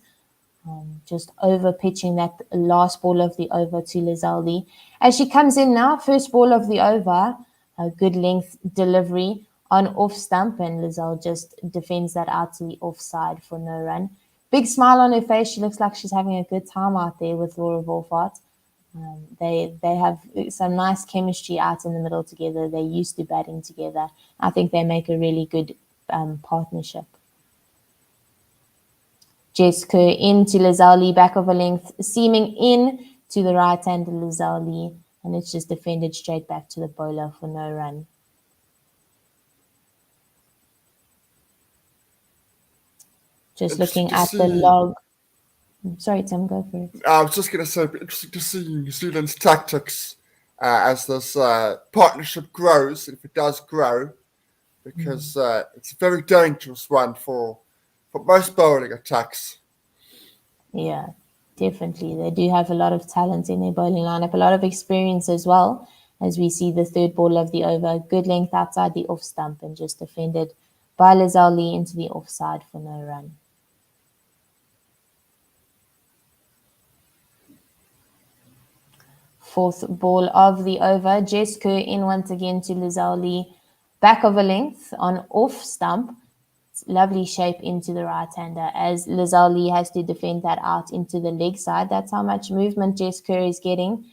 D: just over pitching that last ball of the over to Lizaldi. As she comes in now, first ball of the over, a good length delivery on off stump, and Lizal just defends that out to the offside for no run. Big smile on her face. She looks like she's having a good time out there with Laura Wolfart. They have some nice chemistry out in the middle together. They're used to batting together. I think they make a really good partnership. Jess Kerr into Lizali, back of a length, seaming in to the right-hander Lizali, and it's just defended straight back to the bowler for no run. Just looking at the log. Sorry, Tim, go for it.
G: I was just going to say, it'd be interesting to see New Zealand's tactics as this partnership grows, if it does grow, because it's a very dangerous one for most bowling attacks.
D: Yeah, definitely. They do have a lot of talent in their bowling lineup, a lot of experience as well, as we see the third ball of the over. Good length outside the off stump and just defended by Lizali into the offside for no run. Fourth ball of the over. Jess Kerr in once again to Lizali. Back of a length on off stump. Lovely shape into the right-hander as Lizali has to defend that out into the leg side. That's how much movement Jess Kerr is getting.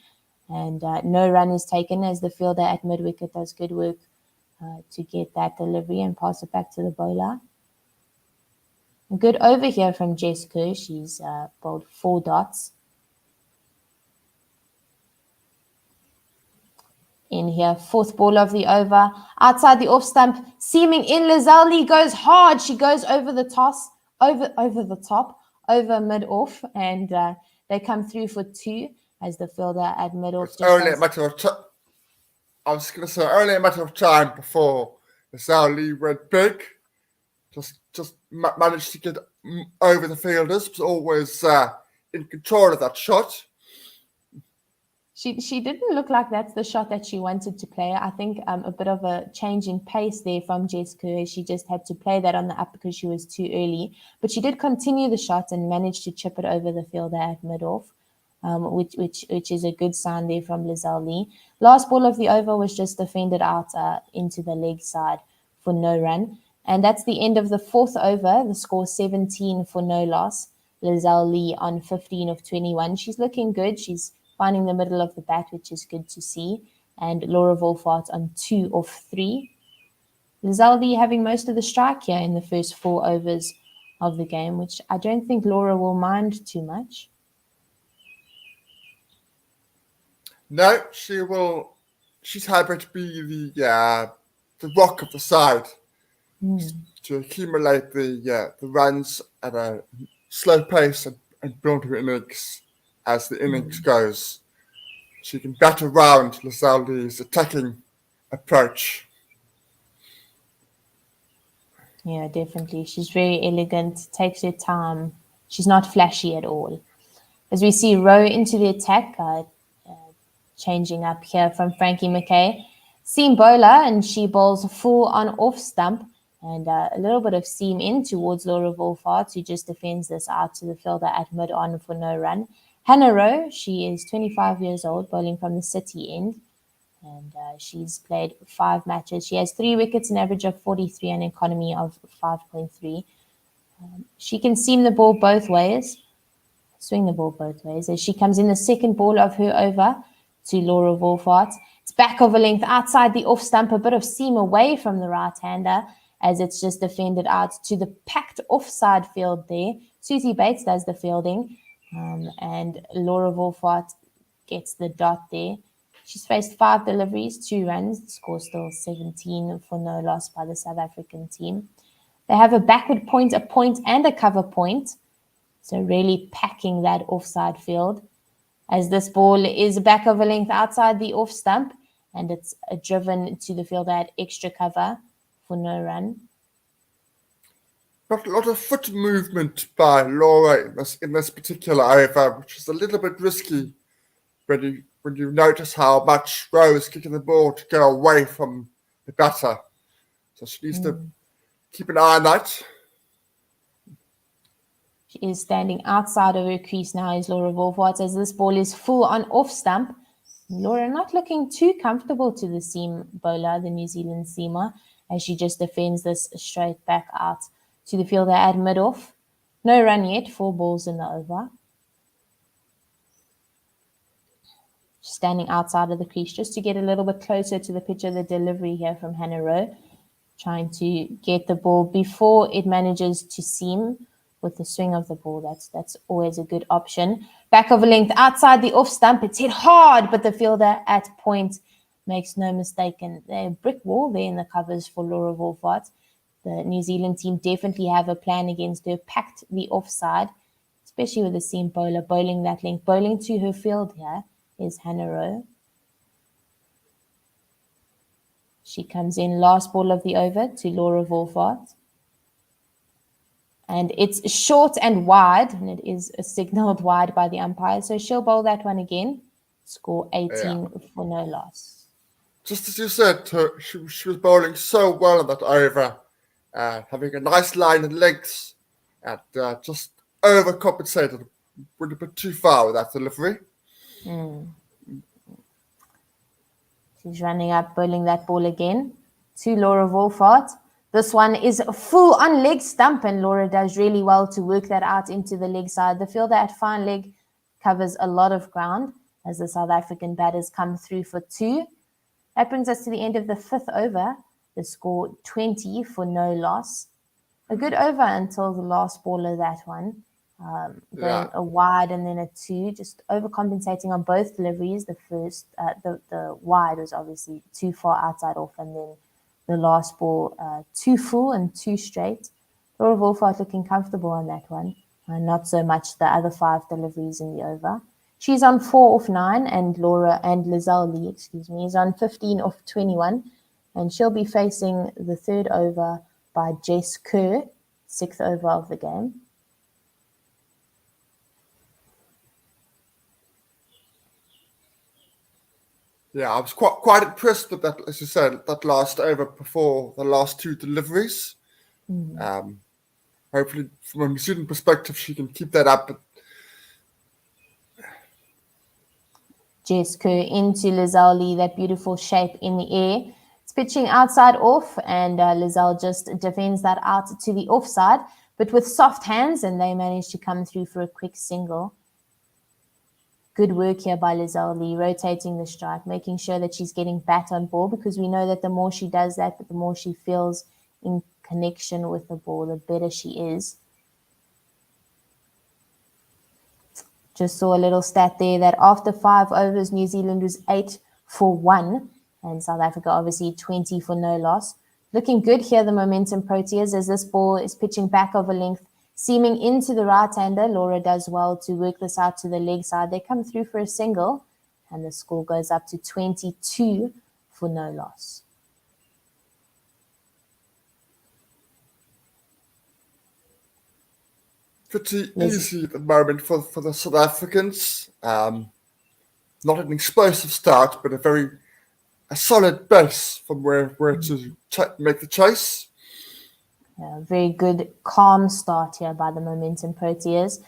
D: And no run is taken as the fielder at mid-wicket does good work to get that delivery and pass it back to the bowler. A good over here from Jess Kerr. She's bowled 4 dots. In here, fourth ball of the over, outside the off stump, seaming in. Lizali goes hard. She goes over the toss, over the top, over mid off, and they come through for 2 as the fielder at mid off.
G: Only a matter of time. I was going to say only a matter of time before Lizali went big. Just managed to get over the fielders. Was always in control of that shot.
D: She didn't look like that's the shot that she wanted to play. I think a bit of a change in pace there from Jess Kerr. She just had to play that on the up because she was too early. But she did continue the shot and managed to chip it over the fielder at mid-off, which is a good sign there from Lizali. Last ball of the over was just defended out into the leg side for no run. And that's the end of the fourth over. The score 17 for no loss. Lizali on 15 of 21. She's looking good. She's finding the middle of the bat, which is good to see. And Laura Wolfart on 2 of 3. Lizaldi having most of the strike here in the first 4 overs of the game, which I don't think Laura will mind too much.
G: No, she will. She's happy to be the rock of the side to accumulate the runs at a slow pace and build her innings. As the innings goes, she can bat around Lizaldi's attacking approach.
D: Yeah, definitely. She's very elegant, takes her time. She's not flashy at all. As we see Rowe into the attack, changing up here from Frankie McKay. Seam bowler, and she bowls full on off stump, and a little bit of seam in towards Laura Wolfart, who just defends this out to the fielder at mid-on for no run. Hannah Rowe, she is 25 years old, bowling from the city end, and she's played 5 matches. She has 3 wickets, an average of 43, and an economy of 5.3. She can seam the ball both ways, swing the ball both ways, as she comes in the second ball of her over to Laura Wolfart. It's back over length outside the off stump, a bit of seam away from the right-hander, as it's just defended out to the packed offside field there. Susie Bates does the fielding, and Laura Wolfart gets the dot there. She's faced 5 deliveries, 2 runs. The score still 17 for no loss by the South African team. They have a backward point, a point, and a cover point. So really packing that offside field, as this ball is back over length outside the off stump, and it's driven to the fielder at extra cover for no run.
G: Not a lot of foot movement by Laura in this particular over, which is a little bit risky when you notice how much Rowe is kicking the ball to go away from the batter. So she needs to keep an eye on that.
D: She is standing outside of her crease now, is Laura Wolfart, as this ball is full on off stump. Laura not looking too comfortable to the seam bowler, the New Zealand seamer, as she just defends this straight back out to the fielder at mid-off. No run yet, 4 balls in the over. Standing outside of the crease just to get a little bit closer to the pitch of the delivery here from Hannah Rowe, trying to get the ball before it manages to seam with the swing of the ball. That's always a good option. Back over length outside the off stump. It's hit hard, but the fielder at point makes no mistake. And a brick wall there in the covers for Laura Wolfart. The New Zealand team definitely have a plan against her. Packed the offside, especially with the seam bowler bowling that length. Bowling to her field here is Hannah Rowe. She comes in last ball of the over to Laura Wolfart. And it's short and wide, and it is signaled wide by the umpire. So she'll bowl that one again. Score 18 for no loss.
G: Just as you said, she was bowling so well on that over, having a nice line and lengths, and just overcompensated. Went a bit too far with that delivery.
D: She's running up, bowling that ball again to Laura Wolfart. This one is full on leg stump, and Laura does really well to work that out into the leg side. The fielder at fine leg covers a lot of ground as the South African batters come through for 2. That brings us to the end of the 5th over. The score 20 for no loss. A good over until the last ball of that one. Going a wide and then a 2, just overcompensating on both deliveries. The first, the wide was obviously too far outside off, and then the last ball, 2 full and 2 straight. Laura Wolfart looking comfortable on that one. Not so much the other 5 deliveries in the over. She's on 4 off 9, and Lizelle Lee, is on 15 off 21. And she'll be facing the 3rd over by Jess Kerr, 6th over of the game.
G: Yeah, I was quite impressed with that, as you said, that last over before the last 2 deliveries. Hopefully, from a New Zealand perspective, she can keep that up.
D: Jess Kerr into Lizelle Lee, that beautiful shape in the air. It's pitching outside off, and Lizelle just defends that out to the offside, but with soft hands, and they manage to come through for a quick single. Good work here by Lizelle Lee, rotating the strike, making sure that she's getting bat on ball, because we know that the more she does that, the more she feels in connection with the ball, the better she is. Just saw a little stat there that after 5 overs, New Zealand was 8 for 1, and South Africa obviously 20 for no loss. Looking good here, the momentum Proteas, as this ball is pitching back over length, seaming into the right-hander. Laura does well to work this out to the leg side. They come through for a single, and the score goes up to 22 for no loss.
G: Pretty
D: Yes.
G: easy at the moment for the South Africans. Not an explosive start, but a solid base from where to make the chase.
D: Very good, calm start here by the Momentum Proteas.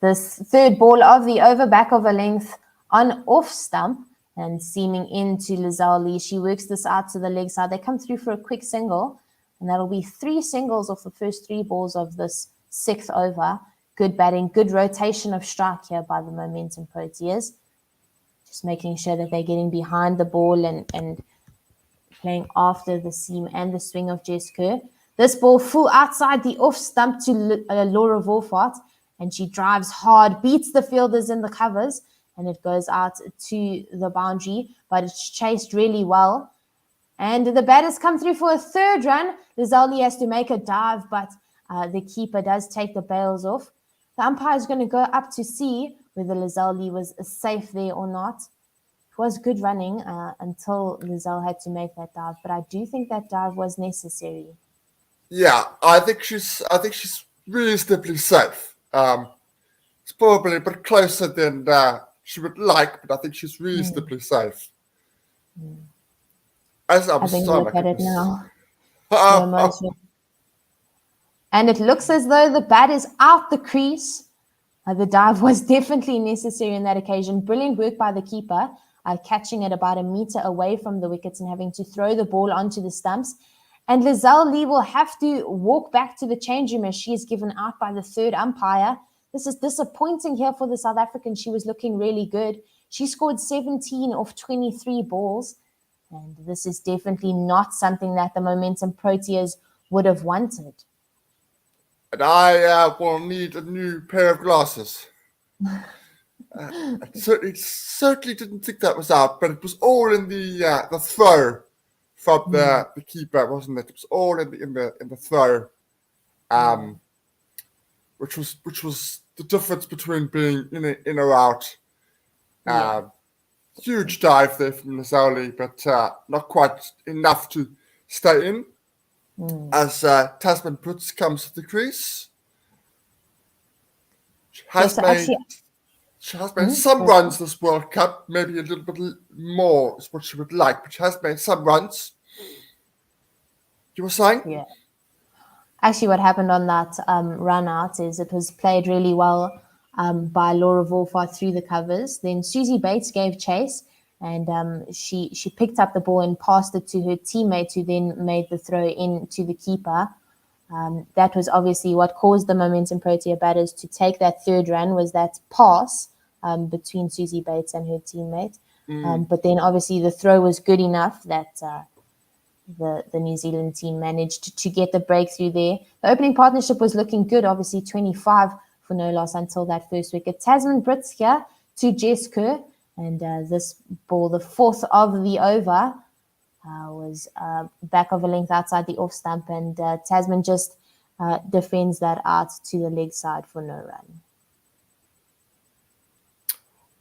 D: This third ball of the over, back of a length on off stump and seaming into Lizelle. She works this out to the leg side. They come through for a quick single, and that'll be 3 singles off the first 3 balls of this 6th over. Good batting, good rotation of strike here by the Momentum Proteas. Just making sure that they're getting behind the ball and playing after the seam and the swing of Jess Kerr. This ball full outside the off stump to Laura Wolfart, and she drives hard, beats the fielders in the covers, and it goes out to the boundary, but it's chased really well. And the batters come through for a 3rd run. Lizelle has to make a dive, but the keeper does take the bails off. The umpire is going to go up to see whether Lizelle was safe there or not. It was good running until Lizelle had to make that dive, but I do think that dive was necessary.
G: Yeah, I think she's reasonably safe. It's probably a bit closer than she would like, but I think she's reasonably safe. As I'm
D: Having a
G: sorry,
D: look at it now.
G: Oh,
D: Slow motion. And it looks as though the bat is out the crease. The dive was definitely necessary in that occasion. Brilliant work by the keeper, catching it about a meter away from the wickets and having to throw the ball onto the stumps. And Lizelle Lee will have to walk back to the change room as she is given out by the 3rd umpire. This is disappointing here for the South African. She was looking really good. She scored 17 off 23 balls. And this is definitely not something that the Momentum Proteas would have wanted.
G: And I will need a new pair of glasses. I certainly didn't think that was out, but it was all in the throw from the keeper, wasn't it? It was all in the throw, which was the difference between being in or out. Huge dive there from Lizelle, but not quite enough to stay in. As Tasman Brits comes to the crease. She has made some runs this World Cup, maybe a little bit more is what she would like, but she has made some runs. You were saying?
D: Yeah. Actually, what happened on that run out is it was played really well by Laura Wolfart through the covers. Then Susie Bates gave chase, and she picked up the ball and passed it to her teammate, who then made the throw in to the keeper. That was obviously what caused the Momentum Protea batters to take that 3rd run, was that pass between Susie Bates and her teammate. But then obviously the throw was good enough that the New Zealand team managed to get the breakthrough there. The opening partnership was looking good, obviously 25 for no loss until that first wicket. Tasman Brits here to Jess Kerr, and this ball, the 4th of the over, was back of a length outside the off stump, and Tasman just defends that out to the leg side for no run.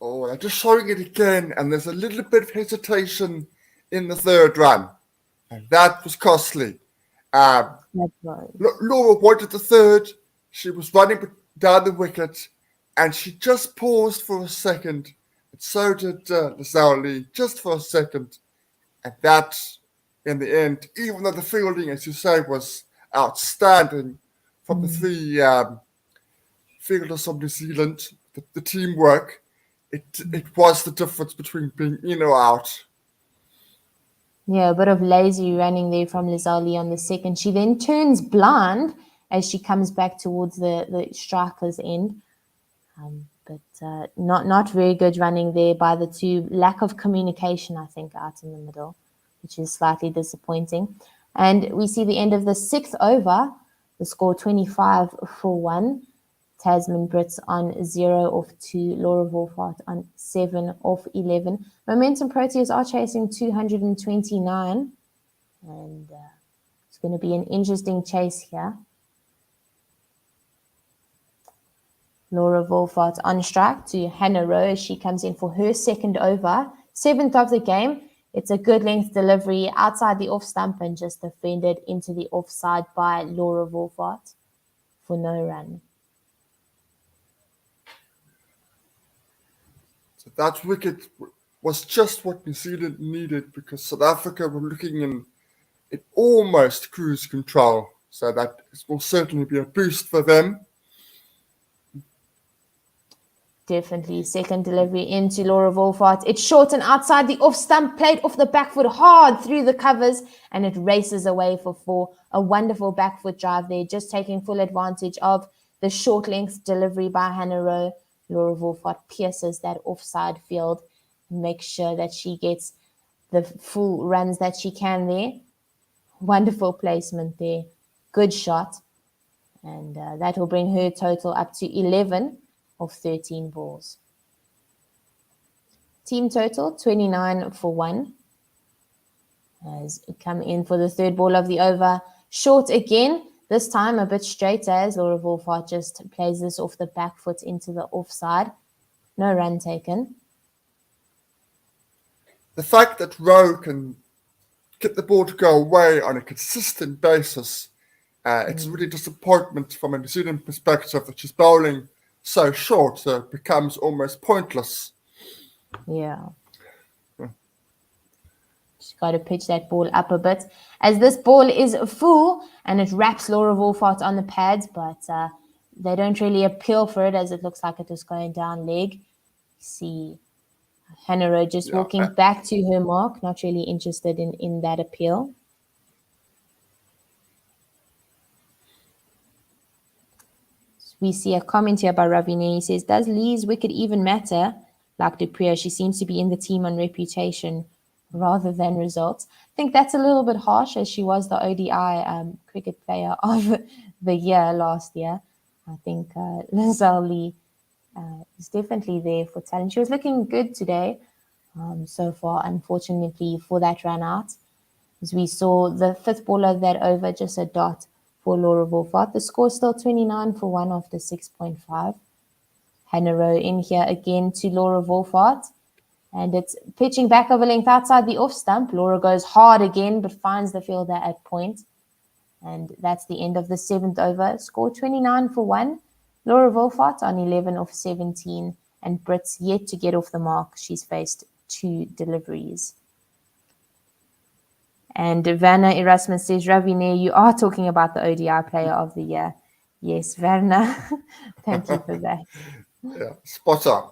G: Oh, they're just showing it again, and there's a little bit of hesitation in the 3rd run, and that was costly. Laura wanted the 3rd. She was running down the wicket, and she just paused for a second, and so did Lizelle, just for a second. And that, in the end, even though the fielding, as you say, was outstanding from the 3 fielders from New Zealand, the teamwork, it was the difference between being in or out.
D: Yeah, a bit of lazy running there from Lizelle on the 2nd. She then turns blind as she comes back towards the striker's end. But not very good running there by the 2. Lack of communication, I think, out in the middle, which is slightly disappointing. And we see the end of the 6th over, the score 25 for 1. Tasman Brits on 0 off 2. Laura Wolfart on 7 off 11. Momentum Proteas are chasing 229. And it's going to be an interesting chase here. Laura Wolfart on strike to Hannah Rowe as she comes in for her 2nd over. 7th of the game. It's a good length delivery outside the off stump and just defended into the offside by Laura Wolfart for no run.
G: So that wicket was just what New Zealand needed, because South Africa were looking in almost cruise control. So that will certainly be a boost for them.
D: Definitely. Second delivery into Laura Wolfart. It's short and outside the off stump, played off the back foot hard through the covers, and it races away for 4. A wonderful back foot drive there, just taking full advantage of the short length delivery by Hannah Rowe. Laura Wolfart pierces that offside field, makes sure that she gets the full runs that she can there. Wonderful placement there. Good shot. And that will bring her total up to 11 of 13 balls. Team total 29 for 1. Has come in for the third ball of the over. Short again, this time a bit straighter as Laura Wolfart just plays this off the back foot into the offside. No run taken.
G: The fact that Rowe can get the ball to go away on a consistent basis, it's really disappointment from a New Zealand perspective that she's bowling so short, so it becomes almost pointless.
D: Yeah. She's got to pitch that ball up a bit, as this ball is full and it wraps Laura Wolfart on the pads, but they don't really appeal for it, as it looks like it was going down leg. See Hannah Rowe just walking back to her mark, not really interested in that appeal. We see a comment here by Ravine. He says, does Lee's wicket even matter? Like Dupriya, she seems to be in the team on reputation rather than results. I think that's a little bit harsh, as she was the ODI cricket player of the year last year. I think Lizelle Lee is definitely there for talent. She was looking good today so far, unfortunately, for that run out. As we saw the fifth ball of that over, just a dot for Laura Wolfart. The score still 29 for 1 after 6.5. Hannah Rowe in here again to Laura Wolfart. And it's pitching back over length outside the off stump. Laura goes hard again, but finds the fielder at point. And that's the end of the 7th over. Score 29 for 1. Laura Wolfart on 11 of 17. And Brits yet to get off the mark. She's faced 2 deliveries. And Vanna Erasmus says, Ravine, you are talking about the ODI player of the year. Yes, Vanna. Thank you for that.
G: Yeah, spot on.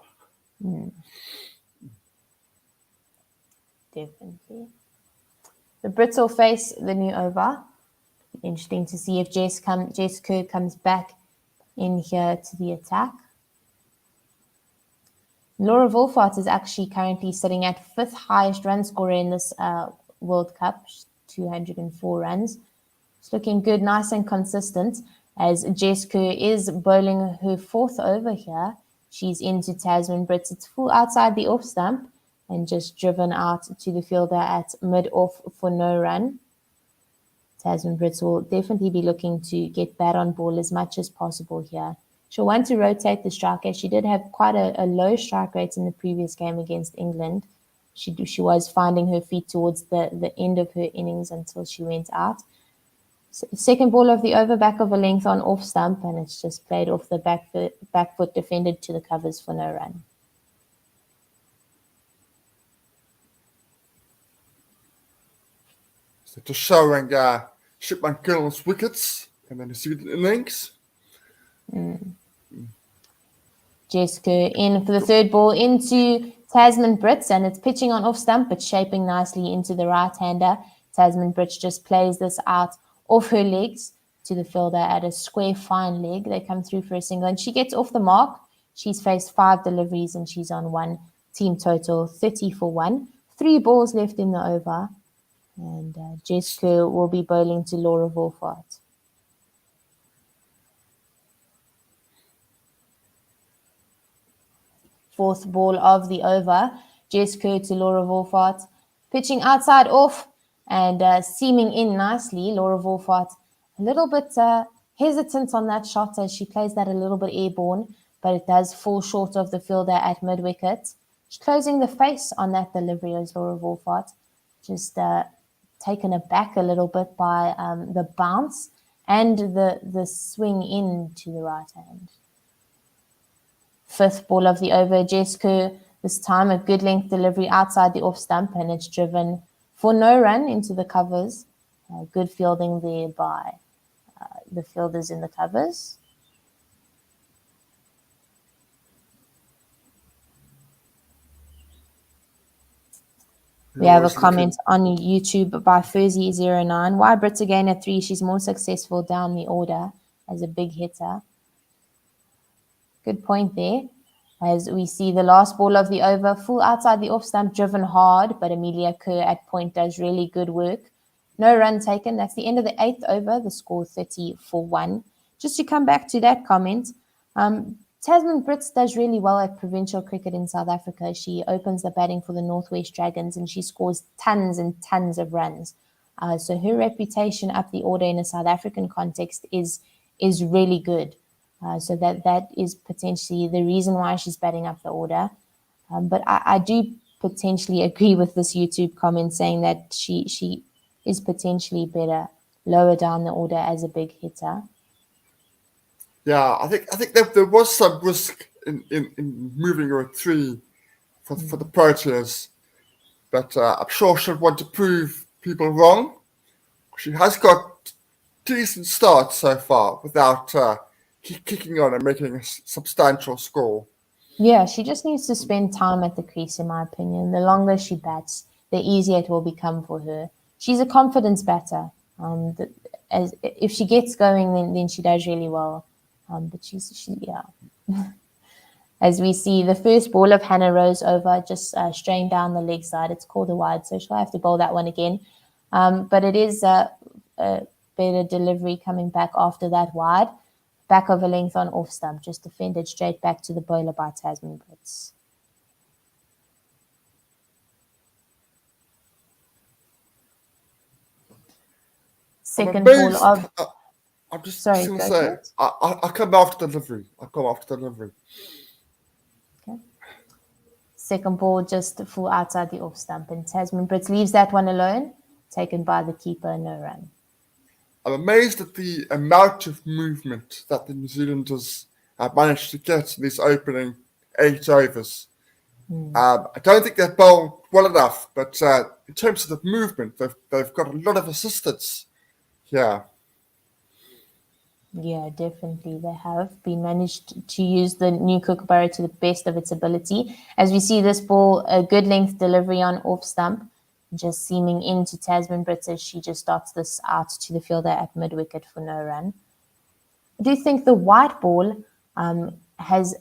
D: Definitely. The Brits will face the new over. Interesting to see if Jess Kerr comes back in here to the attack. Laura Wolfart is actually currently sitting at 5th highest run scorer in this World Cup, 204 runs. It's looking good, nice and consistent, as Jess Kerr is bowling her 4th over here. She's into Tasman Brits. It's full outside the off stump and just driven out to the fielder at mid-off for no run. Tasman Brits will definitely be looking to get bat on ball as much as possible here. She'll want to rotate the striker. She did have quite a low strike rate in the previous game against England. She was finding her feet towards the end of her innings until she went out. Second ball of the over, back of a length on off stump, and it's just played off the back foot, defended to the covers for no run.
G: So just showing Shipman Gill's wickets and then the Sweden innings.
D: Jessica in for the third ball into Tasman Brits, and it's pitching on off stump, but shaping nicely into the right-hander. Tasman Brits just plays this out off her legs to the fielder at a square fine leg. They come through for a single, and she gets off the mark. She's faced 5 deliveries, and she's on 1. Team total 30 for 1. 3 balls left in the over, and Jessica will be bowling to Laura Wolfart. Fourth ball of the over, Jess Kerr to Laura Wolfart, pitching outside off and seaming in nicely. Laura Wolfart a little bit hesitant on that shot as she plays that a little bit airborne, but it does fall short of the fielder at mid-wicket. She's closing the face on that delivery as Laura Wolfart. just taken aback a little bit by the bounce and the swing in to the right hand. Fifth ball of the over, Jessica, this time a good length delivery outside the off stump, and it's driven for no run into the covers. Good fielding there by the fielders in the covers. We have a comment on YouTube by Furzy09. Why Brits again at 3? She's more successful down the order as a big hitter. Good point there. As we see the last ball of the over, full outside the off stump, driven hard, but Amelia Kerr at point does really good work. No run taken. That's the end of the 8th over, the score 30-1. Just to come back to that comment, Tasman Brits does really well at provincial cricket in South Africa. She opens the batting for the Northwest Dragons and she scores tons and tons of runs. So her reputation up the order in a South African context is really good. So that is potentially the reason why she's batting up the order. But I do potentially agree with this YouTube comment saying that she is potentially better lower down the order as a big hitter.
G: Yeah, I think there was some risk in moving her at 3 for the Proteas, but I'm sure she'll want to prove people wrong. She has got decent starts so far without kicking on and making a substantial score. Yeah,
D: she just needs to spend time at the crease, in my opinion. The longer she bats, the easier it will become for her. She's a confidence batter. If she gets going, then she does really well. But she. As we see, the first ball of Hannah Rose over, just straying down the leg side. It's called a wide, so she'll have to bowl that one again. But it is a better delivery coming back after that wide. Back over length on off stump, just defended straight back to the bowler by Tasman Brits. Second ball of...
G: I'm just going to say, I come after delivery.
D: Okay. Second ball, just full outside the off stump. And Tasman Brits leaves that one alone, taken by the keeper, no run.
G: I'm amazed at the amount of movement that the New Zealanders have managed to get in these opening 8 overs. I don't think they've bowled well enough, but in terms of the movement, they've got a lot of assistance here.
D: Yeah, definitely. They have been managed to use the new Kookaburra to the best of its ability. As we see this ball, a good length delivery on off stump, just seaming into Tasman Brits as she just starts this out to the fielder at mid-wicket for no run. I do think the white ball has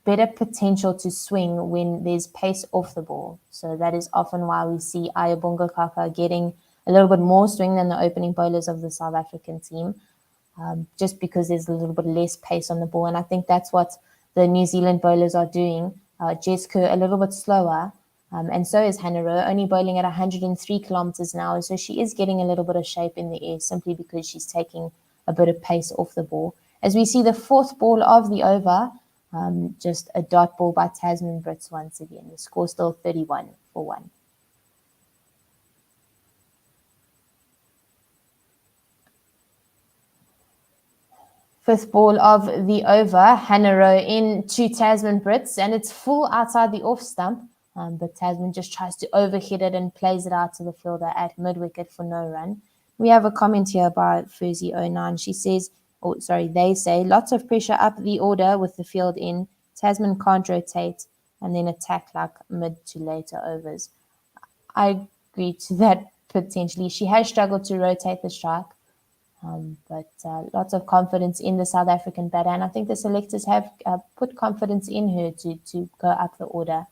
D: better potential to swing when there's pace off the ball. So that is often why we see Ayabonga Kaka getting a little bit more swing than the opening bowlers of the South African team. Just because there's a little bit less pace on the ball. And I think that's what the New Zealand bowlers are doing. Jess Kerr a little bit slower, and so is Hannah Rowe, only bowling at 103 kilometers an hour. So she is getting a little bit of shape in the air simply because she's taking a bit of pace off the ball. As we see the fourth ball of the over, just a dot ball by Tasman Brits once again. The score still 31-1. Fifth ball of the over, Hannah Rowe into Tasman Brits, and it's full outside the off stump, but Tasman just tries to overhit it and plays it out to the fielder at mid-wicket for no run. We have a comment here by Furzy09. She says, they say, lots of pressure up the order with the field in. Tasman can't rotate and then attack like mid to later overs. I agree to that potentially. She has struggled to rotate the strike. But lots of confidence in the South African batter, and I think the selectors have put confidence in her to go up the order,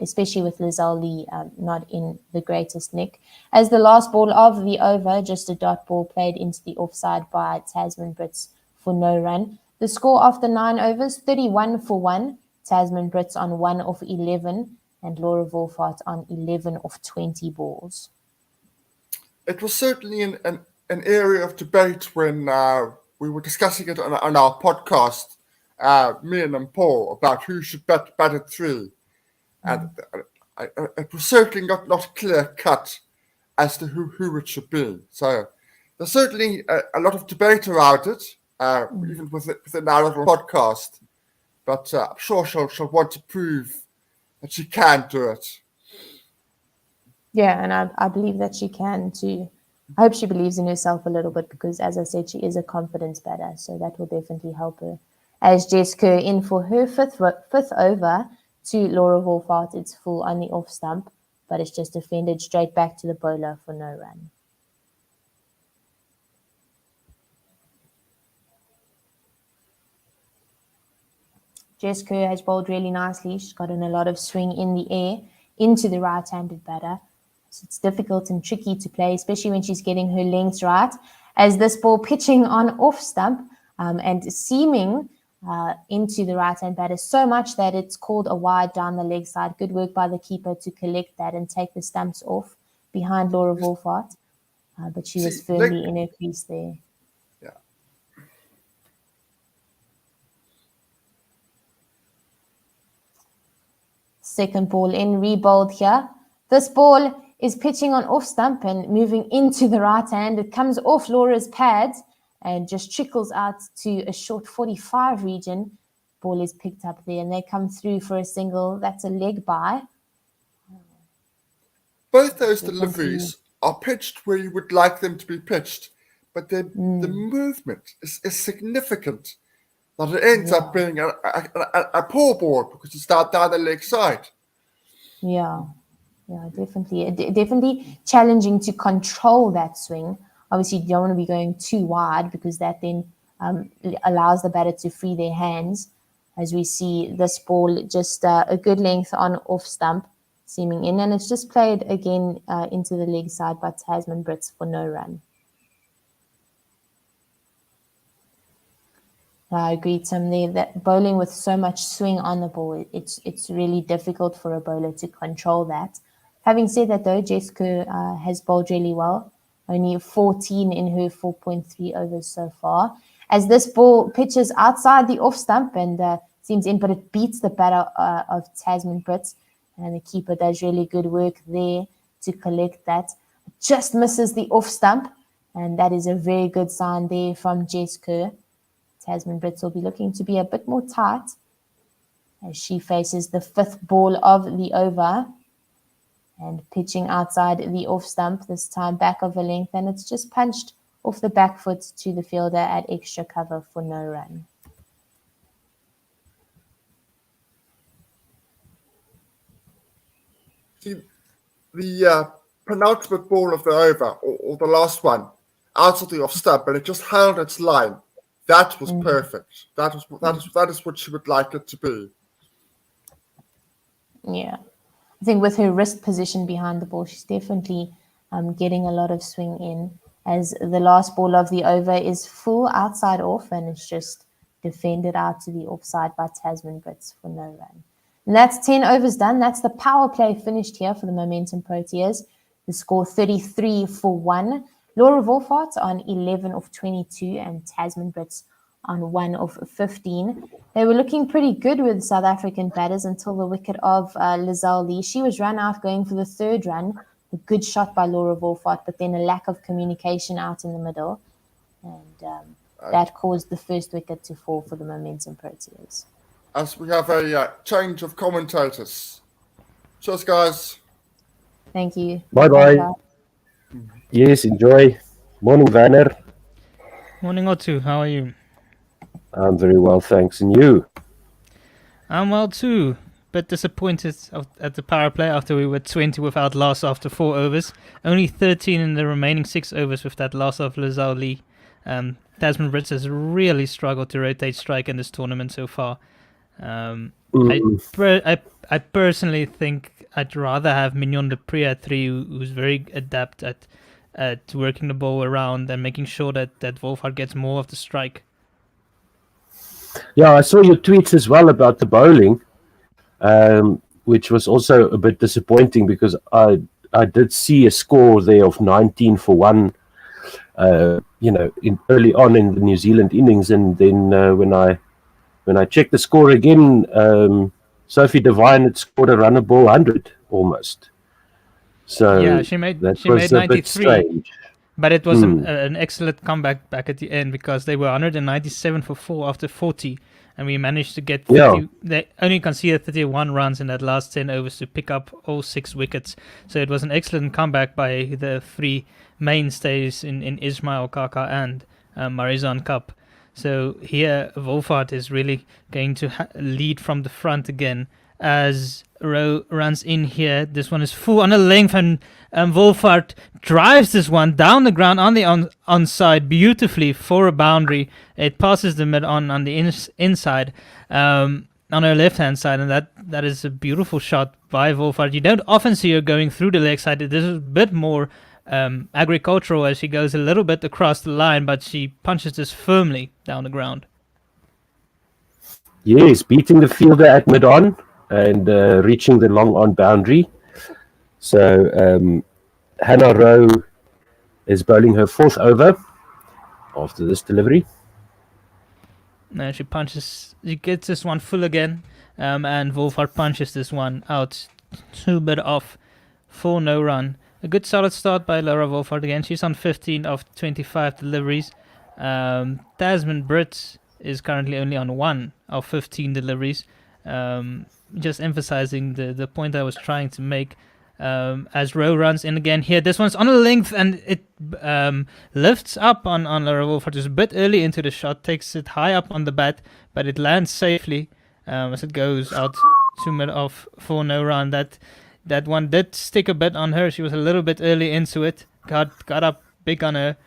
D: especially with Lizelle Lee not in the greatest nick. As the last ball of the over, just a dot ball played into the offside by Tasman Brits for no run. The score after 9 overs, 31-1. Tasman Brits on 1 of 11, and Laura Wolfhard on 11 of 20 balls.
G: It was certainly an area of debate when we were discussing it on our podcast, me and Paul, about who should bat at 3. And it was certainly not clear cut as to who it should be. So there's certainly a lot of debate around it, even within our little podcast. But I'm sure she'll want to prove that she can do it.
D: Yeah, and I believe that she can too. I hope she believes in herself a little bit because, as I said, she is a confidence batter. So that will definitely help her. As Jess Kerr in for her fifth over to Laura Wolfhard. It's full on the off stump, but it's just defended straight back to the bowler for no run. Jess Kerr has bowled really nicely. She's gotten a lot of swing in the air into the right-handed batter. So it's difficult and tricky to play, especially when she's getting her lengths right. As this ball pitching on off stump and seaming into the right-hand batter so much that it's called a wide down the leg side. Good work by the keeper to collect that and take the stumps off behind Laura Wolfhard. But she was firmly in her crease there.
G: Yeah.
D: Second ball in, re-bowled here. This ball is pitching on off stump and moving into the right hand. It comes off Laura's pads and just trickles out to a short 45 region. Ball is picked up there and they come through for a single. That's a leg by.
G: Both those deliveries are pitched where you would like them to be pitched, but the movement is significant that it ends up being a poor ball because it's down the leg side.
D: Yeah, definitely. Definitely challenging to control that swing. Obviously, you don't want to be going too wide because that then allows the batter to free their hands. As we see this ball just a good length on off stump, seaming in, and it's just played again into the leg side by Tasman Brits for no run. I agree, Tim, there that bowling with so much swing on the ball, it's really difficult for a bowler to control that. Having said that, though, Jess Kerr has bowled really well. Only 14 in her 4.3 overs so far. As this ball pitches outside the off stump and seems in, but it beats the batter of Tasman Brits. And the keeper does really good work there to collect that. Just misses the off stump. And that is a very good sign there from Jess Kerr. Tasman Brits will be looking to be a bit more tight as she faces the fifth ball of the over. And pitching outside the off stump, this time back of a length. And it's just punched off the back foot to the fielder at extra cover for no run.
G: See, the penultimate ball of the over, or the last one, out of the off stump, and it just held its line. That was perfect. That is what she would like it to be.
D: Yeah. I think with her wrist position behind the ball, she's definitely getting a lot of swing in, as the last ball of the over is full outside off and it's just defended out to the offside by Tasman Brits for no run. And that's 10 overs done. That's the power play finished here for the Momentum Proteas. The score 33 for 1. Laura Wolfhard on 11 of 22 and Tasman Brits on 1 of 15. They were looking pretty good with South African batters until the wicket of Lizelle Lee. She was run out going for the third run. A good shot by Laura Wolfhard, but then a lack of communication out in the middle. And that caused the first wicket to fall for the Momentum Proteas.
G: As we have a change of commentators. Cheers, guys.
D: Thank you.
H: Bye-bye. Yes, enjoy. Morning, Werner.
E: Morning, Otto. How are you?
H: I'm very well, thanks. And you?
E: I'm well too. Bit disappointed at the power play after we were 20 without loss after 4 overs. Only 13 in the remaining 6 overs with that loss of Lizelle Lee. Tasman Brits has really struggled to rotate strike in this tournament so far. I personally think I'd rather have Mignon du Preez at 3, who's very adept at working the ball around and making sure that Wolfhard gets more of the strike.
H: Yeah, I saw your tweets as well about the bowling, which was also a bit disappointing because I did see a score there of 19 for 1, in early on in the New Zealand innings, and then when I checked the score again, Sophie Devine had scored a runnable 100 almost. So
E: Yeah, she made
H: that
E: she
H: was
E: made
H: a bit
E: 93,
H: strange.
E: but it was
H: Hmm.
E: an excellent comeback back at the end because they were 197 for 4 after 40, and we managed to get 30.
H: Yeah.
E: They only conceded 31 runs in that last 10 overs to pick up all 6 wickets. So it was an excellent comeback by the 3 mainstays in Ismail, Kaka, and Marizan Cup. So here, Wolfhard is really going to lead from the front again as Rowe runs in here. This one is full on a length, and Wolfhard drives this one down the ground on the onside beautifully for a boundary. It passes the mid on the inside, on her left hand side, and that is a beautiful shot by Wolfhard. You don't often see her going through the leg side. This is a bit more agricultural as she goes a little bit across the line, but she punches this firmly down the ground.
H: Yes, beating the fielder at mid-on and reaching the long-on boundary. So Hannah Rowe is bowling her 4th over after this delivery.
E: Now she gets this one full again, and Wolfhard punches this one out 2 bit off for no run. A good solid start by Laura Wolfhard again. She's on 15 of 25 deliveries. Tasman Britt is currently only on 1 of 15 deliveries. Just emphasizing the point I was trying to make. As Rowe runs in again here. This one's on a length, and it lifts up on Laura Wolfhard. It's a bit early into the shot, takes it high up on the bat, but it lands safely as it goes out 2 mid off for no run. That one did stick a bit on her. She was a little bit early into it. Got up big on her.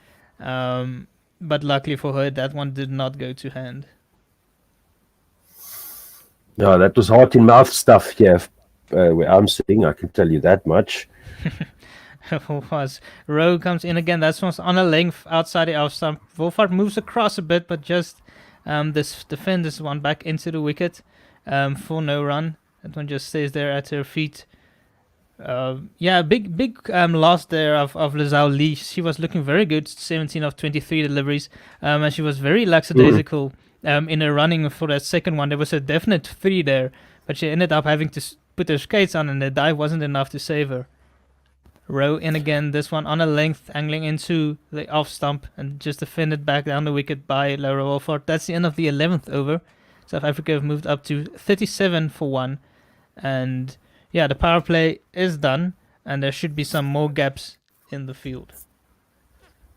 E: But luckily for her, that one did not go to hand.
H: No, that was heart in mouth stuff here where I'm sitting. I can tell you that much.
E: Was Rowe comes in again. That one's on a length outside the off stump. Wolfhard moves across a bit, but just this defends this one back into the wicket for no run. That one just stays there at her feet. Big loss there of Lizao Lee. She was looking very good, 17 of 23 deliveries, and she was very lackadaisical in her running for that second one. There was a definite 3 there, but she ended up having to put her skates on, and the dive wasn't enough to save her. Rowe in again, this one on a length, angling into the off stump, and just defended back down the wicket by Laura Wolfhard. That's the end of the 11th over. South Africa have moved up to 37 for 1, and yeah, the power play is done, and there should be some more gaps in the field.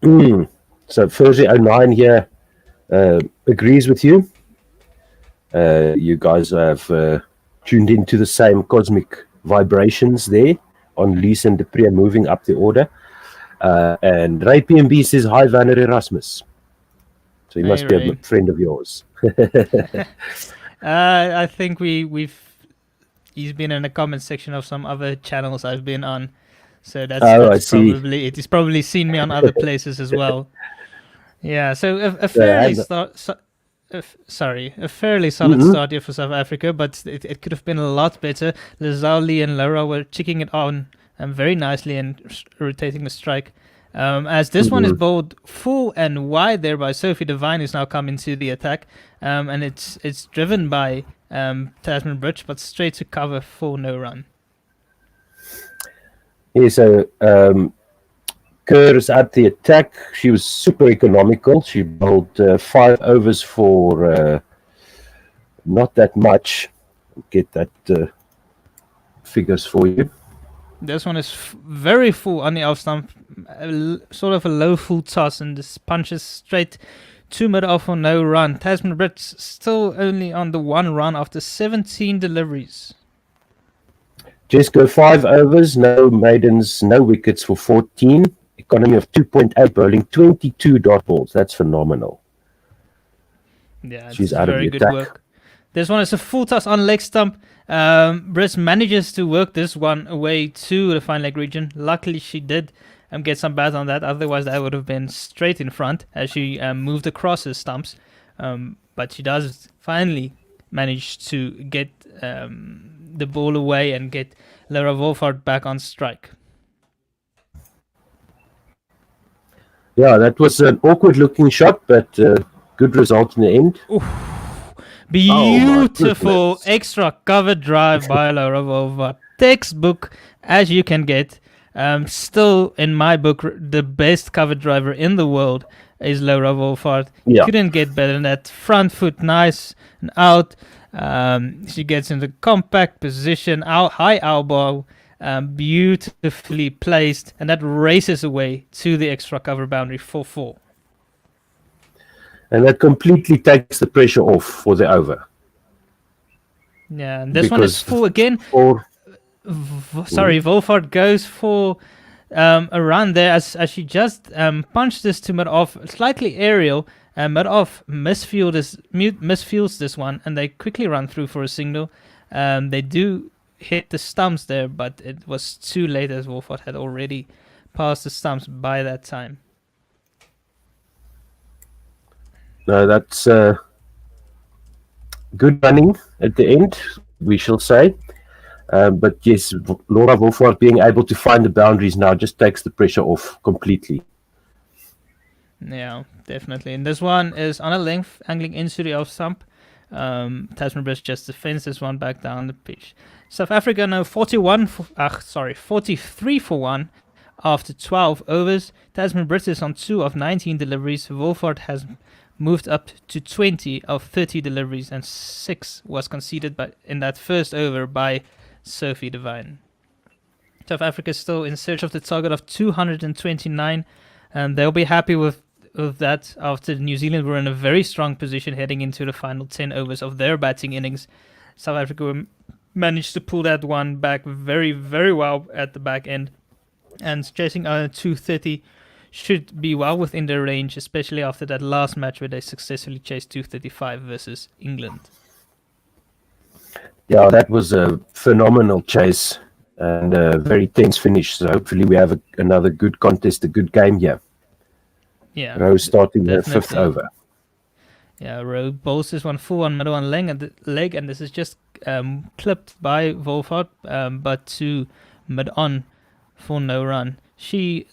H: So Thursday09 here agrees with you. You guys have tuned into the same cosmic vibrations there on Lise and Dupree moving up the order. And Ray PMB says, hi, Werner Erasmus. So he must be a friend of yours.
E: I think he's been in the comment section of some other channels I've been on. So that's probably it. He's probably seen me on other places as well. Yeah, so a fairly solid start here for South Africa, but it could have been a lot better. Lizao Lee and Laura were checking it on very nicely and rotating the strike. As this one is bowled full and wide there by Sophie Devine, who's now come into the attack, and it's driven by Tasman Bridge, but straight to cover for no run.
H: Yeah, so Kerr is at the attack. She was super economical. She bowled 5 overs for not that much. I'll get that figures for you.
E: This one is very full on the off stump, sort of a low full toss, and this punches straight to mid off for no run. Tasman Bridge still only on the 1 run after 17 deliveries.
H: Jesco 5 overs, no maidens, no wickets for 14. Economy of 2.8, bowling 22 dot balls. That's phenomenal.
E: Yeah,
H: she's out of the
E: good
H: attack.
E: Work. This one is a full toss on leg stump. Britt manages to work this one away to the fine leg region. Luckily, she did get some bat on that. Otherwise, that would have been straight in front as she moved across his stumps. But she does finally manage to get the ball away and get Laura Wolfhard back on strike.
H: Yeah, that was an awkward-looking shot, but good result in the end.
E: Oof. Beautiful extra cover drive by Laura Wolfhard. Textbook as you can get. Still, in my book, the best cover driver in the world is Laura Wolfhard.
H: Yeah.
E: Couldn't get better than that. Front foot nice and out. She gets into compact position, high elbow, beautifully placed, and that races away to the extra cover boundary for 4.
H: And that completely takes the pressure off for the over.
E: Yeah, and this one is full again.
H: Or
E: Wolfhard goes for a run there as she just punched this to mid-off, slightly aerial. Mid-off misfields this one, and they quickly run through for a single. They do hit the stumps there, but it was too late as Wolfhard had already passed the stumps by that time.
H: no, that's good running at the end, we shall say. But yes, Laura Wolfhard being able to find the boundaries now just takes the pressure off completely.
E: Yeah, definitely. And this one is on a length, angling into the off stump. Tasman Brits just defends this one back down the pitch. South Africa now 43 for 1 after 12 overs. Tasman Brits is on 2 of 19 deliveries. Wolfhard has moved up to 20 of 30 deliveries, and 6 was conceded in that first over by Sophie Devine. South Africa is still in search of the target of 229, and they'll be happy with that after New Zealand were in a very strong position heading into the final 10 overs of their batting innings. South Africa managed to pull that one back very, very well at the back end, and chasing 230 should be well within their range, especially after that last match where they successfully chased 235 versus England.
H: Yeah, that was a phenomenal chase and a very tense finish. So hopefully we have another good contest, a good game here.
E: Yeah,
H: Rose starting her
E: definitely.
H: 5th over.
E: Yeah, Rose bowls this one full on middle on leg, and this is just clipped by Wolfhard, but to mid on for no run.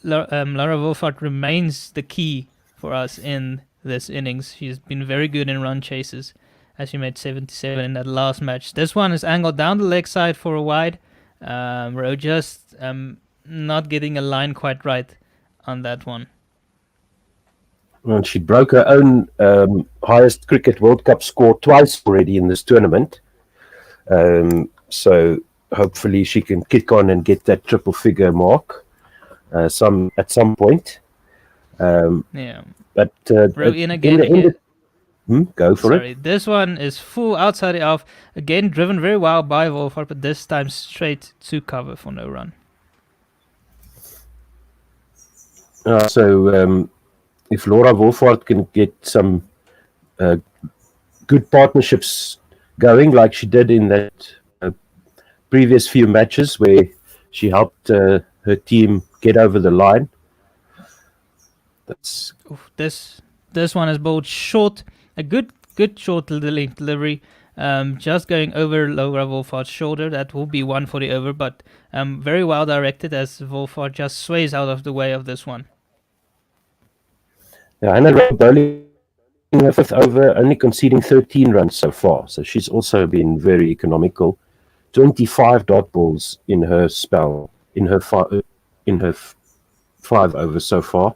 E: Laura Wolfhard remains the key for us in this innings. She's been very good in run chases, as she made 77 in that last match. This one is angled down the leg side for a wide. Ro just not getting a line quite right on that one.
H: Well, she broke her own highest Cricket World Cup score twice already in this tournament. So hopefully she can kick on and get that triple figure mark at some point.
E: Yeah.
H: But
E: Ro in again here.
H: Go for it.
E: This one is full outside the off. Again, driven very well by Wolfhard, but this time straight to cover for no run.
H: So if Laura Wolfhard can get some good partnerships going like she did in that previous few matches where she helped her team get over the line.
E: This one is bowled short. A good short delivery. Just going over Laura Wolfhard's shoulder. That will be 1 for the over, but very well directed as Wolfhard just sways out of the way of this one.
H: Yeah, Anna Rowe bowling her 5th over, only conceding 13 runs so far. So she's also been very economical. 25 dot balls in her spell, in her 5 overs so far.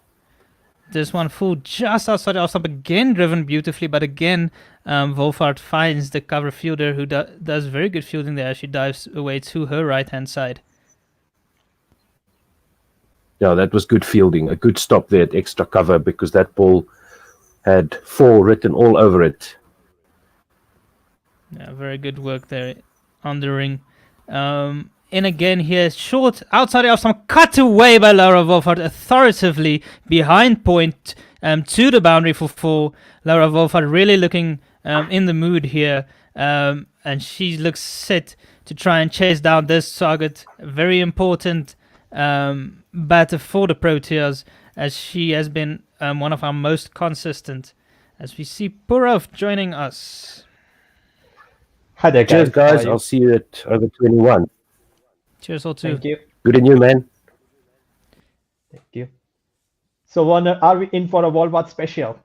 E: This one full just outside the off stump, again driven beautifully, but again Wolfhard finds the cover fielder who does very good fielding there as she dives away to her right hand side.
H: Yeah, that was good fielding. A good stop there at extra cover because that ball had 4 written all over it.
E: Yeah, very good work there on the ring. In again here, short outside the off stump, cut away by Laura Wolfhard authoritatively behind point to the boundary for 4. Laura Wolfhard really looking in the mood here, and she looks set to try and chase down this target. Very important batter for the Proteas, as she has been one of our most consistent. As we see Purav joining us.
I: Hi there, guys.
H: Cheers, guys. I'll see you at over 21.
E: Cheers, all two.
I: Thank you.
H: Good in you, man.
I: Thank you. So, Warner, are we in for a Wolfhard special?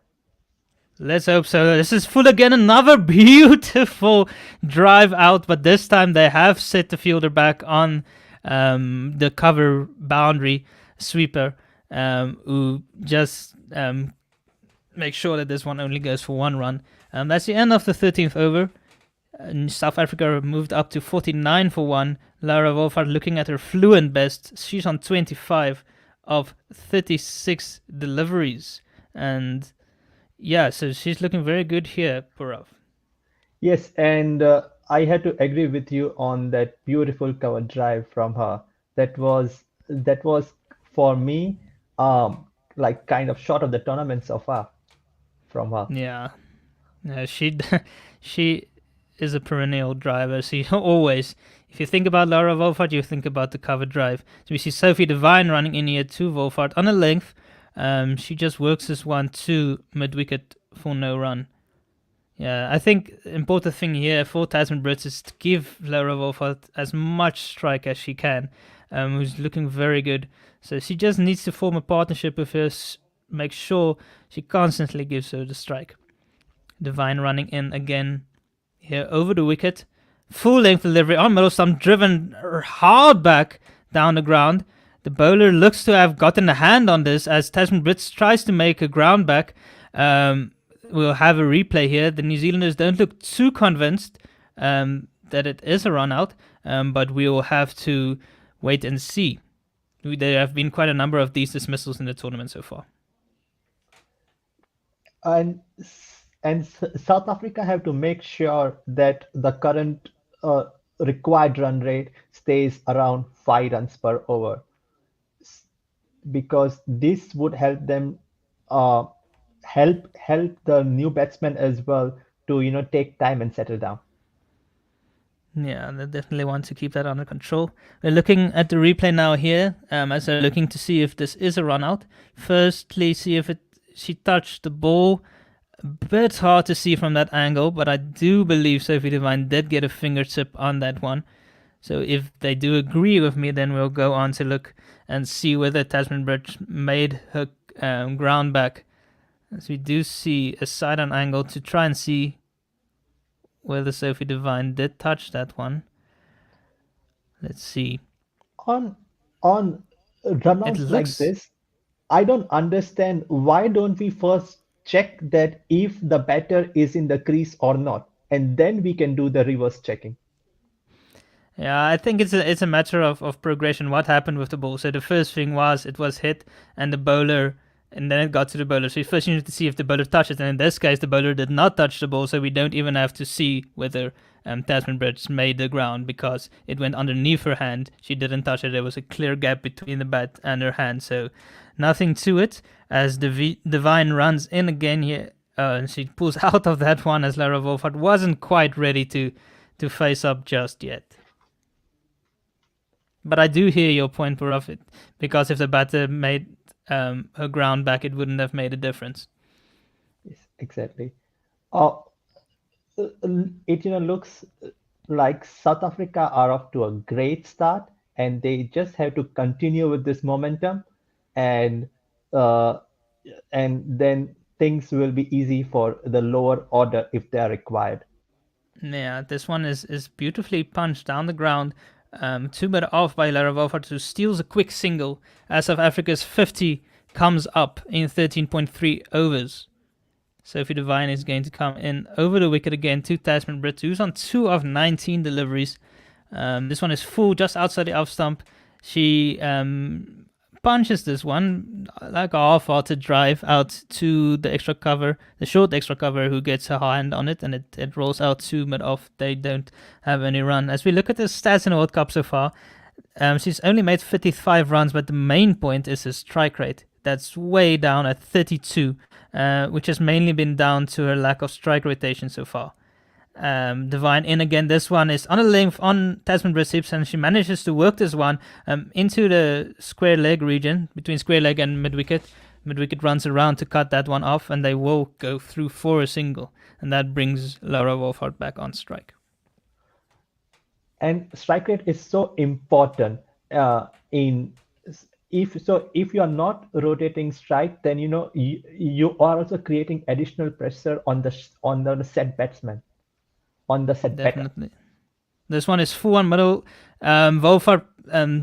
E: Let's hope so. This is full again. Another beautiful drive out, but this time they have set the fielder back on the cover boundary sweeper, who just make sure that this one only goes for 1 run. That's the end of the 13th over. South Africa moved up to 49 for 1. Laura Wolfhard looking at her fluent best. She's on 25 of 36 deliveries. And yeah, so she's looking very good here, Purav.
I: Yes, and I had to agree with you on that beautiful cover drive from her. That was for me, like kind of shot of the tournament so far from her.
E: Yeah, she she is a perennial driver. She always, if you think about Laura Wolfhard, you think about the cover drive. So we see Sophie Devine running in here to Wolfhard on a length. She just works this one to mid-wicket for no run. Yeah, I think the important thing here for Tasman Brits is to give Laura Wolfhard as much strike as she can, who's looking very good. So she just needs to form a partnership with her, make sure she constantly gives her the strike. Devine running in again here over the wicket. Full length delivery on middle stump, driven hard back down the ground. The bowler looks to have gotten a hand on this as Tasman Brits tries to make a ground back. We'll have a replay here. The New Zealanders don't look too convinced that it is a run out, but we will have to wait and see. There have been quite a number of these dismissals in the tournament so far.
I: And South Africa have to make sure that the current required run rate stays around 5 runs per over, because this would help them help the new batsmen as well to take time and settle down.
E: Yeah, they definitely want to keep that under control. We're looking at the replay now here, as they're looking to see if this is a run out. Firstly, see if she touched the ball. A bit hard to see from that angle, but I do believe Sophie Devine did get a fingertip on that one. So if they do agree with me, then we'll go on to look and see whether Tasman Bridge made her ground back. As we do see a side-on angle to try and see whether Sophie Devine did touch that one. Let's see.
I: On runouts like this, I don't understand why don't we first check that if the batter is in the crease or not, and then we can do the reverse checking.
E: Yeah, I think it's a matter of progression. What happened with the ball? So the first thing was it was hit, and the bowler, and then it got to the bowler. So first you need to see if the bowler touched it, and in this case the bowler did not touch the ball, so we don't even have to see whether Tasman Bridge made the ground because it went underneath her hand. She didn't touch it. There was a clear gap between the bat and her hand, so nothing to it. As Devine runs in again here, and she pulls out of that one as Laura Wolfhard wasn't quite ready to face up just yet. But I do hear your point, Purav, because if the batter made her ground back, it wouldn't have made a difference.
I: Yes, exactly. It looks like South Africa are off to a great start, and they just have to continue with this momentum, and then things will be easy for the lower order if they are required.
E: Yeah, this one is beautifully punched down the ground. 2 meter off by Laura Wolfhard, who steals a quick single as South Africa's 50 comes up in 13.3 overs. Sophie Devine is going to come in over the wicket again to Tasman Bridge, who's on 2 of 19 deliveries. This one is full just outside the off stump. She punches this one like a half-hearted drive out to the extra cover, the short extra cover, who gets her hand on it, and it rolls out to mid-off. They don't have any run. As we look at the stats in the World Cup so far, she's only made 55 runs, but the main point is her strike rate. That's way down at 32, which has mainly been down to her lack of strike rotation so far. Devine in again. This one is on a length on Tasman Bridge hips, and she manages to work this one into the square leg region between square leg and mid wicket. Mid wicket runs around to cut that one off, and they will go through for a single, and that brings Laura Wolfhard back on strike.
I: And strike rate is so important if you are not rotating strike, then you are also creating additional pressure on the set batsman. On the set
E: Definitely. This one is full on middle. Wolfhard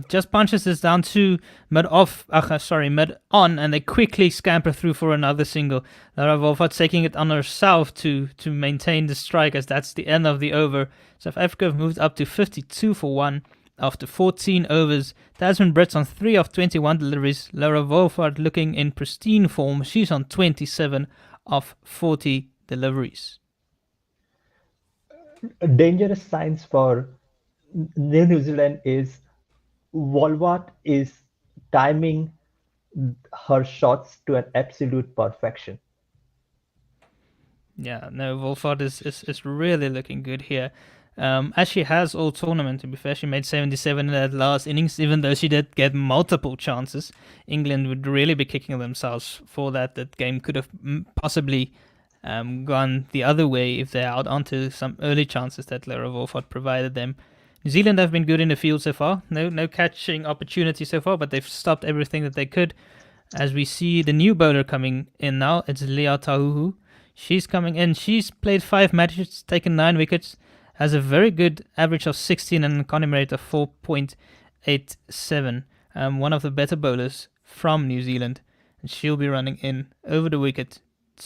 E: just punches this down to mid on, and they quickly scamper through for another single. Lara Wolfhard taking it on herself to maintain the strike, as that's the end of the over. South Africa have moved up to 52 for 1 after 14 overs. Tasman Brits on 3 of 21 deliveries. Lara Wolfhard looking in pristine form. She's on 27 of 40 deliveries.
I: Dangerous signs for New Zealand is Wolfhard is timing her shots to an absolute perfection.
E: Yeah, no, Wolfhard is really looking good here. As she has all tournament, to be fair, she made 77 in that last innings, even though she did get multiple chances. England would really be kicking themselves for that. That game could have possibly gone the other way if they're out onto some early chances that Lara Wolfhard provided them. New Zealand have been good in the field so far. No catching opportunity so far, but they've stopped everything that they could. As we see the new bowler coming in now, it's Leah Tahuhu. She's coming in. She's played 5 matches, taken 9 wickets, has a very good average of 16 and an economy rate of 4.87. One of the better bowlers from New Zealand. And she'll be running in over the wicket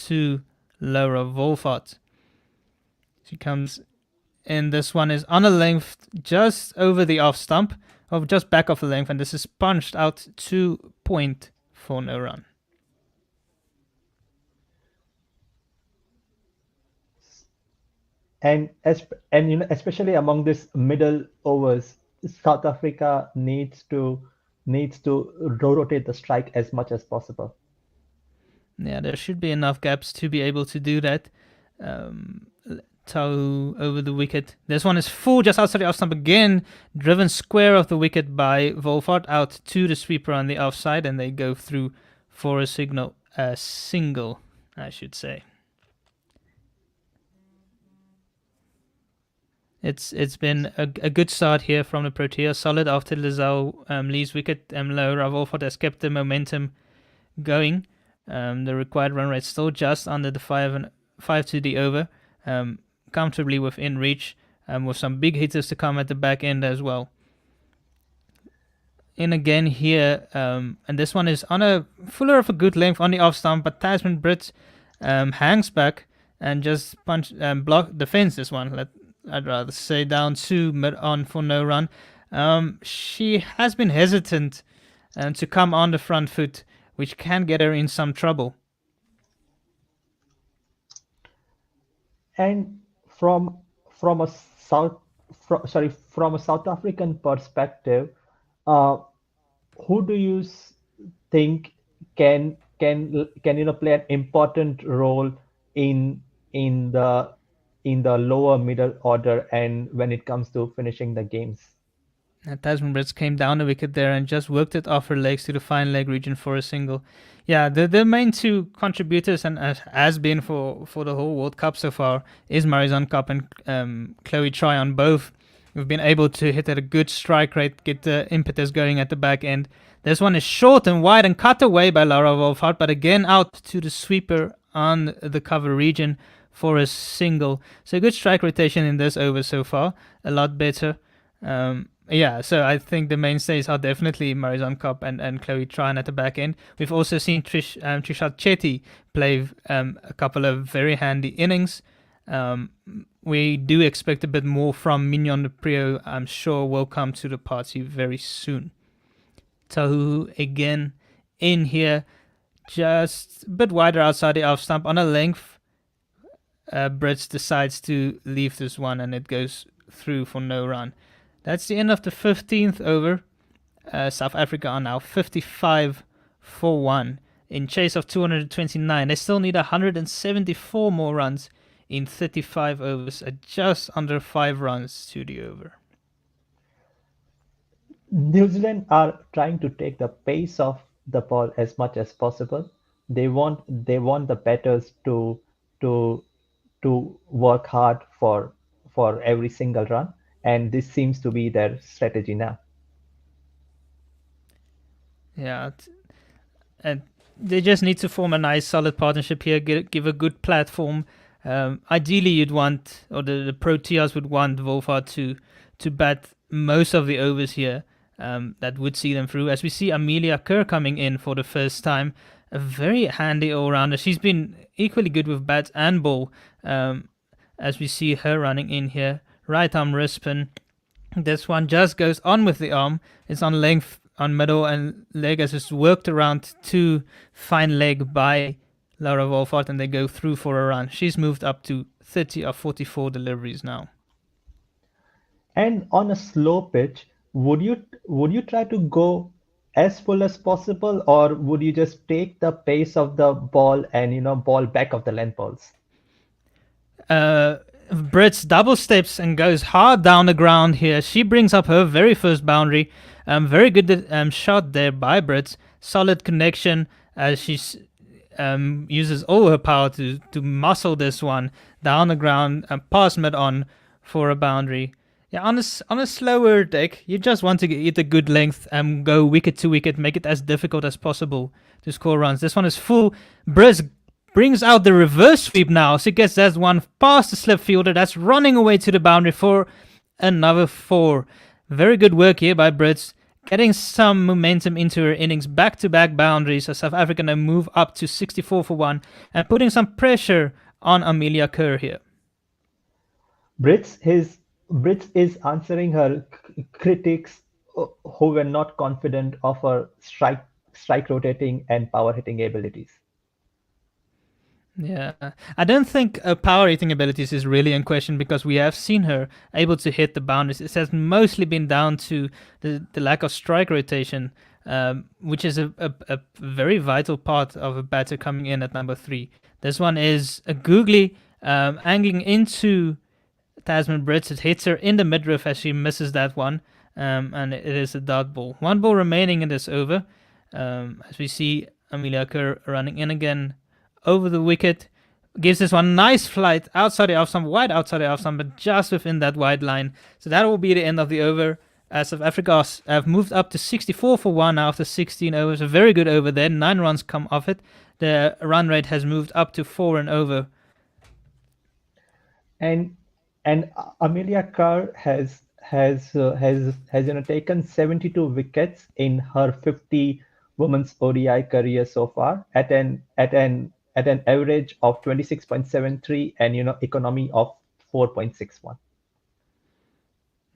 E: to Lara Wolfhard. She comes in. This one is on a length just over the off stump, or just back of the length, and this is punched out to point for no run.
I: And especially among these middle overs, South Africa needs to rotate the strike as much as possible.
E: Yeah, there should be enough gaps to be able to do that. Tau over the wicket. This one is full just outside the off stump again, driven square of the wicket by Wolfhard out to the sweeper on the offside, and they go through for a single, I should say. It's been a good start here from the Proteas. Solid after Lizelle leaves wicket. Lara Wolfhard has kept the momentum going. The required run rate still just under the 5 to the over. Comfortably within reach, with some big hitters to come at the back end as well. In again here, and this one is on a fuller of a good length on the off stump, but Tasman Brits hangs back and just block the fence. This one, I'd rather say, down to mid on for no run. She has been hesitant to come on the front foot, which can get her in some trouble.
I: And from a South African perspective, who do you think can play an important role in the lower middle order and when it comes to finishing the games?
E: Tasman Brits came down the wicket there and just worked it off her legs to the fine leg region for a single. Yeah, the main two contributors, and has been for the whole World Cup so far, is Marizanne Kapp and Chloe Tryon. Both have been able to hit at a good strike rate, get the impetus going at the back end. This one is short and wide and cut away by Lara Wolfhard, but again out to the sweeper on the cover region for a single. So good strike rotation in this over so far, a lot better. Yeah, so I think the mainstays are definitely Marizanne Kapp and Chloe Tryon at the back end. We've also seen Trishat Chetty play a couple of very handy innings. We do expect a bit more from Mignon de Prio. I'm sure will come to the party very soon. Tahu again in here, just a bit wider outside the off stump on a length. Brits decides to leave this one and it goes through for no run. That's the end of the 15th over. South Africa are now 55 for 1 in chase of 229. They still need 174 more runs in 35 overs at just under 5 runs to the over.
I: New Zealand are trying to take the pace of the ball as much as possible. They want the batters to work hard for every single run. And this seems to be their strategy now.
E: Yeah, and they just need to form a nice, solid partnership here. Give a good platform. Ideally, you'd want, or the Proteas would want Wolfhard to bat most of the overs here. that would see them through. As we see Amelia Kerr coming in for the first time, a very handy all-rounder. She's been equally good with bat and ball, as we see her running in here. Right arm wrist spin. This one just goes on with the arm. It's on length, on middle and leg, as it's worked around to fine leg by Laura Wolfart, and they go through for a run. She's moved up to 30 of 44 deliveries now.
I: And on a slow pitch, would you try to go as full as possible, or would you just take the pace of the ball and ball back of the length balls?
E: Brits double steps and goes hard down the ground here. She brings up her very first boundary. Very good shot there by Brits. Solid connection as she uses all her power to muscle this one down the ground and pass mid on for a boundary. Yeah, on a slower deck, you just want to get a good length and go wicket to wicket, make it as difficult as possible to score runs. This one is full. Brits brings out the reverse sweep now. She gets that one past the slip fielder. That's running away to the boundary for another 4. Very good work here by Brits. Getting some momentum into her innings. Back-to-back boundaries as South Africa now move up to 64 for 1 and putting some pressure on Amelia Kerr here.
I: Brits is answering her critics who were not confident of her strike rotating and power hitting abilities.
E: Yeah, I don't think power hitting abilities is really in question, because we have seen her able to hit the boundaries. It has mostly been down to the lack of strike rotation, which is a very vital part of a batter coming in at number 3. This one is a googly angling into Tasman Brits. It hits her in the midriff as she misses that one, and it is a dot ball. 1 ball remaining in this over, as we see Amelia Kerr running in again over the wicket. Gives this one nice flight outside the off stump, wide outside the off stump, but just within that wide line. So that will be the end of the over, as South Africa have moved up to 64 for 1 after 16 overs. A very good over there. 9 runs come off it. The run rate has moved up to 4 and over.
I: And Amelia Kerr has taken 72 wickets in her 50 women's ODI career so far at an average of 26.73 and economy of 4.61.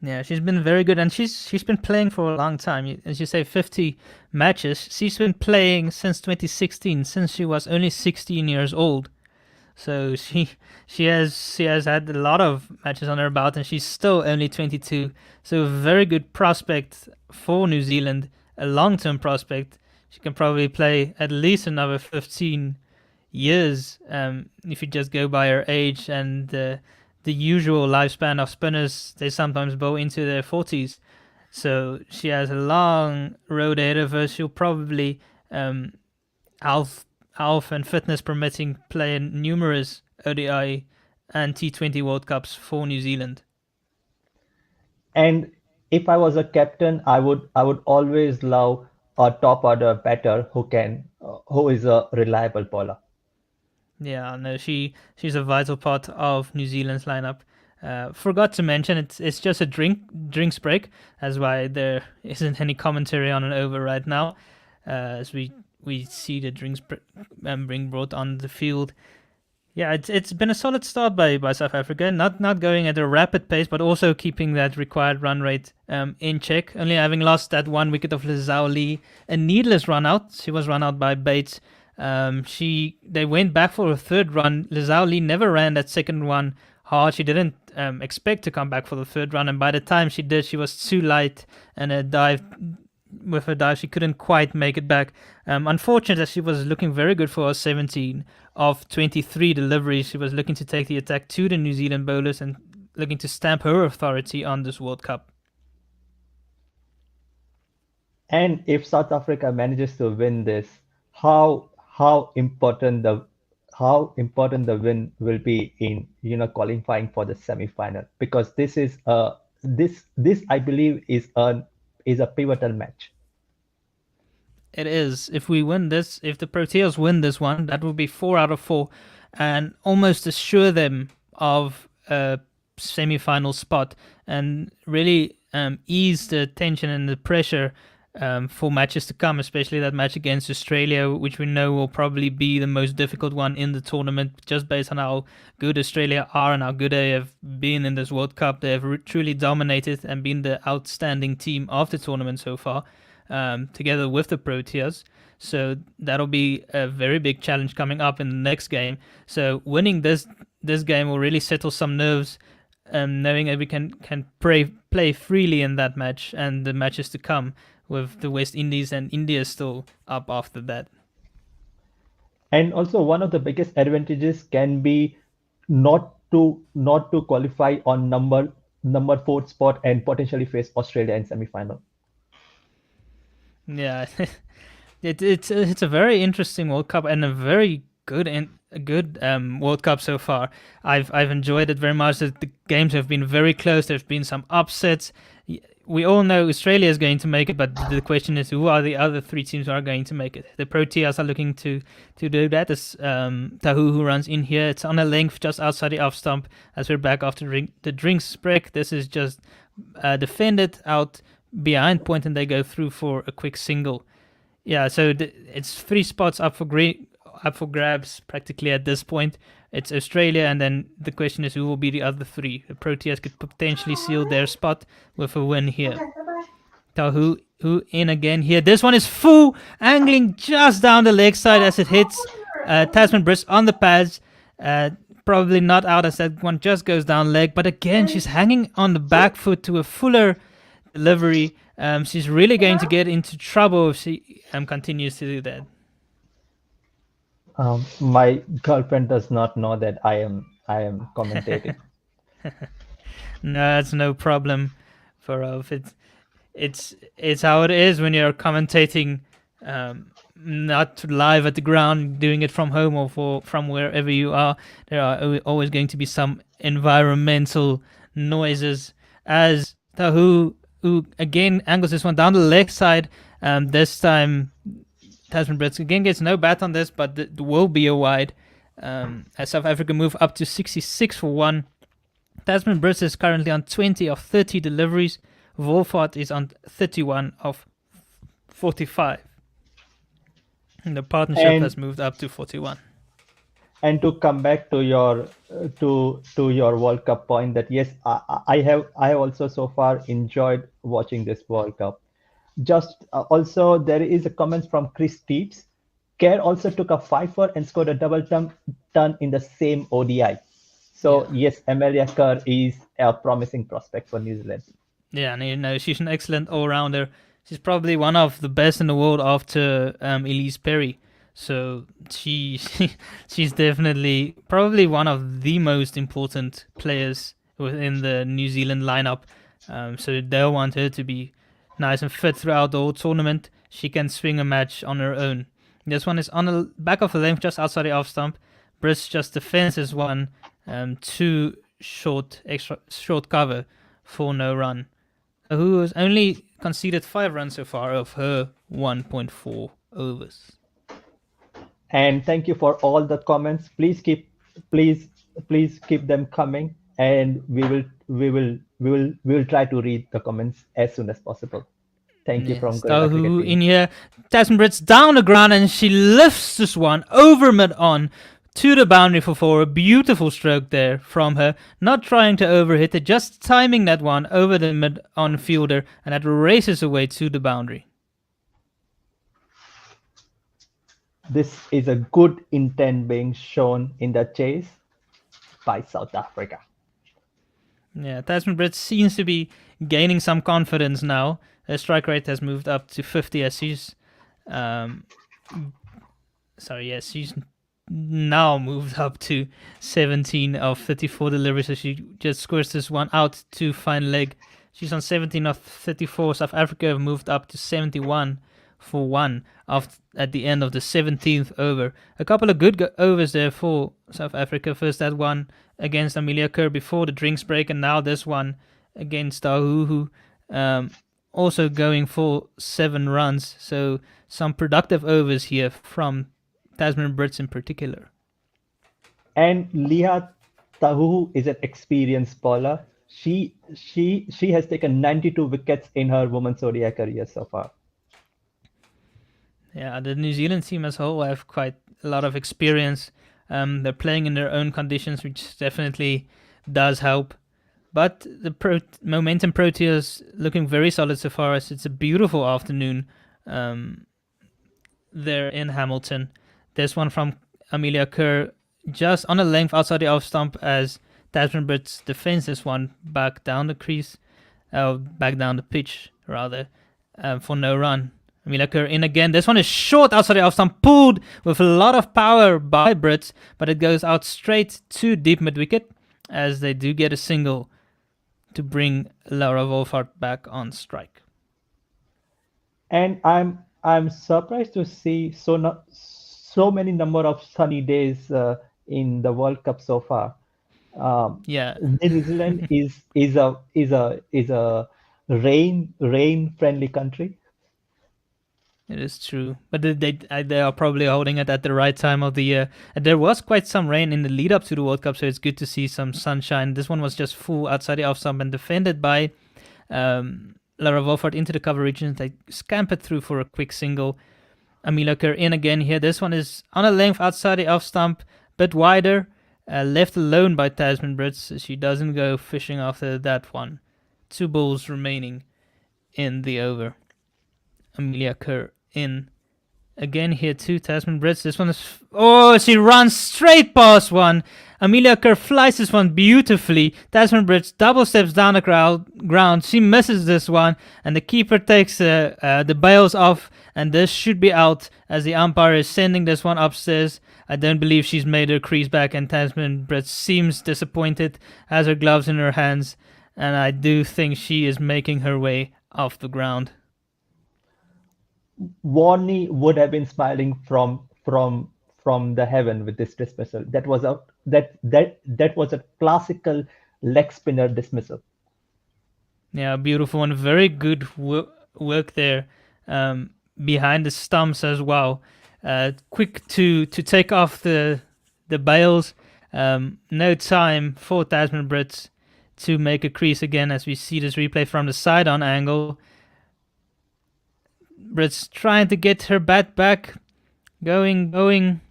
E: Yeah, she's been very good, and she's been playing for a long time. As you say, 50 matches. She's been playing since 2016, since she was only 16 years old. So she has had a lot of matches on her belt, and she's still only 22. So a very good prospect for New Zealand, a long-term prospect. She can probably play at least another 15 years if you just go by her age and the usual lifespan of spinners. They sometimes bow into their 40s. So she has a long road ahead of her. She'll probably, health and fitness permitting, play in numerous ODI and T20 World Cups for New Zealand.
I: And if I was a captain, I would always love a top order batter who is a reliable bowler.
E: Yeah, no, she's a vital part of New Zealand's lineup. Forgot to mention it's just a drinks break. That's why there isn't any commentary on an over right now, as we see the drinks being brought on the field. Yeah, it's been a solid start by South Africa, not going at a rapid pace, but also keeping that required run rate in check. Only having lost that 1 wicket of Lizao Lee, a needless run out. She was run out by Bates. They went back for a 3rd run. Lizao Lee never ran that 2nd one hard. She didn't expect to come back for the 3rd run, and by the time she did, she was too light, and with her dive she couldn't quite make it back. Unfortunately, she was looking very good for her 17 of 23 deliveries. She was looking to take the attack to the New Zealand bowlers and looking to stamp her authority on this World Cup.
I: And if South Africa manages to win this, how important the win will be in qualifying for the semi-final, because this I believe is a pivotal match.
E: It is. If we win this, if the Proteas win this one, that will be 4 out of 4 and almost assure them of a semi-final spot, and really ease the tension and the pressure for matches to come, especially that match against Australia, which we know will probably be the most difficult one in the tournament, just based on how good Australia are and how good they have been in this World Cup. They have truly dominated and been the outstanding team of the tournament so far, together with the Proteas. So that'll be a very big challenge coming up in the next game. So winning this game will really settle some nerves, knowing that we can play freely in that match and the matches to come, with the West Indies and India still up after that.
I: And also one of the biggest advantages can be not to qualify on number 4 spot and potentially face Australia in semi-final.
E: Yeah, it's a very interesting World Cup and a very good World Cup so far. I've enjoyed it very much. The games have been very close. There's been some upsets. We all know Australia is going to make it, but the question is, who are the other 3 teams who are going to make it? The Proteas are looking to do that. It's Tahu who runs in here. It's on a length just outside the off stump as we're back after the drinks break. This is just defended out behind point, and they go through for a quick single. Yeah, so it's 3 spots up for grabs practically at this point. It's Australia, and then the question is, who will be the other 3? The Proteas could potentially seal their spot with a win here. Tahu in again here. This one is full, angling just down the leg side as it hits Tasman Briss on the pads. Probably not out as that one just goes down leg, but again, she's hanging on the back foot to a fuller delivery. She's really going to get into trouble if she continues to do that.
I: My girlfriend does not know that I am commentating.
E: No, that's no problem, Farov. It's how it is when you're commentating, not live at the ground, doing it from home or from wherever you are. There are always going to be some environmental noises. As Tahu, who again angles this one down the leg side, this time Tasman Brits again gets no bat on this, but it will be a wide. As South Africa move up to 66 for 1. Tasman Brits is currently on 20 of 30 deliveries. Wolfhard is on 31 of 45. And the partnership has moved up to 41.
I: And to come back to your World Cup point, that yes, I have also so far enjoyed watching this World Cup. Just also there is a comment from Chris Teeps. Kerr also took a 5-4 and scored a double ton in the same ODI. So yes, Amelia Kerr is a promising prospect for New Zealand.
E: Yeah, and she's an excellent all-rounder. She's probably one of the best in the world after Elise Perry. So she's definitely probably one of the most important players within the New Zealand lineup. So they'll want her to be nice and fit throughout the whole tournament. She can swing a match on her own. This one is on the back of the length, just outside the off stump. Briss just defends this one, too short cover for no run. Who has only conceded 5 runs so far of her 1.4 overs.
I: And thank you for all the comments. Please keep them coming, and we will try to read the comments as soon as possible. Thank you from Guerilla Cricket team.
E: In here, Tasman Brits down the ground, and she lifts this one over mid-on to the boundary for 4. A beautiful stroke there from her. Not trying to overhit it, just timing that one over the mid-on fielder, and that races away to the boundary.
I: This is a good intent being shown in the chase by South Africa.
E: Yeah, Tasman Brits seems to be gaining some confidence now. Her strike rate has moved up to 50 as she's she's now moved up to 17 of 34 deliveries, so she just scores this one out to fine leg. She's on 17 of 34. South Africa have moved up to 71 for 1 at the end of the 17th over. A couple of good overs there for South Africa. First that one against Amelia Kerr before the drinks break, and now this one against Tahu, also going for 7 runs. So some productive overs here from Tasman Brits in particular.
I: And Leah Tahu is an experienced bowler. she has taken 92 wickets in her women's ODI career so far.
E: Yeah, the New Zealand team as a whole have quite a lot of experience. They're playing in their own conditions, which definitely does help. But the momentum Proteas looking very solid so far, as it's a beautiful afternoon there in Hamilton. There's one from Amelia Kerr just on a length outside the off stump as Tasman Brits defends this one back down the crease, back down the pitch rather, for no run. Amelia Kerr in again. This one is short outside the off stump, pulled with a lot of power by Brits, but it goes out straight to deep mid wicket as they do get a single to bring Laura Wolfhard back on strike.
I: And I'm surprised to see so many number of sunny days in the World Cup so far.
E: Yeah,
I: New Zealand is a rain friendly country.
E: it is true, but they are probably holding it at the right time of the year. And there was quite some rain in the lead up to the World Cup, so it's good to see some sunshine. This one was just full outside the off stump and defended by Lara Wolfhard into the cover region. They scampered through for a quick single. Amelia Kerr in again here. This one is on a length outside the off stump, bit wider, left alone by Tasman Brits. She doesn't go fishing after that one. 2 balls remaining in the over. Amelia Kerr in again here too. Tasman Brits. This one is... Oh, she runs straight past one. Amelia Kerr flies this one beautifully. Tasman Brits double steps down the ground. She misses this one. And the keeper takes the bails off. And this should be out as the umpire is sending this one upstairs. I don't believe she's made her crease back. And Tasman Brits seems disappointed. Has her gloves in her hands. And I do think she is making her way off the ground.
I: Warney would have been smiling from the heaven with this dismissal. That was a classical leg spinner dismissal.
E: Yeah, beautiful one. Very good work there behind the stumps as well. Quick to take off the bails. No time for Tasman Brits to make a crease again as we see this replay from the side on angle. Brits trying to get her bat back. Going.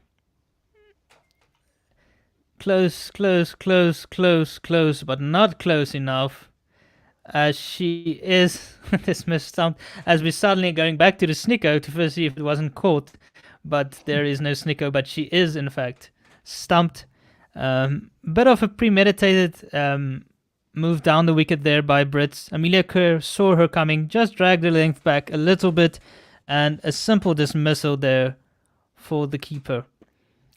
E: Close, but not close enough. As she is dismissed stumped. As we're suddenly going back to the snicko to first see if it wasn't caught. But there is no snicko, but she is in fact stumped. Bit of a premeditated move down the wicket there by Brits. Amelia Kerr saw her coming, just dragged the length back a little bit, and a simple dismissal there for the keeper.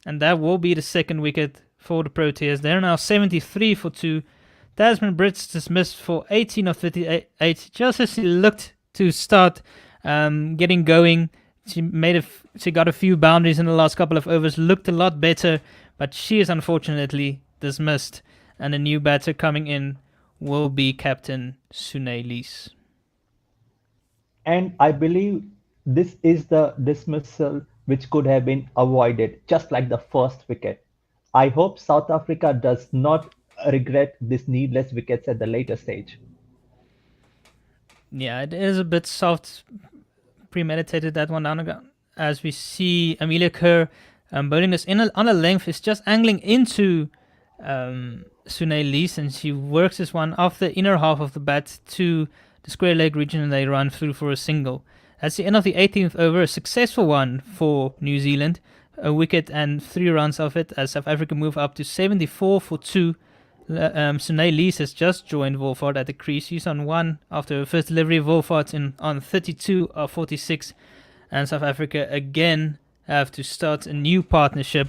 E: And that will be the second wicket for the Proteas. They're now 73 for 2. Tasman Brits dismissed for 18 of 38, just as she looked to start getting going. She got a few boundaries in the last couple of overs, looked a lot better, but she is unfortunately dismissed. And the new batter coming in will be Captain Sunay Lees.
I: And I believe this is the dismissal which could have been avoided, just like the first wicket. I hope South Africa does not regret this needless wickets at the later stage.
E: Yeah, it is a bit soft, premeditated that one down the ground. As we see Amelia Kerr bowling this in on a length, is just angling into Sunay Lees, and she works this one off the inner half of the bat to the square leg region, and they run through for a single. That's the end of the 18th over, a successful one for New Zealand. A wicket and 3 runs off it as South Africa move up to 74 for 2. Sunay Lees has just joined Wolfhard at the crease. She's on 1 after her first delivery. Wolfhard's on 32 of 46. And South Africa again have to start a new partnership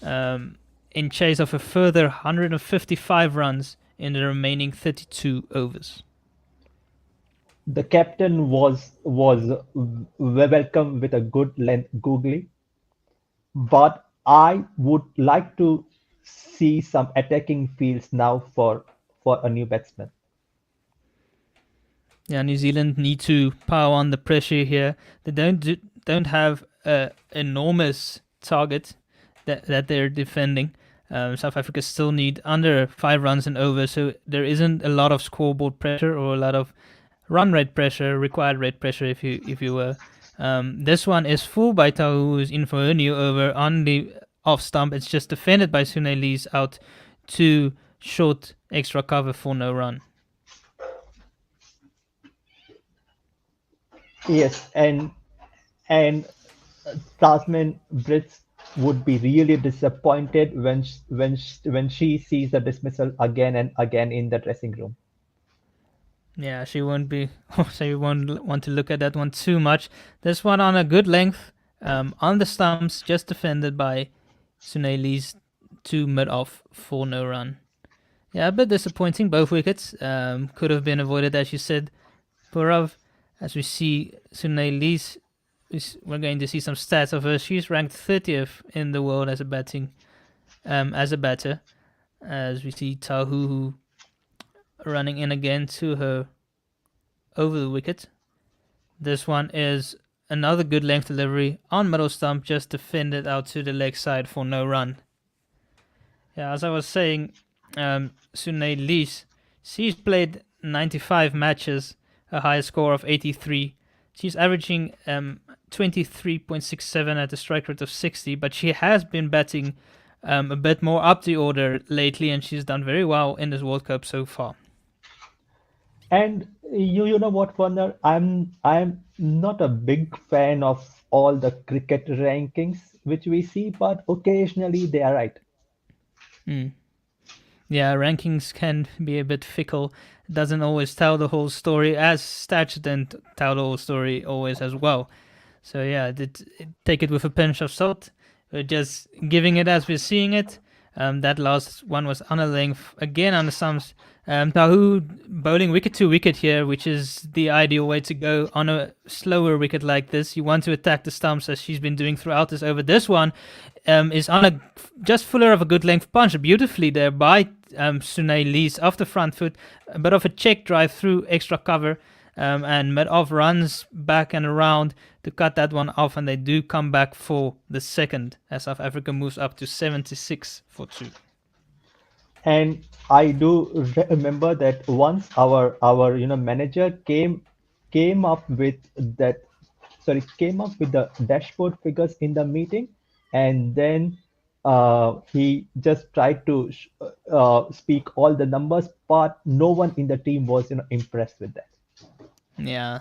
E: in chase of a further 155 runs in the remaining 32 overs.
I: The captain was welcome with a good length googly, but I would like to see some attacking fields now for a new batsman.
E: Yeah, New Zealand need to power on the pressure here. They don't have an enormous target that they're defending. South Africa still need under 5 runs and over, so there isn't a lot of scoreboard pressure or a lot of run rate pressure, required rate pressure, if you were. This one is full by Tahu, who's in for a new over on the off stump. It's just defended by Sune Lee's out to short extra cover for no run.
I: Yes, and Tasman Brits would be really disappointed when she sees the dismissal again and again in the dressing room.
E: Yeah, she won't want to look at that one too much. This one on a good length, on the stumps, just defended by Sune Lee's to mid-off for no run. Yeah, a bit disappointing, both wickets. Could have been avoided, as you said, Purav. As we see Sune Lee's, we're going to see some stats of her. She's ranked 30th in the world as a batter. As we see Tahu running in again to her over the wicket. This one is another good length delivery on middle stump, just defended out to the leg side for no run. Yeah, as I was saying, Sune Lee, she's played 95 matches, a high score of 83. She's averaging 23.67 at a strike rate of 60, but she has been batting a bit more up the order lately, and she's done very well in this World Cup so far.
I: And you know what, Werner? I'm not a big fan of all the cricket rankings which we see, but occasionally they are right.
E: Yeah, rankings can be a bit fickle. It doesn't always tell the whole story, as stats don't tell the whole story always as well. So yeah, take it with a pinch of salt. We're just giving it as we're seeing it. That last one was on a length, again on the stumps. Tahu bowling wicket to wicket here, which is the ideal way to go on a slower wicket like this. You want to attack the stumps, as she's been doing throughout this over. This one is on a just fuller of a good length punch, beautifully there by Sune Lee's off the front foot. A bit of a check drive through extra cover, and mid-off runs back and around to cut that one off, and they do come back for the second as South Africa moves up to 76 for 2.
I: And I do remember that once our manager came up with the dashboard figures in the meeting, and then he just tried to speak all the numbers, but no one in the team was impressed with that. Yeah,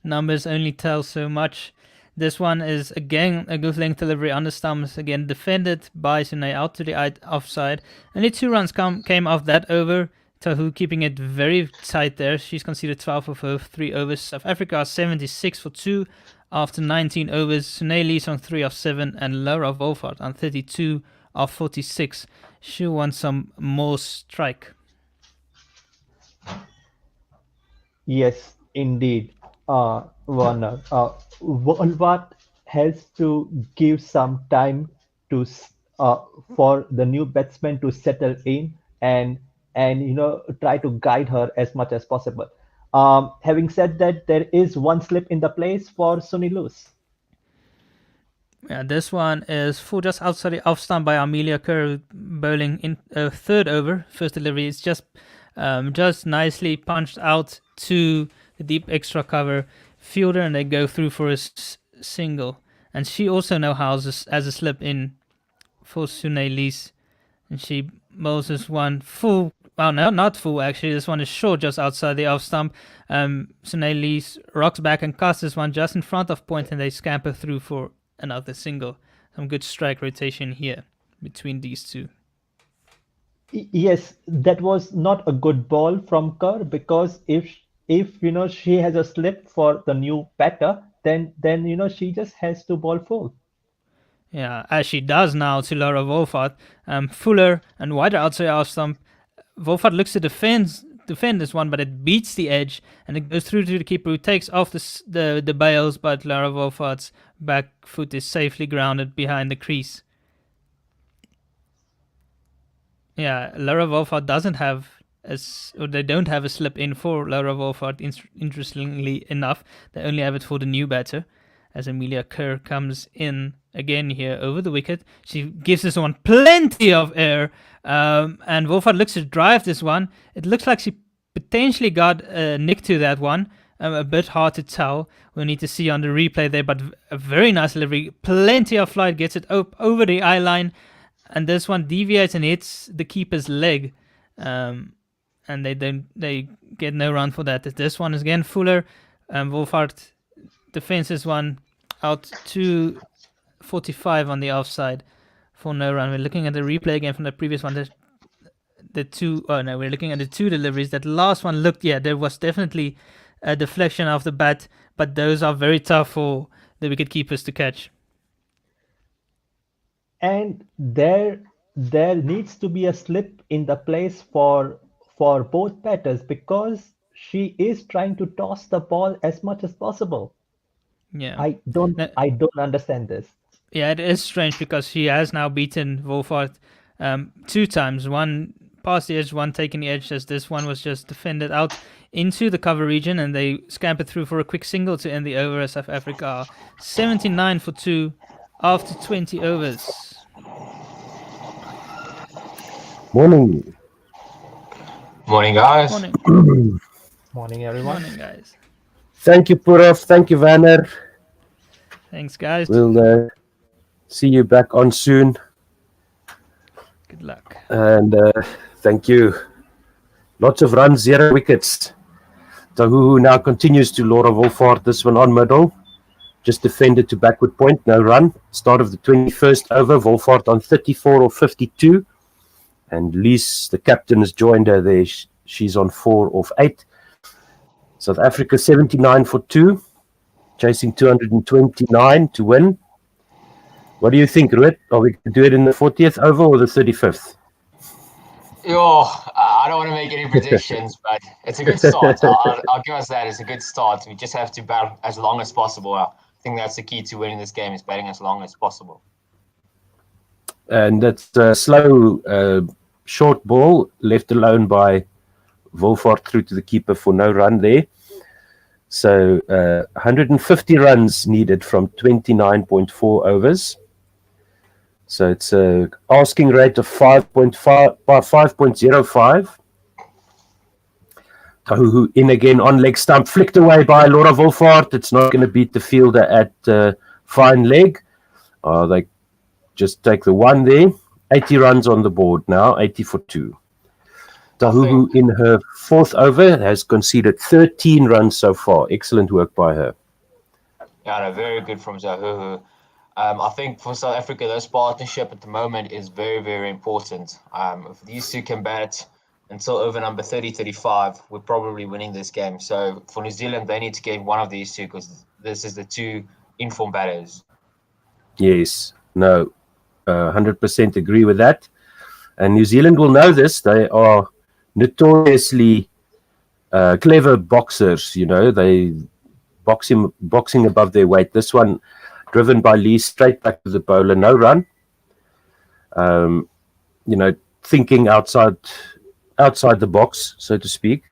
E: numbers only tell so much. This one is again a good length delivery on the stumps, again defended by Sune out to the offside. Only 2 runs came off that over. Tahu keeping it very tight there. She's conceded 12 of her 3 overs. South Africa are 76 for 2 after 19 overs. Sune Lee's on 3 of 7 and Laura Wolfhard on 32 of 46. She wants some more strike.
I: Yes, indeed. Werner, Wolfhard has to give some time to for the new batsman to settle in and try to guide her as much as possible. Having said that, there is one slip in the place for Suni Loose.
E: Yeah, this one is full just outside the off stump by Amelia Kerr, bowling in a third over. First delivery is just nicely punched out to the deep extra cover fielder, and they go through for a single. And she also now houses as a slip in for Sune Lees, and she bowls this one full. Well, no, not full actually. This one is short, just outside the off stump. Sune Lees rocks back and casts this one just in front of point, and they scamper through for another single. Some good strike rotation here between these two.
I: Yes, that was not a good ball from Kerr, because if she has a slip for the new batter, then she just has to bowl full.
E: Yeah, as she does now to Laura Wolfhard. Fuller and wider outside off stump. Wolfhard looks to defend this one, but it beats the edge and it goes through to the keeper, who takes off the bails, but Laura Wolfhard's back foot is safely grounded behind the crease. Yeah, Laura Wolfhard they don't have a slip in for Laura Wolfhard, interestingly enough. They only have it for the new batter. as Amelia Kerr comes in again here over the wicket. She gives this one plenty of air, and Wolfhard looks to drive this one. It looks like she potentially got a nick to that one. A bit hard to tell. We'll need to see on the replay there, but a very nice delivery. Plenty of flight, gets it over the eye line, and this one deviates and hits the keeper's leg. And they get no run for that. This one is again Fuller. Wolfhard defends this one out to 45 on the offside for no run. We're looking at the replay again from the previous one. We're looking at the two deliveries. That last one looked, there was definitely a deflection off the bat, but those are very tough for the wicket keepers to catch.
I: And there needs to be a slip in the place for both batters, because she is trying to toss the ball as much as possible.
E: Yeah,
I: I don't understand this.
E: Yeah, it is strange because she has now beaten Wolfhard 2 times. One past the edge, one taking the edge, as this one was just defended out into the cover region, and they scampered through for a quick single to end the over as South Africa are 79 for 2 after 20 overs.
H: Morning.
J: Morning, guys.
E: Morning.
I: Morning, everyone.
E: Morning, guys.
H: Thank you, Purov. Thank you, Vanner.
E: Thanks, guys.
H: We'll see you back on soon.
E: Good luck.
H: And thank you. Lots of runs, 0 wickets. Tahuhu now continues to Laura Wolfhard. This one on middle. Just defended to backward point. No run. Start of the 21st over. Wolfhard on 34 or 52. And Lies, the captain, has joined her there. She's on 4 off 8. South Africa 79 for 2. Chasing 229 to win. What do you think, Ruud? Are we going to do it in the 40th over or the 35th?
J: I don't want to make any predictions, but it's a good start. I'll give us that. It's a good start. We just have to bat as long as possible. I think that's the key to winning this game, is batting as long as possible.
H: And that's a slow, short ball left alone by Wolfhard through to the keeper for no run there. So 150 runs needed from 29.4 overs. So it's an asking rate of 5.05. Tahuhu in again on leg stump, flicked away by Laura Wolfhard. It's not going to beat the fielder at fine leg. They just take the one there. 80 runs on the board now, 80 for 2. Tahuhu in her 4th over has conceded 13 runs so far. Excellent work by her.
J: Yeah, no, very good from Tahuhu. I think for South Africa, this partnership at the moment is very, very important. If these two can bat until over number 30-35, we're probably winning this game. So for New Zealand, they need to get one of these two, because this is the two informed batters.
H: Yes, no, 100% agree with that. And New Zealand will know this. They are notoriously clever boxers. You know, they boxing above their weight. This one driven by Lee straight back to the bowler, no run. Thinking outside the box, so to speak,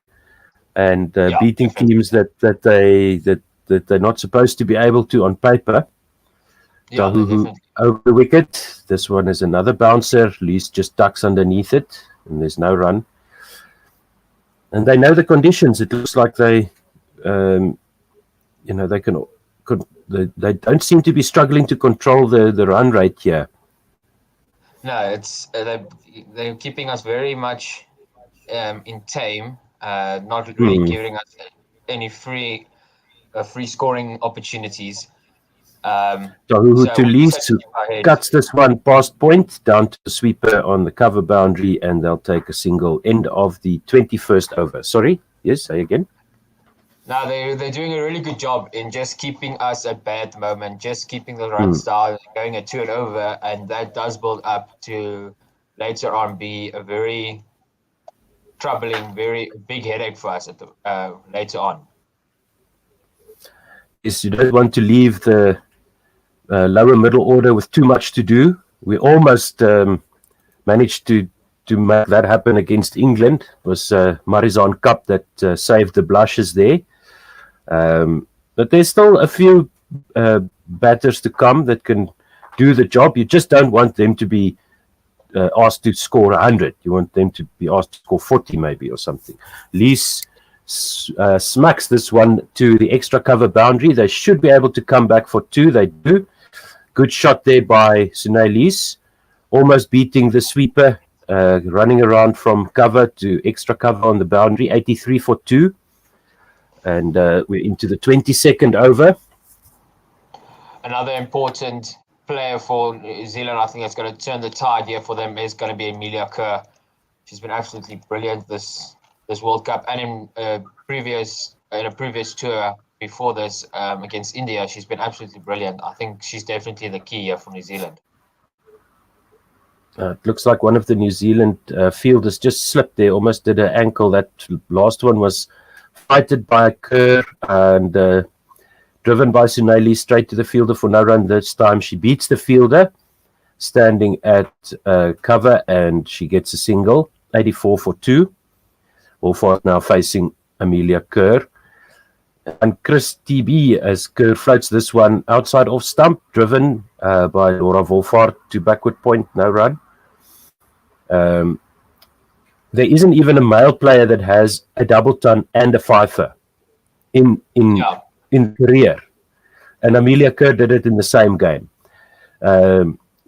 H: and beating teams that they're not supposed to be able to on paper. Tahuhu over the wicket. This one is another bouncer. Lees just ducks underneath it, and there's no run. And they know the conditions. It looks like they they don't seem to be struggling to control the run rate here.
J: No, it's they're keeping us very much in tame, not really giving us any free scoring opportunities.
H: Tahuhu to Lees, who cuts this one past point down to the sweeper on the cover boundary, and they'll take a single. End of the 21st over. Sorry, yes, say again.
J: No, they're doing a really good job in just keeping us at bay at the moment, just keeping the runs down, going at 2 and over, and that does build up to later on be a very troubling, very big headache for us later on.
H: Yes, you don't want to leave the lower middle order with too much to do. We almost managed to make that happen against England. It was Marizon Cup that saved the blushes there. But there's still a few batters to come that can do the job. You just don't want them to be asked to score 100. You want them to be asked to score 40 maybe or something. Lees smacks this one to the extra cover boundary. They should be able to come back for 2. They do. Good shot there by Sunay Lees, almost beating the sweeper, running around from cover to extra cover on the boundary. 83 for 2. And we're into the 22nd over.
J: Another important player for New Zealand, I think that's going to turn the tide here for them, is going to be Amelia Kerr. She's been absolutely brilliant this World Cup, and in a previous tour before this against India, she's been absolutely brilliant. I think she's definitely the key here for New Zealand.
H: It looks like one of the New Zealand fielders just slipped there, almost did her ankle. That last one was fighted by Kerr and driven by Sunay straight to the fielder for no run. This time she beats the fielder standing at cover, and she gets a single. 84 for 2. Wolfhard now facing Amelia Kerr. And Chris TB, as Kerr floats this one outside off stump, driven by Laura Wolfhard to backward point, no run. There isn't even a male player that has a double ton and a fifer in career. And Amelia Kerr did it in the same game.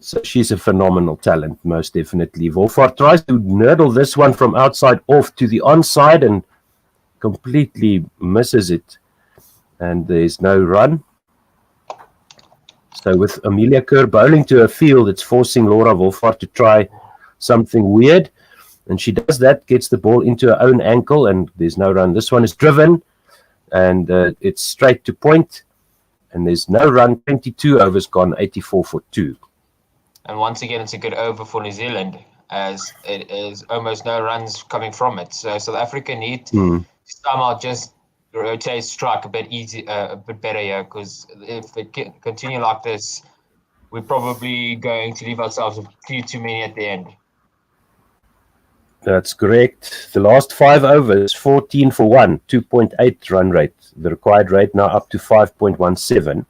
H: So she's a phenomenal talent, most definitely. Wolfhard tries to nurdle this one from outside off to the onside and completely misses it. And there's no run. So with Amelia Kerr bowling to her field, it's forcing Laura Wolfhard to try something weird. And she does that, gets the ball into her own ankle, and there's no run. This one is driven, and it's straight to point. And there's no run. 22 overs gone, 84 for 2.
J: And once again, it's a good over for New Zealand, as it is almost no runs coming from it. So South Africa need to somehow just rotate strike a bit better here, because if they continue like this, we're probably going to leave ourselves a few too many at the end.
H: That's correct. The last 5 overs, 14 for 1, 2.8 run rate. The required rate now up to 5.17.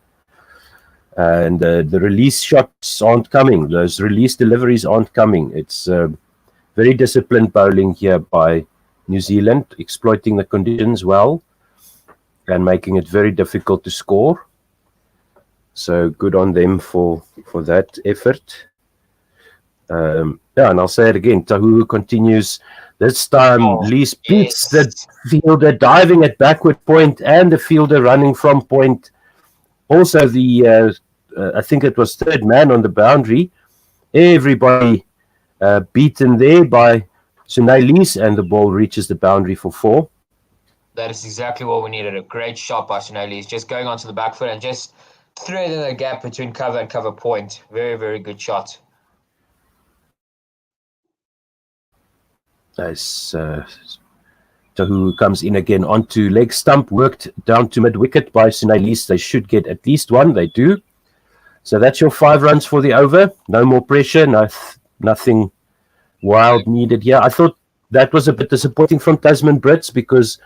H: And the release shots aren't coming. Those release deliveries aren't coming. It's very disciplined bowling here by New Zealand, exploiting the conditions well and making it very difficult to score. So good on them for that effort. And I'll say it again. Tahu continues. This time, Lees beats the fielder diving at backward point and the fielder running from point. Also, the I think it was third man on the boundary. Everybody beaten there by Sunay Lees, and the ball reaches the boundary for 4.
J: That is exactly what we needed. A great shot by Sunay Lees, just going onto the back foot and just threading the gap between cover and cover point. Very, very good shot.
H: Nice. Tahu comes in again onto leg stump, worked down to mid wicket by Sunay Lees. They should get at least 1. They do. So that's your 5 runs for the over. No more pressure. Nothing wild needed here. I thought that was a bit disappointing from Tasman Brits, because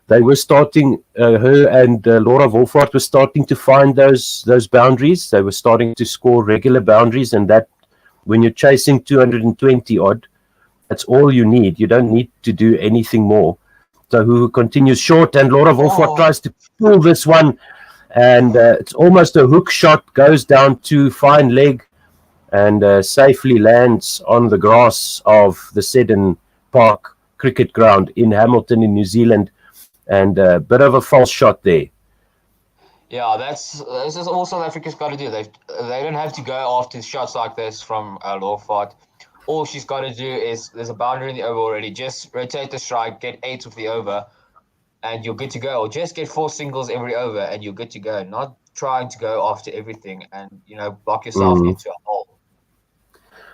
H: they were starting, her and Laura Wolfhard were starting to find those boundaries. They were starting to score regular boundaries, and that, when you're chasing 220 odd, that's all you need. You don't need to do anything more. So who continues short, and Laura Wolfhard tries to pull this one, and it's almost a hook shot, goes down to fine leg, and safely lands on the grass of the Seddon Park cricket ground in Hamilton in New Zealand, and a bit of a false shot there.
J: Yeah, this is all South Africa's got to do. They don't have to go after shots like this from Wolfhard. All she's got to do is, there's a boundary in the over already, just rotate the strike, get 8 of the over, and you're good to go. Or just get 4 singles every over, and you're good to go. Not trying to go after everything and, block yourself into a hole.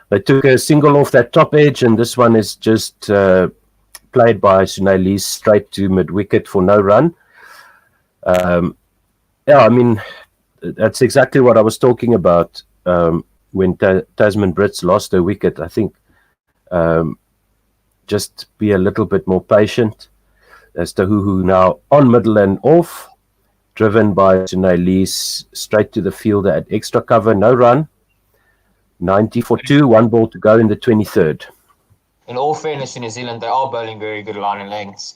H: They took a single off that top edge, and this one is just played by Sunay Lees straight to mid-wicket for no run. That's exactly what I was talking about when Tasman Brits lost their wicket. I think just be a little bit more patient. As Tahuhu now on middle and off. driven by Sunaylis straight to the fielder at extra cover, no run. 90 for 2, 1 ball to go in the 23rd.
J: In all fairness to New Zealand, they are bowling very good line and lengths.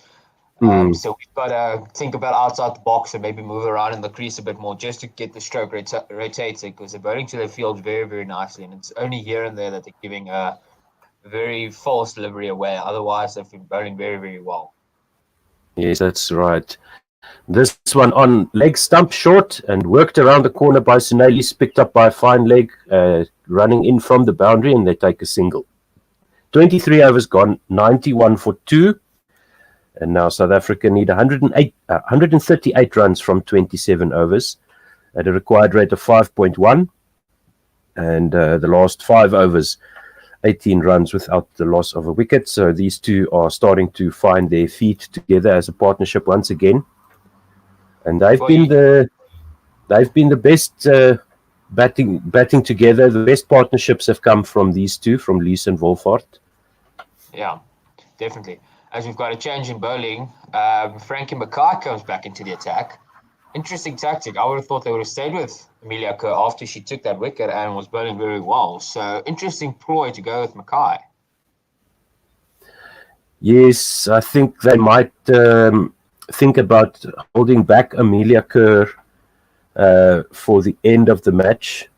J: So we've got to think about outside the box and maybe move around in the crease a bit more just to get the stroke rotated, because they're bowling to their field very, very nicely. And it's only here and there that they're giving a very false delivery away. Otherwise, they've been bowling very, very well.
H: Yes, that's right. This one on leg stump short and worked around the corner by Sunaylis, picked up by a fine leg, running in from the boundary, and they take a single. 23 overs gone, 91 for 2. And now South Africa need 138 runs from 27 overs at a required rate of 5.1. And the last 5 overs, 18 runs without the loss of a wicket. So these two are starting to find their feet together as a partnership once again. And they've been the best batting together. The best partnerships have come from these two, from Lees and Wolfhard.
J: Yeah, definitely. As we've got a change in bowling, Frankie Mackay comes back into the attack. Interesting tactic. I would have thought they would have stayed with Amelia Kerr after she took that wicket and was bowling very well. So interesting ploy to go with Mackay.
H: Yes, I think they might think about holding back Amelia Kerr for the end of the match.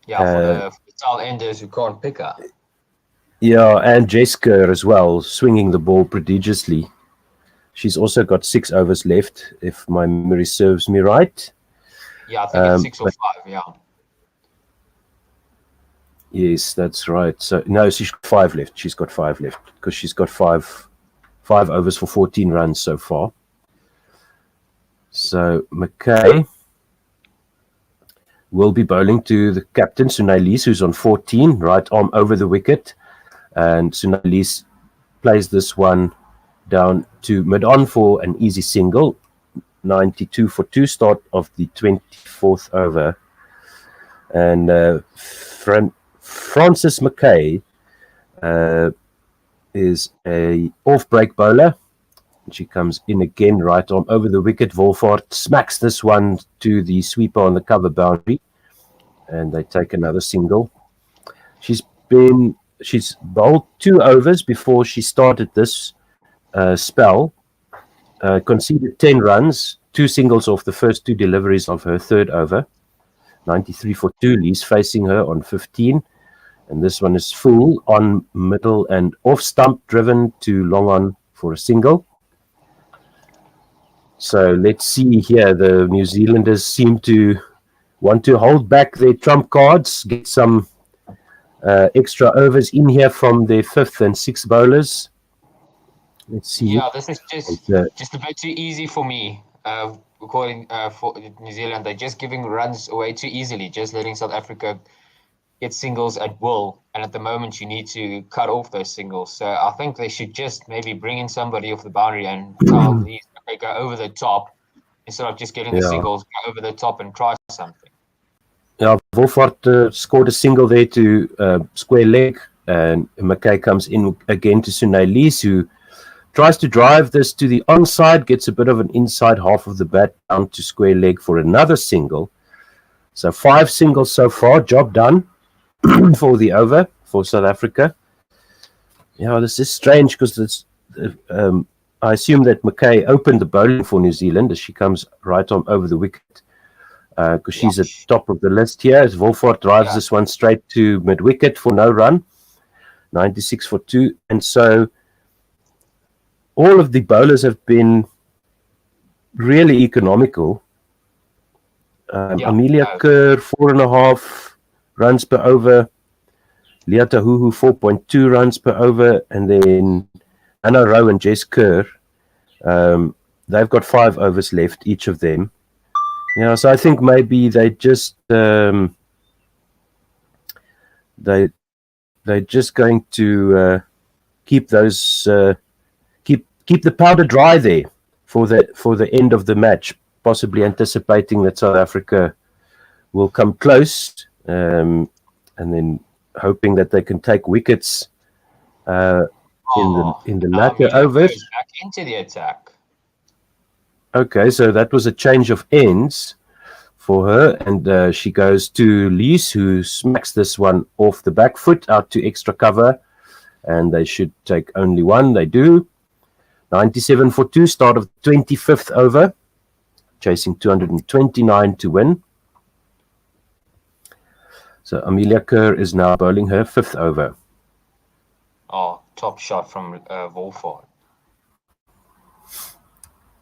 J: Yeah, for the tail enders who can't pick her.
H: Yeah, and Jess Kerr as well, swinging the ball prodigiously. She's also got 6 overs left, if my memory serves me right.
J: Yeah, I think it's 6 or 5, yeah.
H: Yes, that's right. So no, she's got 5 left. She's got 5 left because she's got 5 overs for 14 runs so far. So Mackay will be bowling to the captain, Sunaylis, who's on 14, right arm over the wicket. And Sunaylis plays this one down to mid-on for an easy single. 92 for 2, start of the 24th over. And Frances Mackay is a off-break bowler. She comes in again, right arm over the wicket. Wolfhard smacks this one to the sweeper on the cover boundary, and they take another single. She's bowled 2 overs before she started this spell. Conceded 10 runs, 2 singles off the first 2 deliveries of her 3rd over. 93 for 2. Lee's facing her on 15. And this one is full on middle and off stump, driven to long on for a single. So let's see here. The New Zealanders seem to want to hold back their trump cards, get some extra overs in here from their 5th and 6th bowlers. Let's see.
J: Yeah, this is just a bit too easy for me. According for New Zealand, they're just giving runs away too easily, just letting South Africa get singles at will. And at the moment, you need to cut off those singles. So I think they should just maybe bring in somebody off the boundary and tell these go over the top instead of just getting the singles, go over the top and try something.
H: Yeah, Wolfhard scored a single there to square leg, and Mackay comes in again to Sunaylis, who tries to drive this to the onside, gets a bit of an inside half of the bat down to square leg for another single. So 5 singles so far, job done for the over for South Africa. Yeah, this is strange because I assume that Mackay opened the bowling for New Zealand as she comes right on over the wicket. Because she's at top of the list here, as Wolfhard drives this one straight to mid-wicket for no run, 96 for 2. And so all of the bowlers have been really economical. Amelia Kerr, 4.5 runs per over. Leah Tahuhu, 4.2 runs per over. And then Anna Rowe and Jess Kerr, they've got 5 overs left, each of them. Yeah, so I think maybe they just they're just going to keep those keep the powder dry there for the end of the match, possibly anticipating that South Africa will come close, and then hoping that they can take wickets in the latter overs.
J: Back into the attack.
H: Okay, so that was a change of ends for her, and she goes to Lise, who smacks this one off the back foot out to extra cover, and they should take only one. They do. 97 for 2, start of 25th over, chasing 229 to win. So Amelia Kerr is now bowling her 5th over.
J: Oh, top shot from Wolford.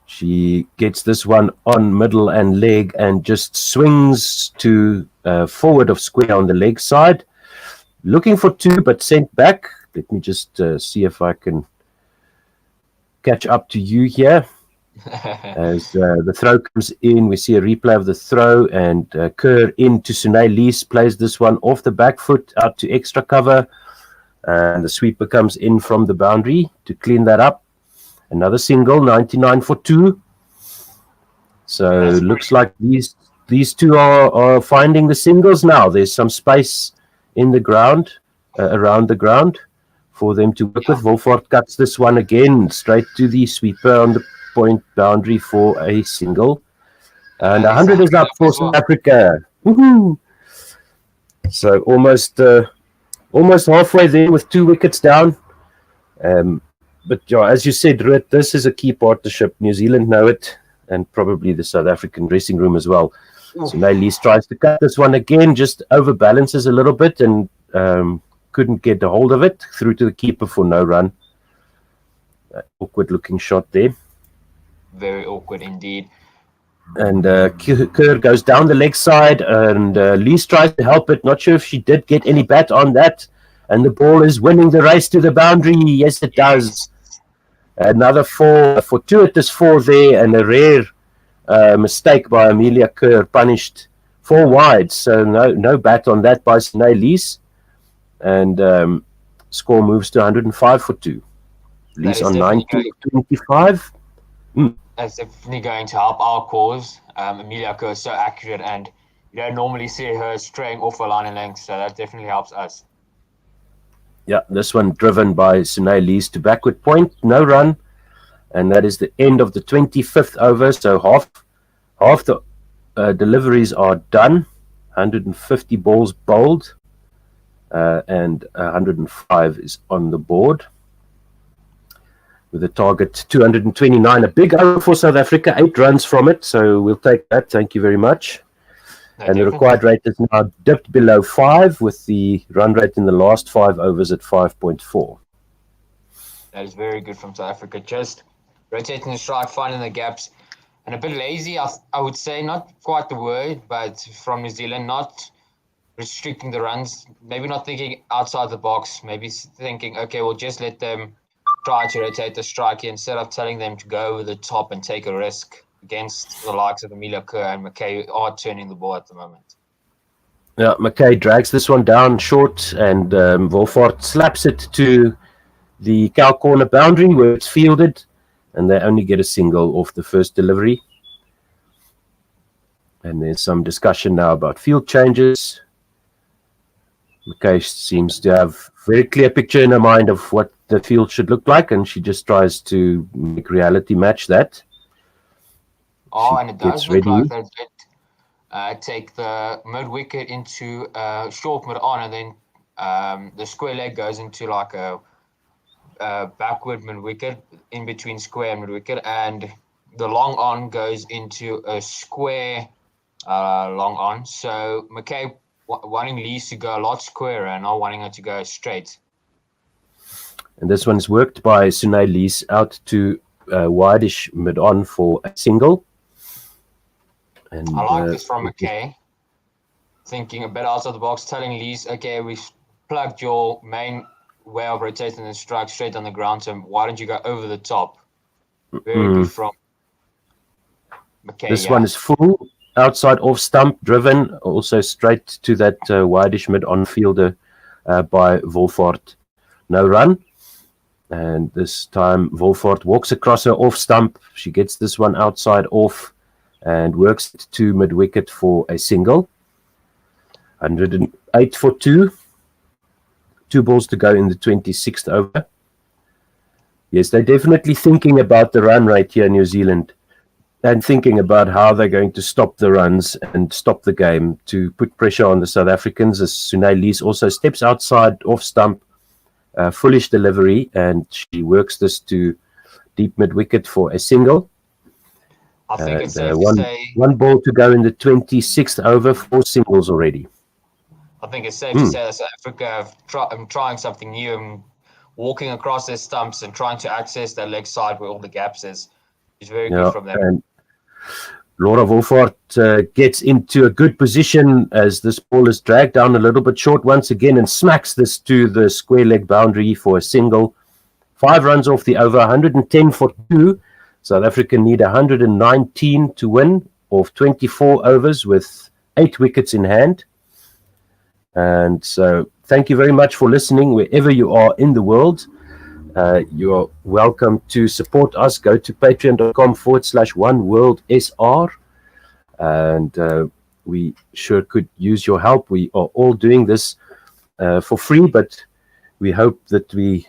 H: She gets this one on middle and leg and just swings to forward of square on the leg side. Looking for 2, but sent back. Let me just see if I can catch up to you here. As the throw comes in, we see a replay of the throw, and Kerr into Sunay Lise, plays this one off the back foot out to extra cover, and the sweeper comes in from the boundary to clean that up. Another single, 99 for 2. So looks like these two are finding the singles now. There's some space in the ground, around the ground, for them to work with. Wolford cuts this one again straight to the sweeper on the point boundary for a single, and 100 is up for South Africa. Woohoo! So almost halfway there with 2 wickets down. But yeah, as you said, Ruud, this is a key partnership. New Zealand know it, and probably the South African dressing room as well. So Lise tries to cut this one again, just overbalances a little bit, and couldn't get a hold of it, through to the keeper for no run. Awkward looking shot there.
J: Very awkward indeed.
H: And Kerr goes down the leg side, and Lise tries to help it. Not sure if she did get any bat on that. And the ball is winning the race to the boundary. Yes, it does. Another 4 for 2. It is 4 there, and a rare mistake by Amelia Kerr, punished 4 wide. So no bat on that by Sunay Lise. And score moves to 105 for 2. Lise on 90-25.
J: That's definitely going to help our cause. Amelia Kerr is so accurate, and you don't normally see her straying off a line and length, so that definitely helps us.
H: Yeah, this one driven by Sunay Lise to backward point, no run, and that is the end of the 25th over. So half the deliveries are done. 150 balls bowled, and 105 is on the board. With a target 229, a big over for South Africa, 8 runs from it, so we'll take that. Thank you very much. And the required rate is now dipped below 5, with the run rate in the last 5 overs at 5.4.
J: That is very good from South Africa. Just rotating the strike, finding the gaps, and a bit lazy, I would say. Not quite the word, but from New Zealand, not restricting the runs, maybe not thinking outside the box, maybe thinking, okay, we'll just let them try to rotate the strike instead of telling them to go over the top and take a risk against the likes of Amelia Kerr and McKay, who are turning the ball at the moment.
H: Yeah, McKay drags this one down short, and Wolford slaps it to the cow corner boundary where it's fielded, and they only get a single off the first delivery. And there's some discussion now about field changes. McKay seems to have a very clear picture in her mind of what the field should look like, and she just tries to make reality match that.
J: Oh, and it does look like they did take the mid-wicket into short mid-on, and then the square leg goes into like a backward mid-wicket, in between square and mid-wicket, and the long on goes into a square long on. So McKay wanting Lise to go a lot squarer and not wanting her to go straight.
H: And this one's worked by Sunay Lise out to wideish mid-on for a single. And,
J: I like this from McKay. Thinking a bit outside the box, telling Lise, okay, we've plugged your main way of rotating the strike straight on the ground, so why don't you go over the top? Very good from McKay.
H: This one is full, outside off stump, driven, also straight to that wideish mid-on fielder by Wolford. No run. And this time Wolford walks across her off stump. She gets this one outside off and works it to mid-wicket for a single. 108 for 2. 2 balls to go in the 26th over. Yes, they're definitely thinking about the run rate here in New Zealand. and thinking about how they're going to stop the runs and stop the game to put pressure on the South Africans, as Sunay Lees also steps outside off stump, foolish delivery, and she works this to deep mid wicket for a single.
J: I think it's safe to
H: one,
J: say.
H: one ball to go in the 26th over, 4 singles already.
J: I think it's safe to say that South Africa have trying something new and walking across their stumps and trying to access their leg side where all the gaps is very good from them.
H: And Laura Wolfhard gets into a good position as this ball is dragged down a little bit short once again and smacks this to the square leg boundary for a single. 5 runs off the over, 110 for 2. South Africa need 119 to win off 24 overs with 8 wickets in hand. And so thank you very much for listening wherever you are in the world. You're welcome to support us. Go to patreon.com/OneWorldSR. And we sure could use your help. We are all doing this for free, but we hope that we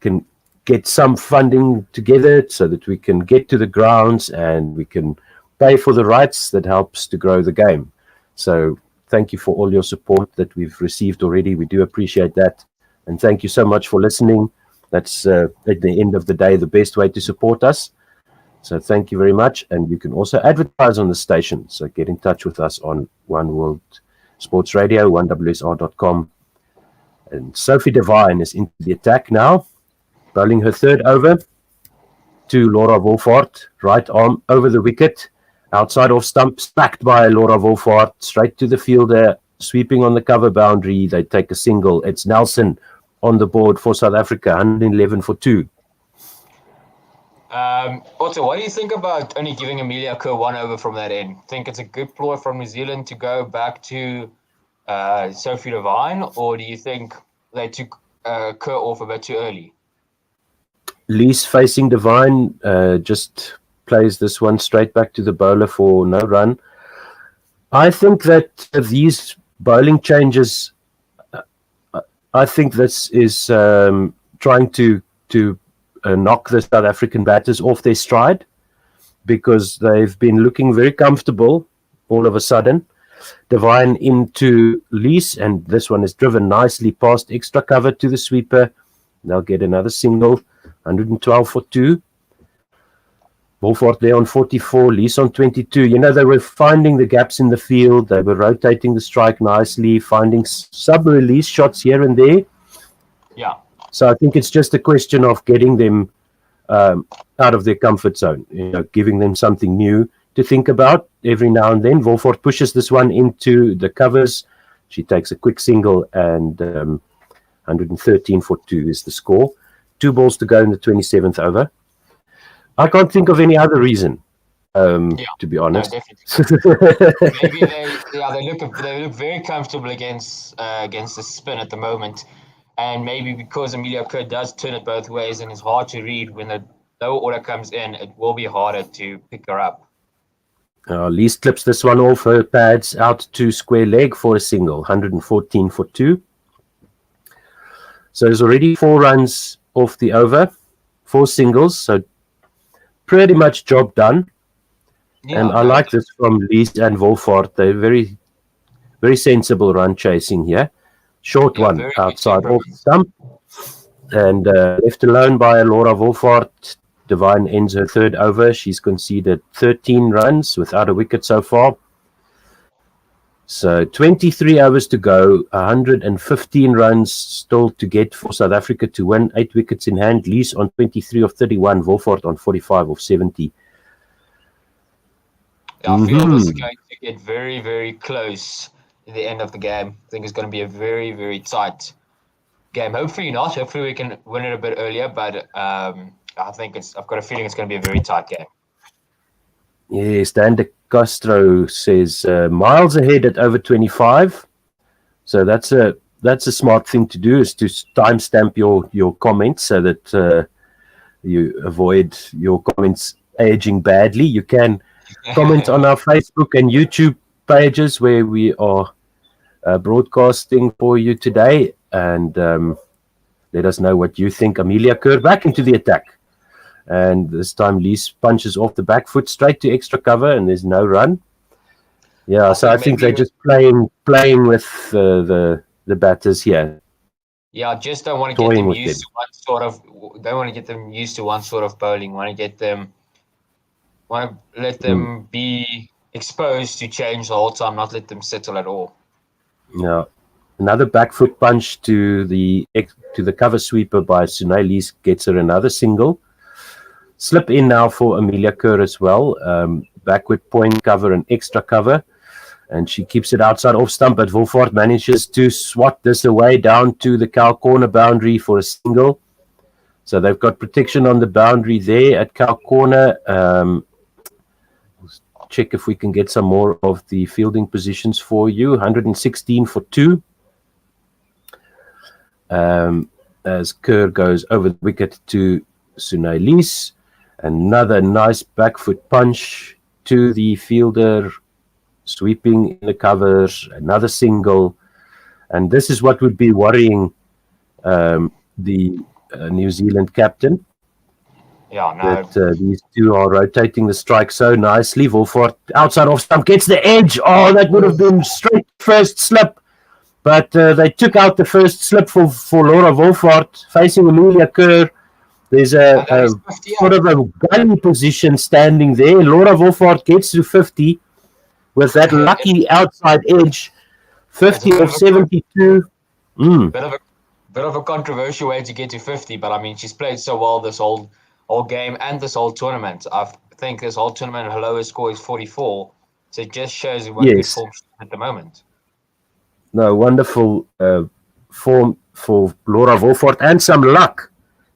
H: can get some funding together so that we can get to the grounds and we can pay for the rights that helps to grow the game. So thank you for all your support that we've received already. We do appreciate that. And thank you so much for listening. That's at the end of the day the best way to support us. So thank you very much. And you can also advertise on the station. So get in touch with us on One World Sports Radio, 1WSR.com. And Sophie Devine is into the attack now, bowling her 3rd over to Laura Wolfhard, right arm over the wicket, outside off stump, stacked by Laura Wolfhard, straight to the fielder, sweeping on the cover boundary. They take a single. It's Nelson on the board for South Africa, 111 for 2.
J: Otto, what do you think about only giving Amelia Kerr 1 over from that end? Think it's a good ploy from New Zealand to go back to Sophie Devine, or do you think they took Kerr off a bit too early?
H: Lees facing Devine just plays this one straight back to the bowler for no run. I think that these bowling changes, I think this is trying to knock the South African batters off their stride, because they've been looking very comfortable all of a sudden. Devine into Lees, and this one is driven nicely past extra cover to the sweeper. They'll get another single, 112 for 2. Wolfhard there on 44, Lees on 22. You know, they were finding the gaps in the field. They were rotating the strike nicely, finding sub-release shots here and there.
J: Yeah.
H: So I think it's just a question of getting them out of their comfort zone, you know, giving them something new to think about every now and then. Wolfhard pushes this one into the covers. She takes a quick single, and 113 for 2 is the score. 2 balls to go in the 27th over. I can't think of any other reason, to be honest.
J: No, definitely. Maybe they look very comfortable against the spin at the moment, and maybe because Amelia Kerr does turn it both ways and it's hard to read when the low order comes in, it will be harder to pick her up.
H: Lees clips this one off her pads out to square leg for a single, 114 for 2. So there's already 4 runs off the over, 4 singles, so pretty much job done. Yeah, and I like this from Lees and Wolfhard. They're very, very sensible run chasing here. Short one outside off the stump, and left alone by Laura Wolfhard. Devine ends her 3rd over. She's conceded 13 runs without a wicket so far. So 23 overs to go, 115 runs still to get for South Africa to win, 8 wickets in hand. Lees on 23 of 31, Wolfhard on 45 of 70.
J: Yeah, I feel this is going to get very, very close at the end of the game. I think it's going to be a very, very tight game. Hopefully not. Hopefully we can win it a bit earlier, but I've got a feeling it's going to be a very tight game.
H: Yes, Dan de Castro says miles ahead at over 25. So that's a smart thing to do, is to timestamp your comments so that you avoid your comments aging badly. You can comment on our Facebook and YouTube pages where we are broadcasting for you today, and let us know what you think. Amelia Kerr back into the attack. And this time Lees punches off the back foot straight to extra cover, and there's no run. Yeah, so I think they're just playing with the batters here.
J: Yeah, just don't want to get them used to one sort of. Don't want to get them used to one sort of bowling. Want to let them be exposed to change the whole time, not let them settle at all.
H: Yeah, another back foot punch to the cover sweeper by Sunay Lees gets her another single. Slip in now for Amelia Kerr as well. Backward point cover and extra cover. And she keeps it outside off stump, but Wolford manages to swat this away down to the cow corner boundary for a single. So they've got protection on the boundary there at cow corner. Check if we can get some more of the fielding positions for you. 116 for 2. As Kerr goes over the wicket to Sunay Lees. Another nice back foot punch to the fielder, sweeping in the covers, another single. And this is what would be worrying the New Zealand captain.
J: Yeah, no.
H: That these two are rotating the strike so nicely. Wolford outside off stump gets the edge. Oh, that would have been straight first slip. But they took out the first slip for Laura Wolford facing Amelia Kerr. There's a sort of a gun position standing there. Laura Wolford gets to 50 with that lucky outside edge. 50 of 72.
J: Bit of a controversial way to get to 50, but I mean, she's played so well this whole game and this whole tournament. I think this whole tournament, her lowest score is 44. So it just shows what good form she's at the moment.
H: No, wonderful form for Laura Wolford and some luck.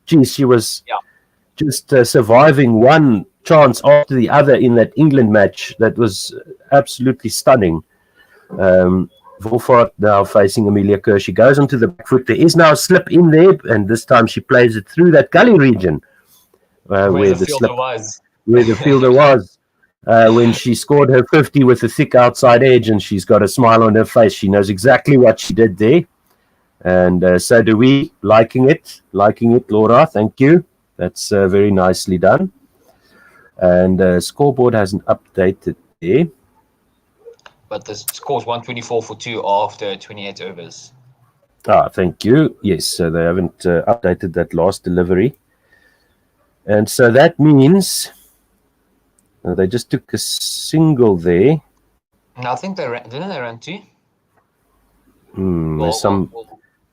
H: Geez, she was just surviving one chance after the other in that England match. That was absolutely stunning. Wolford now facing Amelia Kerr. She goes onto the back foot. There is now a slip in there, and this time she plays it through that gully region where the fielder was. When she scored her 50 with a thick outside edge, and she's got a smile on her face. She knows exactly what she did there. And so do we. Liking it, Laura. Thank you. That's very nicely done. And scoreboard hasn't updated there.
J: But the score's 124 for 2 after 28 overs.
H: Thank you. Yes, so they haven't updated that last delivery. And so that means they just took a single there.
J: No, I think didn't they run 2?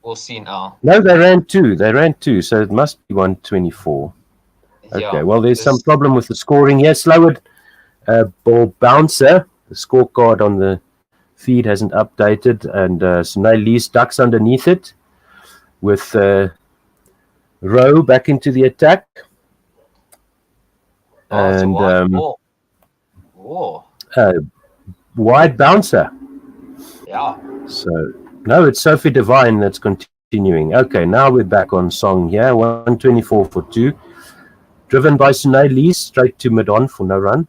J: We'll see now.
H: No, they ran 2. So it must be 124. Okay, well, there's some problem with the scoring here. Slowered ball bouncer. The scorecard on the feed hasn't updated, and Sunay Lees ducks underneath it with Rowe back into the attack. And wide bouncer.
J: Yeah.
H: So no, it's Sophie Devine that's continuing. Okay, now we're back on song here. 124 for 2. Driven by Sunay Lees straight to mid-on for no run.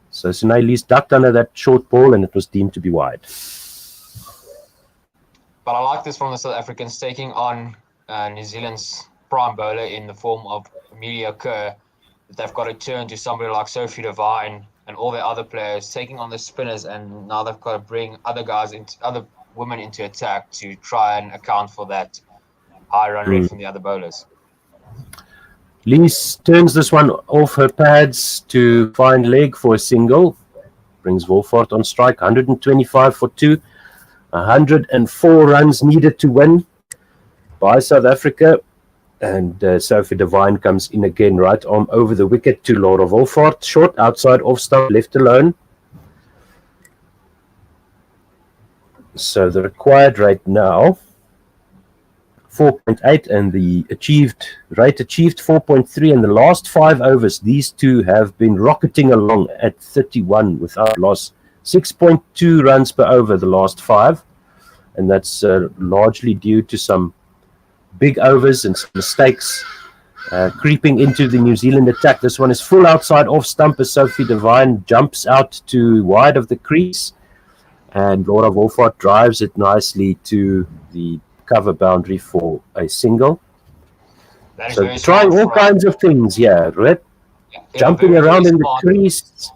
H: So Sunay Lees ducked under that short ball, and it was deemed to be wide.
J: But I like this from the South Africans, taking on New Zealand's prime bowler in the form of Amelia Kerr. They've got to turn to somebody like Sophie Devine and all their other players, taking on the spinners, and now they've got to bring other women into attack to try and account for that high run rate from the other bowlers.
H: Lees turns this one off her pads to find leg for a single. Brings Wolford on strike. 125 for 2. 104 runs needed to win by South Africa. And Sophie Devine comes in again, right arm over the wicket to Laura Wolford. Short outside off stump, left alone. So the required rate now 4.8, and the rate achieved 4.3. In the last 5 overs, these two have been rocketing along at 31 without loss. 6.2 runs per over the last 5, and that's largely due to some big overs and some mistakes creeping into the New Zealand attack. This one is full outside off stump as Sophie Devine jumps out to wide of the crease, and Laura Wolford drives it nicely to the cover boundary for a single.
J: That is
H: So
J: very
H: trying
J: smart
H: all
J: from
H: kinds of things, yeah, right?
J: yeah,
H: Jumping
J: very,
H: around
J: very
H: in the
J: smart.
H: crease.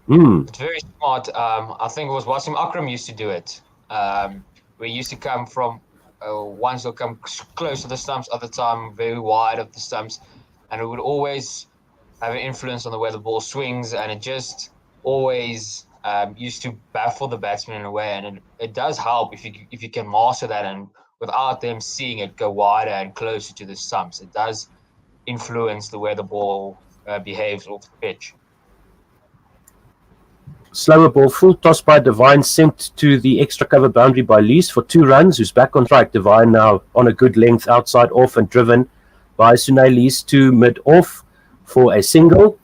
H: Hmm.
J: It's very smart. I think it was Wasim Akram used to do it. We used to come from once they'll come close to the stumps, other time very wide of the stumps, and it would always have an influence on the way the ball swings, and it just always used to baffle the batsman in a way. And it does help if you can master that, and without them seeing it go wider and closer to the stumps, it does influence the way the ball behaves off the pitch.
H: Slower ball, full toss by Divine, sent to the extra cover boundary by Lees for 2 runs, who's back on track. Divine now on a good length, outside off, and driven by Sunay Lees to mid-off for a single.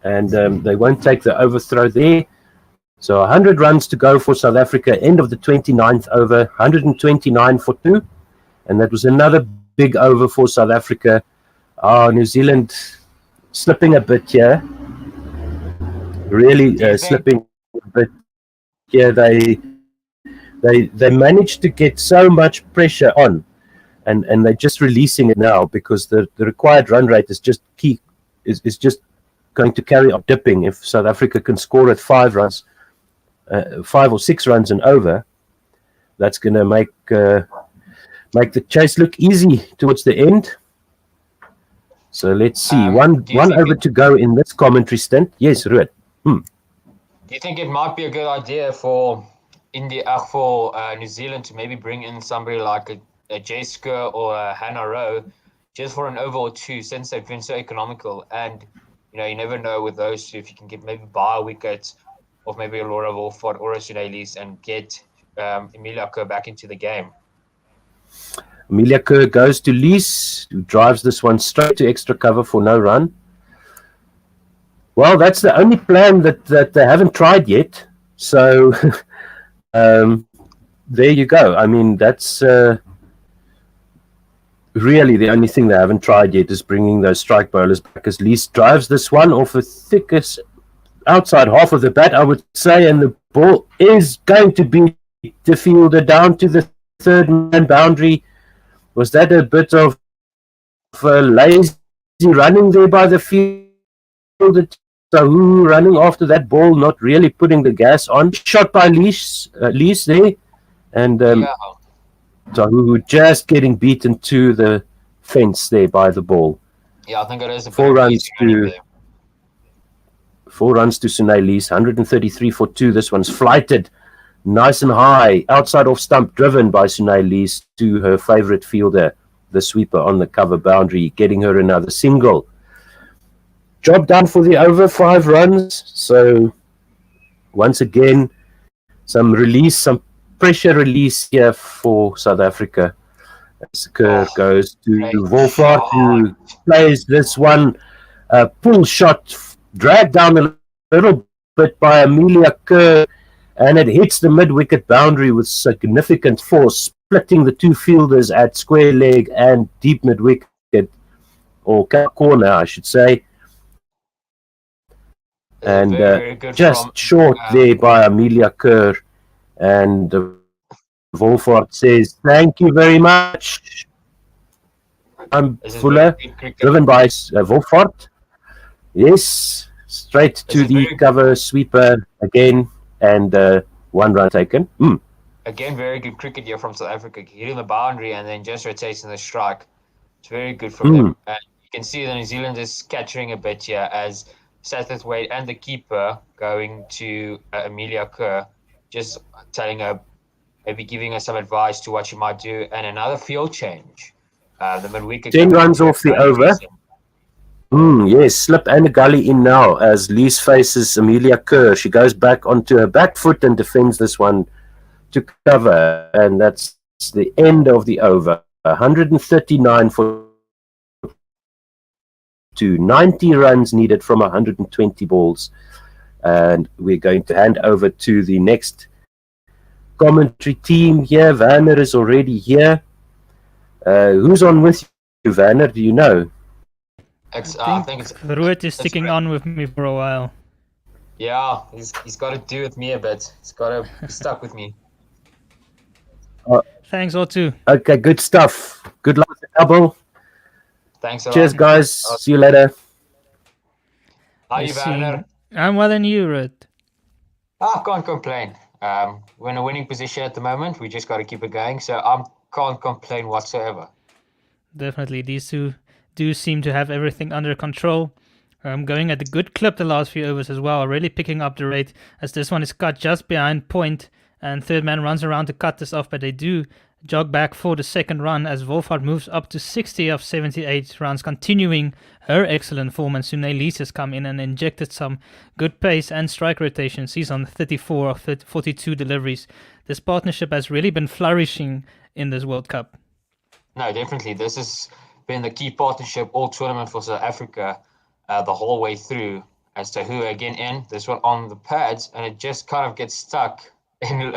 H: And they won't take the overthrow there. So 100 runs to go for South Africa, end of the 29th over, 129 for 2. And that was another big over for South Africa. New Zealand slipping a bit here. Really slipping a bit. Yeah, they managed to get so much pressure on, and they're just releasing it now because the required run rate is just is just going to carry on dipping. If South Africa can score at 5 runs, 5 or 6 runs and over, that's going to make the chase look easy towards the end. So let's see. One over to go in this commentary stint. Yes, Ruud.
J: Do you think it might be a good idea for New Zealand to maybe bring in somebody like a Jay Skur or a Hannah Rowe just for an over or 2, since they've been so economical? And you never know with those two if you can get maybe buy a wicket of maybe a Laura Wolford or a Sunay Lees and get Emilia Kerr back into the game.
H: Emilia Kerr goes to Lees, who drives this one straight to extra cover for no run. Well, that's the only plan that they haven't tried yet. So there you go. I mean, that's really the only thing they haven't tried yet is bringing those strike bowlers back, as Lees drives this one off the thickest outside half of the bat, I would say, and the ball is going to be defielded down to the 3rd man boundary. Was that a bit of lazy running there by the field? Tahu running after that ball, not really putting the gas on. Shot by Lees there, and Tahu just getting beaten to the fence there by the ball.
J: Yeah, I think it is a
H: 4 runs to Sunay Lees, 133 for 2. This one's flighted nice and high, outside off stump, driven by Sunay Lees to her favourite fielder, the sweeper on the cover boundary, getting her another single. Job done for the over, 5 runs. So once again, some pressure release here for South Africa. As Kerr goes to Wolfhard, who plays this one pull shot, dragged down a little bit by Emilia Kerr, and it hits the mid-wicket boundary with significant force, splitting the 2 fielders at square leg and deep mid-wicket, or corner, I should say. And just short there by Emilia Kerr, and Wolfhard says, "Thank you very much." I'm Fuller, driven by Wolfhard. Yes, straight to the cover sweeper again, and 1 run taken.
J: Again, very good cricket here from South Africa, hitting the boundary and then just rotating the strike. It's very good from them. And you can see the New Zealanders catching a bit here as Seth Wade and the keeper going to Emilia Kerr, just telling her, maybe giving her some advice to what she might do, and another field change. The mid-wicket
H: 10 runs off the over. Yes, slip and a gully in now as Lees faces Emilia Kerr. She goes back onto her back foot and defends this one to cover, and that's the end of the over. 139 for 2, 90 runs needed from 120 balls, and we're going to hand over to the next commentary team here. Werner is already here. Who's on with you, Werner? Do you know?
E: I think it's Ruud is sticking on with me for a while.
J: Yeah, he's got to do with me a bit. He's got to be stuck with me.
E: Thanks, O2.
H: Okay, good stuff. Good luck with the double.
J: Thanks a
H: Cheers,
J: lot.
H: guys. See you later.
J: How
E: Yes,
J: you, Werner?
E: I'm well and you, Ruth.
J: I can't complain. We're in a winning position at the moment. We just got to keep it going. So I can't complain whatsoever.
E: Definitely, these two do seem to have everything under control. Going at a good clip the last few overs as well, really picking up the rate as this one is cut just behind point and third man runs around to cut this off, but they do jog back for the second run as Wolfhard moves up to 60 of 78 runs, continuing her excellent form, and Sune Lees has come in and injected some good pace and strike rotations. He's on 34 of 42 deliveries. This partnership has really been flourishing in this World Cup.
J: No, definitely. This has been the key partnership all tournament for South Africa the whole way through. As to who again in this one on the pads, and it just kind of gets stuck in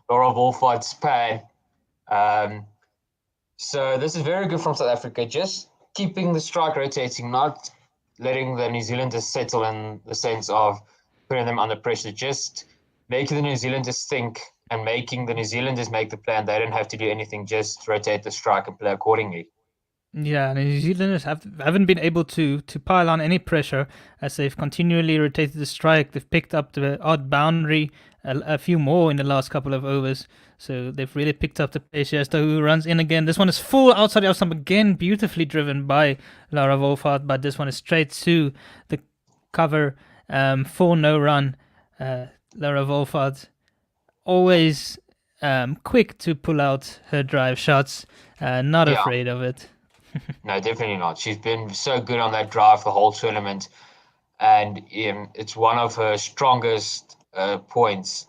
J: Laura Wolfhard's pad. So this is very good from South Africa, just keeping the strike rotating, not letting the New Zealanders settle in the sense of putting them under pressure, just making the New Zealanders think and making the New Zealanders make the plan. They don't have to do anything, just rotate the strike and play accordingly.
E: Yeah, the New Zealanders haven't been able to pile on any pressure as they've continually rotated the strike. They've picked up the odd boundary, a few more in the last couple of overs. So they've really picked up the pace. Who runs in again. This one is full outside the off stump again, beautifully driven by Laura Wolfhard, but this one is straight to the cover for no run. Laura Wolfhard always quick to pull out her drive shots, not afraid of it.
J: No, definitely not. She's been so good on that drive the whole tournament, and it's one of her strongest points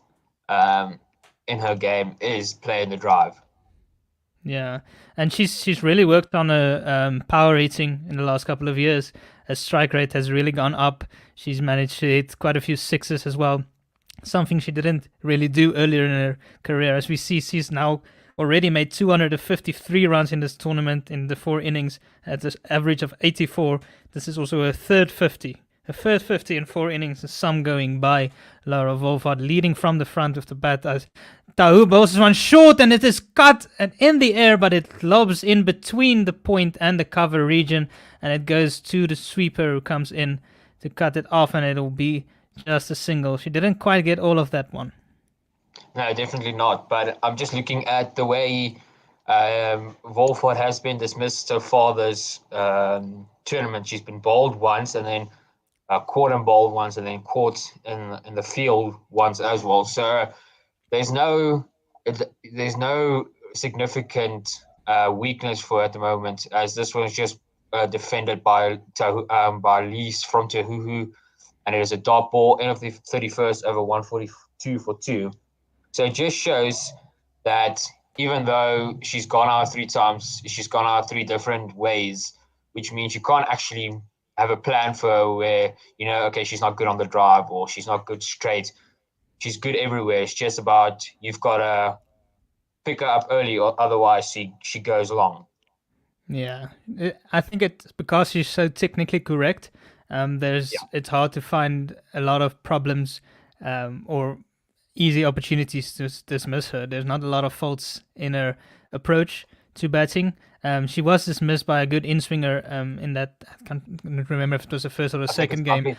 J: in her game is playing the drive.
E: Yeah, and she's really worked on her power rating in the last couple of years. Her strike rate has really gone up. She's managed to hit quite a few sixes as well, something she didn't really do earlier in her career. As we see, she's now already made 253 runs in this tournament in the 4 innings at this average of 84. This is also her third 50. Her third 50 in 4 innings, some going by Laura Wolfhard, leading from the front of the bat as Tahu bowls one short and it is cut and in the air, but it lobs in between the point and the cover region, and it goes to the sweeper who comes in to cut it off, and it'll be just a single. She didn't quite get all of that one.
J: No, definitely not. But I'm just looking at the way Wolfhard has been dismissed so far this tournament. She's been bowled once and then caught and bowled once and then caught in the field once as well. So there's no significant weakness for her at the moment, as this was just defended by Lees from Tahuhu, and it is a dot ball end of the 31st over 142 for 2. So it just shows that even though she's gone out 3 times, she's gone out 3 different ways, which means you can't actually have a plan for her where, okay, she's not good on the drive or she's not good straight. She's good everywhere. It's just about you've got to pick her up early, or otherwise she goes long.
E: Yeah, I think it's because she's so technically correct. It's hard to find a lot of problems or easy opportunities to dismiss her. There's not a lot of faults in her approach to batting. She was dismissed by a good in-swinger in that, I can't remember if it was the first or the second game.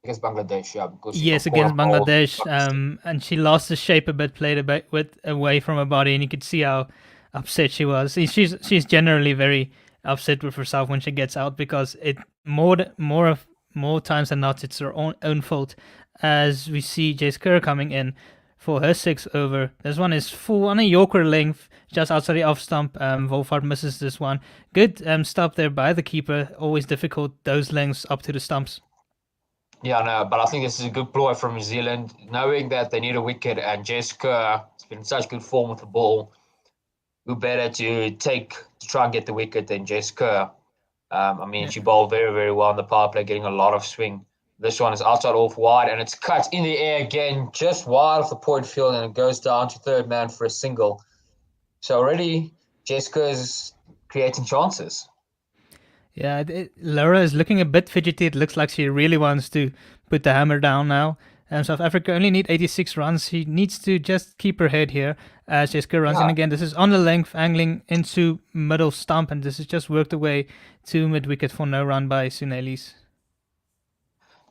J: Against Bangladesh, yeah.
E: Yes, against Bangladesh. And she lost the shape a bit, played a bit away from her body, and you could see how upset she was. She's generally very upset with herself when she gets out, because it more times than not it's her own fault. As we see Jace Kerr coming in for her 6th over. This one is full on a Yorker length, just outside the off stump. Wolfhard misses this one. Good stop there by the keeper. Always difficult, those lengths up to the stumps.
J: Yeah, no, but I think this is a good ploy from New Zealand, knowing that they need a wicket, and Jace Kerr has been in such good form with the ball. Who better to try and get the wicket than Jace Kerr? She bowled very, very well in the power play, getting a lot of swing. This one is outside off wide, and it's cut in the air again, just wide of the point field, and it goes down to third man for a single. So already, Jace Kerr is creating chances.
E: Yeah, Laura is looking a bit fidgety. It looks like she really wants to put the hammer down now. South Africa only need 86 runs. She needs to just keep her head here as Jessica runs in again. This is on the length, angling into middle stump, and this has just worked away to mid-wicket for no run by Sunelise.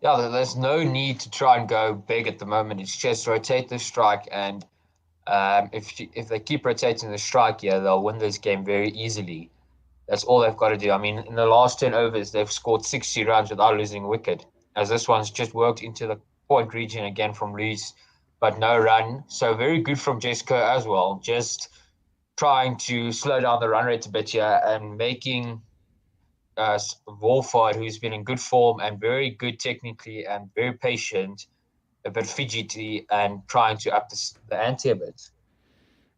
J: Yeah, there's no need to try and go big at the moment. It's just rotate the strike, and if they keep rotating the strike here, they'll win this game very easily. That's all they've got to do. I mean, in the last 10 overs, they've scored 60 runs without losing a wicket, as this one's just worked into the point region again from Luis, but no run. So very good from Jessica as well, just trying to slow down the run rate a bit here and making Wolford, who's been in good form and very good technically and very patient, a bit fidgety and trying to up the ante a bit.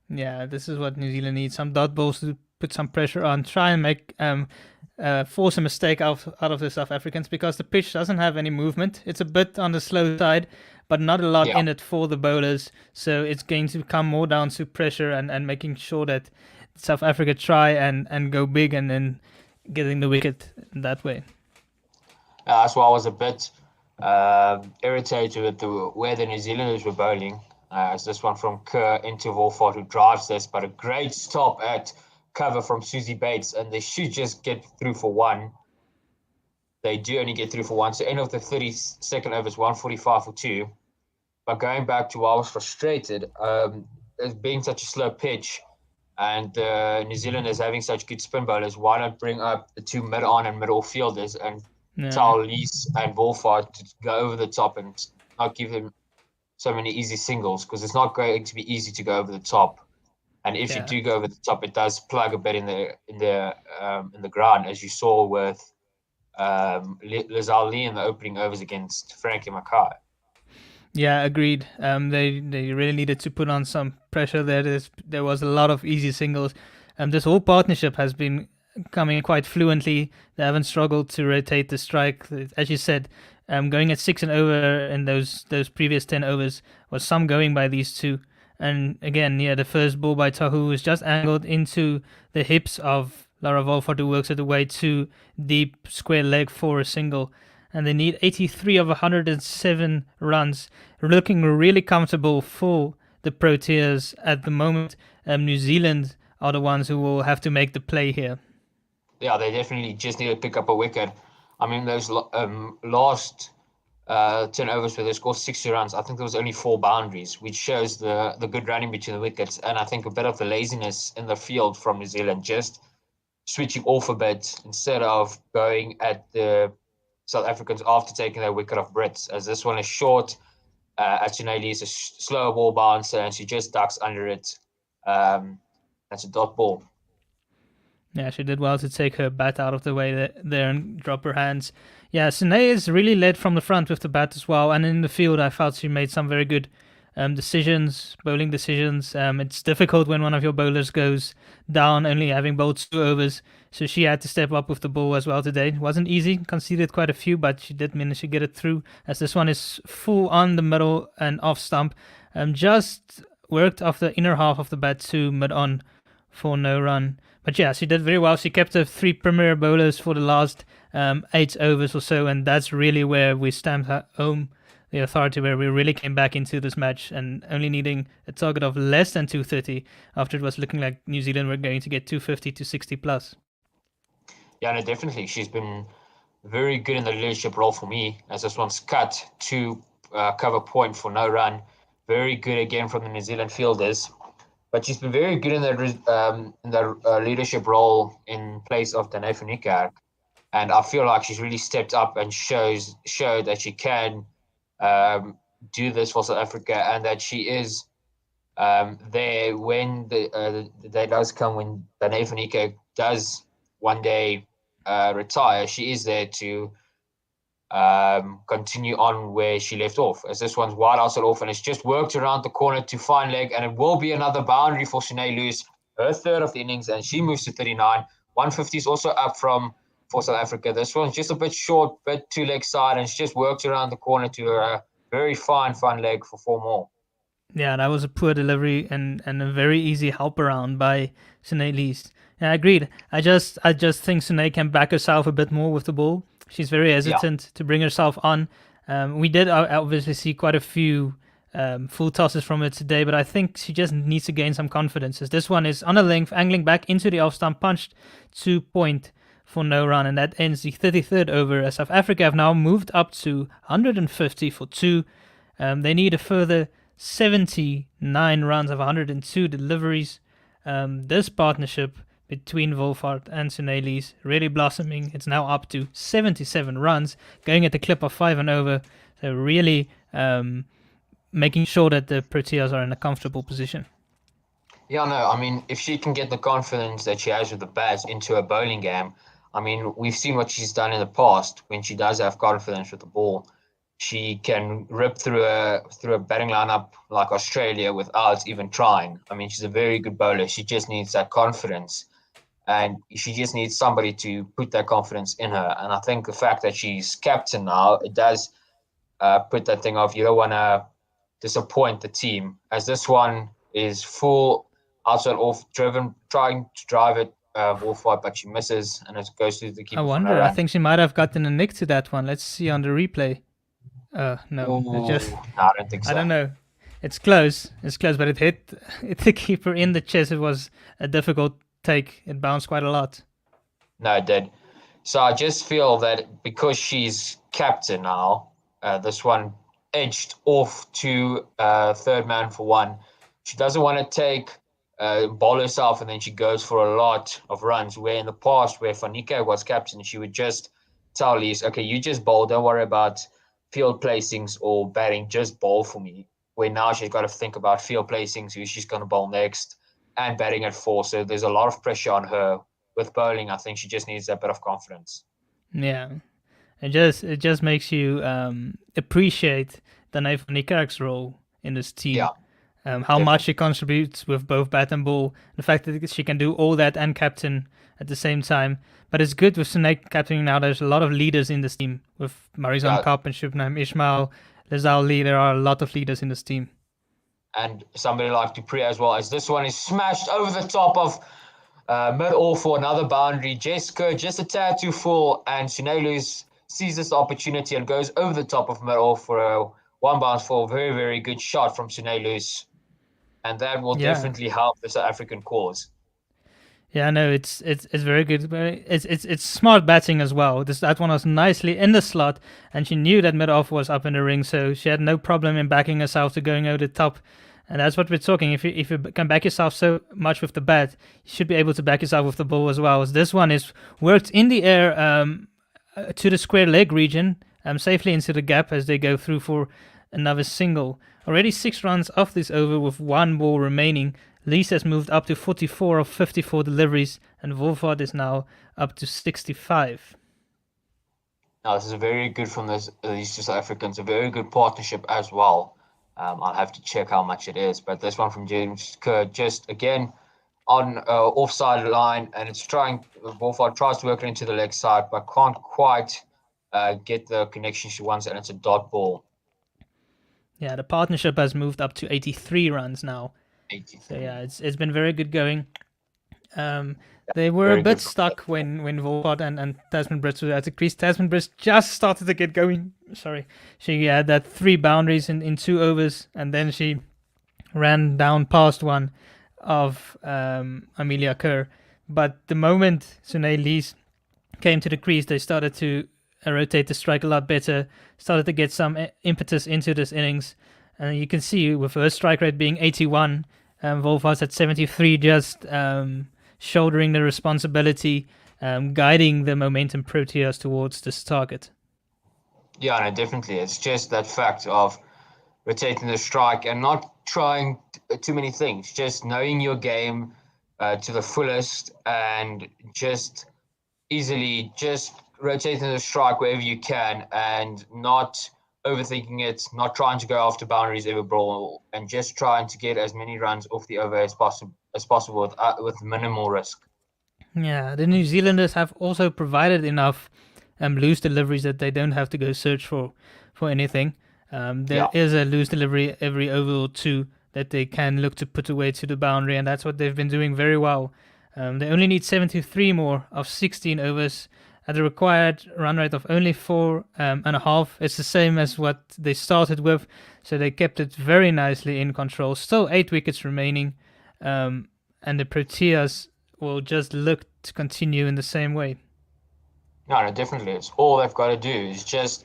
E: Yeah, this is what New Zealand needs. Some dot balls to put some pressure on, try and make force a mistake out of the South Africans, because the pitch doesn't have any movement. It's a bit on the slow side, but not a lot in it for the bowlers. So it's going to come more down to pressure and making sure that South Africa try and go big and then getting the wicket that way.
J: That's why I was a bit irritated with the way the New Zealanders were bowling. It's this one from Kerr into Wolford, who drives this, but a great stop at cover from Susie Bates, and they should just get through for one. They do only get through for one. So end of the 32nd over is 145 for 2. But going back to why I was frustrated, as being such a slow pitch, and New Zealand is having such good spin bowlers, why not bring up the two mid-on and middle fielders and tell Lees and Wolford to go over the top and not give them so many easy singles, because it's not going to be easy to go over the top. And if you do go over the top, it does plug a bit in the ground, as you saw with Lazal Lee in the opening overs against Frankie Mackay.
E: Yeah, agreed. They really needed to put on some pressure there. There was a lot of easy singles. This whole partnership has been coming quite fluently. They haven't struggled to rotate the strike. As you said, going at 6 and over in those previous 10 overs was some going by these two. And again, the first ball by Tahu was just angled into the hips of Lara Wolford, who works it away to deep square leg for a single. And they need 83 of 107 runs, looking really comfortable for the Proteas at the moment. New Zealand are the ones who will have to make the play here.
J: Yeah, they definitely just need to pick up a wicket. I mean, those last 10 overs where they scored 60 runs, I think there was only 4 boundaries, which shows the good running between the wickets, and I think a bit of the laziness in the field from New Zealand, just switching off a bit instead of going at the South Africans after taking their wicket off Brits, as this one is short. Actually, is a slower ball bouncer, and she just ducks under it. That's a dot ball.
E: Yeah, she did well to take her bat out of the way there and drop her hands. Yeah, Sine is really led from the front with the bat as well. And in the field, I felt she made some very good bowling decisions. It's difficult when one of your bowlers goes down, only having bowled 2 overs. So she had to step up with the ball as well today. It wasn't easy, conceded quite a few, but she did manage to get it through, as this one is full on the middle and off stump. Just worked off the inner half of the bat to mid-on for no run. But yeah, she did very well. She kept her 3 premier bowlers for the last 8 overs or so, and that's really where we stamped home the authority, where we really came back into this match and only needing a target of less than 230 after it was looking like New Zealand were going to get 250 to 60 plus.
J: Yeah, no, definitely. She's been very good in the leadership role for me, as this one's cut to cover point for no run. Very good again from the New Zealand fielders. But she's been very good in the leadership role in place of Dane van Niekerk. And I feel like she's really stepped up and showed that she can do this for South Africa, and that she is there when the day does come when Dane van Niekerk does one day retire. She is there to continue on where she left off, as this one's wide outside off, and it's just worked around the corner to fine leg, and it will be another boundary for Sinead Lewis, her 3rd of the innings, and she moves to 39. 150 is also up for South Africa. This one's just a bit short, bit 2 leg side, and it's just worked around the corner to a very fine leg for 4 more.
E: Yeah, that was a poor delivery and a very easy help around by Sinead Lewis. Yeah, I agreed. I just think Sinead can back herself a bit more with the ball. She's very hesitant to bring herself on, We did obviously see quite a few full tosses from her today, but I think she just needs to gain some confidence. As this one is on a length, angling back into the off stump, punched to point for no run, and that ends the 33rd over, as South Africa have now moved up to 150 for 2. They need a further 79 runs of 102 deliveries. This partnership between Wolfhard and Sunelys really blossoming. It's now up to 77 runs, going at the clip of 5 and over. So really making sure that the Proteas are in a comfortable position.
J: Yeah, no, I mean, if she can get the confidence that she has with the bats into a bowling game, I mean, we've seen what she's done in the past. When she does have confidence with the ball, she can rip through a batting lineup like Australia without even trying. I mean, she's a very good bowler. She just needs that confidence, and she just needs somebody to put that confidence in her. And I think the fact that she's captain now, it does put that thing off. You don't want to disappoint the team, as this one is full outside off driven, trying to drive it Wolfhard, but she misses, and it goes to the keeper.
E: I wonder. I think she might have gotten a nick to that one. Let's see on the replay. No,
J: No,
E: just
J: I don't think so.
E: I don't know. It's close, but it hit the keeper in the chest. It was a difficult take. It bounced quite a lot.
J: No, it did. So I just feel that because she's captain now, this one edged off to third man for 1. She doesn't want to take bowl herself, and then she goes for a lot of runs, where in the past, where Fanika was captain, she would just tell Lise, okay, you just bowl, don't worry about field placings or batting, just bowl for me. Where now she's got to think about field placings, who she's going to bowl next, and batting at 4. So there's a lot of pressure on her with bowling. I think she just needs a bit of confidence.
E: Yeah, it just makes you appreciate Danae van Niekerk's role in this team.
J: Yeah.
E: How much she contributes with both bat and ball. The fact that she can do all that and captain at the same time. But it's good with Snake captaining now. There's a lot of leaders in this team. With Marizan Kapp and Shubnam Ismail, Lizal Lee, there are a lot of leaders in this team.
J: And somebody like Dupree as well, as this one is smashed over the top of mid-off for another boundary. Jessica just a tad too full, and Sunelys sees this opportunity and goes over the top of mid-off for a 1 bounce for a very, very good shot from Sunelys. And that will definitely help the South African cause.
E: Yeah, no, it's very good. It's smart batting as well. That one was nicely in the slot, and she knew that mid-off was up in the ring, so she had no problem in backing herself to going over the top. And that's what we're talking. If you can back yourself so much with the bat, you should be able to back yourself with the ball as well. As this one is worked in the air to the square leg region, safely into the gap as they go through for another single. Already 6 runs off this over with 1 ball remaining. Lise has moved up to 44 of 54 deliveries, and Wolfhard is now up to 65.
J: Now, this is very good from these two South Africans, a very good partnership as well. I'll have to check how much it is, but this one from James Kerr, just again on offside line, and it's Wolfhard tries to work it into the leg side, but can't quite get the connection she wants, and it's a dot ball.
E: Yeah, the partnership has moved up to 83 runs now.
J: 83.
E: So yeah, it's been very good going. They were a bit stuck when Wolfhard and Tasman Brits were at the crease. Tasman Brits just started to get going. Sorry. She had that 3 boundaries in 2 overs, and then she ran down past one of Amelia Kerr. But the moment Sunelys came to the crease, they started to rotate the strike a lot better, started to get some impetus into this innings. And you can see with her strike rate being 81, Wolfhard's at 73, just shouldering the responsibility, guiding the momentum Proteas towards this target.
J: Yeah, no, definitely. It's just that fact of rotating the strike and not trying too many things, just knowing your game to the fullest, and just easily just rotating the strike wherever you can, and not overthinking it, not trying to go after boundaries every ball, and just trying to get as many runs off the over as possible with minimal risk.
E: Yeah, the New Zealanders have also provided enough loose deliveries that they don't have to go search for anything. There is a loose delivery every over or 2 that they can look to put away to the boundary, and that's what they've been doing very well. They only need 73 more of 16 overs. at a required run rate of only 4.5. It's the same as what they started with, so they kept it very nicely in control. Still 8 wickets remaining, and the Proteas will just look to continue in the same way.
J: No, definitely. It's all they've got to do is just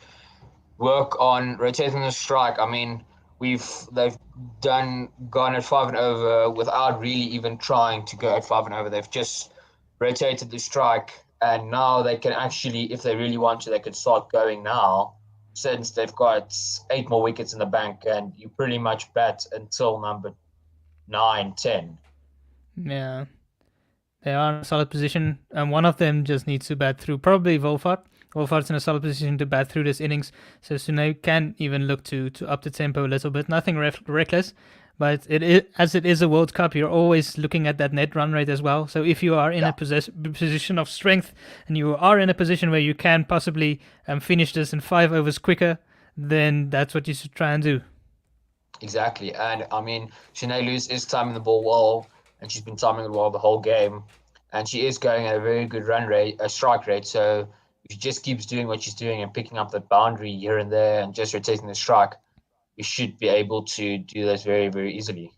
J: work on rotating the strike. I mean, they've gone at 5 and over without really even trying to go at 5 and over. They've just rotated the strike, and now they can actually, if they really want to, they could start going now, since they've got 8 more wickets in the bank, and you pretty much bat until number 9, 10.
E: Yeah. They are in a solid position, and one of them just needs to bat through. Probably Wolfhard. Wolfhard's in a solid position to bat through this innings, so Sune can even look to up the tempo a little bit. Nothing reckless, but as it is a World Cup, you're always looking at that net run rate as well. So if you are in a position of strength, and you are in a position where you can possibly finish this in 5 overs quicker, then that's what you should try and do.
J: Exactly, and I mean, Shanae Lewis is timing the ball well, and she's been timing it well the whole game, and she is going at a very good strike rate. So if she just keeps doing what she's doing and picking up that boundary here and there and just rotating the strike, you should be able to do this very, very easily.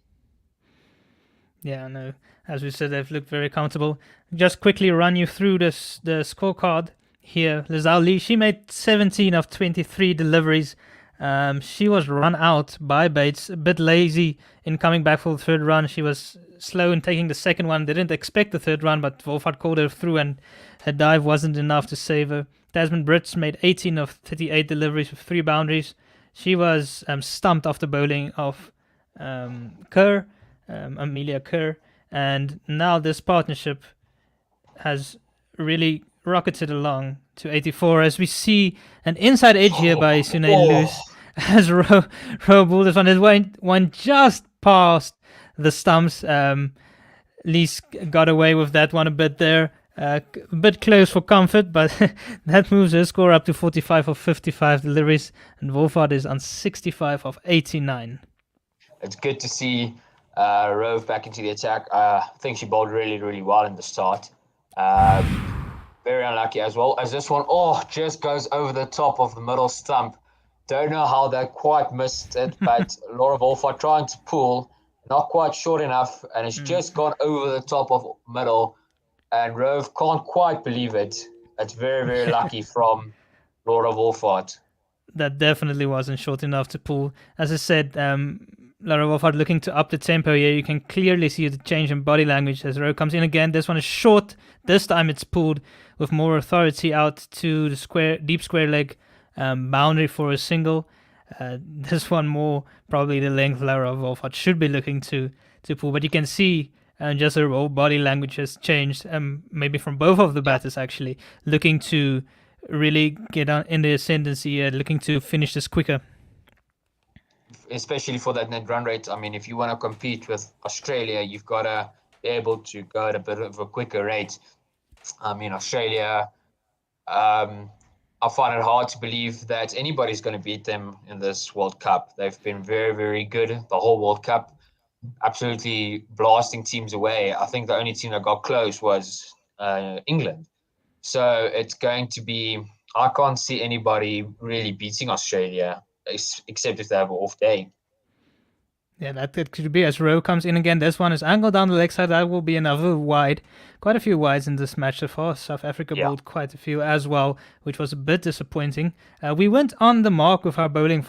E: Yeah, no. As we said, they've looked very comfortable. Just quickly run you through the scorecard here. Lizelle Lee, she made 17 of 23 deliveries. She was run out by Bates, a bit lazy in coming back for the third run. She was slow in taking the second one. They didn't expect the third run, but Wolfhard called her through, and her dive wasn't enough to save her. Tasman Brits made 18 of 38 deliveries with 3 boundaries. She was stumped off the bowling of Kerr, Amelia Kerr, and now this partnership has really rocketed along to 84, as we see an inside edge here by Sune Lewis, as Ro bowled this one. It went just past the stumps. Lee's got away with that one a bit there. A bit close for comfort, but that moves her score up to 45 of 55 deliveries, and Wolfhard is on 65 of 89.
J: It's good to see Rove back into the attack. I think she bowled really, really well in the start. Very unlucky as well, as this one just goes over the top of the middle stump. Don't know how they quite missed it, but Laura Wolfhard trying to pull, not quite short enough, and it's just gone over the top of middle, and Rove can't quite believe it. It's very, very lucky from Laura Wolfhard.
E: That definitely wasn't short enough to pull. As I said, Laura Wolfhard looking to up the tempo here. You can clearly see the change in body language as Rove comes in again. This one is short. This time it's pulled with more authority out to the deep square leg boundary for a single. This one more probably the length Laura Wolfhard should be looking to pull, but you can see just her whole body language has changed, maybe from both of the batters actually, looking to really get on in the ascendancy, looking to finish this quicker.
J: Especially for that net run rate. I mean, if you want to compete with Australia, you've got to be able to go at a bit of a quicker rate. I mean, Australia, I find it hard to believe that anybody's going to beat them in this World Cup. They've been very, very good the whole World Cup, absolutely blasting teams away. I think the only team that got close was England. So it's going to be, I can't see anybody really beating Australia, except if they have an off day.
E: Yeah, that could be, as Rowe comes in again. This one is angled down the leg side. That will be another wide. Quite a few wides in this match so far. South Africa bowled quite a few as well, which was a bit disappointing. We went on the mark with our bowling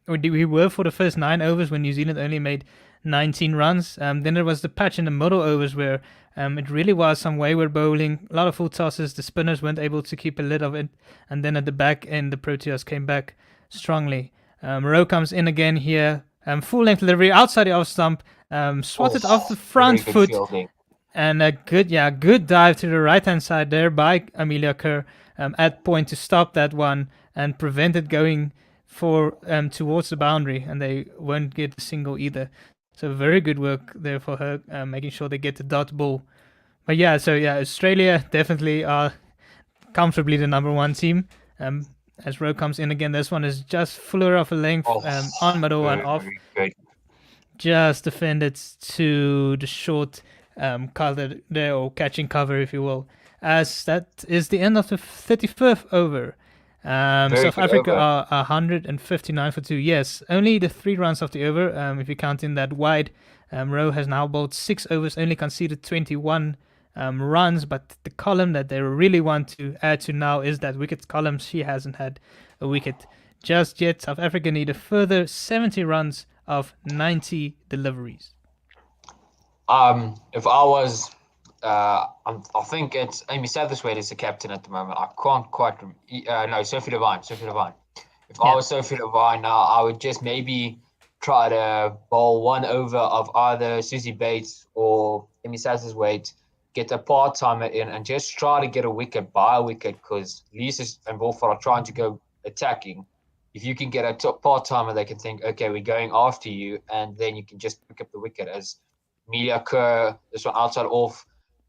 E: we were for the first 9 overs when New Zealand only made 19 runs. Then there was the patch in the middle overs where it really was some wayward bowling, a lot of full tosses. The spinners weren't able to keep a lid of it. And then at the back end, the Proteas came back strongly. Rowe comes in again here. Full length delivery outside the off stump, swatted off the front foot, and a good dive to the right hand side there by Amelia Kerr at point to stop that one and prevent it going towards the boundary, and they won't get a single either. So very good work there for her, making sure they get the dot ball. But Australia definitely are comfortably the number 1 team. As Rowe comes in again, this one is just fuller of a length on middle and off. Just defended to the short cover there, or catching cover, if you will. as that is the end of the 35th over.
J: Very
E: South
J: good
E: Africa
J: over.
E: are 159 for 2. Yes, only the 3 runs of the over. If you count in that wide, Rowe has now bowled 6 overs, only conceded 21 runs. But the column that they really want to add to now is that wicket column. She hasn't had a wicket just yet. South Africa need a further 70 runs of 90 deliveries.
J: If I was, I think it's Amy Satterthwaite is the captain at the moment. I can't quite. No, Sophie Devine. If I was Sophie Devine now, I would just maybe try to bowl 1 over of either Susie Bates or Amy Satterthwaite, get a part-timer in, and just try to get a wicket, buy a wicket, because Lisa and Wolford are trying to go attacking. If you can get a part-timer, they can think, okay, we're going after you, and then you can just pick up the wicket. As Amelia Kerr, this one outside off,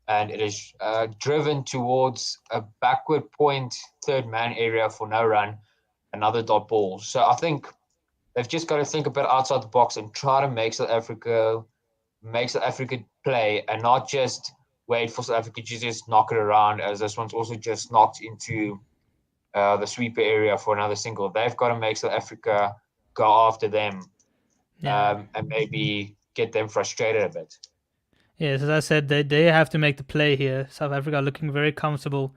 J: and it is driven towards a backward point, third man area for no run, another dot ball. So I think they've just got to think a bit outside the box and try to make South Africa play, and not just wait for South Africa to just knock it around, as this one's also just knocked into the sweeper area for another single. They've got to make South Africa go after them, and maybe get them frustrated a bit.
E: Yes, as I said, they have to make the play here. South Africa looking very comfortable,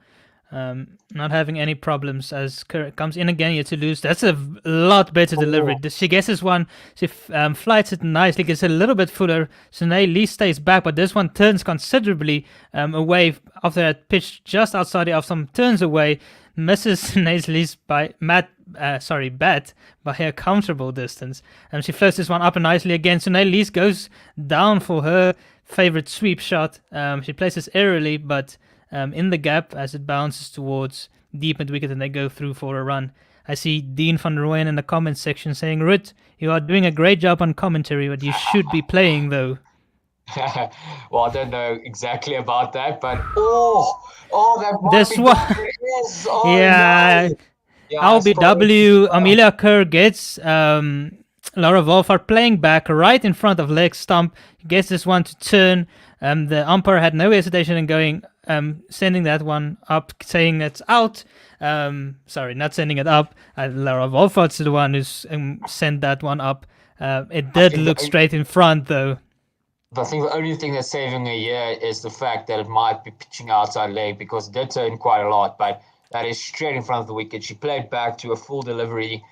E: not having any problems. As Kerr comes in again here to lose. That's a lot better delivery. She gets this one. She flights it nicely, gets a little bit fuller. Sine Lee stays back, but this one turns considerably away after that pitch just outside of some turns away. Misses Sine Lee's bat by a comfortable distance. She floats this one up nicely again. Sine Lee goes down for her favorite sweep shot. She places aerially, but in the gap as it bounces towards deep mid wicket, and they go through for a run. I see Dean van Rooyen in the comments section saying, "Ruud, you are doing a great job on commentary, but you should be playing though."
J: Well, I don't know exactly about that, but that might
E: this
J: be
E: one,
J: yes.
E: yeah.
J: No.
E: LBW, Amelia Kerr gets Laura Wolfhard playing back right in front of leg stump. Gets this one to turn. The umpire had no hesitation in going, sending that one up, saying it's out. Sorry, not sending it up. Laura Wolfhard's the one who's sent that one up. It did look straight in front though.
J: I think the only thing that's saving her here is the fact that it might be pitching outside leg, because it did turn quite a lot, but that is straight in front of the wicket. She played back to a full delivery,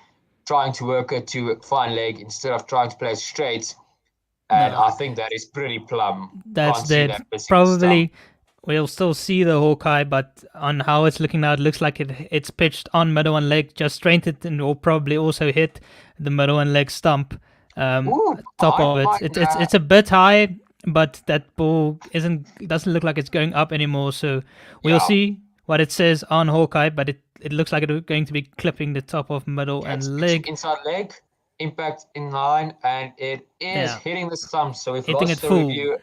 J: trying to work it to a fine leg instead of trying to play straight. And I think that is pretty plumb.
E: That's dead. Probably we'll still see the Hawkeye, but on how it's looking now, it looks like it's pitched on middle and leg, just straightened, and will probably also hit the middle and leg stump. Top of it. It's a bit high, but that ball doesn't look like it's going up anymore. So we'll see what it says on Hawkeye, but it looks like it's going to be clipping the top of middle and leg.
J: Inside leg, impact in line, and it is hitting the stump. So we've
E: hitting
J: lost the
E: full
J: review.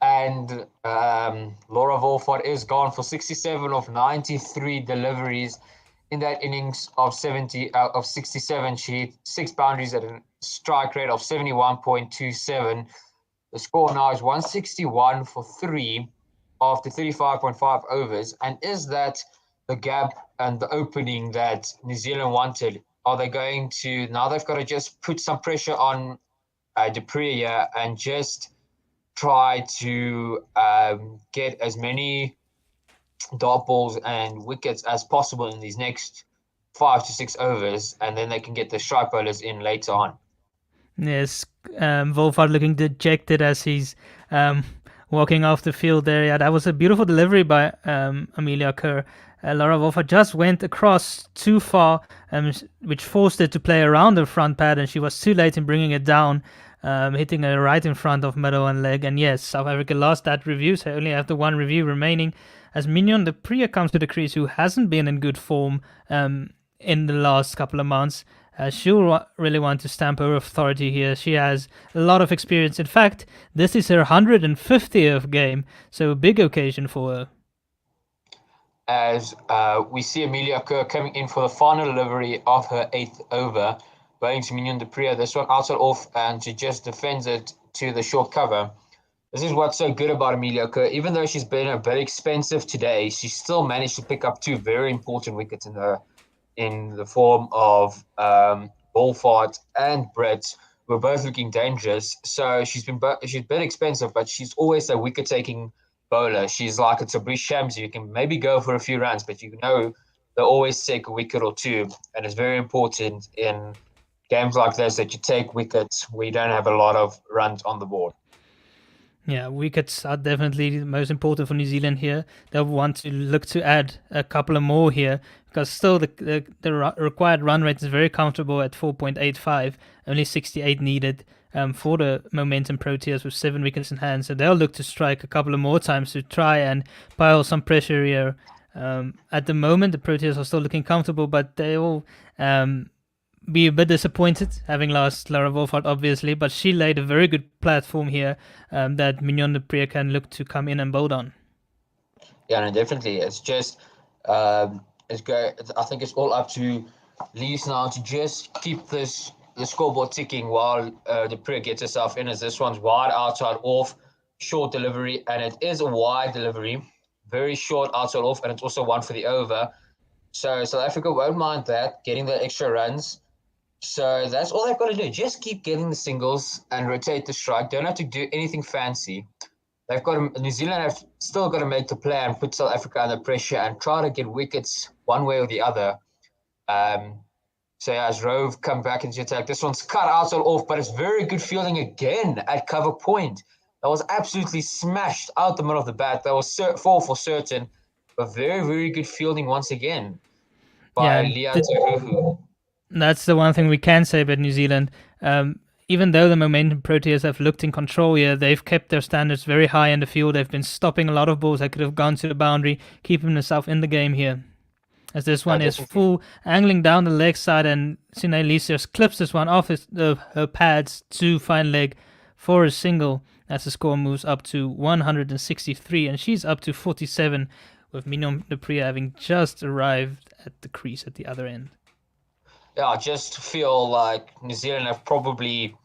J: And Laura Wolfhard is gone for 67 of 93 deliveries in that innings of 67. She hit 6 boundaries at a strike rate of 71.27. The score now is 161 for 3 after 35.5 overs. And is that the gap and the opening that New Zealand wanted? Are they going to, now they've got to just put some pressure on du Preez here and just try to get as many dot balls and wickets as possible in these next 5 to 6 overs, and then they can get the strike bowlers in later on.
E: Yes, Wolfhard looking dejected as he's walking off the field there. Yeah, that was a beautiful delivery by Amelia Kerr. Laura Wolfhard just went across too far, which forced her to play around the front pad, and she was too late in bringing it down, hitting her right in front of middle and leg. And yes, South Africa lost that review, so only have the one review remaining, as Mignon du Preez comes to the crease, who hasn't been in good form in the last couple of months. She'll really want to stamp her authority here. She has a lot of experience. In fact, this is her 150th game, so a big occasion for her.
J: As we see Amelia Kerr coming in for the final delivery of her 8th over, bowling to Mignon du Preez. This one outside off, and she just defends it to the short cover. this is what's so good about Amelia Kerr. Even though she's been a bit expensive today, she still managed to pick up 2 very important wickets in the form of Wolfart and Brett, who are both looking dangerous. So she's been expensive, but she's always a wicket-taking bowler. She's like a Tabriz Shamsi. You can maybe go for a few runs, but you know they'll always take a wicket or two. And it's very important in games like this that you take wickets where you don't have a lot of runs on the board.
E: Yeah, wickets are definitely the most important for New Zealand here. They'll want to look to add a couple of more here because still the required run rate is very comfortable at 4.85, only 68 needed for the Momentum Proteas with 7 wickets in hand. So they'll look to strike a couple of more times to try and pile some pressure here. At the moment, the Proteas are still looking comfortable, but they'll be a bit disappointed having lost Lara Wolfart, obviously, but she laid a very good platform here that Mignon du Preez can look to come in and build on.
J: Yeah, no, definitely. It's just, it's great. I think it's all up to Lees now to just keep the scoreboard ticking while du Preez gets herself in, as this one's wide outside off, short delivery, and it is a wide delivery, very short outside off, and it's also one for the over. So South Africa won't mind that, getting the extra runs. So that's all they've got to do. Just keep getting the singles and rotate the strike. Don't have to do anything fancy. New Zealand have still got to make the play and put South Africa under pressure and try to get wickets one way or the other. So as Rove come back into attack, this one's cut outside off, but it's very good fielding again at cover point. That was absolutely smashed out the middle of the bat. That was 4 for certain, but very, very good fielding once again by Leah Tahuhu.
E: That's the one thing we can say about New Zealand. Even though the Momentum Proteas have looked in control here, they've kept their standards very high in the field. They've been stopping a lot of balls that could have gone to the boundary, keeping themselves in the game here. As this one is full, angling down the leg side, and Sine Lees just clips this one off her pads to fine leg for a single, as the score moves up to 163, and she's up to 47, with Mignon du Preez having just arrived at the crease at the other end.
J: Yeah, I just feel like New Zealand have probably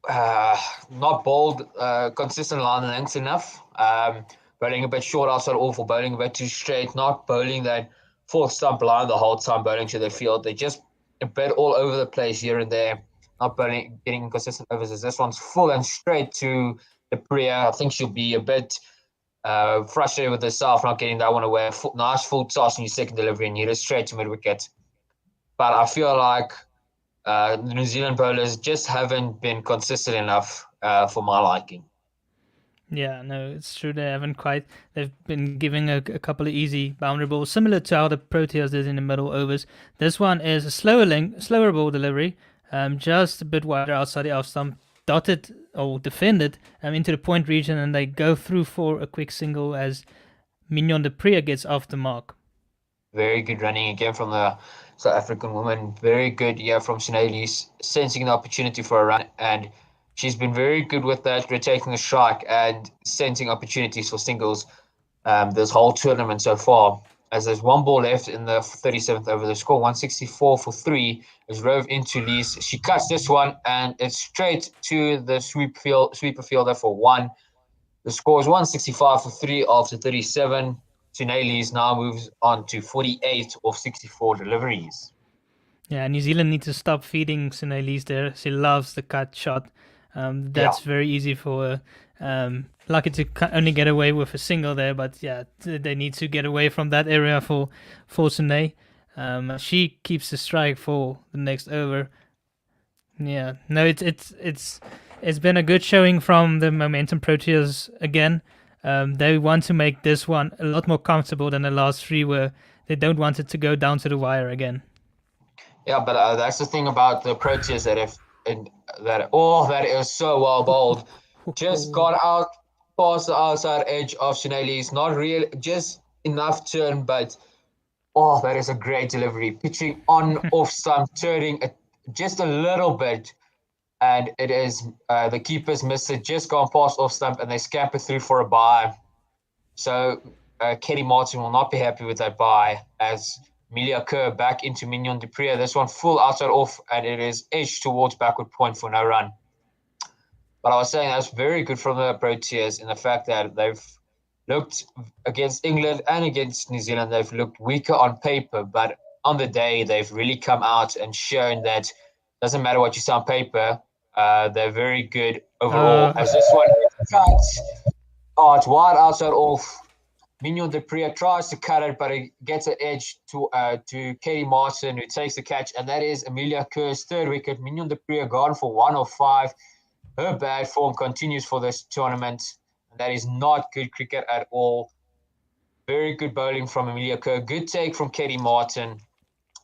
J: not bowled consistent line lengths enough. Bowling a bit short outside off, or bowling a bit too straight, not bowling that full stump line the whole time, bowling to the field. They're just a bit all over the place here and there, not bowling, getting consistent overs. This one's full and straight to du Preez. I think she'll be a bit frustrated with herself not getting that one away. Nice full toss in your second delivery and hit it straight to mid-wicket. But I feel like the New Zealand bowlers just haven't been consistent enough for my liking.
E: Yeah, no, it's true. They haven't quite. They've been giving a couple of easy boundary balls, similar to how the Proteas did in the middle overs. This one is a slower ball delivery, just a bit wider outside the off stump, dotted or defended into the point region, and they go through for a quick single as Mignon du Preez gets off the mark.
J: Very good running again from the South African woman. Very good, from Sine Lees, sensing the opportunity for a run, and she's been very good with that, rotating the strike and sensing opportunities for singles this whole tournament so far. As there's one ball left in the 37th over, the score 164 for 3 is Rove into Lees. She cuts this one and it's straight to the sweeper fielder for 1. The score is 165 for 3 after 37. Sine Lees now moves on to 48 of 64 deliveries.
E: Yeah, New Zealand needs to stop feeding Sine Lees there. She loves the cut shot. That's very easy for her. Lucky to only get away with a single there, but yeah, they need to get away from that area for Sine. She keeps the strike for the next over. Yeah, no, it's been a good showing from the Momentum Proteas again. They want to make this one a lot more comfortable than the last 3, where they don't want it to go down to the wire again.
J: Yeah, but that's the thing about the Proteas that is so well bowled. Just got out past the outside edge of Sine Lees, not really, just enough turn, but that is a great delivery. Pitching on off stump, turning it just a little bit, and it is the keepers missed it, just gone past off stump, and they scamper through for a bye. So Kelly Martin will not be happy with that bye, as Amelia Kerr back into Mignon du Preez. This one full outside off, and it is edged towards backward point for no run. But I was saying that's very good from the Proteas in the fact that they've looked against England and against New Zealand. They've looked weaker on paper, but on the day they've really come out and shown that doesn't matter what you say on paper. They're very good overall. As this one is cut, it's wide outside off. Mignon de Pria tries to cut it, but it gets an edge to Katie Martin, who takes the catch, and that is Amelia Kerr's third wicket. Mignon de Pria gone for 105. Her bad form continues for this tournament. That is not good cricket at all. Very good bowling from Amelia Kerr. Good take from Katie Martin.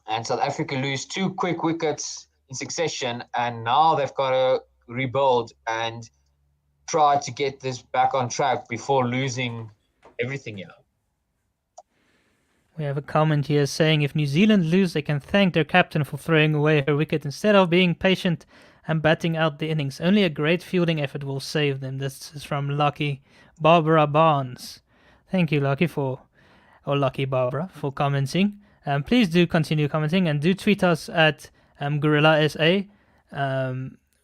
J: And South Africa lose 2 quick wickets in succession, and now they've got to rebuild and try to get this back on track before losing everything here.
E: We have a comment here saying if New Zealand lose, they can thank their captain for throwing away her wicket instead of being patient and batting out the innings. Only a great fielding effort will save them. This is from Lucky Barbara Barnes. Thank you, Lucky Barbara, for commenting. Please do continue commenting and do tweet us at Guerilla SA.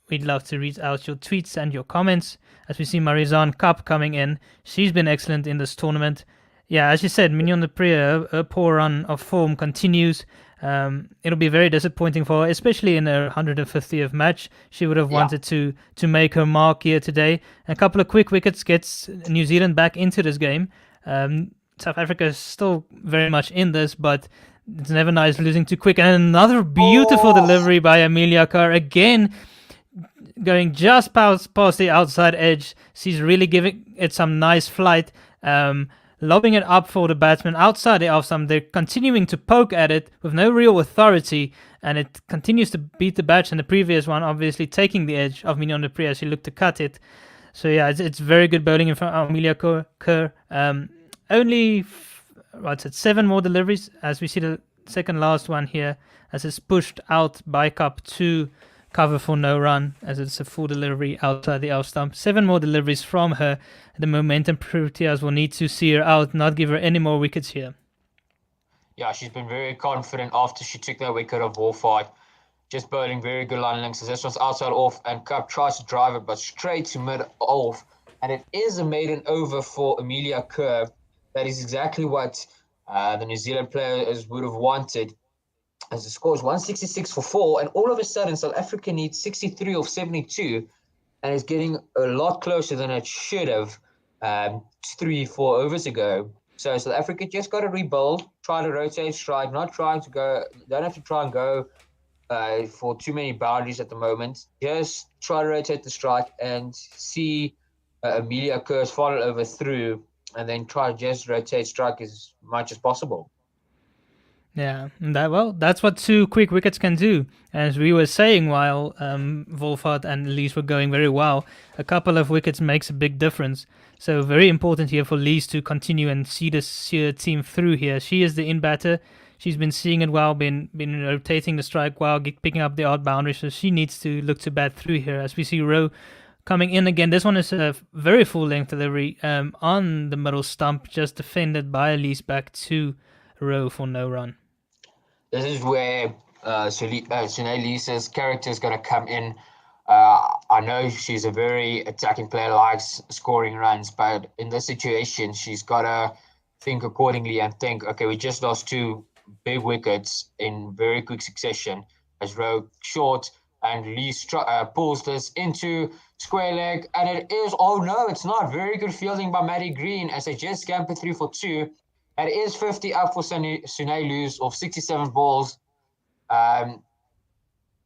E: We'd love to read out your tweets and your comments. As we see Marizanne Cup coming in, she's been excellent in this tournament. Yeah, as you said, Mignon de Pria, her poor run of form continues. It'll be very disappointing for her, especially in her 150th match. She would have wanted to make her mark here today. A couple of quick wickets gets New Zealand back into this game. South Africa is still very much in this, but it's never nice losing too quick. And another beautiful delivery by Amelia Kerr, again going just past the outside edge. She's really giving it some nice flight, lobbing it up for the batsman outside the off stump. They're continuing to poke at it with no real authority, and it continues to beat the batch. And the previous one, obviously taking the edge of Mignon de Pria as she looked to cut it. So yeah, it's very good bowling in front of Amelia Kerr. Only 7 more deliveries, as we see the second last one here, as it's pushed out by Cup to cover for no run, as it's a full delivery outside the off stump. 7 more deliveries from her. The momentum Proteas will need to see her out, not give her any more wickets here.
J: Yeah, she's been very confident after she took that wicket of Wolfhard. Just bowling very good line lengths. This one's outside off, and Cup tries to drive it, but straight to mid off. And it is a maiden over for Amelia Kerr. That is exactly what the New Zealand players would have wanted, as the score is 166 for 4, and all of a sudden South Africa needs 63 of 72, and is getting a lot closer than it should have 3-4 overs ago. So South Africa just got to rebuild, try to rotate strike, don't have to try and go for too many boundaries at the moment. Just try to rotate the strike and see Amelia Kerr's follow over through, and then try to just rotate strike as much as possible.
E: Yeah, that's what 2 quick wickets can do. As we were saying while Wolfhard and Lees were going very well, a couple of wickets makes a big difference. So very important here for Lees to continue and see this team through here. She is the in-batter. She's been seeing it well, been rotating the strike well, picking up the odd boundary, so she needs to look to bat through here. As we see Rowe coming in again. This one is a very full-length delivery on the middle stump, just defended by Elise back to Rowe for no run.
J: This is where Sinead Lee's character is going to come in. I know she's a very attacking player, likes scoring runs, but in this situation, she's got to think accordingly and think, okay, we just lost 2 big wickets in very quick succession as Rowe short, and Lee pulls this into square leg, and it is, oh no, it's not. Very good fielding by Maddie Green as they just scamper 3 for 2. It is 50 up for Sinead Lees of 67 balls.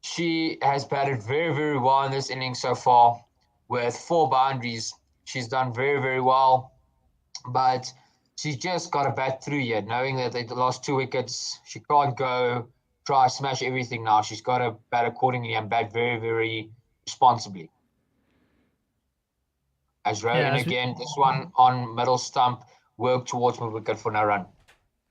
J: She has batted very, very well in this inning so far with 4 boundaries. She's done very, very well, but she's just got to bat through yet, knowing that they lost 2 wickets. She can't go try smash everything now. She's got to bat accordingly and bat very, very responsibly. As Rowan again, this one on middle stump, work towards my wicket for no run.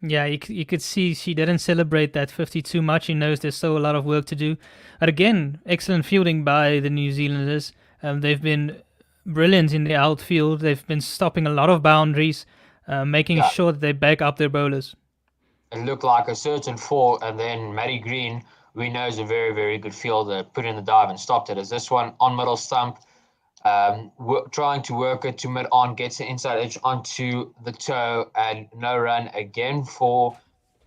E: Yeah, you could see she didn't celebrate that 50 too much. She knows there's still a lot of work to do. But again, excellent fielding by the New Zealanders. They've been brilliant in the outfield. They've been stopping a lot of boundaries, making sure that they back up their bowlers.
J: It looked like a certain 4, and then Maddie Green, we know, is a very, very good fielder, put in the dive and stopped it. As this one on middle stump, trying to work it to mid-on, gets an inside edge onto the toe, and no run again for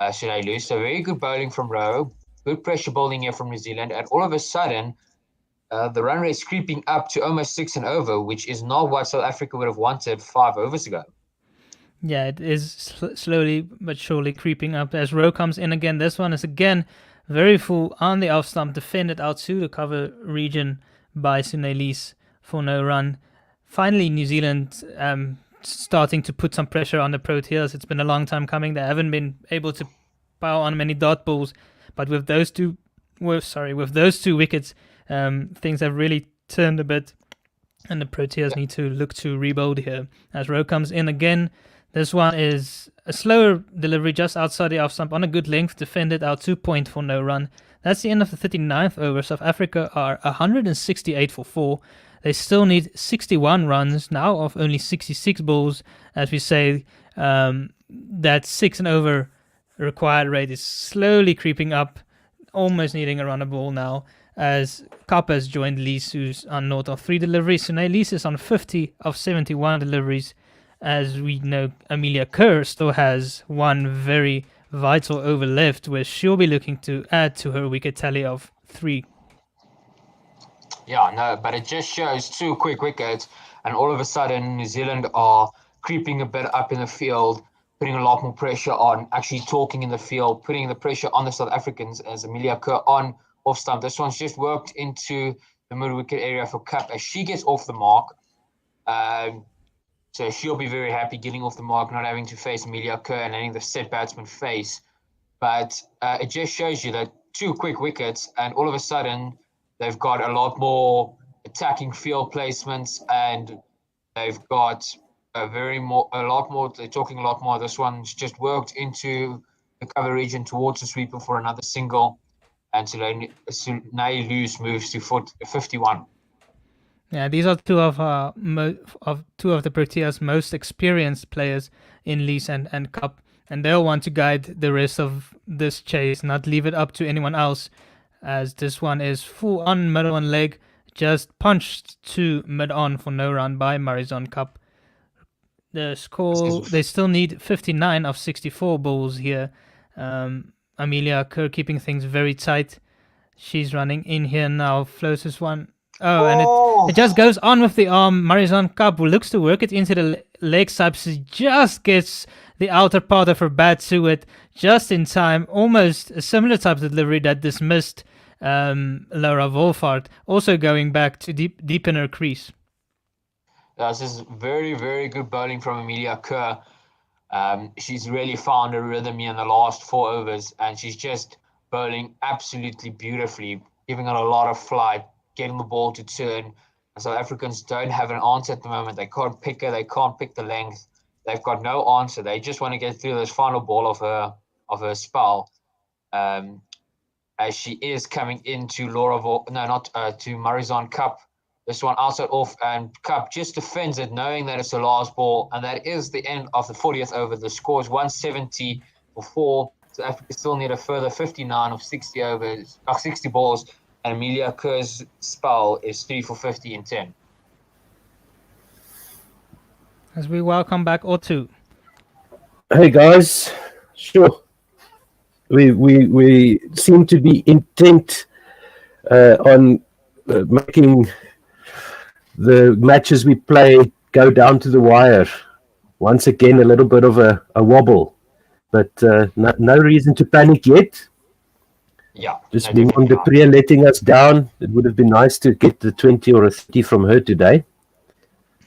J: Sunay Loose. So very good bowling from Rowe, good pressure bowling here from New Zealand, and all of a sudden, the run rate is creeping up to almost 6 and over, which is not what South Africa would have wanted 5 overs ago.
E: Yeah, it is slowly but surely creeping up as Rowe comes in again. This one is again very full on the off stump, defended out to the cover region by Sunay for no run. Finally, New Zealand starting to put some pressure on the Proteas. It's been a long time coming. They haven't been able to power on many dot balls, but with those two wickets, things have really turned a bit, and the Proteas need to look to rebuild here. As Rowe comes in again, this one is a slower delivery just outside the off stump on a good length, defended out 2 point for no run. That's the end of the 39th over. South Africa are 168 for 4. They still need 61 runs now of only 66 balls. As we say, that 6 and over required rate is slowly creeping up, almost needing a run a ball now, as Kap has joined Lees, who's on north of 3 deliveries. So now Lees is on 50 of 71 deliveries. As we know, Amelia Kerr still has one very vital over left, where she'll be looking to add to her wicket tally of 3.
J: Yeah, no, but it just shows 2 quick wickets, and all of a sudden New Zealand are creeping a bit up in the field, putting a lot more pressure on, actually talking in the field, putting the pressure on the South Africans as Amelia Kerr on off stump. This one's just worked into the middle wicket area for Kap as she gets off the mark. So she'll be very happy getting off the mark, not having to face Amelia Kerr and letting the set batsman face. But it just shows you that 2 quick wickets, and all of a sudden they've got a lot more attacking field placements, and they've got a lot more. They're talking a lot more. This one's just worked into the cover region towards the sweeper for another single, and Sunay Loose moves to 51.
E: Yeah, these are two of the Proteas' most experienced players in Lees and Kap, and they'll want to guide the rest of this chase, not leave it up to anyone else, as this one is full on mid on leg, just punched to mid on for no run by Marizon Kap. The score, they still need 59 of 64 balls here. Amelia Kerr keeping things very tight. She's running in here now, floats this one. And it just goes on with the arm. Marizon Kap looks to work it into the leg side. She just gets the outer part of her bat to it just in time. Almost a similar type of delivery that dismissed Laura Wolfhard, also going back to deep in her crease.
J: This is very, very good bowling from Amelia Kerr. She's really found a rhythm here in the last 4 overs, and she's just bowling absolutely beautifully, giving it a lot of flight, getting the ball to turn. South Africans don't have an answer at the moment. They can't pick her. They can't pick the length. They've got no answer. They just want to get through this final ball of her spell. As she is coming into to Marizon Kap. This one outside off, and Kap just defends it, knowing that it's the last ball, and that is the end of the 40th over. The score is 170 for 4. South Africa still need a further 59 of 60 balls. And Amelia Kerr's spell is 3 for 50 in 10.
E: As we welcome back Otto.
H: Hey guys, sure. We seem to be intent on making the matches we play go down to the wire. Once again, a little bit of a wobble, but no reason to panic yet.
J: Yeah,
H: just Mimon de Pre letting us down. It would have been nice to get the 20 or a 30 from her today.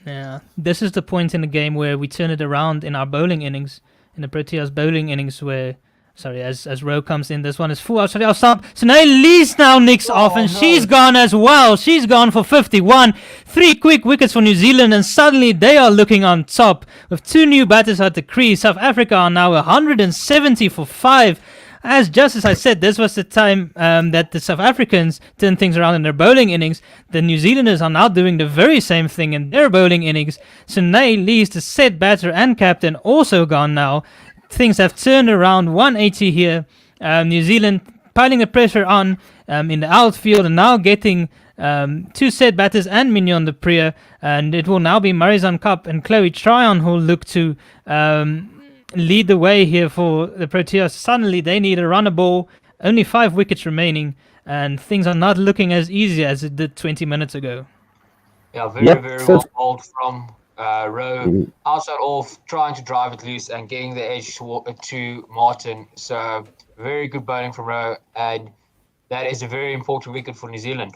E: Yeah, this is the point in the game where we turn it around in our bowling innings, in the Proteas bowling innings, where, as Rowe comes in, this one is full outside. So now Lees now nicks off, and she's gone as well. She's gone for 51. 3 quick wickets for New Zealand, and suddenly they are looking on top with 2 new batters at the crease. South Africa are now 170 for 5. Just as I said, this was the time that the South Africans turned things around in their bowling innings. The New Zealanders are now doing the very same thing in their bowling innings. Sunay Lees, the set batter and captain, also gone now. Things have turned around 180 here. New Zealand piling the pressure on, in the outfield, and now getting two set batters and Mignon de Prier, and it will now be Marizon Cup and Chloe Tryon who look to lead the way here for the Proteas. Suddenly they need a runner ball, only 5 wickets remaining, and things are not looking as easy as it did 20 minutes ago.
J: Yeah, very well bowled from Rowe. Outside off, trying to drive it loose and getting the edge to Martin. So very good bowling from Rowe, and that is a very important wicket for New Zealand.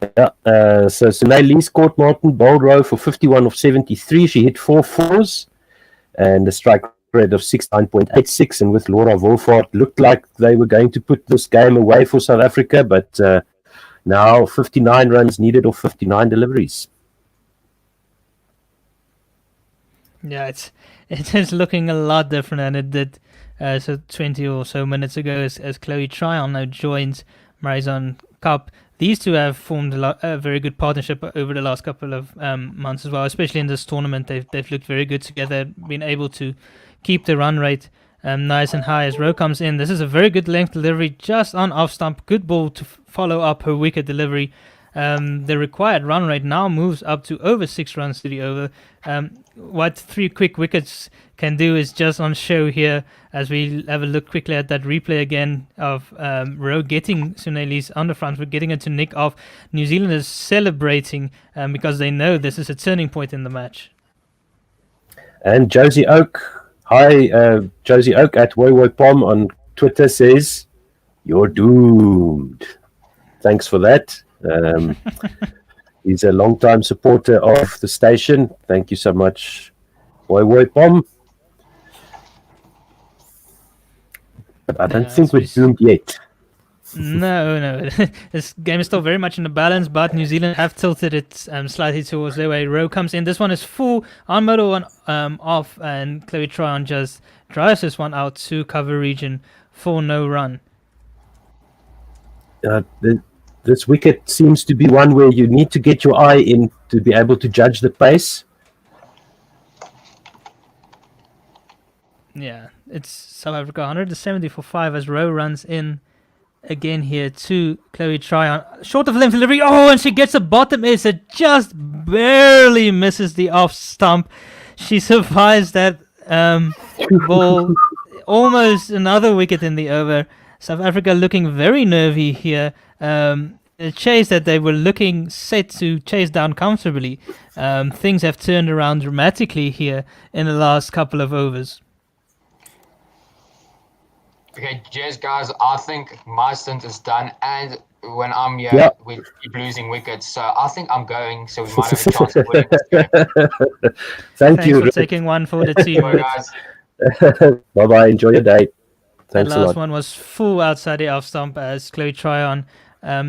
H: Yeah, so Sunay Lee scored Martin, bowled Rowe for 51 of 73. She hit 4 fours and a strike rate of 69.86. And with Laura Wolfhard, looked like they were going to put this game away for South Africa, but now 59 runs needed of 59 deliveries.
E: Yeah, it is looking a lot different than it did 20 or so minutes ago as Chloe Tryon now joins Marizon Cup. These two have formed a very good partnership over the last couple of months as well, especially in this tournament. They've looked very good together, been able to keep the run rate nice and high as Rowe comes in. This is a very good length delivery just on off stump. Good ball to follow up her wicket delivery. The required run rate now moves up to over 6 runs to the over. What 3 quick wickets can do is just on show here as we have a look quickly at that replay again of Rowe getting Suneli's on the front, we're getting it to nick off. New Zealand is celebrating because they know this is a turning point in the match.
H: And Josie Oak, hi, Josie Oak at Woy Pom on Twitter says, "You're doomed." Thanks for that. He's a long-time supporter of the station. Thank you so much, Woy Pom. But I don't think we're doomed yet.
E: No. This game is still very much in the balance, but New Zealand have tilted it slightly towards their way. Rowe comes in. This one is full on middle and off, and Chloe Tryon just drives this one out to cover region for no run.
H: This wicket seems to be one where you need to get your eye in to be able to judge the pace.
E: Yeah, it's South Africa 170 for 5 as Rowe runs in again here to Chloe Tryon. Short of length delivery. Oh, and she gets a bottom ace. It just barely misses the off stump. She survives that ball. Almost another wicket in the over. South Africa looking very nervy here. A chase that they were looking set to chase down comfortably. Things have turned around dramatically here in the last couple of overs.
J: Okay, cheers, guys. I think my stint is done, and when I'm here, we keep losing wickets. So I think I'm going, so we might have a chance of winning this game.
H: Thanks
E: you for taking one for the team.
J: Bye, guys.
H: Bye-bye. Enjoy your day. Thanks
E: the
H: a lot.
E: last one was full outside the off stump as Chloe Tryon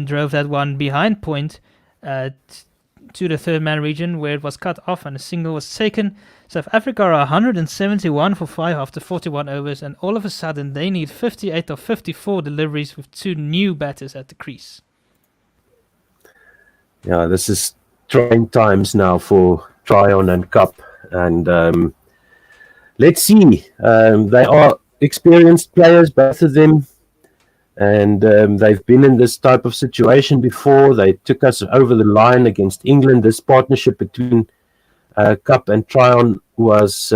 E: drove that one behind point to the third man region where it was cut off and a single was taken. South Africa are 171 for 5 after 41 overs, and all of a sudden they need 58 of 54 deliveries with 2 new batters at the crease.
H: Yeah, this is trying times now for Tryon and Cup, and let's see. They are experienced players, both of them, and they've been in this type of situation before. They took us over the line against England. This partnership between Cup and Tryon was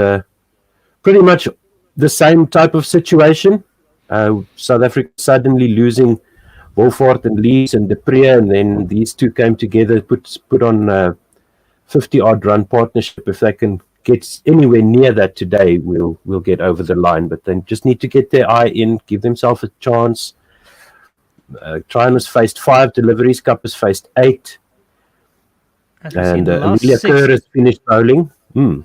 H: pretty much the same type of situation. South Africa suddenly losing Wolfhard and Lees and de Prier, and then these two came together, put on a 50-odd run partnership. If they can get anywhere near that today, we'll get over the line. But they just need to get their eye in, give themselves a chance. Tryon has faced 5 deliveries, Cup has faced 8. And Amelia Kerr has finished bowling.
E: And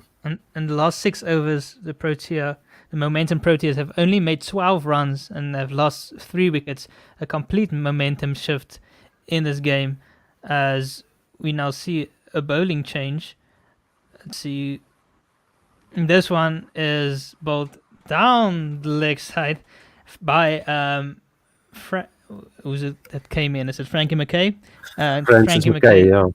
E: the last 6 overs, the Momentum Proteas have only made 12 runs and have lost 3 wickets. A complete momentum shift in this game as we now see a bowling change. Let's see. This one is bowled down the leg side by who's it that came in? Is it Frankie McKay?
H: Frankie McKay, yeah.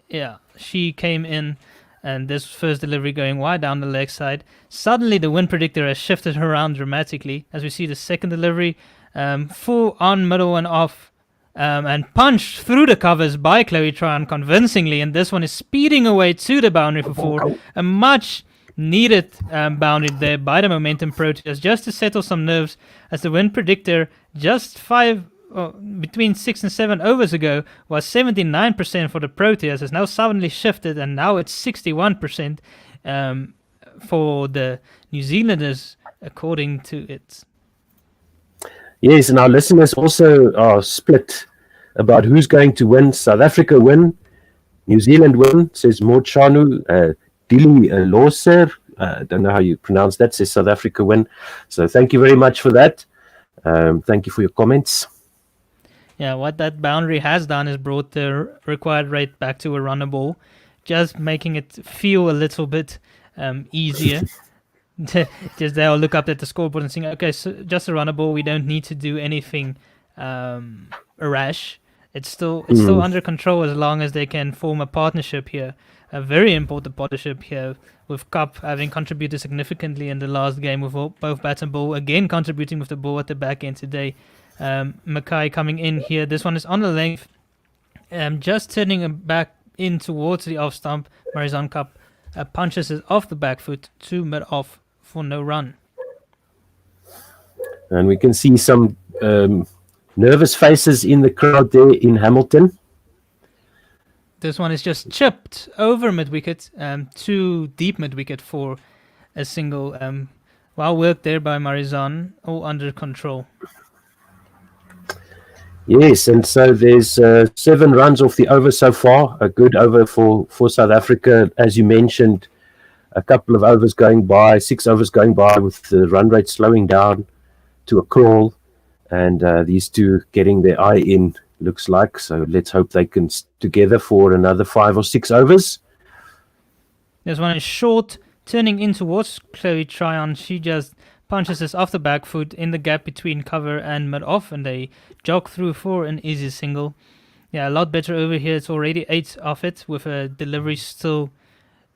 E: Yeah, she came in, and this first delivery going wide down the leg side. Suddenly, the wind predictor has shifted around dramatically. As we see the second delivery, full on, middle and off, and punched through the covers by Chloe Tryon convincingly. And this one is speeding away to the boundary for 4. A much needed boundary there by the Momentum Proteas, just to settle some nerves, as the win predictor just between 6 and 7 overs ago was 79% for the Proteas, has now suddenly shifted, and now it's 61% for the New Zealanders, according to it.
H: Yes, and our listeners also are split about who's going to win. South Africa win, New Zealand win, says Mochanu. Dili Loser, I don't know how you pronounce that, says South Africa win. So thank you very much for that. Thank you for your comments.
E: Yeah, what that boundary has done is brought the required rate back to a runner ball, just making it feel a little bit easier. Just they'll look up at the scoreboard and think, okay, so just a runner ball, we don't need to do anything rash. It's still under control as long as they can form a partnership here. A very important partnership here, with Cup having contributed significantly in the last game with both bat and ball, again contributing with the ball at the back end today. Mackay coming in here. This one is on the length, just turning him back in towards the off stump. Marizon Cup punches it off the back foot to mid off for no run.
H: And we can see some nervous faces in the crowd there in Hamilton.
E: This one is just chipped over mid-wicket, too deep mid-wicket for a single. Well worked there by Marizon, all under control.
H: Yes, and so there's 7 runs off the over so far. A good over for South Africa. As you mentioned, a couple of overs going by, 6 overs going by with the run rate slowing down to a crawl. And these two getting their eye in, looks like. So let's hope they can stick together for another 5 or 6 overs.
E: This one is short, turning in towards Chloe Tryon. She just punches this off the back foot in the gap between cover and mid off, and they jog through for an easy single. Yeah, a lot better over here. It's already 8 off it, with a delivery still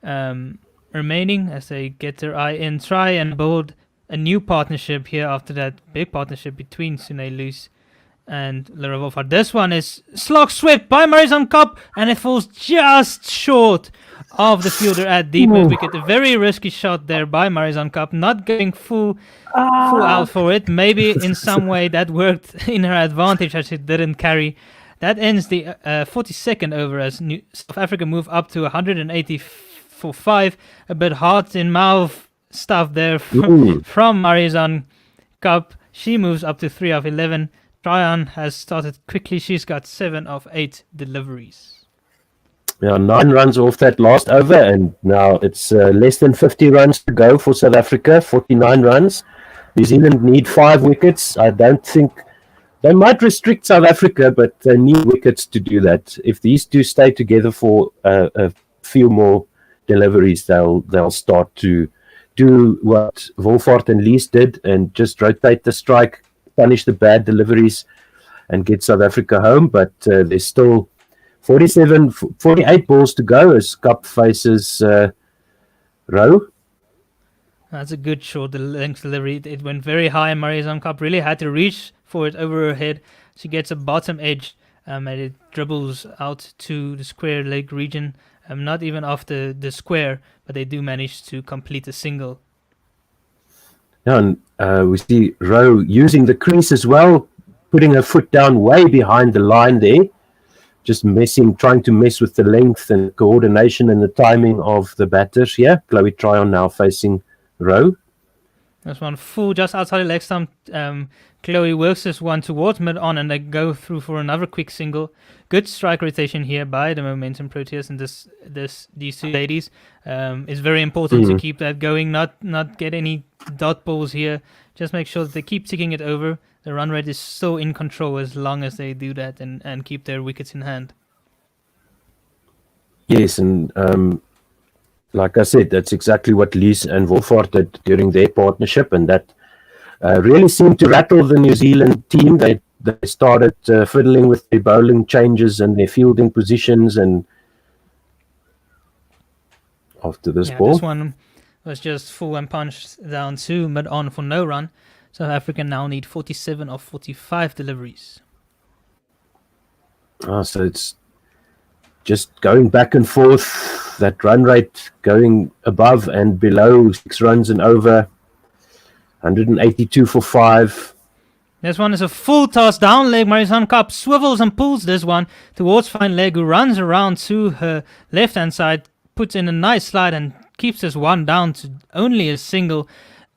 E: remaining as they get their eye in. Try and build a new partnership here after that big partnership between Sune Luce and Lara Wolfhard. This one is slog swept by Marizon Cup, and it falls just short of the fielder at deep mid wicket. A very risky shot there by Marizon Cup, not going full out for it. Maybe in some way that worked in her advantage as it didn't carry. That ends the 42nd over as South Africa move up to 180 for 5. A bit heart in mouth stuff there from Marizon Cup. She moves up to 3 of 11. Tryon has started quickly. She's got 7 of 8 deliveries.
H: Yeah, 9 runs off that last over, and now it's less than 50 runs to go for South Africa, 49 runs. New Zealand need 5 wickets. I don't think they might restrict South Africa, but they need wickets to do that. If these two stay together for a few more deliveries, they'll start to do what Wolfhard and Lees did and just rotate the strike, punish the bad deliveries, and get South Africa home. But there's still 48 balls to go as Cup faces Rowe.
E: That's a good short length delivery. It went very high. Marizon Cup really had to reach for it over her head. She gets a bottom edge and it dribbles out to the square leg region. Not even off the square, but they do manage to complete a single.
H: Yeah, and we see Rowe using the crease as well, putting her foot down way behind the line there, just trying to mess with the length and coordination and the timing of the batters. Yeah, Chloe Tryon now facing Rowe.
E: This one full just outside the leg stump. Chloe works this one towards mid on, and they go through for another quick single. Good strike rotation here by the Momentum Proteas, and these two ladies is very important to keep that going. Not get any dot balls here. Just make sure that they keep ticking it over. The run rate is so in control as long as they do that and keep their wickets in hand.
H: Yes, and like I said, that's exactly what Lees and Wolfhard did during their partnership, and that really seemed to rattle the New Zealand team. They started fiddling with their bowling changes and their fielding positions, and after this ball.
E: This one was just full and punched down to mid on for no run. South Africa now need 47 of 45 deliveries.
H: So it's just going back and forth, that run rate going above and below, 6 runs and over, 182 for 5.
E: This one is a full toss down leg. Marizanne Kapp swivels and pulls this one towards fine leg, who runs around to her left hand side, puts in a nice slide and keeps this one down to only a single.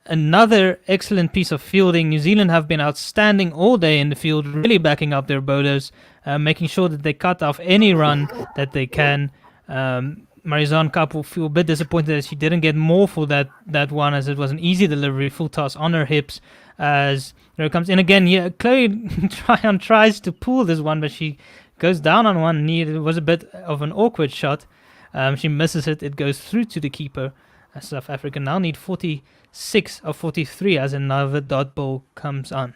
E: Another excellent piece of fielding. New Zealand have been outstanding all day in the field, really backing up their bowlers, making sure that they cut off any run that they can. Marizanne Kapp will feel a bit disappointed that she didn't get more for that one, as it was an easy delivery, full toss on her hips. As there comes in again, yeah, Chloe Tryon tries to pull this one, but she goes down on one knee. It was a bit of an awkward shot. She misses it. It goes through to the keeper. South Africa now need 46 of 43 as another dot ball comes on.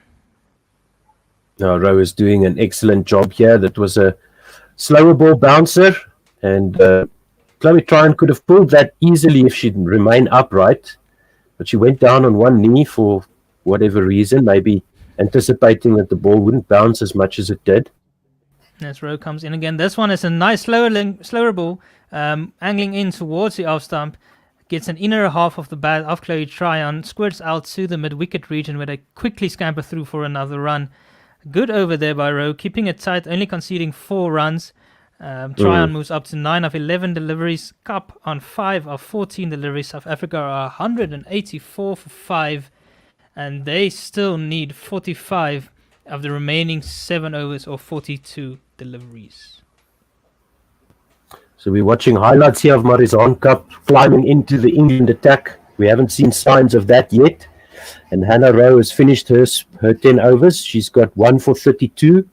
H: Now, Rowe is doing an excellent job here. That was a slower ball bouncer, and Chloe Tryon could have pulled that easily if she'd remained upright, but she went down on one knee for whatever reason, maybe anticipating that the ball wouldn't bounce as much as it did.
E: As Rowe comes in again, this one is a nice slower ball, angling in towards the off stump, gets an inner half of the bat of Chloe Tryon, squirts out to the mid-wicket region where they quickly scamper through for another run. Good over there by Rowe, keeping it tight, only conceding 4 runs. Tryon moves up to 9 of 11 deliveries, Kapp on 5 of 14 deliveries. South Africa are 184 for 5, and they still need 45 of the remaining 7 overs or 42 deliveries. So
H: we're watching highlights here of Marizanne Kapp climbing into the England attack. We haven't seen signs of that yet. And Hannah Rowe has finished her 10 overs. She's got 1 for 32,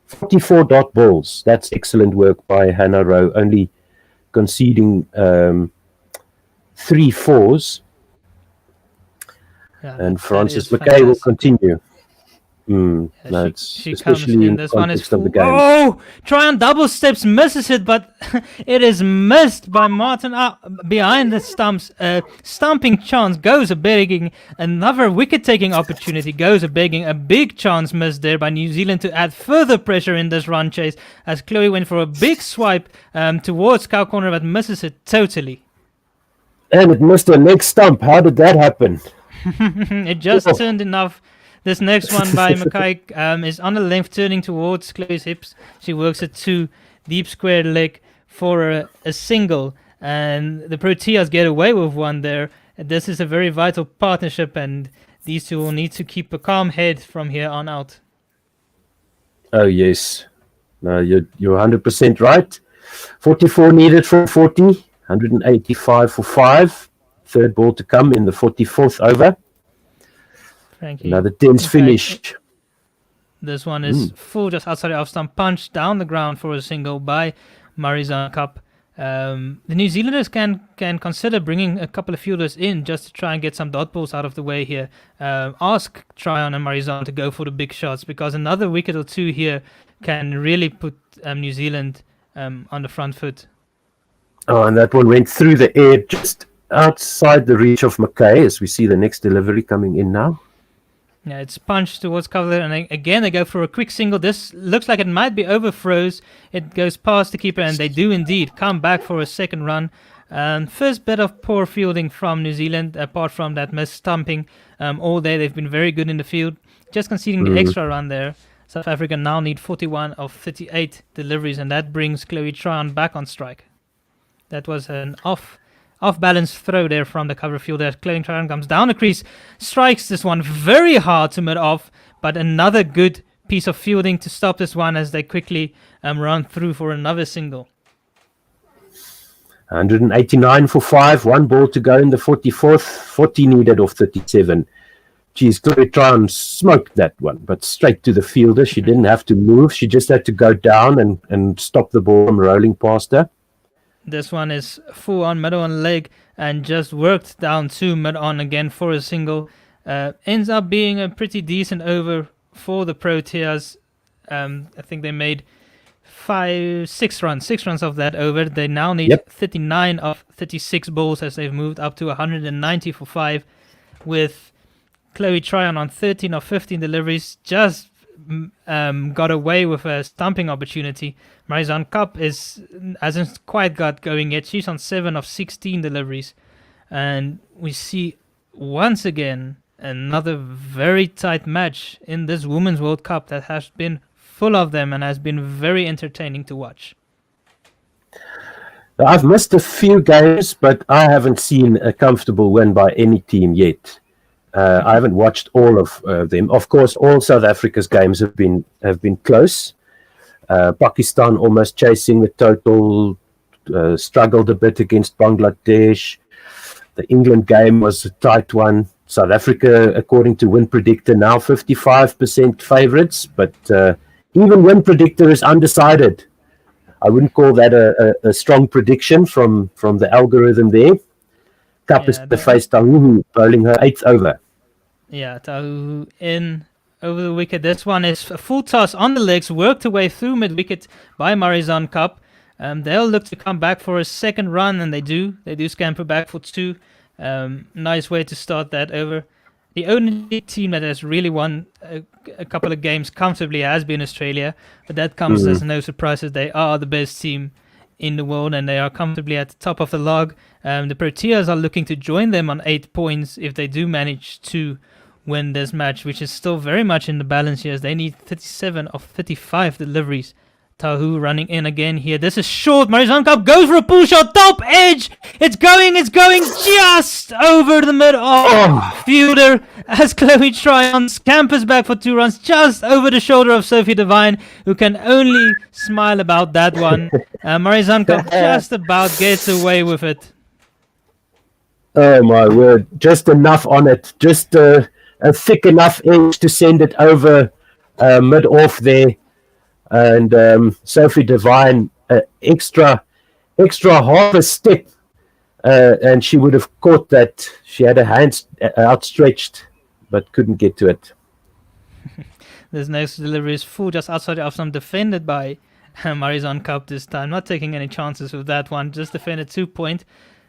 H: 44 dot balls. That's excellent work by Hannah Rowe, only conceding 3 fours.
E: Yeah,
H: and Frances McKay will continue.
E: She comes in. This one is full. Oh, Tryon double steps, misses it, but it is missed by Martin behind the stumps. Stumping chance goes a begging. Another wicket-taking opportunity goes a begging. A big chance missed there by New Zealand to add further pressure in this run chase, as Chloe went for a big swipe towards cow corner, but misses it totally.
H: And it missed her next stump. How did that happen?
E: It just turned enough. This next one by McKay is on the length, turning towards Chloe's hips. She works it to deep square leg for a single, and the Proteas get away with one there. This is a very vital partnership, and these two will need to keep a calm head from here on out.
H: Oh yes, no, you're 100% right. 44 needed for 40, 185 for 5. Third ball to come in the 44th over. Another tense finish.
E: This one is full just outside the off stump, punched down the ground for a single by Marizanne Kapp. The New Zealanders can consider bringing a couple of fielders in just to try and get some dot balls out of the way here. Ask Tryon and Marizanne to go for the big shots, because another wicket or two here can really put New Zealand on the front foot.
H: Oh, and that one went through the air just outside the reach of McKay, as we see the next delivery coming in now.
E: Yeah, it's punched towards cover, and again they go for a quick single. This looks like it might be overthrows. It goes past the keeper, and they do indeed come back for a second run. First bit of poor fielding from New Zealand, apart from that missed stumping. All day they've been very good in the field, just conceding the extra run there. South Africa now need 41 of 38 deliveries, and that brings Chloe Tryon back on strike. That was an off-balance throw there from the cover fielder. Chloe Tryon comes down the crease, strikes this one very hard to mid-off, but another good piece of fielding to stop this one as they quickly run through for another single.
H: 189 for 5, 1 ball to go in the 44th, 40 needed off 37. Geez, Chloe Tryon smoked that one, but straight to the fielder. She didn't have to move. She just had to go down and stop the ball from rolling past her.
E: This one is full on mid-on leg and just worked down to mid-on again for a single. Ends up being a pretty decent over for the Proteas. I think they made 6 runs of that over. They now need 39 of 36 balls as they've moved up to 190 for 5, with Chloe Tryon on 13 of 15 deliveries just got away with a stumping opportunity. Marizanne Kapp hasn't quite got going yet. She's on 7 of 16 deliveries. And we see once again another very tight match in this Women's World Cup that has been full of them and has been very entertaining to watch.
H: I've missed a few games, but I haven't seen a comfortable win by any team yet. I haven't watched all of them. Of course, all South Africa's games have been close. Pakistan almost chasing the total, struggled a bit against Bangladesh. The England game was a tight one. South Africa, according to Win Predictor, now 55% favourites, but even Win Predictor is undecided. I wouldn't call that a strong prediction from the algorithm there. Kapp is the face Tahuhu, bowling her 8th over.
E: Yeah, Tahuhu in over the wicket. This one is a full toss on the legs, worked away through mid-wicket by Marizanne Kapp. They'll look to come back for a second run, and they do. They do scamper back for 2. Nice way to start that over. The only team that has really won a couple of games comfortably has been Australia, but that comes as no surprise as they are the best team in the world and they are comfortably at the top of the log. The Proteas are looking to join them on 8 points if they do manage to win this match, which is still very much in the balance here as they need 37 of 35 deliveries. Tahu running in again here. This is short. Marizanne Kapp goes for a pull shot. Top edge. It's going just over the mid fielder as Chloe Tryon scampers back for 2 runs just over the shoulder of Sophie Devine, who can only smile about that one. Marizanne Kapp just about gets away with it.
H: Oh my word. Just enough on it. Just a thick enough edge to send it over mid-off there. And Sophie Devine, extra half a step, and she would have caught that. She had her hands outstretched, but couldn't get to it.
E: This next delivery is full just outside of some, defended by Marizanne Kapp this time. Not taking any chances with that one, just defended 2 point.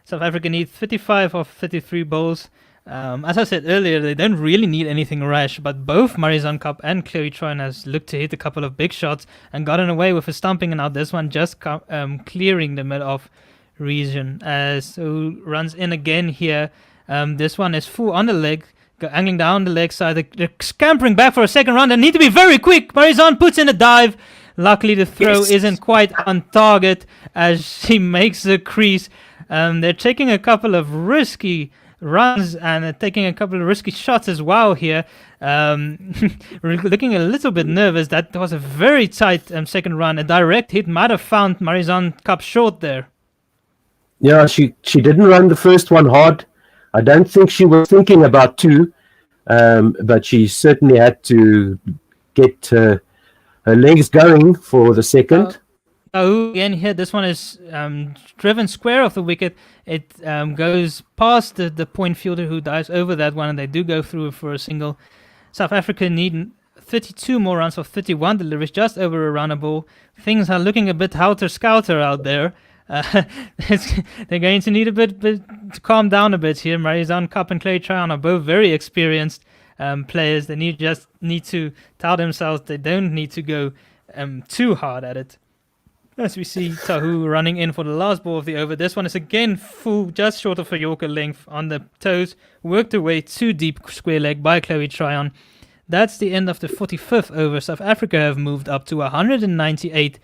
E: South Africa need 35 of 33 balls. As I said earlier, they don't really need anything rash, but both Marizanne Kapp and Chloe Tryon has looked to hit a couple of big shots and gotten away with a stumping, and now this one just clearing the mid-off region as who runs in again here. This one is full on the leg, angling down the leg side. They're scampering back for a second run. They need to be very quick. Marizanne puts in a dive. Luckily, the throw isn't quite on target as she makes the crease. They're taking a couple of risky runs and taking a couple of risky shots as well here. Looking a little bit nervous. That was a very tight second run. A direct hit might have found Marizanne Kapp short there.
H: Yeah, she didn't run the first one hard. I don't think she was thinking about 2, but she certainly had to get her legs going for the second.
E: Again here, this one is driven square off the wicket. It goes past the point fielder who dives over that one, and they do go through for a single. South Africa need 32 more runs of 31 deliveries, just over a runner ball. Things are looking a bit helter-skelter out there. They're going to need a bit to calm down a bit here. Marizanne Kapp and Chloe Tryon are both very experienced players. They just need to tell themselves they don't need to go too hard at it. As we see Tahu running in for the last ball of the over. This one is again full, just short of a Yorker length on the toes. Worked away too deep square leg by Chloe Tryon. That's the end of the 45th over. South Africa have moved up to 198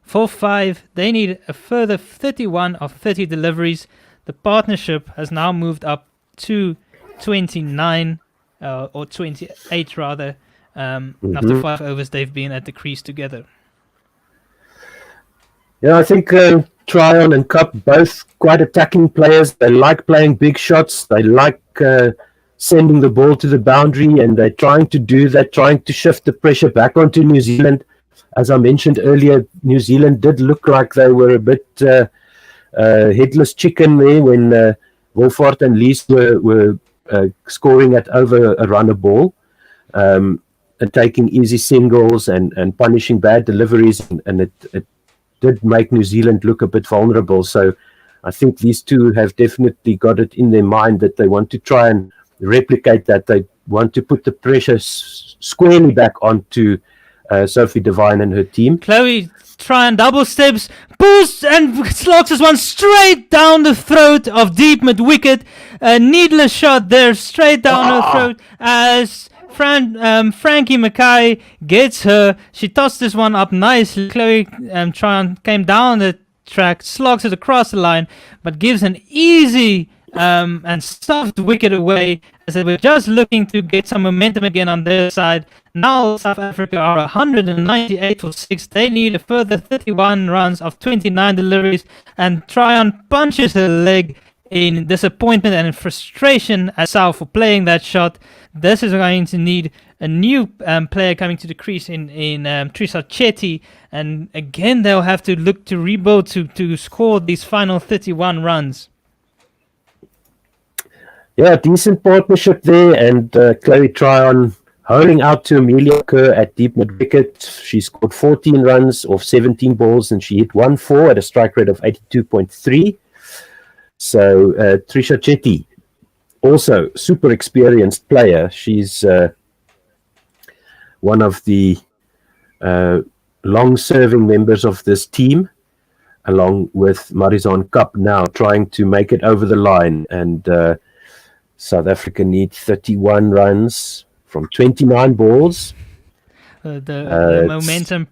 E: for 5. They need a further 31 of 30 deliveries. The partnership has now moved up to 29 or 28 rather. After 5 overs they've been at the crease together.
H: Yeah, I think Tryon and Kapp both quite attacking players. They like playing big shots. They like sending the ball to the boundary, and they're trying to do that, trying to shift the pressure back onto New Zealand. As I mentioned earlier, New Zealand did look like they were a bit headless chicken there when Wolford and Lees were scoring at over a runner ball, and taking easy singles and punishing bad deliveries, and it did make New Zealand look a bit vulnerable. So I think these two have definitely got it in their mind that they want to try and replicate that. want to put the pressure squarely back onto Sophie Devine and her team.
E: Chloe Tryon double steps, boosts and slogs this one straight down the throat of deep mid wicket. A needless shot there, straight down her throat as Frankie Mackay gets her. She tossed this one up nicely. Chloe Tryon came down the track, slogs it across the line, but gives an easy and soft wicket away as they were just looking to get some momentum again on their side. Now South Africa are 198 for 6. They need a further 31 runs of 29 deliveries, and Tryon punches her leg in disappointment and in frustration at South for playing that shot. This is going to need a new player coming to the crease in Trisha Chetty, and again they'll have to look to rebuild to score these final 31 runs.
H: Yeah, decent partnership there, and Chloe Tryon holding out to Amelia Kerr at deep mid wicket. She scored 14 runs off 17 balls, and she hit 1-4 at a strike rate of 82.3. So Trisha Chetty, also super experienced player. She's one of the long-serving members of this team, along with Marizon Cup now trying to make it over the line, and South Africa need 31 runs from 29 balls.
E: The momentum.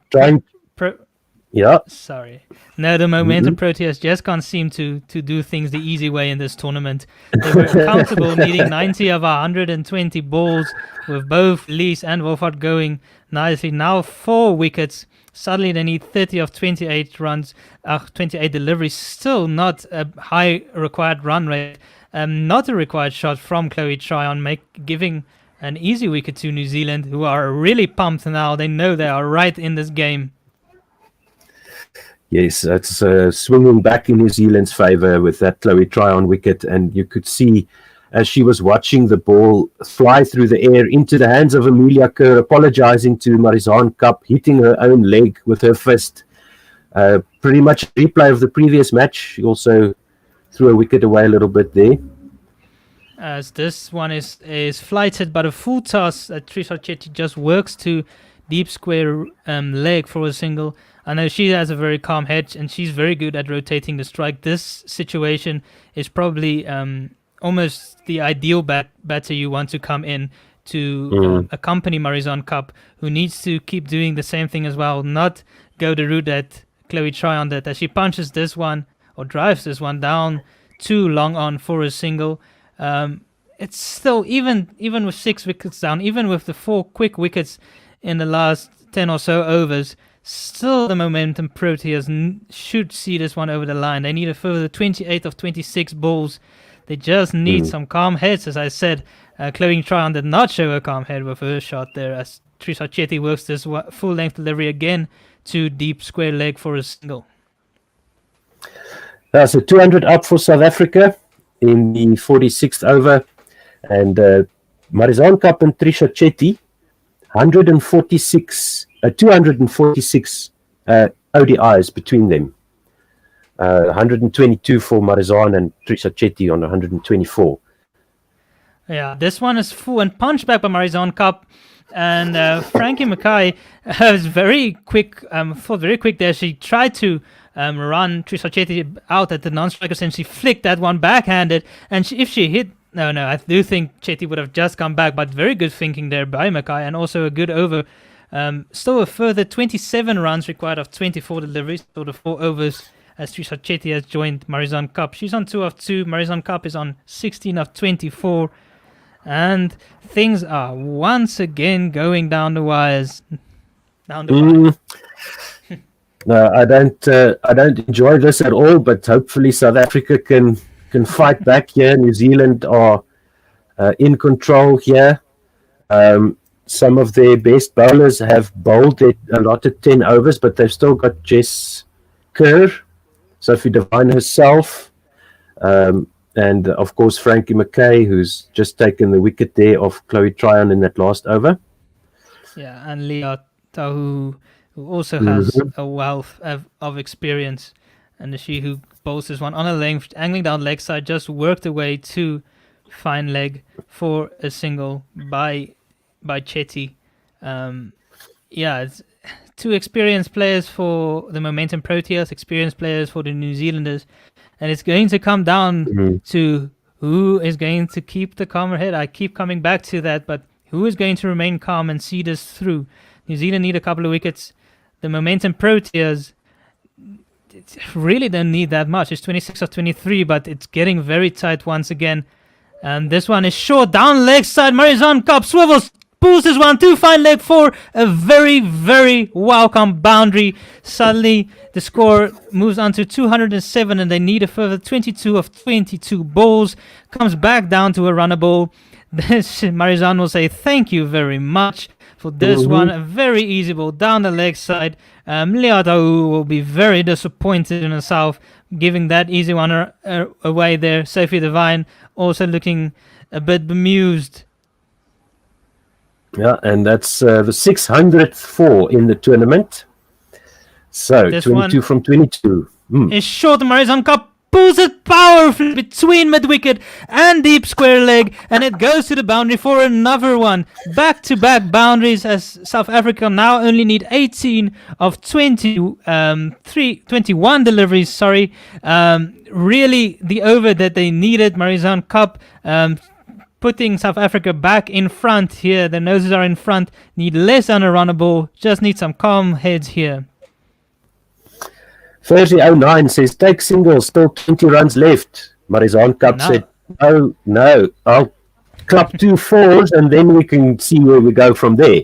E: Sorry. No, the momentum Proteas just can't seem to do things the easy way in this tournament. They were comfortable needing 90 of 120 balls with both Lees and Wolfhard going nicely. Now 4 wickets. Suddenly they need 30 of 28 runs, 28 deliveries. Still not a high required run rate. Not a required shot from Chloe Tryon, giving an easy wicket to New Zealand, who are really pumped now. They know they are right in this game.
H: Yes, that's swinging back in New Zealand's favour with that Chloe Tryon wicket, and you could see as she was watching the ball fly through the air into the hands of Amelia Kerr, apologising to Marizon Cup, hitting her own leg with her fist. Pretty much a replay of the previous match. She also threw a wicket away a little bit there.
E: As this one is flighted, but a full toss that Trisha Chetty just works to deep square leg for a single. I know she has a very calm head and she's very good at rotating the strike. This situation is probably almost the ideal batter you want to come in to accompany Marizon Cup, who needs to keep doing the same thing as well, not go the route that Chloe Tryon did, as she punches this one or drives this one down too long on for a single. It's still, even with 6 wickets down, even with the 4 quick wickets in the last 10 or so overs, still the momentum Proteas should see this one over the line. They need a further 28 of 26 balls. They just need some calm heads, as I said. Chloe Tryon did not show a calm head with her shot there, as Trisha Chetty works this full-length delivery again to deep square leg for a single.
H: So 200 up for South Africa in the 46th over, and Marizon Cup and Trisha Chetty, 246 ODIs between them. 122 for Marizon and Trisha Chetty on 124.
E: Yeah, this one is full and punched back by Marizon Cup, and Frankie Mackay was very quick. Thought very quick there. She tried to run Trisha Chetty out at the non-striker, and she flicked that one backhanded. And if she hit, no, I do think Chetty would have just come back. But very good thinking there by Mackay, and also a good over. Still a further 27 runs required of 24 deliveries, so the 4 overs, as Trisha Chetty has joined Marizon Cup. She's on 2 of 2. Marizon Cup is on 16 of 24. And things are once again going down the wires. No, I don't enjoy this at all. But hopefully South Africa can fight back here. New Zealand are in control here. Some of their best bowlers have bowled a lot of 10 overs, but they've still got Jess Kerr, Sophie Devine herself, and of course Frankie Mackay, who's just taken the wicket there of Chloe Tryon in that last over. Yeah, and Leah Tahu, who also has a wealth of experience, and she who bowls this one on a length, angling down leg side, just worked away to fine leg for a single by Chetty. It's two experienced players for the Momentum Proteas, experienced players for the New Zealanders, and it's going to come down to who is going to keep the calmer head. I keep coming back to that, but who is going to remain calm and see this through? New Zealand need a couple of wickets. The Momentum Proteas really don't need that much. It's 26 of 23, but it's getting very tight once again. And this one is short, down leg side. Marizon Cup swivels, pulls this one, too fine leg for a very, very welcome boundary. Suddenly, the score moves on to 207, and they need a further 22 of 22 balls. Comes back down to a runner ball. This Marizon will say thank you very much for this one. A very easy ball down the leg side. Liatau will be very disappointed in herself, giving that easy one away there. Sophie Devine also looking a bit bemused.
H: Yeah, and that's the 600th four in the tournament. So,
E: This
H: 22
E: one
H: from 22.
E: is short. Marizon Cup pulls it powerfully between mid-wicket and deep square leg, and it goes to the boundary for another one. Back-to-back boundaries, as South Africa now only need 18 of 21 deliveries. Really the over that they needed. Marizon Cup putting South Africa back in front here. Their noses are in front. Need less than a runner ball. Just need some calm heads here.
H: 3009 says, take singles, still 20 runs left. Marizon Cup said, no, I'll club 2 fours and then we can see where we go from there.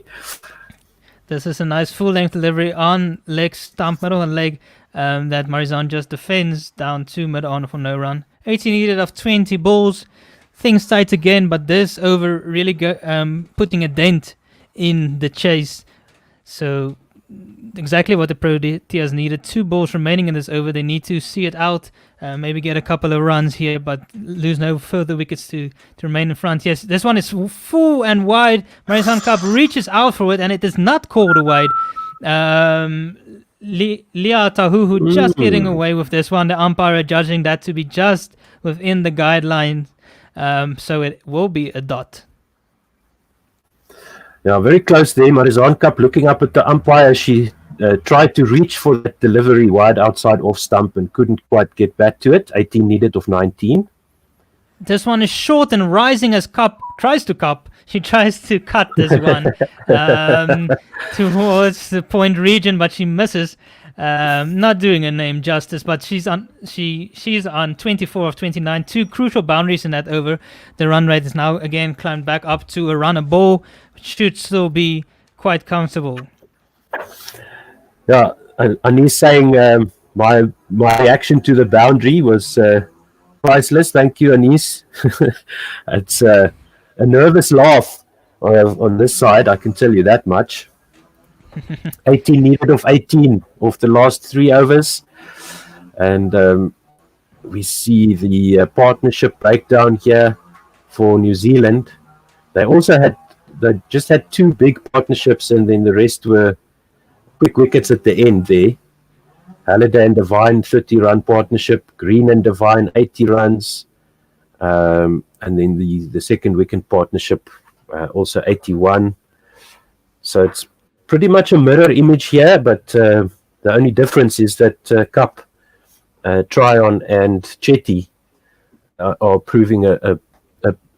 E: This is a nice full-length delivery on leg stump, middle and leg, that Marizon just defends down to mid-on for no run. 18 needed of 20 balls. Things tight again, but this over really putting a dent in the chase. So exactly what the Proteas needed. 2 balls remaining in this over. They need to see it out, maybe get a couple of runs here, but lose no further wickets to remain in front. Yes, this one is full and wide. Marizon Cup reaches out for it, and it is not called a wide. Liatahu just getting away with this one. The umpire judging that to be just within the guidelines, so it will be a dot.
H: Yeah, very close there. Marizon Cup looking up at the umpire. She tried to reach for that delivery wide outside off stump and couldn't quite get back to it. 18 needed of 19.
E: This one is short and rising as Cup tries to cup. She tries to cut this one towards the point region, but she misses. Not doing her name justice, but she's on 24 of 29. 2 crucial boundaries in that over. The run rate is now again climbed back up to a runner ball, which should still be quite comfortable.
H: Yeah, Anis saying my reaction to the boundary was priceless. Thank you, Anis. It's a nervous laugh on this side, I can tell you that much. 18 needed of 18 of the last 3 overs, and we see the partnership breakdown here for New Zealand. They just had 2 big partnerships, and then the rest were quick wickets at the end there. Halliday and Devine 30-run partnership, Green and Devine 80 runs, and then the second wicket partnership also 81. So it's pretty much a mirror image here, but the only difference is that Cup, Tryon and Chetty are proving a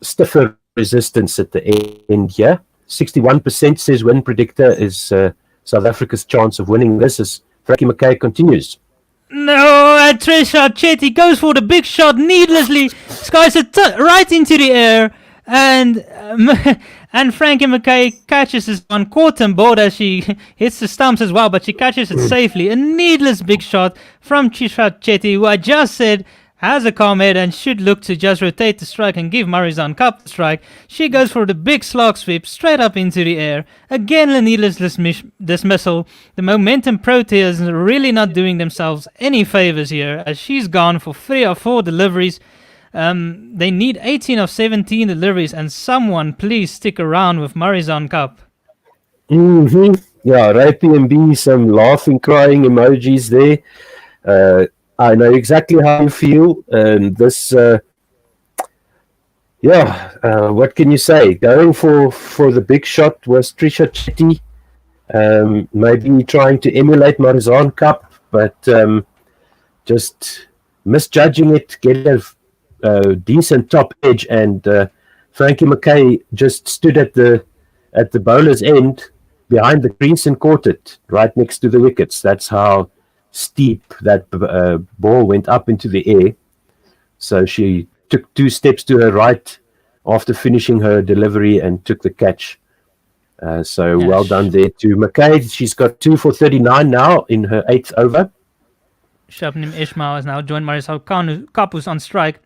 H: stiffer resistance at the end here. 61% says win predictor is South Africa's chance of winning this as Frankie Mackay continues.
E: No, Trisha Chetty goes for the big shot needlessly, skies it right into the air, and Frankie Mackay catches this on court and board as she hits the stumps as well, but she catches it safely. A needless big shot from Trisha Chetty, who I just said has a calm head and should look to just rotate the strike and give Marizon Cup the strike. She goes for the big slog sweep straight up into the air. Again, a needless dismissal. The Momentum Proteas are really not doing themselves any favors here, as she's gone for 3 or 4 deliveries. They need 18 of 17 deliveries, and someone please stick around with Marizon Cup.
H: Yeah, Ray PMB, some laughing, crying emojis there. I know exactly how you feel, and this What can you say? Going for the big shot was Trisha Chetty. Maybe trying to emulate Marizanne Cup, but just misjudging it, getting a decent top edge, and Frankie McKay just stood at the bowler's end behind the crease and caught it right next to the wickets. That's how steep that ball went up into the air. So she took 2 steps to her right after finishing her delivery and took the catch. Well done there to McKay. She's got 2 for 39 now in her 8th over.
E: Shabnim Ismail has now joined Marizanne Cup, who's on strike.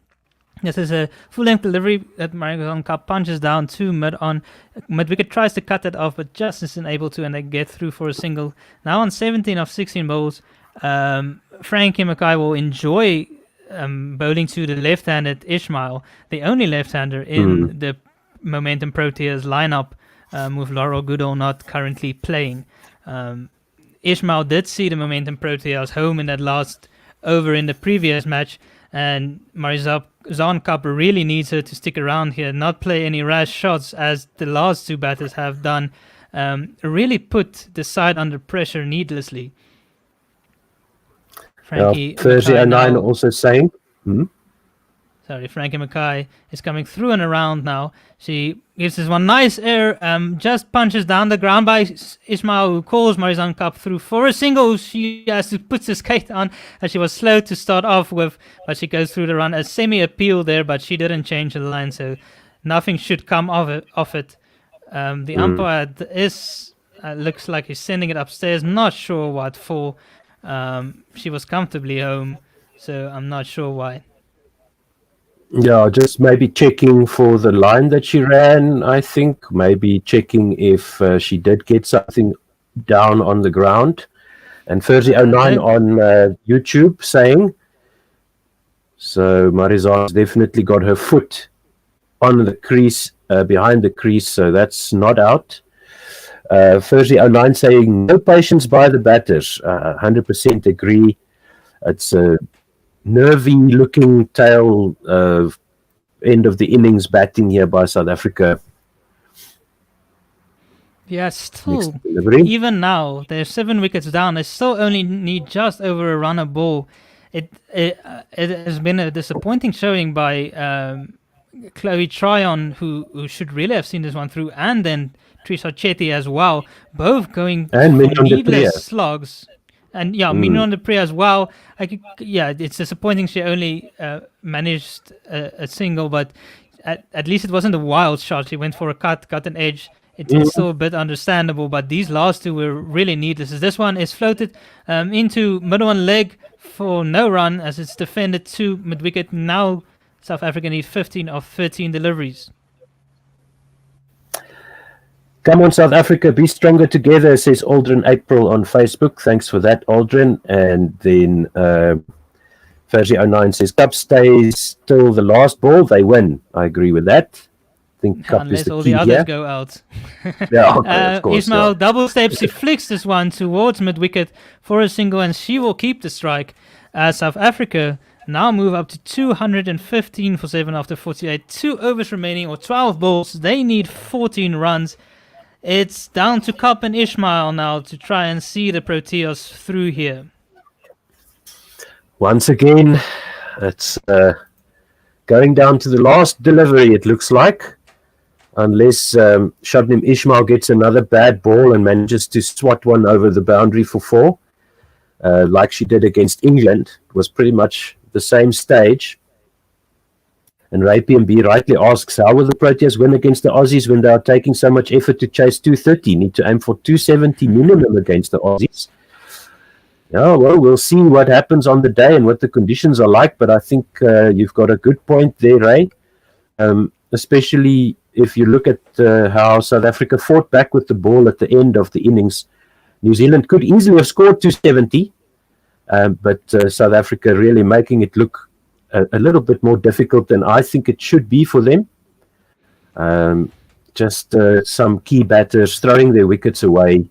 E: This is a full-length delivery that Marizanne Cup punches down to mid-on. Mid-wicket tries to cut it off, but just isn't able to, and they get through for a single. Now on 17 of 16 bowls, Frankie McKay will enjoy bowling to the left-handed Ismail, the only left-hander in the Momentum Proteas lineup, with Laurel Goodall not currently playing. Ismail did see the Momentum Proteas home in that last over in the previous match, and Marizanne Cup really needs her to stick around here, not play any rash shots as the last 2 batters have done. Really put the side under pressure needlessly. Frankie
H: Thursday09 also saying.
E: Frankie McKay is coming through and around now. She gives this one nice air, just punches down the ground by Ismail, who calls Marizanne Cup through for a single. She has to put the skate on, as she was slow to start off with, but she goes through the run. A semi-appeal there, but she didn't change the line, so nothing should come of it. The umpire looks like he's sending it upstairs. Not sure what for. She was comfortably home, so I'm not sure why.
H: Yeah, just maybe checking for the line that she ran, I think. Maybe checking if she did get something down on the ground. And Thursday09 on YouTube saying, so Marizanne's definitely got her foot on the crease, behind the crease, so that's not out. Thursday09 saying, no patience by the batters. 100% agree. It's a nervy-looking tail end of the innings batting here by South Africa.
E: Yeah, still, even now, they're 7 wickets down. They still only need just over a run a ball. It has been a disappointing showing by Chloe Tryon, who should really have seen this one through, and then Trisha Chetty as well, both going for needless slogs. And Mignon du Preez as well. It's disappointing she only managed a single, but at least it wasn't a wild shot. She went for a cut an edge. It's still a bit understandable, but these last 2 were really needless. This one is floated into middle on leg for no run, as it's defended to mid-wicket. Now South Africa need 15 of 13 deliveries.
H: Come on, South Africa, be stronger together, says Aldrin April on Facebook. Thanks for that, Aldrin. And then Fergie09 says, Cup stays till the last ball, they win. I agree with that. I think Cup
E: unless
H: is the
E: all
H: key
E: the others
H: here.
E: go out.
H: Of course.
E: Ismail double steps, he flicks this one towards mid-wicket for a single, and she will keep the strike. South Africa now move up to 215 for 7 after 48. 2 overs remaining, or 12 balls. They need 14 runs. It's down to Cup and Ismail now to try and see the Proteas through here.
H: Once again, it's going down to the last delivery, it looks like. Unless Shabnim Ismail gets another bad ball and manages to swat one over the boundary for 4, like she did against England. It was pretty much the same stage. And Ray PMB rightly asks, how will the Proteas win against the Aussies when they are taking so much effort to chase 230? Need to aim for 270 minimum against the Aussies. Yeah, well, we'll see what happens on the day and what the conditions are like, but I think you've got a good point there, Ray. Especially if you look at how South Africa fought back with the ball at the end of the innings. New Zealand could easily have scored 270, but South Africa really making it look a little bit more difficult than I think it should be for them. Just some key batters throwing their wickets away.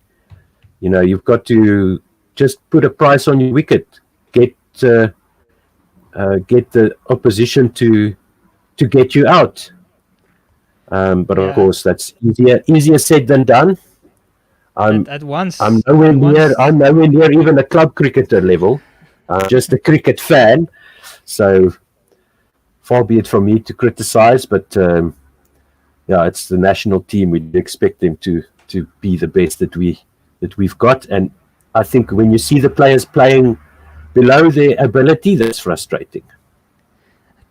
H: You know, you've got to just put a price on your wicket. Get the opposition to get you out. But
E: Yeah.
H: of course, that's easier said than done.
E: At once,
H: I'm nowhere
E: at
H: near.
E: once-
H: I'm nowhere near even a club cricketer level. I'm just a cricket fan. So far be it from me to criticize, but yeah, it's the national team. We expect them to be the best that we've got, and I think when you see the players playing below their ability, that's frustrating.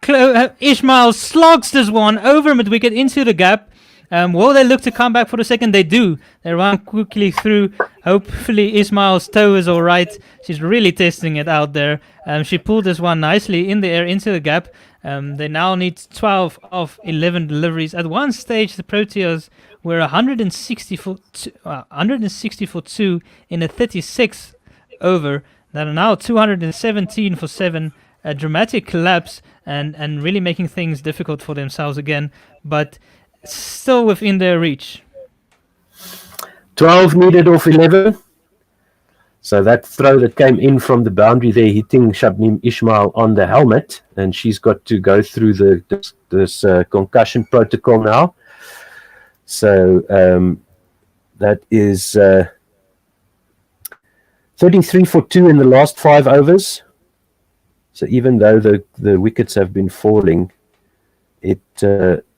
E: Ishmael slogs this one over mid-wicket into the gap. Will they look to come back for the second? They do. They run quickly through. Hopefully Ismail's toe is all right. She's really testing it out there. She pulled this one nicely in the air into the gap. They now need 12 of 11 deliveries. At one stage, the Proteas were 160 for 2 in the 36th over. They are now 217 for 7. A dramatic collapse and really making things difficult for themselves again. But still within their reach.
H: 12 needed off 11. So that throw that came in from the boundary there, hitting Shabnim Ismail on the helmet, and she's got to go through this concussion protocol now. So that is 33 for 2 in the last 5 overs. So even though the wickets have been falling, it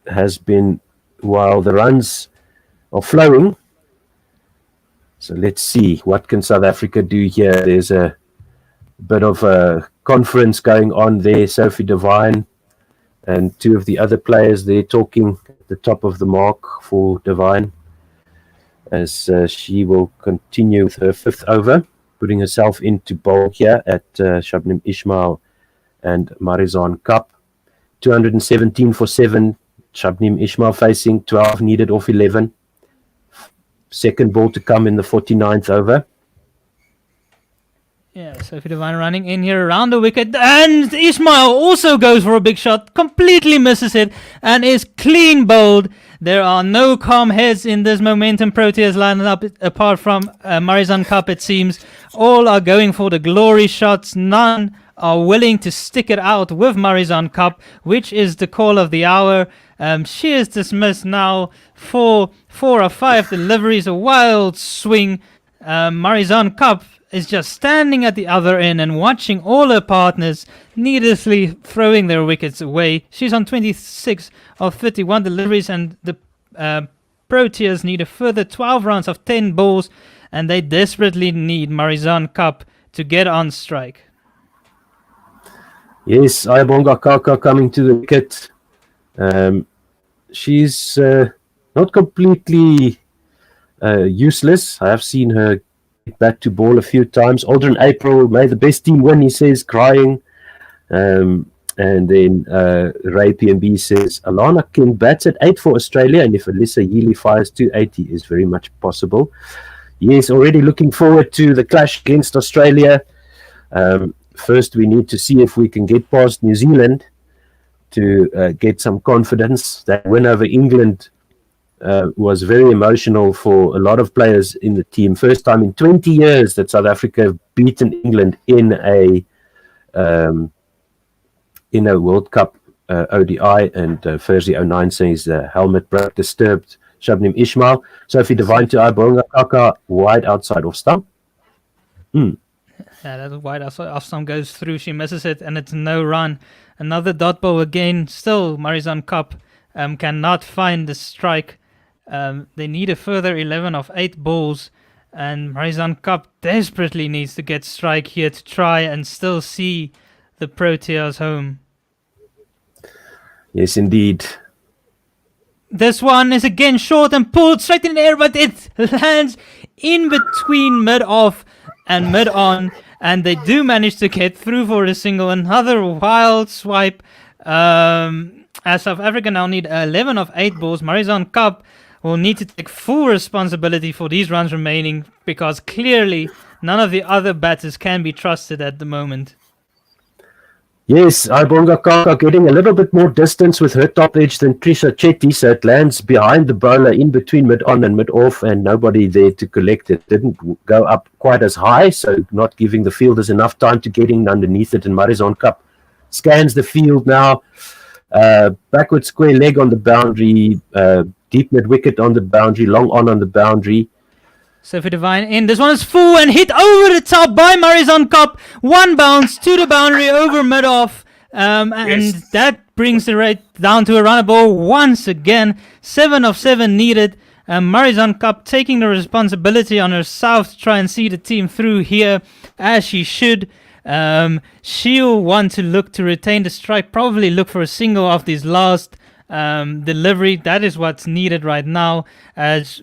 H: has been, while the runs are flowing. So let's see, what can South Africa do here? There's a bit of a conference going on there. Sophie Devine and 2 of the other players, they're talking at the top of the mark for Devine as she will continue with her 5th over, putting herself into bowl here at Shabnim Ismail and Marizan Cup. 217 for 7. Shabnim Ismail facing 12 needed off 11. Second ball to come in the 49th over.
E: Yeah, Sophie Devine running in here around the wicket, and Ismail also goes for a big shot, completely misses it, and is clean bowled. There are no calm heads in this Momentum Proteas lineup apart from Marizan Cup, it seems. All are going for the glory shots. None are willing to stick it out with Marizan Cup, which is the call of the hour. She is dismissed now for 4 or 5 deliveries, a wild swing. Marizan Cup is just standing at the other end and watching all her partners needlessly throwing their wickets away. She's on 26 of 31 deliveries, and the Proteas need a further 12 runs of 10 balls, and they desperately need Marizan Cup to get on strike.
H: Yes, Ayabonga Kaka coming to the wicket. She's not completely useless. I have seen her get back to ball a few times. Aldrin April made the best team win, he says, crying. And then Ray PMB says, Alana King bats at 8 for Australia, and if Alyssa Healy fires 280 is very much possible. Yes, already looking forward to the clash against Australia. First, we need to see if we can get past New Zealand to get some confidence. That win over England was very emotional for a lot of players in the team. First time in 20 years that South Africa have beaten England in a World Cup ODI, and Fergie09 says the helmet broke, disturbed Shabnim Ismail. Sophie Devine to Ayabonga Kaka, wide outside off stump.
E: Yeah, that wide off stump goes through. She misses it, and it's no run. Another dot ball again. Still, Marizan Cup cannot find the strike. They need a further 11 of 8 balls, and Marizan Cup desperately needs to get strike here to try and still see the Proteas home.
H: Yes, indeed.
E: This one is again short and pulled straight in the air, but it lands in between mid-off and mid-on, and they do manage to get through for a single. Another wild swipe. As South Africa now need 11 of 8 balls, Marizan Cup will need to take full responsibility for these runs remaining, because clearly none of the other batters can be trusted at the moment.
H: Yes, Ayabonga Kaka getting a little bit more distance with her top edge than Trisha Chetty, so it lands behind the bowler in between mid-on and mid-off, and nobody there to collect it. Didn't go up quite as high, so not giving the fielders enough time to get in underneath it, and Marizan Cup scans the field now. Backward square leg on the boundary, deep mid wicket on the boundary, long on the boundary.
E: Sophie Devine in. This one is full and hit over the top by Marizon Cup. One bounce to the boundary over mid off. And that brings the rate down to a runner ball once again. 7 of 7 needed. Marizon Cup taking the responsibility on herself to try and see the team through here, as she should. She'll want to look to retain the strike, probably look for a single off this last delivery. That is what's needed right now, as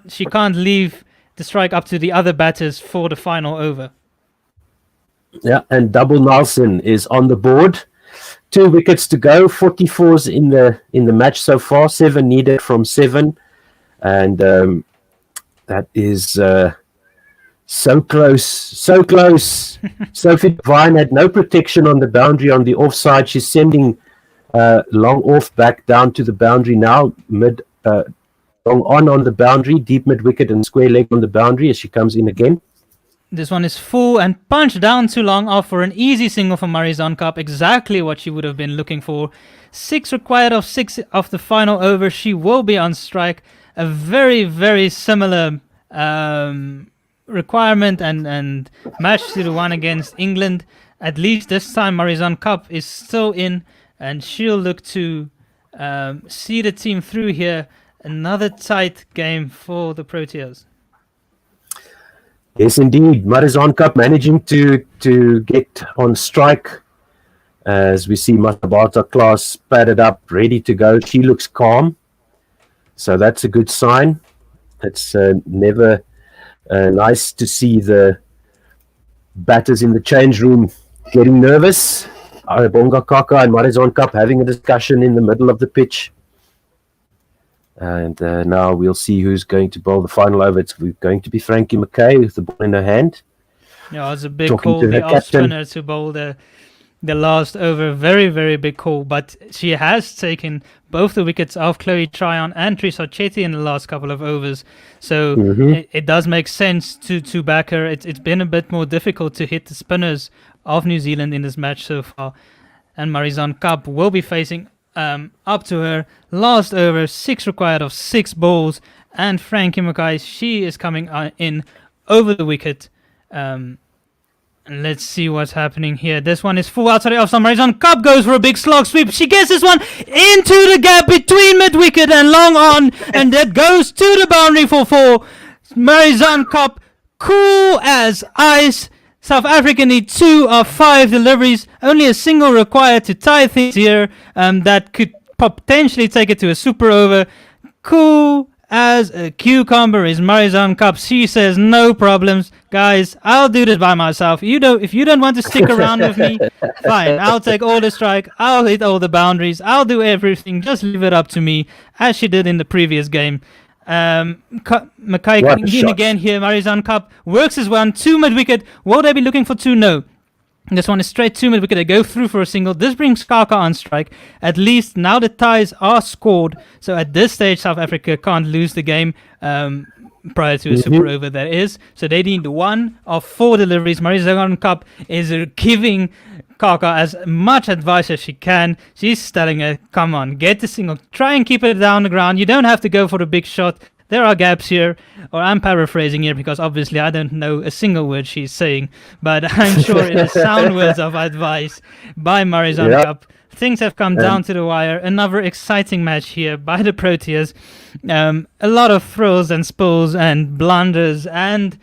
E: she can't leave the strike up to the other batters for the final over.
H: Yeah, and Double Nelson is on the board. 2 wickets to go, 44s in the match so far, 7 needed from 7. And that is so close. Sophie Devine had no protection on the boundary on the offside. She's sending long off back down to the boundary now, mid long on the boundary, deep mid wicket and square leg on the boundary as she comes in again.
E: This one is full and punched down too long off for an easy single for Marizon Cup. Exactly what she would have been looking for. 6 required of 6 of the final over. She will be on strike. A very, very similar requirement and match to the one against England. At least this time Marizon Cup is still in, and she'll look to see the team through here. Another tight game for the Proteas.
H: Yes, indeed. Marizon Cup managing to get on strike. As we see Matabata class padded up, ready to go. She looks calm. So that's a good sign. It's never nice to see the batters in the change room getting nervous. Bonga Kaka and Marizon Cup having a discussion in the middle of the pitch. And now we'll see who's going to bowl the final over. It's going to be Frankie McKay with the ball in her hand.
E: Yeah, it's a big call. The off spinner to bowl the last over. Very, very big call. But she has taken both the wickets of Chloe Tryon and Trisa Chetty in the last couple of overs. So it does make sense to back her. It's been a bit more difficult to hit the spinners of New Zealand in this match so far. And Marizon Cup will be facing up to her. Last over, 6 required of 6 balls. And Frankie Mackay, she is coming in over the wicket. And let's see what's happening here. This one is full outside the off-stump. Marizon Cup goes for a big slog sweep. She gets this one into the gap between mid-wicket and long on. And that goes to the boundary for 4. Marizon Cup, cool as ice. South Africa need 2 of 5 deliveries. Only a single required to tie things here. That could potentially take it to a super over. Cool as a cucumber is Marizon Cup. She says, no problems. Guys, I'll do this by myself. If you don't want to stick around with me, fine. I'll take all the strike. I'll hit all the boundaries. I'll do everything. Just leave it up to me, as she did in the previous game. Mackay coming in again here. Marizon Cup works as one. 2 mid-wicket. Will they be looking for 2? No. This one is straight 2 mid-wicket. They go through for a single. This brings Kaka on strike. At least now the ties are scored. So at this stage, South Africa can't lose the game prior to a super over there is. So they need 1 of 4 deliveries. Marizon Cup is giving Kaka as much advice as she can. She's telling her, come on, get the single. Try and keep it down the ground. You don't have to go for the big shot. There are gaps here, or I'm paraphrasing here because obviously I don't know a single word she's saying, but I'm sure it is sound words of advice by Marizon Cup. Things have come down to the wire. Another exciting match here by the Proteas. A lot of thrills and spills and blunders, and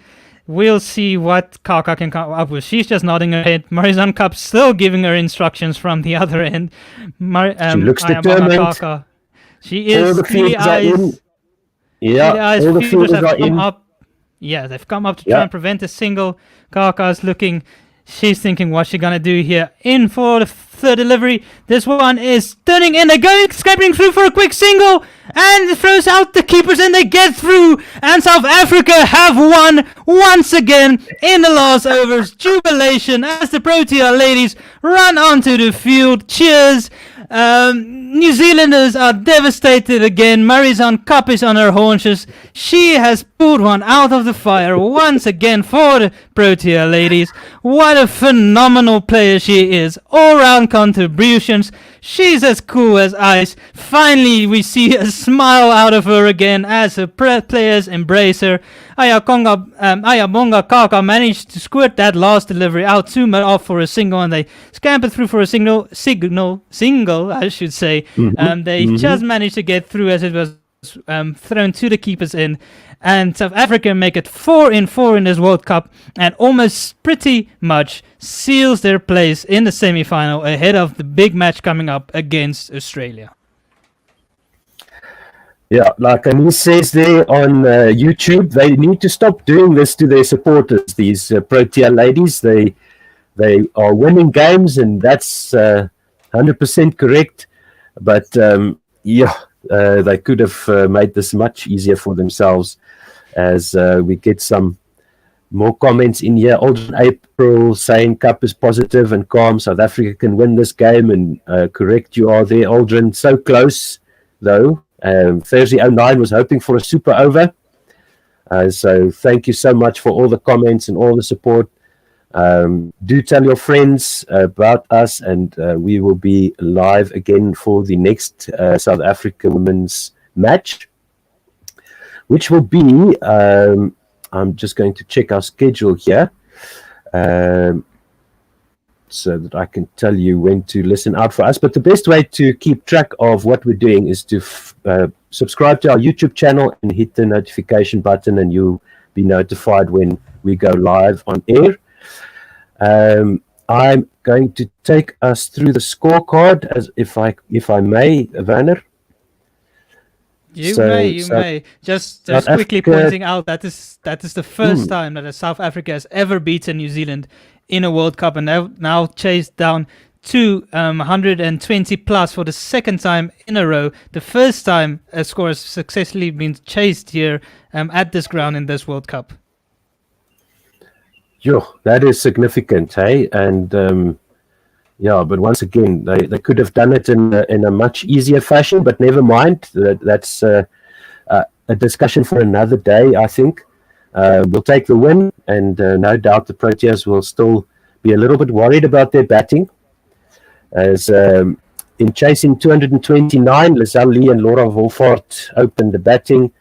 E: we'll see what Kaka can come up with. She's just nodding her head. Marizon Cup still giving her instructions from the other end.
H: She looks determined.
E: Kaka. She is.
H: All the fields are in. Yeah,
E: all the fielders have come up. Yeah, they've come up to try and prevent a single. Kaka's looking. She's thinking, what's she gonna do here? In for the third delivery. This one is turning in. They're going, scraping through for a quick single, and it throws out the keepers, and they get through. And South Africa have won once again in the last overs. Jubilation as the Protea ladies run onto the field. Cheers. New Zealanders are devastated again. Marizon Cup is on her haunches. She has pulled one out of the fire once again for the Protea ladies. What a phenomenal player she is. All-round contributions. She's as cool as ice. Finally, we see a smile out of her again as her players embrace her. Ayabonga Kaka managed to squirt that last delivery out Tsuma off for a single, and they scampered through for a single, I should say. They just managed to get through as it was thrown to the keepers in, and South Africa make it 4-4 in this World Cup, and almost pretty much seals their place in the semi-final ahead of the big match coming up against Australia.
H: Yeah, like Anis says there on YouTube, they need to stop doing this to their supporters. These Protea ladies, they are winning games, and that's 100% correct. But they could have made this much easier for themselves. As we get some more comments in here. Aldrin April saying Cup is positive and calm. South Africa can win this game, and correct you are there, Aldrin. So close though. Thursday 09 was hoping for a super over. So thank you so much for all the comments and all the support. Do tell your friends about us, and we will be live again for the next South Africa women's match, which will be, I'm just going to check our schedule here, so that I can tell you when to listen out for us. But the best way to keep track of what we're doing is to subscribe to our YouTube channel and hit the notification button, and you'll be notified when we go live on air. I'm going to take us through the scorecard, as if I may, Werner.
E: You may. Just quickly pointing out that is the first time that South Africa has ever beaten New Zealand in a World Cup, and now chased down to 120 plus for the second time in a row. The first time a score has successfully been chased here at this ground in this World Cup.
H: That is significant, hey? And but once again, they could have done it in a much easier fashion, but never mind. That's a discussion for another day, I think. We'll take the win, and no doubt the Proteas will still be a little bit worried about their batting. As in chasing 229, Lizelle Lee and Laura Wolfhard opened the batting.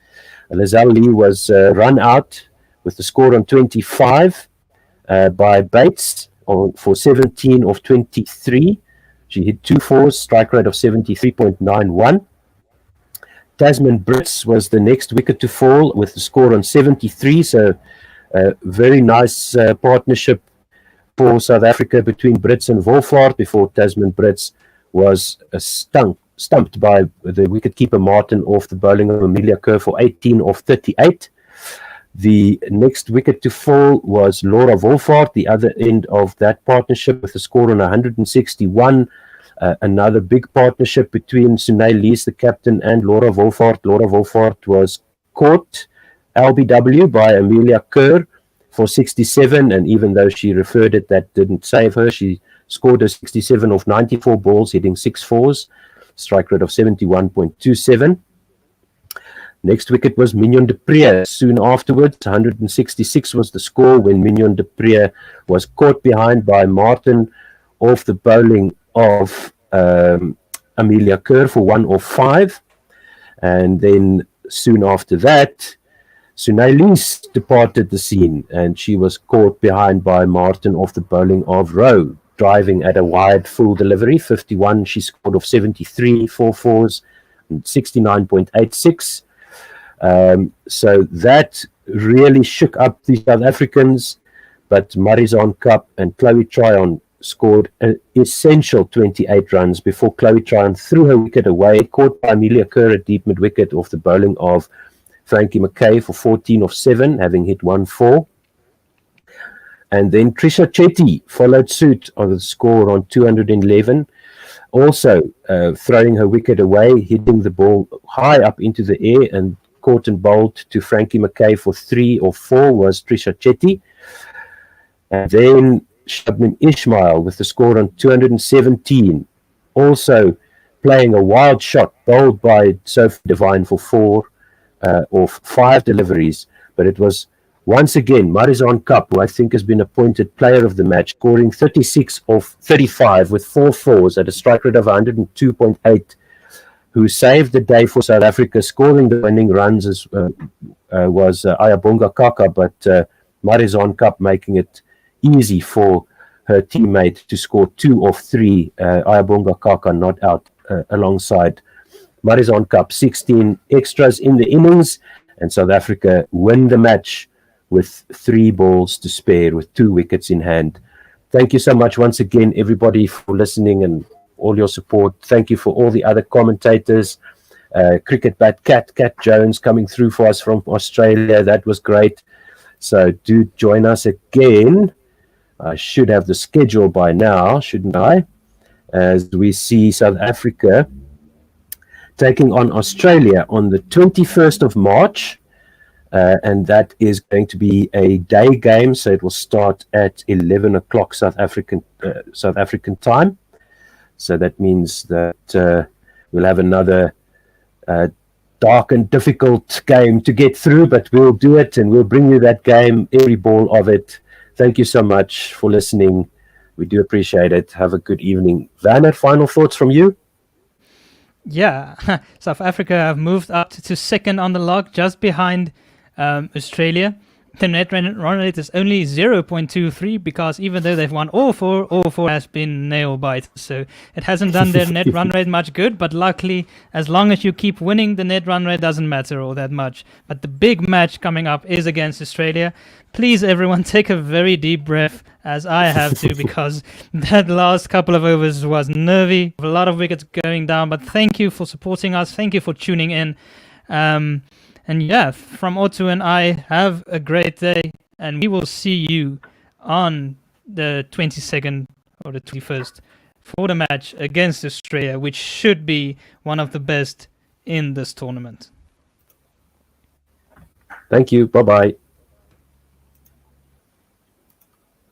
H: Lizelle Lee was run out with the score on 25 by Bates for 17 of 23. She hit 2 fours, strike rate of 73.91. Tasman Brits was the next wicket to fall with the score on 73. So a very nice partnership for South Africa between Brits and Wolfhard before Tasman Brits was stumped by the wicketkeeper Martin off the bowling of Amelia Kerr for 18 of 38. The next wicket to fall was Laura Wolfhard, the other end of that partnership, with a score on 161. Another big partnership between Sunay Lees, the captain, and Laura Wolfhard. Laura Wolfhard was caught LBW by Amelia Kerr for 67, and even though she referred it, that didn't save her. She scored a 67 of 94 balls, hitting 6 fours, strike rate of 71.27. Next wicket was Mignon de Pree. Soon afterwards, 166 was the score when Mignon de Pree was caught behind by Martin off the bowling of Amelia Kerr for 1 of 5. And then soon after that, Sunay Lees departed the scene, and she was caught behind by Martin off the bowling of Rowe, driving at a wide full delivery. 51 she scored of 73, 4 fours, and 69.86. So that really shook up the South Africans, but Marizon Cup and Chloe Tryon scored an essential 28 runs before Chloe Tryon threw her wicket away, caught by Amelia Kerr at deep mid-wicket off the bowling of Frankie McKay for 14 of 7, having hit 1-4. And then Trisha Chetty followed suit on the score on 211, also throwing her wicket away, hitting the ball high up into the air, and caught and bowled to Frankie McKay for 3 of 4 was Trisha Chetty. And then Shabnim Ismail with the score on 217, also playing a wild shot, bowled by Sophie Devine for 4 or 5 deliveries. But it was once again Marizon Cup, who I think has been appointed player of the match, scoring 36 of 35 with 4 fours at a strike rate of 102.8, who saved the day for South Africa, scoring the winning runs was Ayabonga Kaka, but Marizon Cup making it easy for her teammate to score 2 of 3. Ayabonga Kaka not out alongside Marizon Cup. 16 extras in the innings, and South Africa win the match with 3 balls to spare with 2 wickets in hand. Thank you so much once again, everybody, for listening and all your support. Thank you for all the other commentators. Cricket Bat Cat Jones coming through for us from Australia. That was great. So do join us again. I should have the schedule by now, shouldn't I? As we see South Africa taking on Australia on the 21st of March. And that is going to be a day game, so it will start at 11 o'clock South African time. So that means that we'll have another dark and difficult game to get through, but we'll do it, and we'll bring you that game, every ball of it. Thank you so much for listening. We do appreciate it. Have a good evening. Werner, final thoughts from you?
E: Yeah, South Africa have moved up to second on the log, just behind Australia. The net run rate is only 0.23 because even though they've won all four has been nail biters. So it hasn't done their net run rate much good, but luckily, as long as you keep winning, the net run rate doesn't matter all that much. But the big match coming up is against Australia. Please, everyone, take a very deep breath, as I have to, because that last couple of overs was nervy. A lot of wickets going down, but thank you for supporting us. Thank you for tuning in. And yeah, from Otto and I, have a great day, and we will see you on the 22nd or the 21st for the match against Australia, which should be one of the best in this tournament.
H: Thank you. Bye-bye.